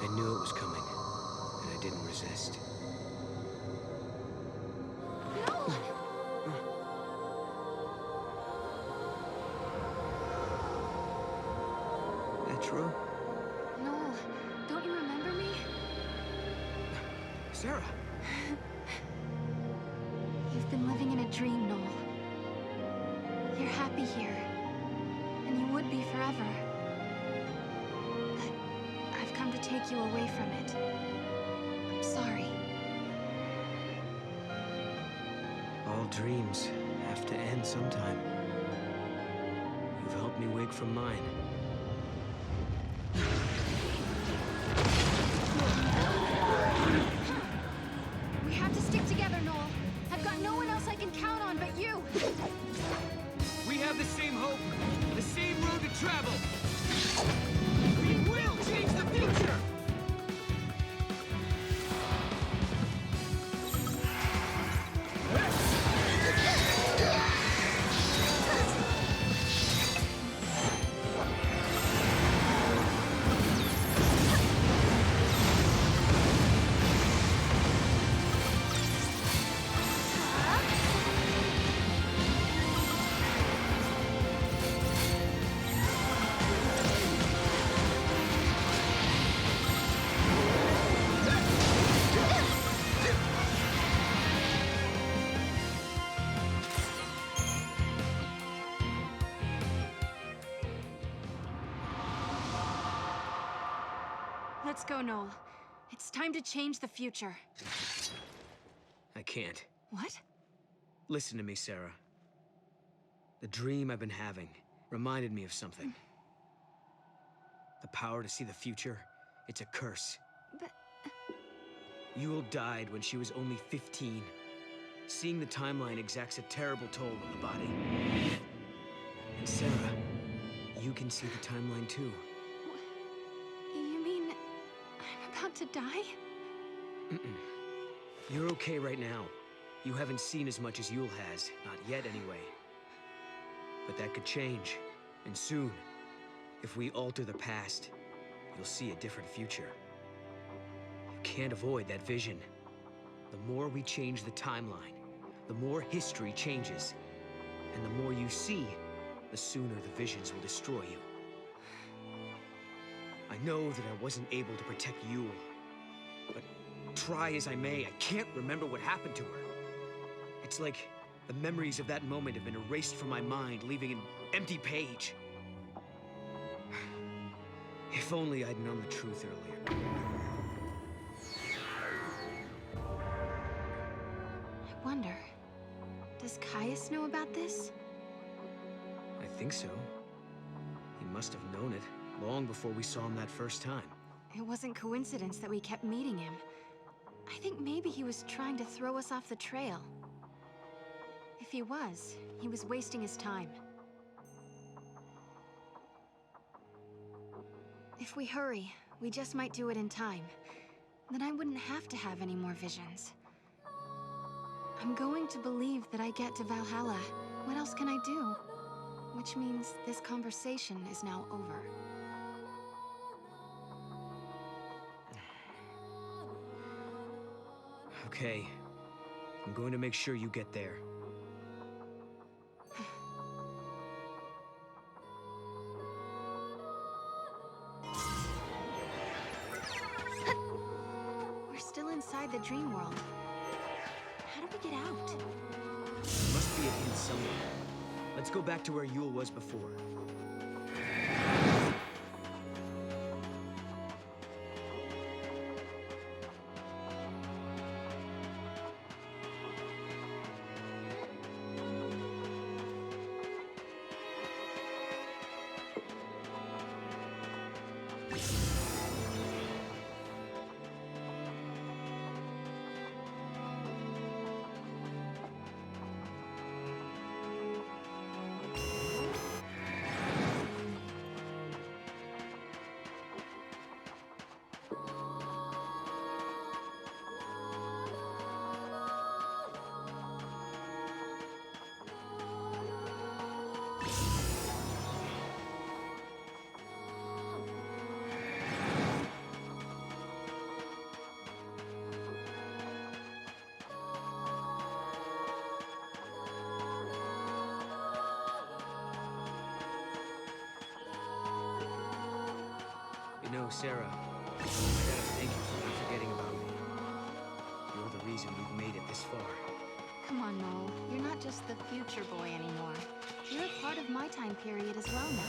I knew it was coming, and I didn't resist. No! Metro? Noel, don't you remember me? Sarah! You've been living in a dream, Noel. You're happy here, and you would be forever. But I've come to take you away from it. I'm sorry. All dreams have to end sometime. You've helped me wake from mine. We have to stick together, Noel. I've got no one else I can count on but you. We have the same hope, the same road to travel. We will change the future! Let's go, Noel. It's time to change the future. I can't. What? Listen to me, Sarah. The dream I've been having reminded me of something. The power to see the future, it's a curse. But... Yule died when she was only 15. Seeing the timeline exacts a terrible toll on the body. And Sarah, you can see the timeline too. You mean... I'm about to die? Mm-mm. You're okay right now. You haven't seen as much as Yule has. Not yet, anyway. But that could change. And soon. If we alter the past, you'll see a different future. You can't avoid that vision. The more we change the timeline, the more history changes. And the more you see, the sooner the visions will destroy you. I know that I wasn't able to protect Yule. But try as I may, I can't remember what happened to her. It's like the memories of that moment have been erased from my mind, leaving an empty page. If only I'd known the truth earlier. I wonder, does Caius know about this? I think so. He must have known it long before we saw him that first time. It wasn't coincidence that we kept meeting him. I think maybe he was trying to throw us off the trail. If he was wasting his time. If we hurry, we just might do it in time. Then I wouldn't have to have any more visions. I'm going to believe that I get to Valhalla. What else can I do? Which means this conversation is now over. Okay. I'm going to make sure you get there. We're still inside the dream world. How do we get out? There must be a hint somewhere. Let's go back to where Yule was before. know, Sarah, I gotta thank you for not forgetting about me. You're the reason we've made it this far. Come on, Noel. You're not just the future boy anymore. You're a part of my time period as well now.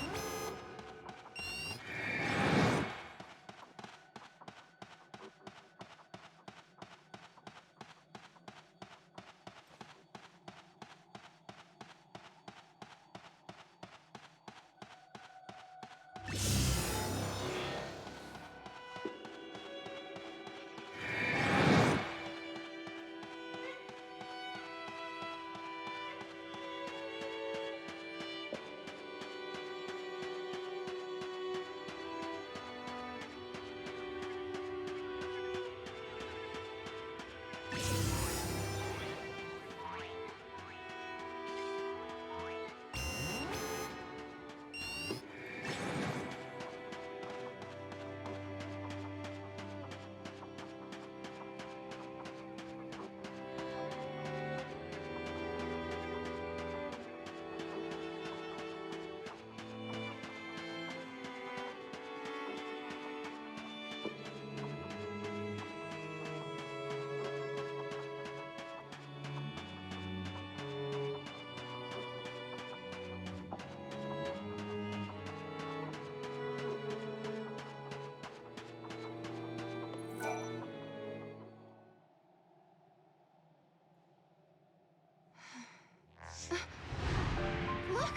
Look!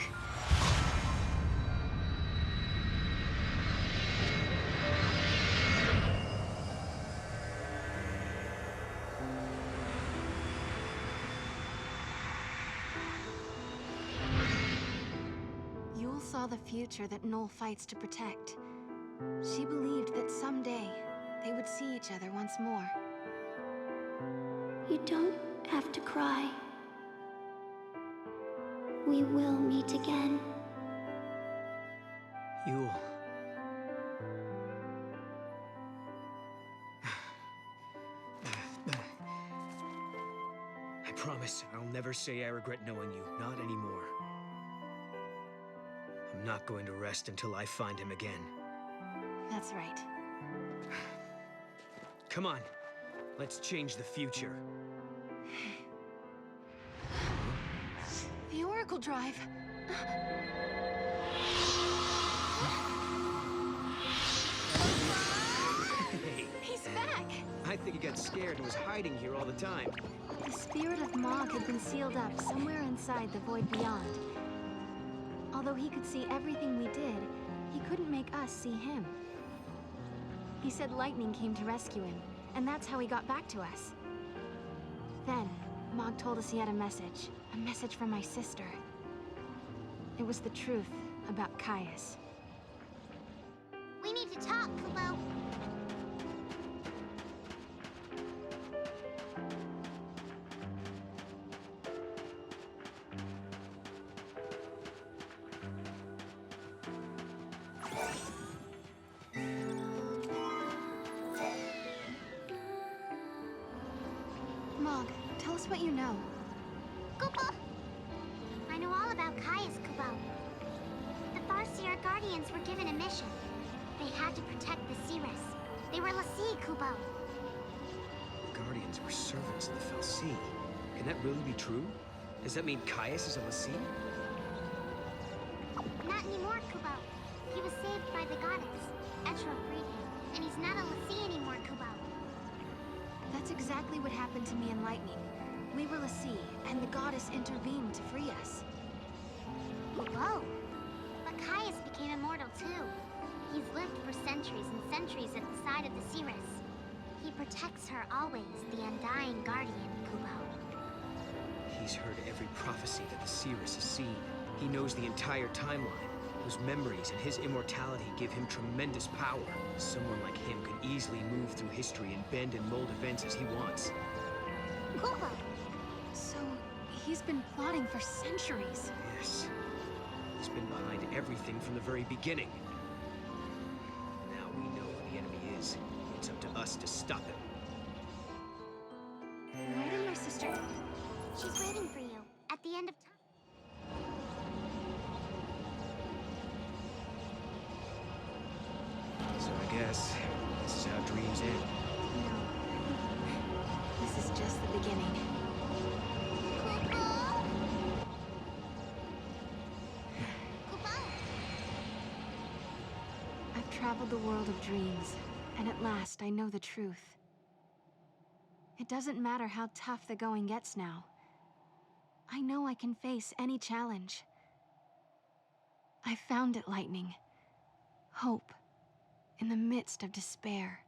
Yule saw the future that Noel fights to protect. She believed that someday they would see each other once more. You don't have to cry. We will meet again. Yule. I promise I'll never say I regret knowing you. Not anymore. I'm not going to rest until I find him again. That's right. Come on. Let's change the future. The Oracle Drive. Hey. He's back! I think he got scared and was hiding here all the time. The spirit of Mog had been sealed up somewhere inside the void beyond. Although he could see everything we did, he couldn't make us see him. He said lightning came to rescue him, and that's how he got back to us. Then, Mog told us he had a message from my sister. It was the truth about Caius. We need to talk, Kubo. Mog, tell us what you know. Kubo! I know all about Caius, Kubo. The Farseer Guardians were given a mission. They had to protect the Cirrus. They were l'Cie, Kubo. The Guardians were servants of the Fal'Cie. Can that really be true? Does that mean Caius is a l'Cie? Not anymore, Kubo. He was saved by the goddess. Etro freed him, and he's not a l'Cie anymore, Kubo. That's exactly what happened to me in Lightning. We were l'Cie, and the goddess intervened to free us. Whoa! But Caius became immortal too. He's lived for centuries and centuries at the side of the Cirrus. He protects her always, the undying guardian, Kubo. He's heard every prophecy that the Cirrus has seen. He knows the entire timeline. Those memories and his immortality give him tremendous power. Someone like him can easily move through history and bend and mold events as he wants. Kubo! So, he's been plotting for centuries. Yes. He's been behind everything from the very beginning. Now we know who the enemy is. It's up to us to stop him. Where did my sister... She's waiting for you, at the end of time. So I guess this is how dreams end. No. This is just the beginning. I've traveled the world of dreams, and at last I know the truth. It doesn't matter how tough the going gets now. I know I can face any challenge. I found it, Lightning. Hope in the midst of despair.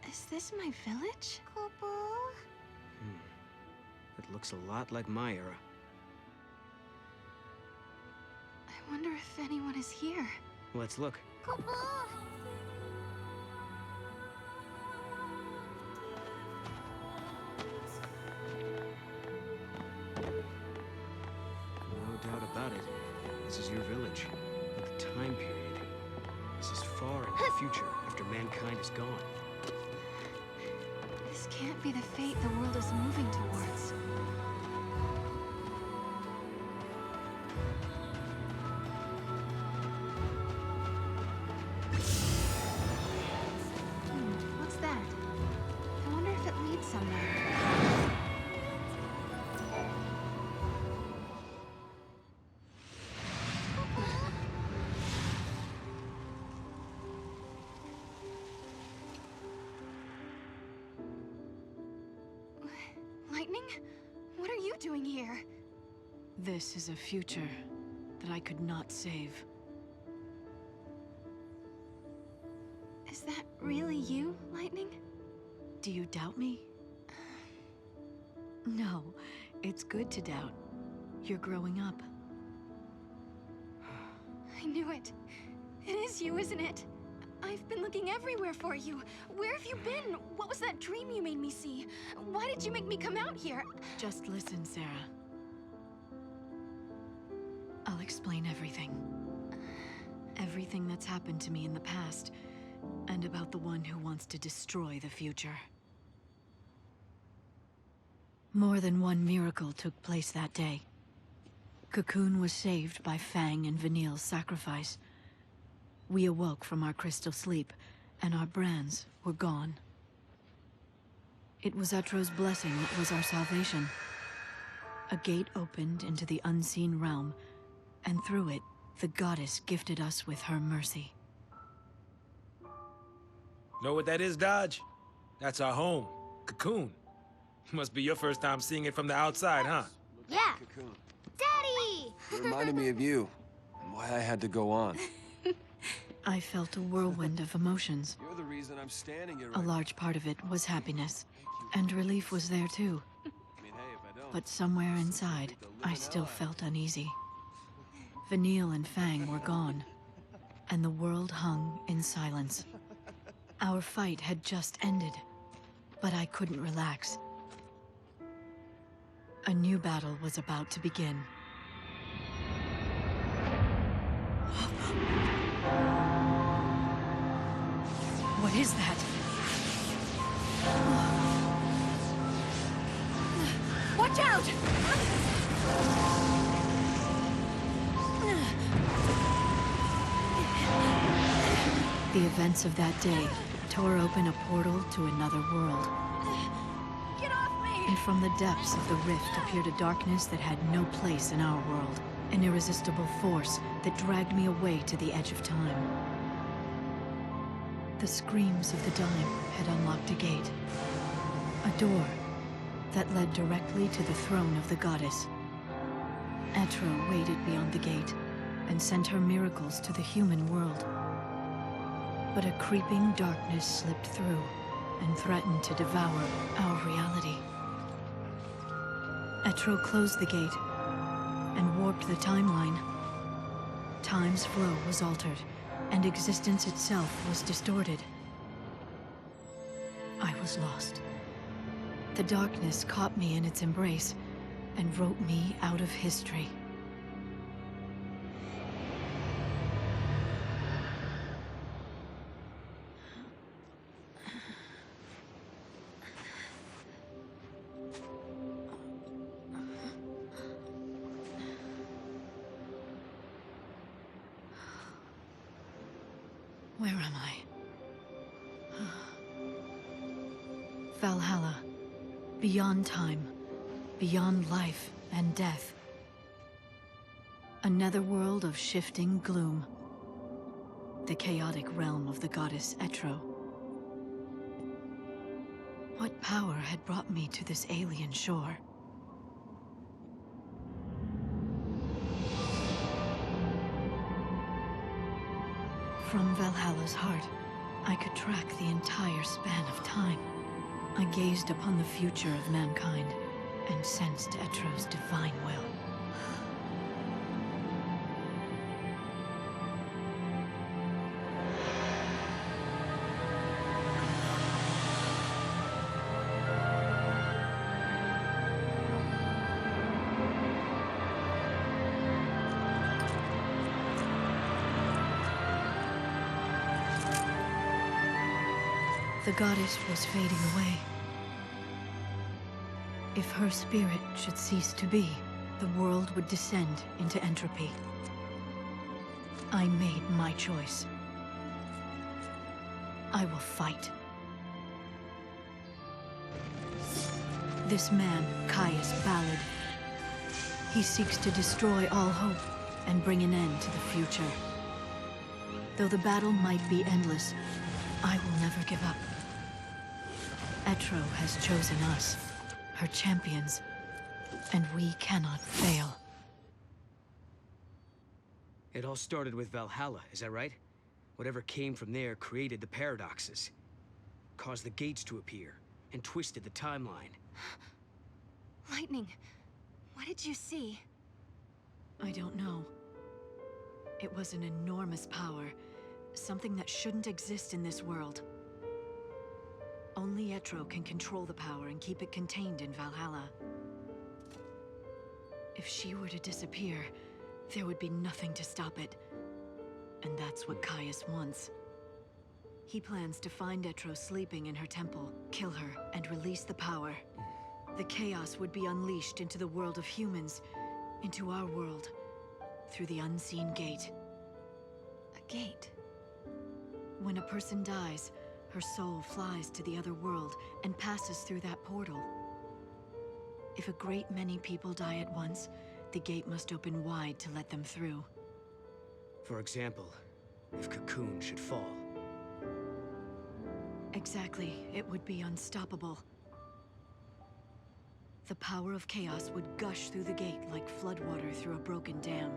Is this my village? It looks a lot like my era. I wonder if anyone is here. Let's look. No doubt about it. This is your village. But the time period. This is far in the future, after mankind is gone. This can't be the fate the world is moving towards. What's that? I wonder if it leads somewhere. Lightning? What are you doing here? This is a future that I could not save. Is that really you, Lightning? Do you doubt me? No, it's good to doubt. You're growing up. I knew it. It is you, isn't it? I've been looking everywhere for you. Where have you been? What was that dream you made me see? Why did you make me come out here? Just listen, Sarah. I'll explain everything. Everything that's happened to me in the past, and about the one who wants to destroy the future. More than one miracle took place that day. Cocoon was saved by Fang and Vanille's sacrifice. We awoke from our crystal sleep, and our brands were gone. It was Etro's blessing that was our salvation. A gate opened into the unseen realm, and through it, the goddess gifted us with her mercy. Know what that is, Dodge? That's our home, Cocoon. Must be your first time seeing it from the outside, huh? Yeah. Daddy! It reminded me of you, and why I had to go on. I felt a whirlwind of emotions. You're the reason I'm standing here A right large part of it was happiness, and relief was there too. But somewhere inside, I still felt uneasy. Vanille and Fang were gone, and the world hung in silence. Our fight had just ended, but I couldn't relax. A new battle was about to begin. What is that? Watch out! The events of that day tore open a portal to another world. Get off me! And from the depths of the rift appeared a darkness that had no place in our world. An irresistible force that dragged me away to the edge of time. The screams of the dying had unlocked a gate. A door that led directly to the throne of the goddess. Etro waited beyond the gate and sent her miracles to the human world. But a creeping darkness slipped through and threatened to devour our reality. Etro closed the gate and warped the timeline. Time's flow was altered, and existence itself was distorted. I was lost. The darkness caught me in its embrace and wrote me out of history. Where am I? Valhalla. Beyond time. Beyond life and death. A netherworld of shifting gloom. The chaotic realm of the goddess XIII. What power had brought me to this alien shore? From Valhalla's heart, I could track the entire span of time. I gazed upon the future of mankind and sensed XIII's divine will. The goddess was fading away. If her spirit should cease to be, the world would descend into entropy. I made my choice. I will fight. This man, Caius Ballard, he seeks to destroy all hope and bring an end to the future. Though the battle might be endless, I will never give up. XIII has chosen us, her champions, and we cannot fail. It all started with Valhalla, is that right? Whatever came from there created the paradoxes, caused the gates to appear, and twisted the timeline. Lightning, what did you see? I don't know. It was an enormous power, something that shouldn't exist in this world. Only XIII can control the power and keep it contained in Valhalla. If she were to disappear, there would be nothing to stop it. And that's what Caius wants. He plans to find XIII sleeping in her temple, kill her, and release the power. The chaos would be unleashed into the world of humans, into our world, through the unseen gate. A gate? When a person dies, her soul flies to the other world and passes through that portal. If a great many people die at once, the gate must open wide to let them through. For example, if Cocoon should fall. Exactly. It would be unstoppable. The power of chaos would gush through the gate like floodwater through a broken dam.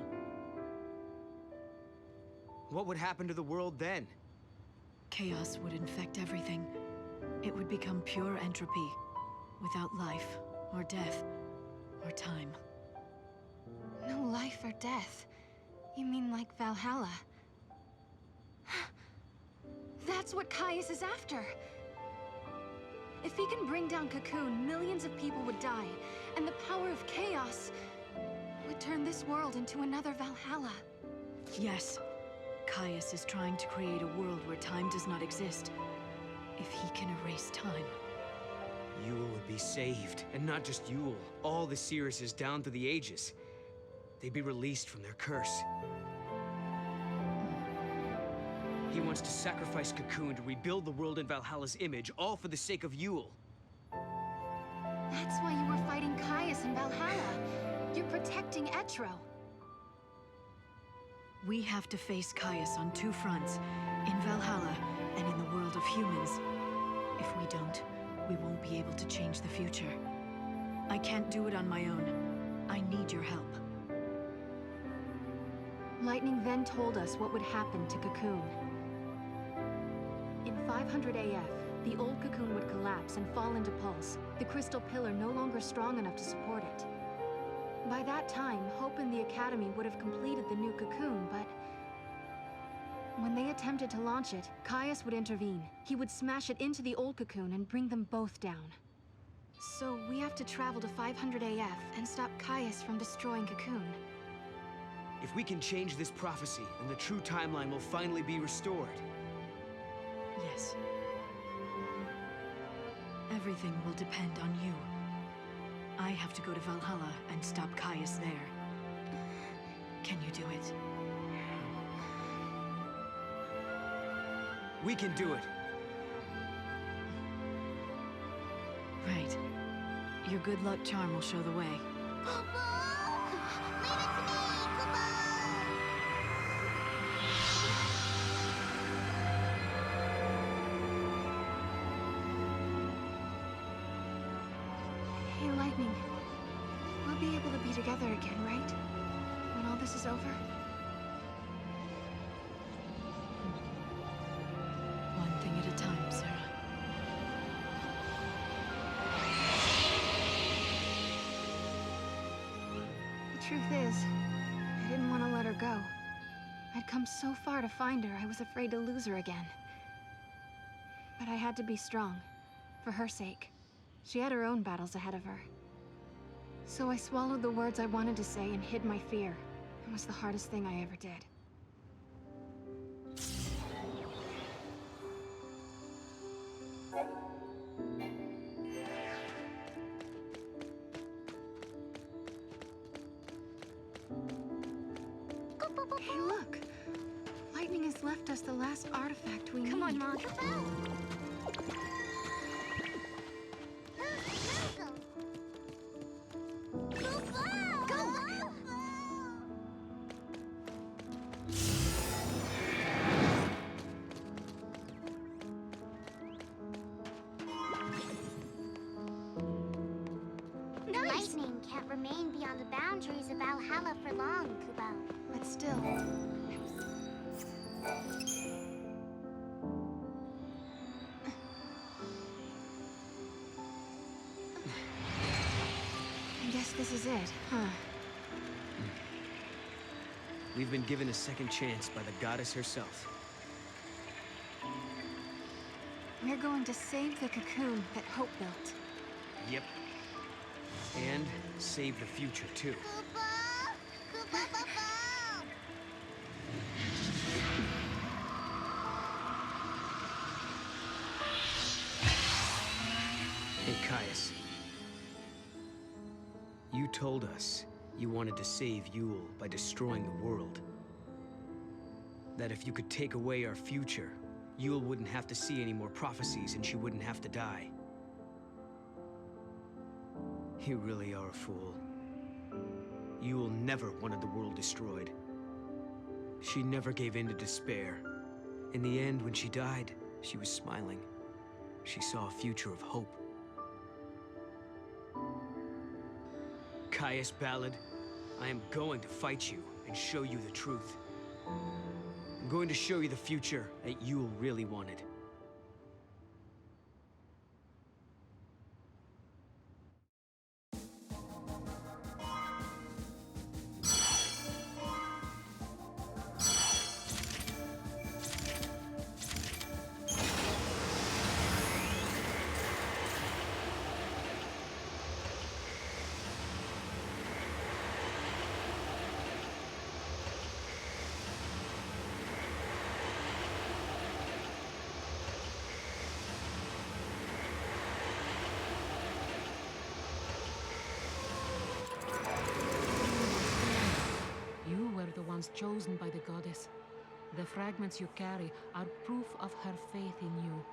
What would happen to the world then? Chaos would infect everything. It would become pure entropy, without life, or death, or time. No life or death. You mean like Valhalla? That's what Caius is after! If he can bring down Cocoon, millions of people would die, and the power of chaos would turn this world into another Valhalla. Yes. Caius is trying to create a world where time does not exist. If he can erase time. Yule would be saved, and not just Yule. All the Seeresses down through the ages. They'd be released from their curse. He wants to sacrifice Cocoon to rebuild the world in Valhalla's image, all for the sake of Yule. That's why you were fighting Caius in Valhalla. You're protecting XIII. We have to face Caius on two fronts, in Valhalla and in the world of humans. If we don't, we won't be able to change the future. I can't do it on my own. I need your help. Lightning then told us what would happen to Cocoon. In 500 AF, the old Cocoon would collapse and fall into pulse, the crystal pillar no longer strong enough to support it. By that time, Hope and the Academy would have completed the new Cocoon, but When they attempted to launch it, Caius would intervene. He would smash it into the old cocoon and bring them both down. So we have to travel to 500 AF and stop Caius from destroying Cocoon. If we can change this prophecy, then the true timeline will finally be restored. Yes. Everything will depend on you. I have to go to Valhalla and stop Caius there. Can you do it? We can do it. Right. Your good luck charm will show the way. Hey, Lightning. We'll be able to be together again, right? When all this is over? One thing at a time, Sarah. The truth is, I didn't want to let her go. I'd come so far to find her, I was afraid to lose her again. But I had to be strong, for her sake. She had her own battles ahead of her. So I swallowed the words I wanted to say and hid my fear. It was the hardest thing I ever did. Hey, look! Lightning has left us the last artifact we need. Come on, Mom. Lightning can't remain beyond the boundaries of Valhalla for long, Kubo. But still... I guess this is it, huh? We've been given a second chance by the goddess herself. We're going to save the cocoon that Hope built. Yep. And save the future, too. Hey, Caius. You told us you wanted to save Yule by destroying the world. That if you could take away our future, Yule wouldn't have to see any more prophecies and she wouldn't have to die. You really are a fool. Yule never wanted the world destroyed. She never gave in to despair. In the end, when she died, she was smiling. She saw a future of hope. Caius Ballad, I am going to fight you and show you the truth. I'm going to show you the future that Yule really wanted. Chosen by the goddess. The fragments you carry are proof of her faith in you.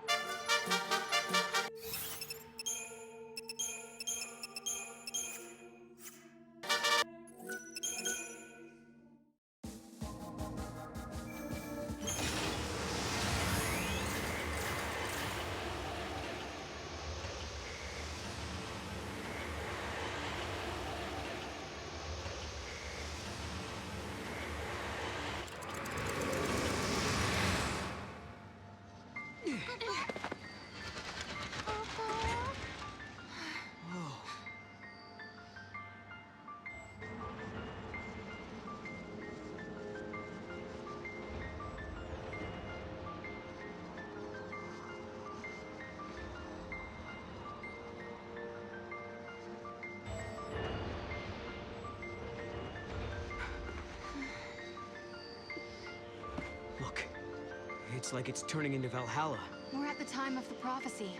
It's like it's turning into Valhalla. We're at the time of the prophecy.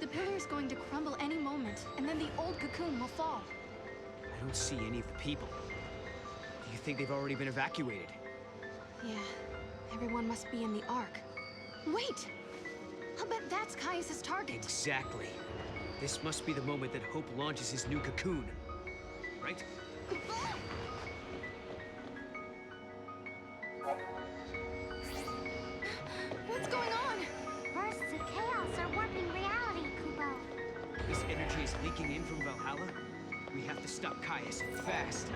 The pillar is going to crumble any moment, and then the old cocoon will fall. I don't see any of the people. Do you think they've already been evacuated? Yeah, everyone must be in the Ark. Wait! I'll bet that's Caius' target. Exactly. This must be the moment that Hope launches his new cocoon. Right? What's going on? Bursts of chaos are warping reality, Kubo. This energy is leaking in from Valhalla. We have to stop Caius, fast.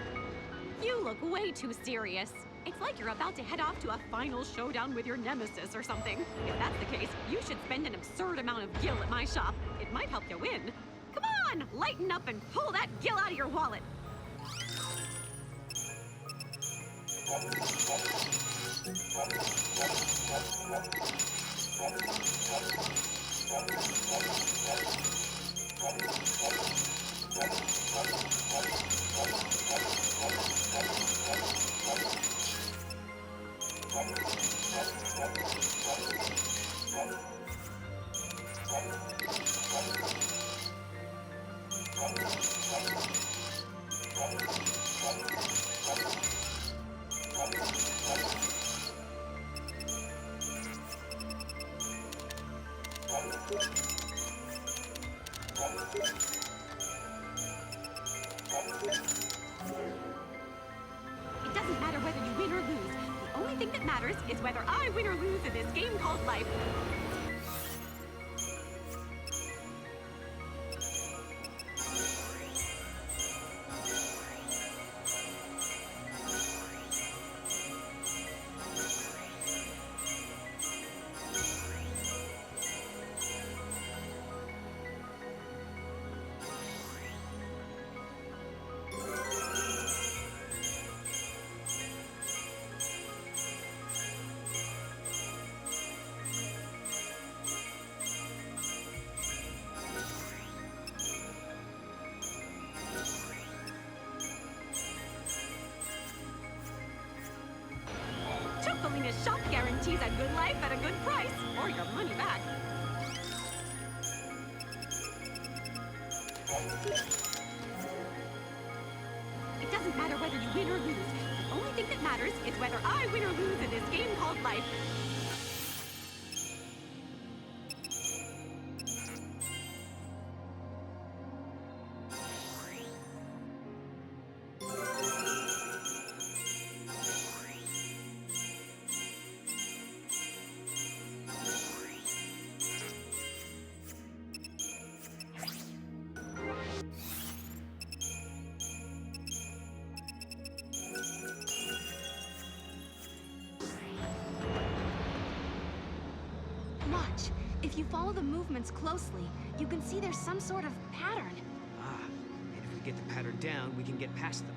You look way too serious. It's like you're about to head off to a final showdown with your nemesis or something. If that's the case, you should spend an absurd amount of gil at my shop. It might help you win. Come on, lighten up and pull that gil out of your wallet. It doesn't matter whether you win or lose. The only thing that matters is whether I win or lose in this game called life. Chocolina's shop guarantees a good life at a good price, or your money back. It doesn't matter whether you win or lose. The only thing that matters is whether I win or lose in this game called life. Watch. If you follow the movements closely, you can see there's some sort of pattern. Ah, and if we get the pattern down, we can get past them.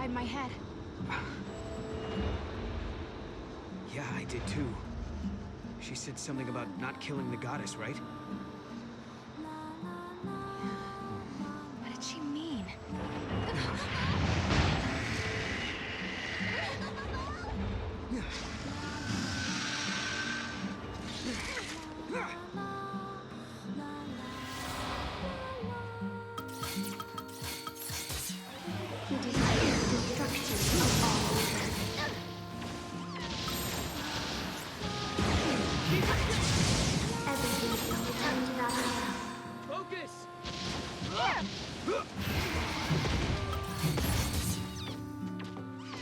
inside my head. Yeah, I did too. She said something about not killing the goddess, right? What did she mean? He desires the destruction of all order. Everything will return to Valhalla. Focus!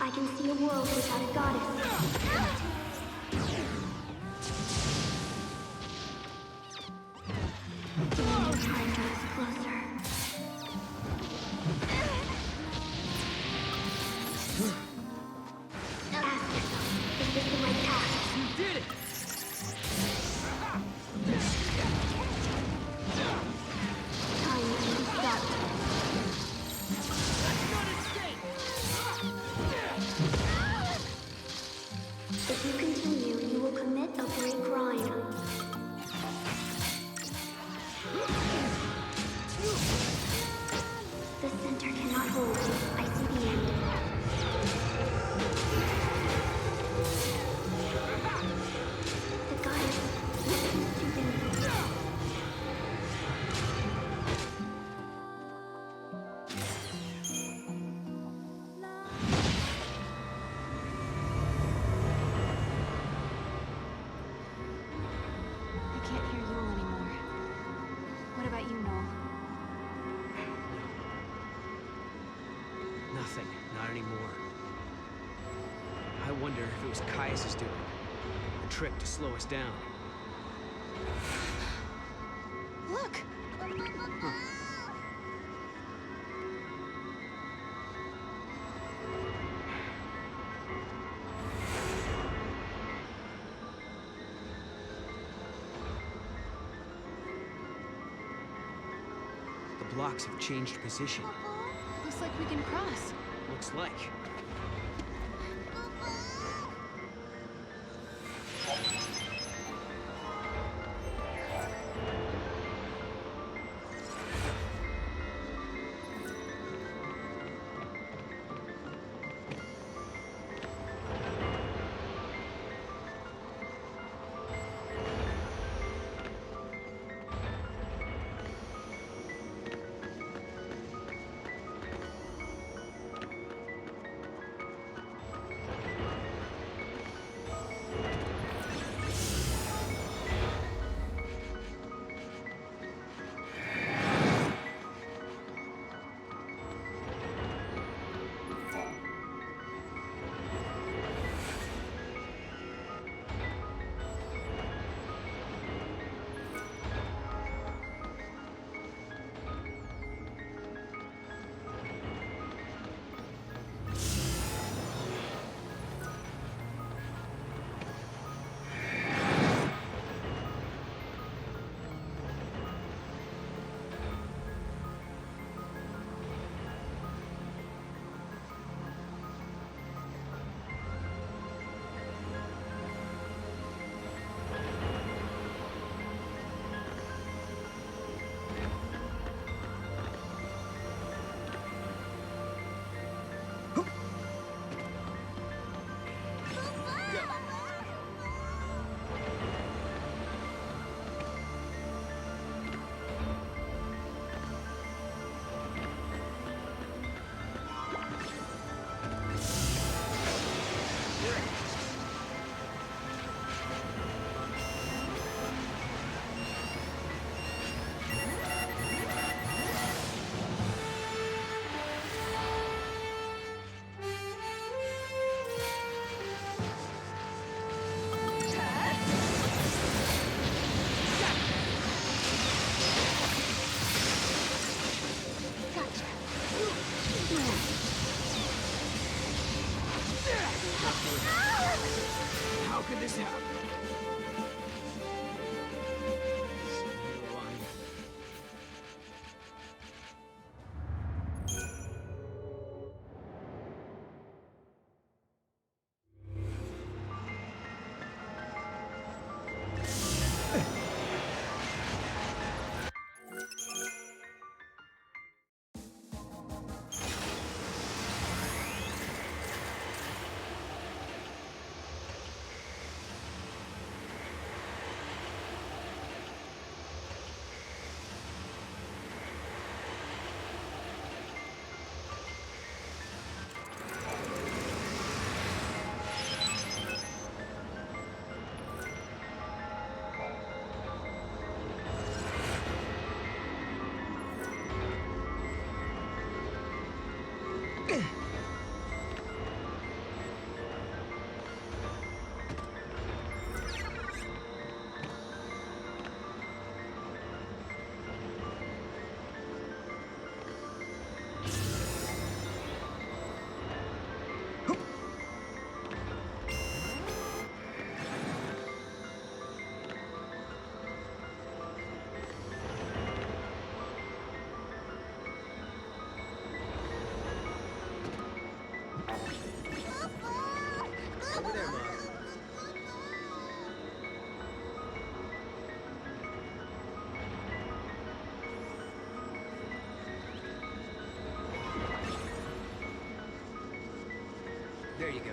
I can see a world without a goddess. The end of time draws closer. Ask yourself, is this the right path? You did it! Time can be stopped. If you continue, you will commit a great crime. The center cannot hold. I see the end. The goddess listens to them. I can't hear Yule anymore. What about you, Noel? Nothing. Not anymore. I wonder if it was Caius's doing. A trick to slow us down. Look! The blocks have changed position. Looks like we can cross. Looks like. How could this happen? Over there, Mom. There you go.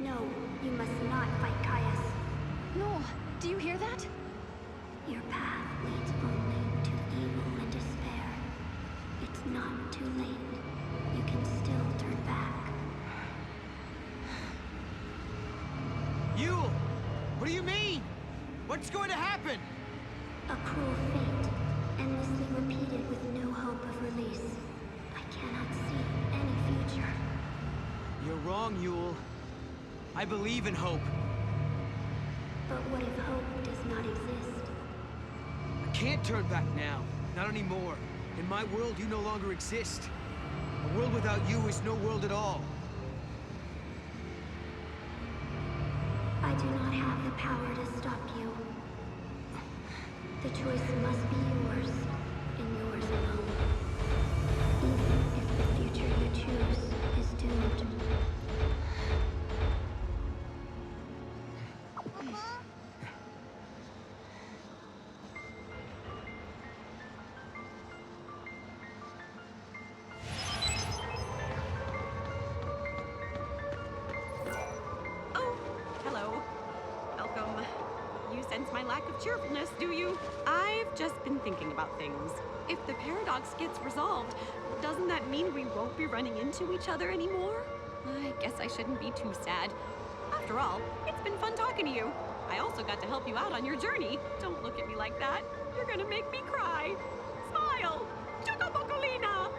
No, you must not fight Caius. No, do you hear that? Your path leads only to evil and despair. It's not too late. You can still turn back. Yule! What do you mean? What's going to happen? A cruel fate, endlessly repeated with no hope of release. I cannot see any future. You're wrong, Yule. I believe in hope. But what if hope does not exist? I can't turn back now. Not anymore. In my world, you no longer exist. A world without you is no world at all. I do not have the power to stop you. The choice must be yours, and yours alone. Even if the future you choose is doomed. sense my lack of cheerfulness, do you? I've just been thinking about things. If the paradox gets resolved, doesn't that mean we won't be running into each other anymore? I guess I shouldn't be too sad. After all, it's been fun talking to you. I also got to help you out on your journey. Don't look at me like that. You're gonna make me cry. Smile! Chocobocolina!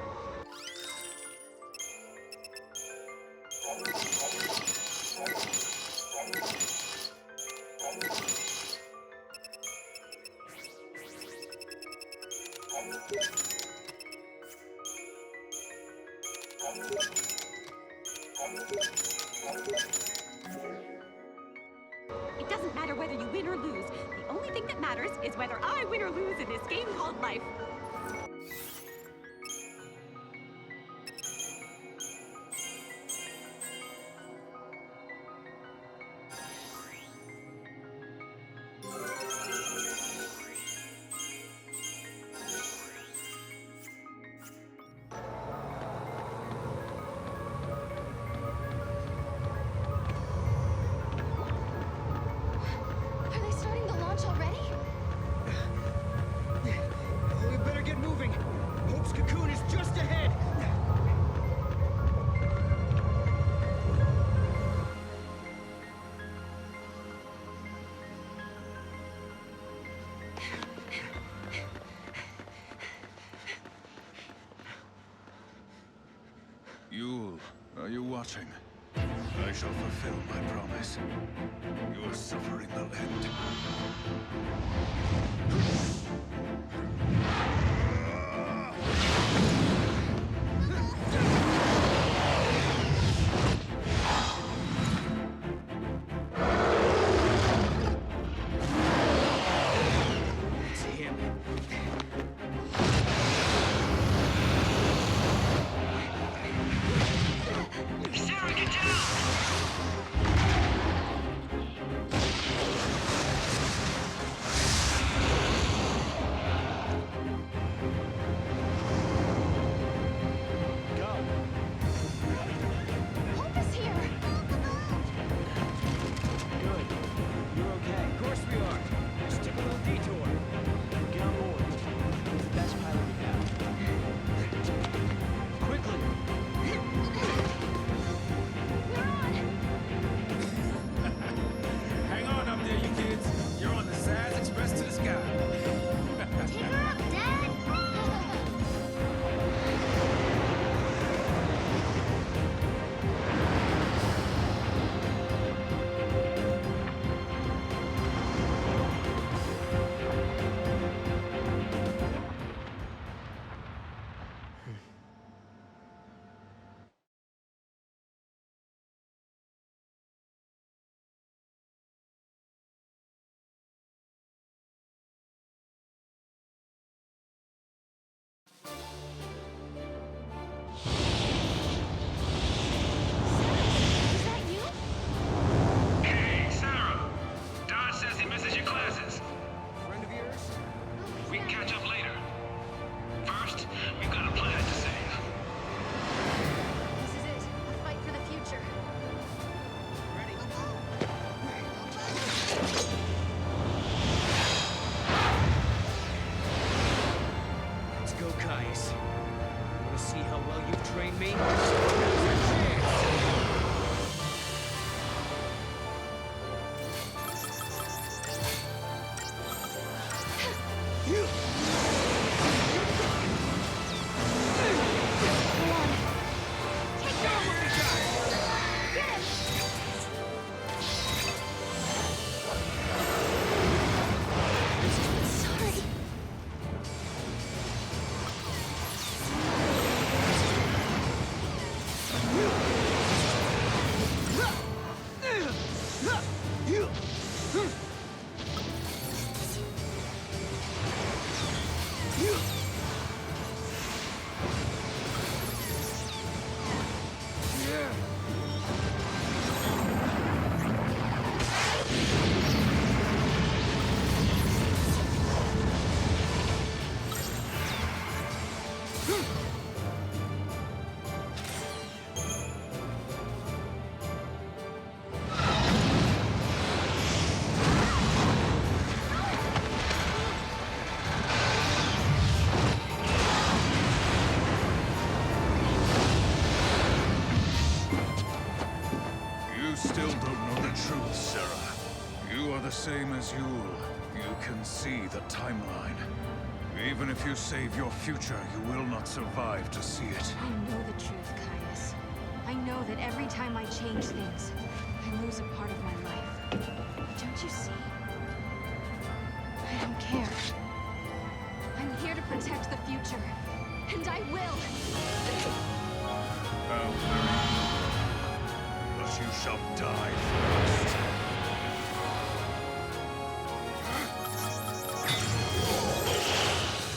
It doesn't matter whether you win or lose. The only thing that matters is whether I win or lose in this game called life. Are they starting the launch already? We better get moving. Hope's cocoon is just ahead. Yule, are you watching? I shall fulfill my promise. Your suffering will end. It's him. Sarah, get down! still don't know the truth, Sarah. You are the same as Yule. You can see the timeline. Even if you save your future, you will not survive to see it. I know the truth, Caius. I know that every time I change things, I lose a part of my life. Don't you see? I don't care. I'm here to protect the future. And I will! How very good. But you shall die first.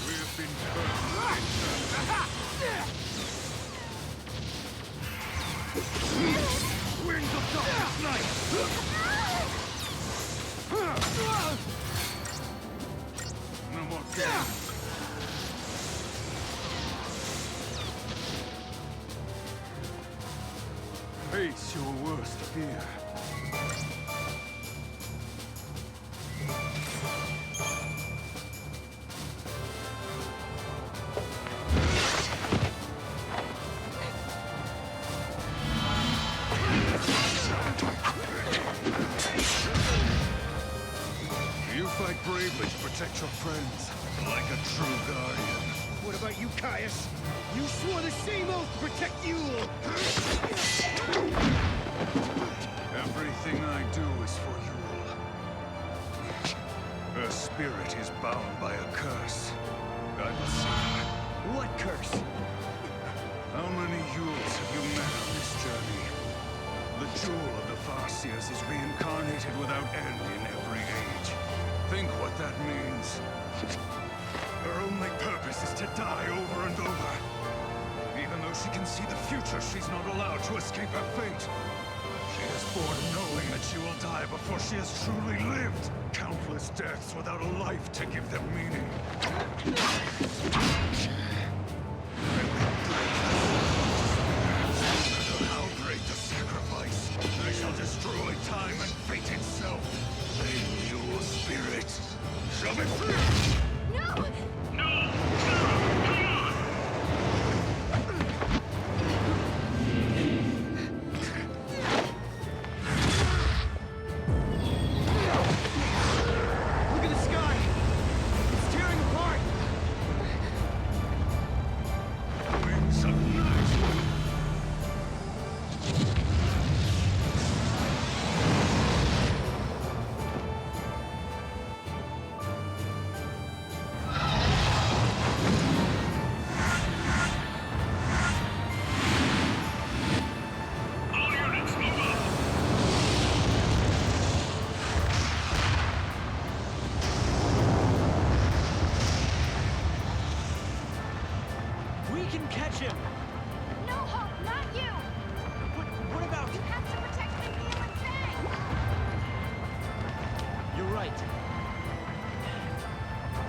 We have been cursed. Winds of darkness night! No more games. Face your worst fear. You fight bravely to protect your friends, like a true guardian. What about you, Caius? You swore the same oath to protect Yule! Everything I do is for Yule. Her spirit is bound by a curse. I must see her. What curse? How many Yules have you met on this journey? The jewel of the Farseers is reincarnated without end in every age. Think what that means. Her only purpose is to die over and over. Even though she can see the future, she's not allowed to escape her fate. She is born knowing that she will die before she has truly lived. Countless deaths without a life to give them meaning. How great the sacrifice! I shall destroy time and fate itself. Then your spirit shall be free! No! No! Look at the sky! It's tearing apart! Winds of night! We can catch him! No, Hope, not you! What about... You have to protect Miguel and Faye! You're right.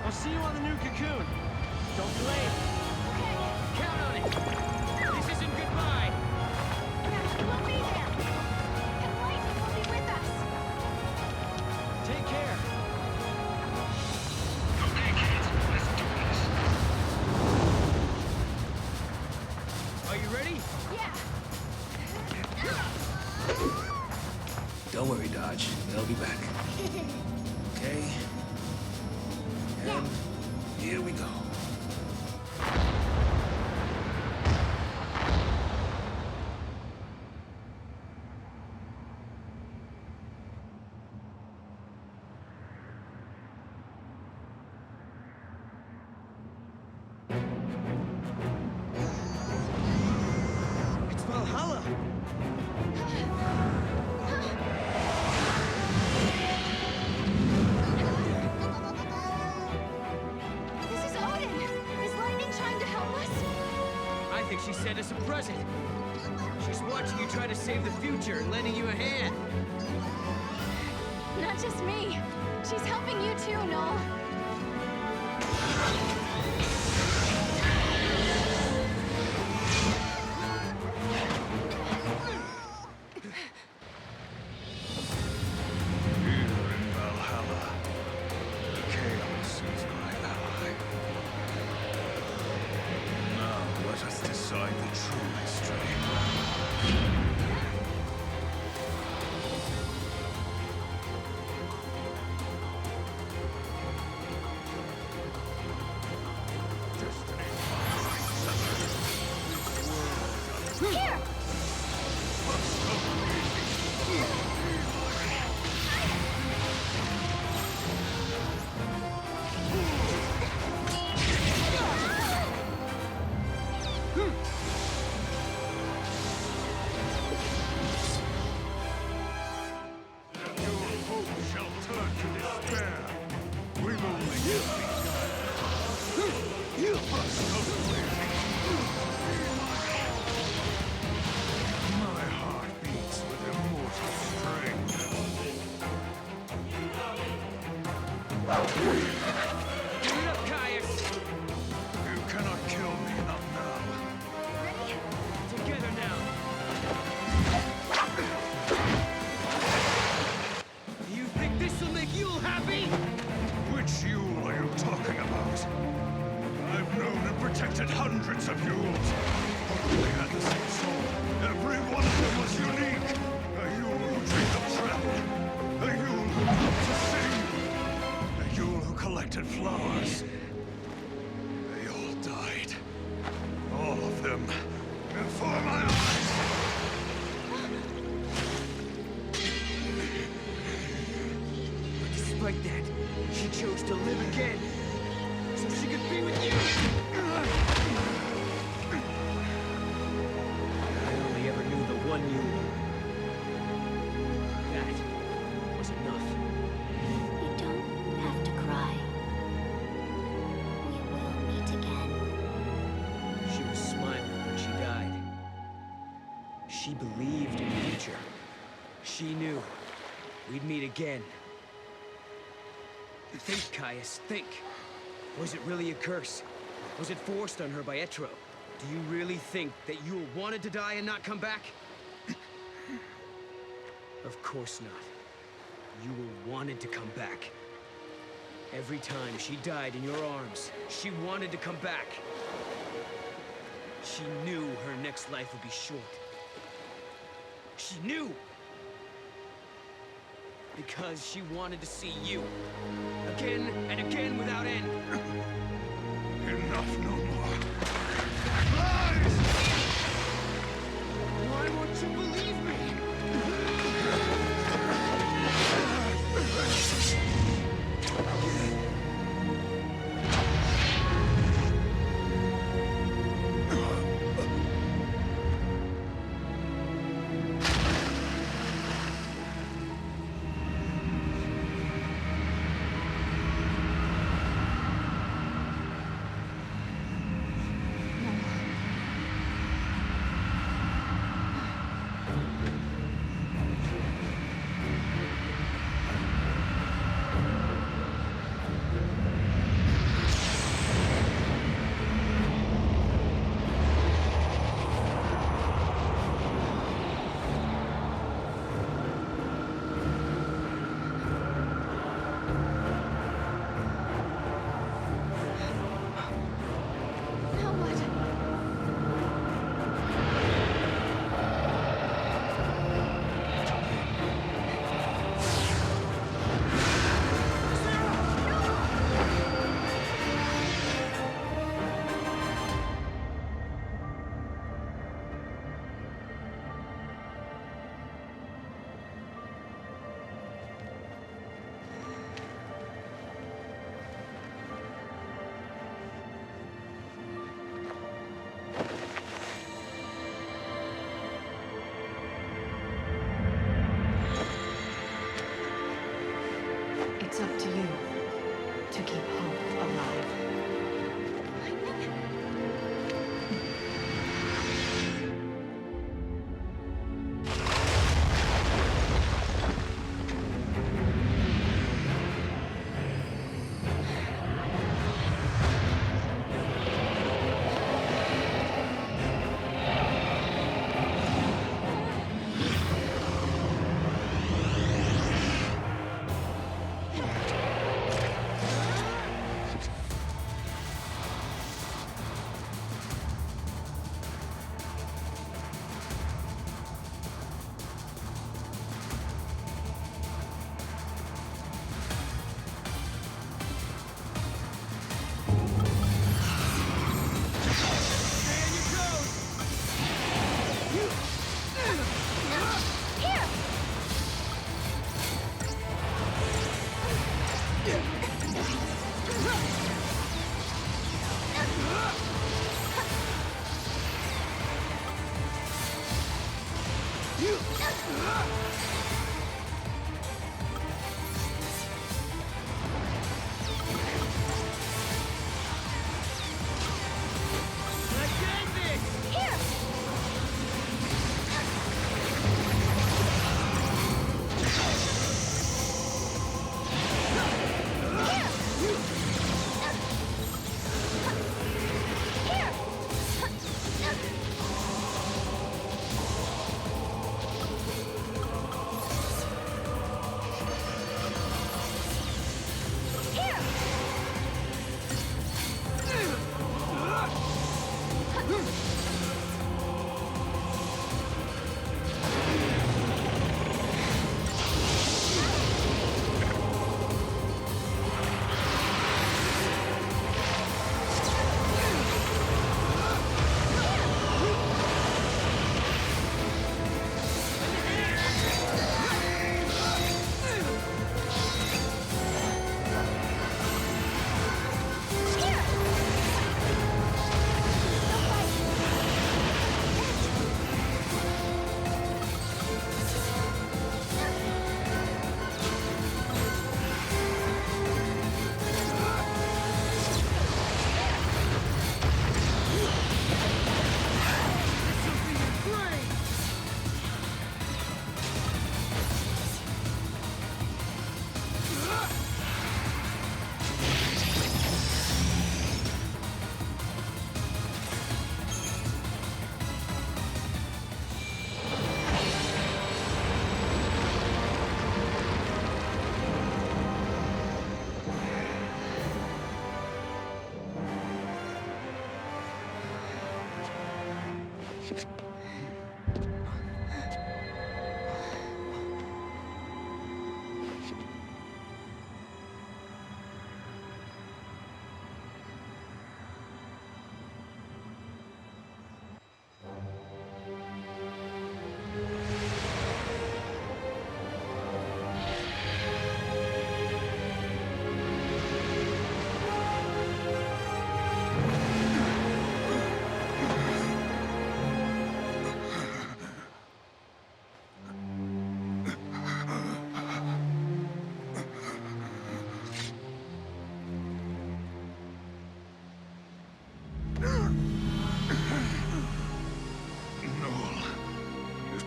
I'll see you on the new cocoon. Don't be late. Okay. Count on it. This isn't goodbye. Yeah, we'll be there. And Lightning will be with us. Take care. Okay, kids, let's do this. Are you ready? Yeah. Don't worry, Dodge. They'll be back. Okay? And here we go. It's Valhalla! This is Odin! Is Lightning trying to help us? I think she sent us a present. She's watching you try to save the future and lending you a hand. Not just me. She's helping you too, Noel. Here in Valhalla, the chaos is my ally. Now let us decide the true history. Give it up, Caius! You cannot kill me, not now. Ready? Together now. You think this'll make Yule happy? Which Yule are you talking about? I've known and protected hundreds of Yules. They had the same soul. Every one of them was unique. A Yule who dreamed of travel. A Yule who loved to sing. A Yule who collected flowers. They all died. All of them. Before my eyes. But despite that, she chose to live again. So she could be with you! I only ever knew the one you. That was enough. You don't have to cry. We will meet again. She was smiling when she died. She believed in the future. She knew we'd meet again. Think, Caius, think. Was it really a curse? Was it forced on her by Etro? Do you really think that Yule wanted to die and not come back? Of course not. Yule wanted to come back. Every time she died in your arms, she wanted to come back. She knew her next life would be short. She knew! Because she wanted to see you. Again and again without end. Enough, no more. Lies! Why won't you believe me? It's up to you to keep hope alive. Here!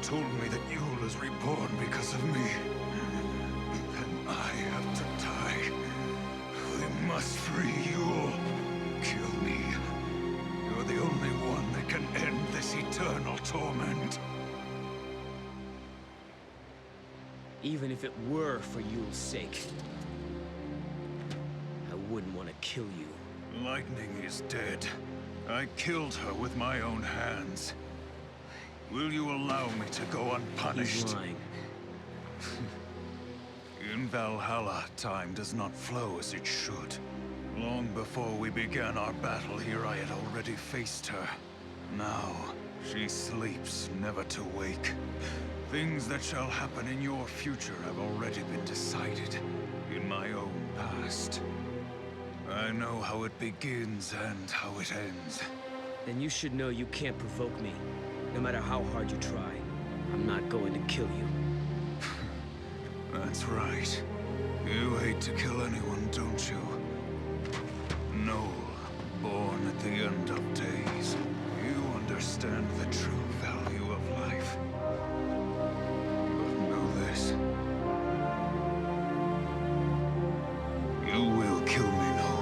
told me that Yule is reborn because of me. Then I have to die. We must free Yule. Kill me. You're the only one that can end this eternal torment. Even if it were for Yule's sake, I wouldn't want to kill you. Lightning is dead. I killed her with my own hands. Will you allow me to go unpunished? He's lying. In Valhalla, time does not flow as it should. Long before we began our battle here, I had already faced her. Now, she sleeps, never to wake. Things that shall happen in your future have already been decided in my own past. I know how it begins and how it ends. Then you should know you can't provoke me. No matter how hard you try, I'm not going to kill you. That's right. You hate to kill anyone, don't you? Noel, born at the end of days. You understand the true value of life. But know this. You will kill me, Noel.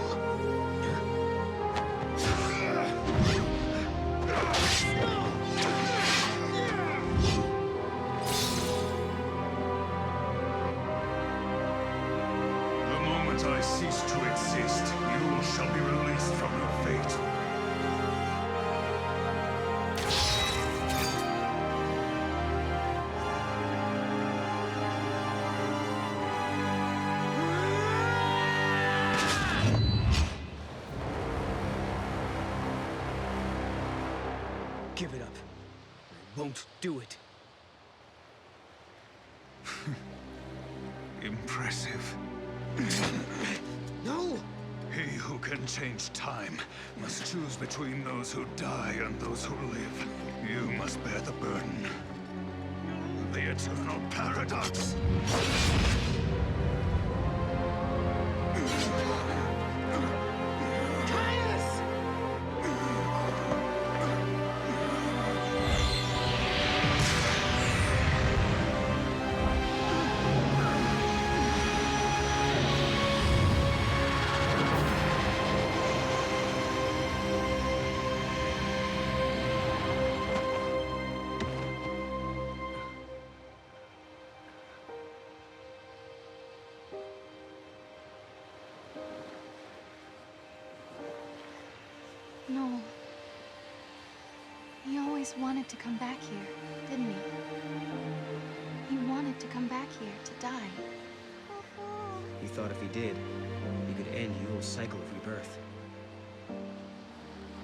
The moment I cease to exist, you shall be released from your fate. Give it up. I won't do it. Impressive. No! He who can change time must choose between those who die and those who live. You must bear the burden. The eternal paradox. No. He always wanted to come back here, didn't he? He wanted to come back here to die. He thought if he did, he could end Yule's cycle of rebirth.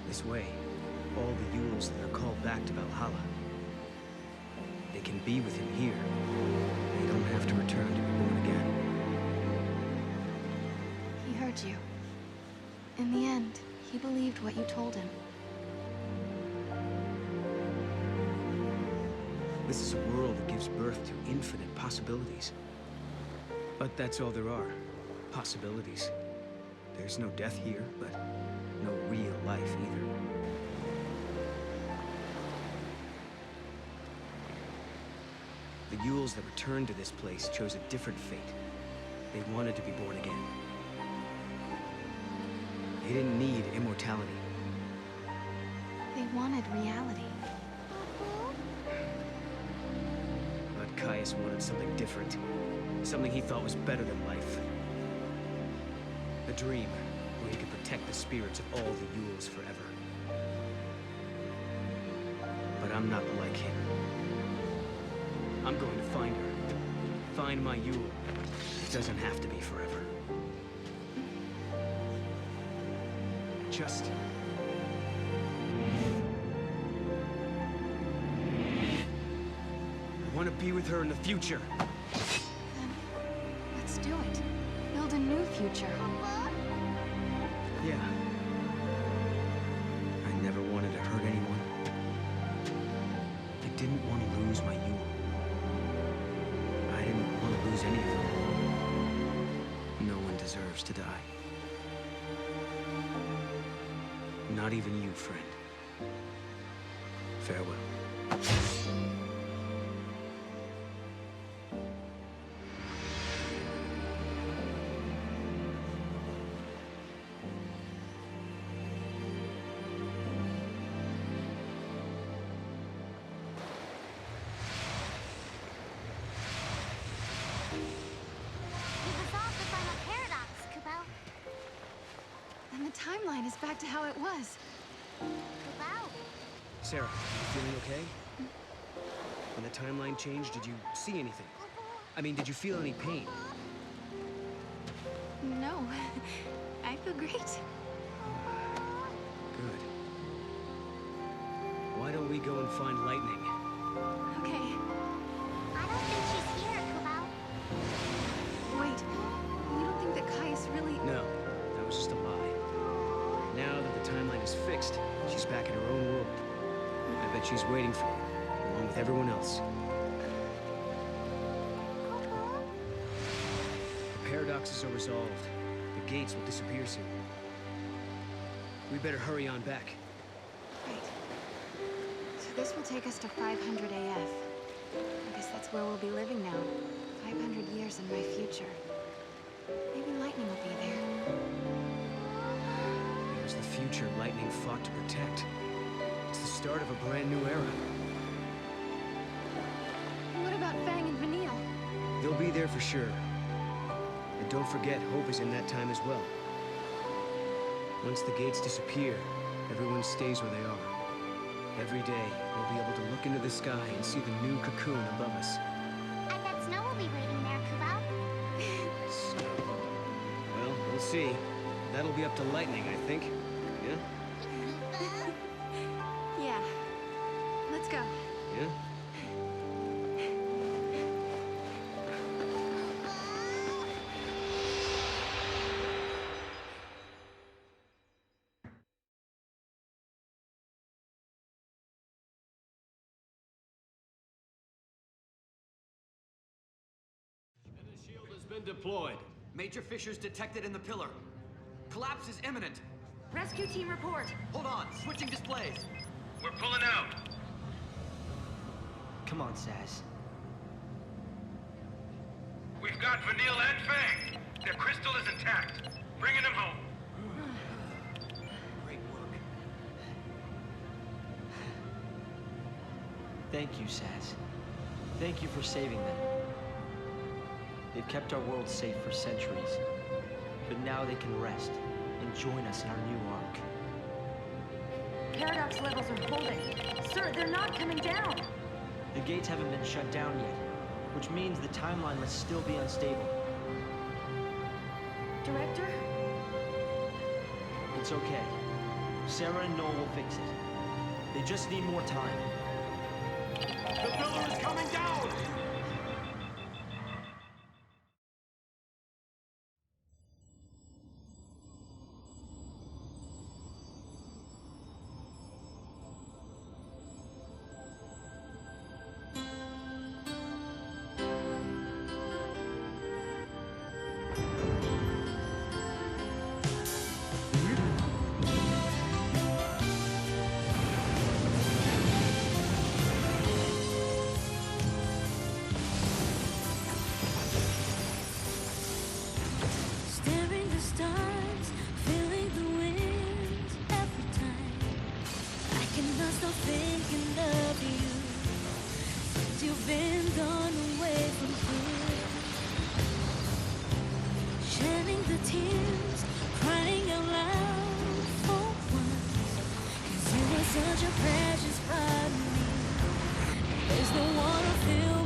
This way, all the Yules that are called back to Valhalla, they can be with him here. They don't have to return to be born again. He heard you. In the end, he believed what you told him. This is a world that gives birth to infinite possibilities. But that's all there are. Possibilities. There's no death here, but no real life either. The Yules that returned to this place chose a different fate. They wanted to be born again. They didn't need immortality. They wanted reality. But Caius wanted something different. Something he thought was better than life. A dream where he could protect the spirits of all the Yules forever. But I'm not like him. I'm going to find her. Find my Yule. It doesn't have to be forever. Just... I want to be with her in the future. Then, let's do it. Build a new future. Yeah. I never wanted to hurt anyone. I didn't want to lose my Yule. I didn't want to lose any of them. No one deserves to die. Not even you, friend. Farewell. timeline is back to how it was. Wow. Sarah, you feeling okay? When the timeline changed, did you see anything? I mean, did you feel any pain? No, I feel great. Good. Why don't we go and find Lightning? Okay. I don't think she's here, Kubao. Wait, you don't think that Caius really... No, that was just a lie. Now that the timeline is fixed, she's back in her own world. I bet she's waiting for you, along with everyone else. The paradoxes are resolved. The gates will disappear soon. We better hurry on back. Right. So this will take us to 500 AF. I guess that's where we'll be living now. 500 years in my future. Maybe Lightning will be there. It was the future Lightning fought to protect. It's the start of a brand new era. What about Fang and Vanille? They'll be there for sure. And don't forget, Hope is in that time as well. Once the gates disappear, everyone stays where they are. Every day, we'll be able to look into the sky and see the new cocoon above us. I bet Snow will be waiting there, Kubao. Snow. Well, we'll see. That'll be up to Lightning, I think. Yeah? Yeah. Let's go. Yeah? Been deployed. Major fissures detected in the pillar. Collapse is imminent. Rescue team report. Hold on, switching displays. We're pulling out. Come on, Saz. We've got Vanille and Fang. Their crystal is intact. Bringing them home. Great work. Thank you, Saz. Thank you for saving them. They've kept our world safe for centuries. But now they can rest and join us in our new arc. Paradox levels are holding. Sir, they're not coming down. The gates haven't been shut down yet, which means the timeline must still be unstable. Director? It's okay. Sarah and Noel will fix it. They just need more time. The pillar is coming down! Such a precious part of me. There's no one to feel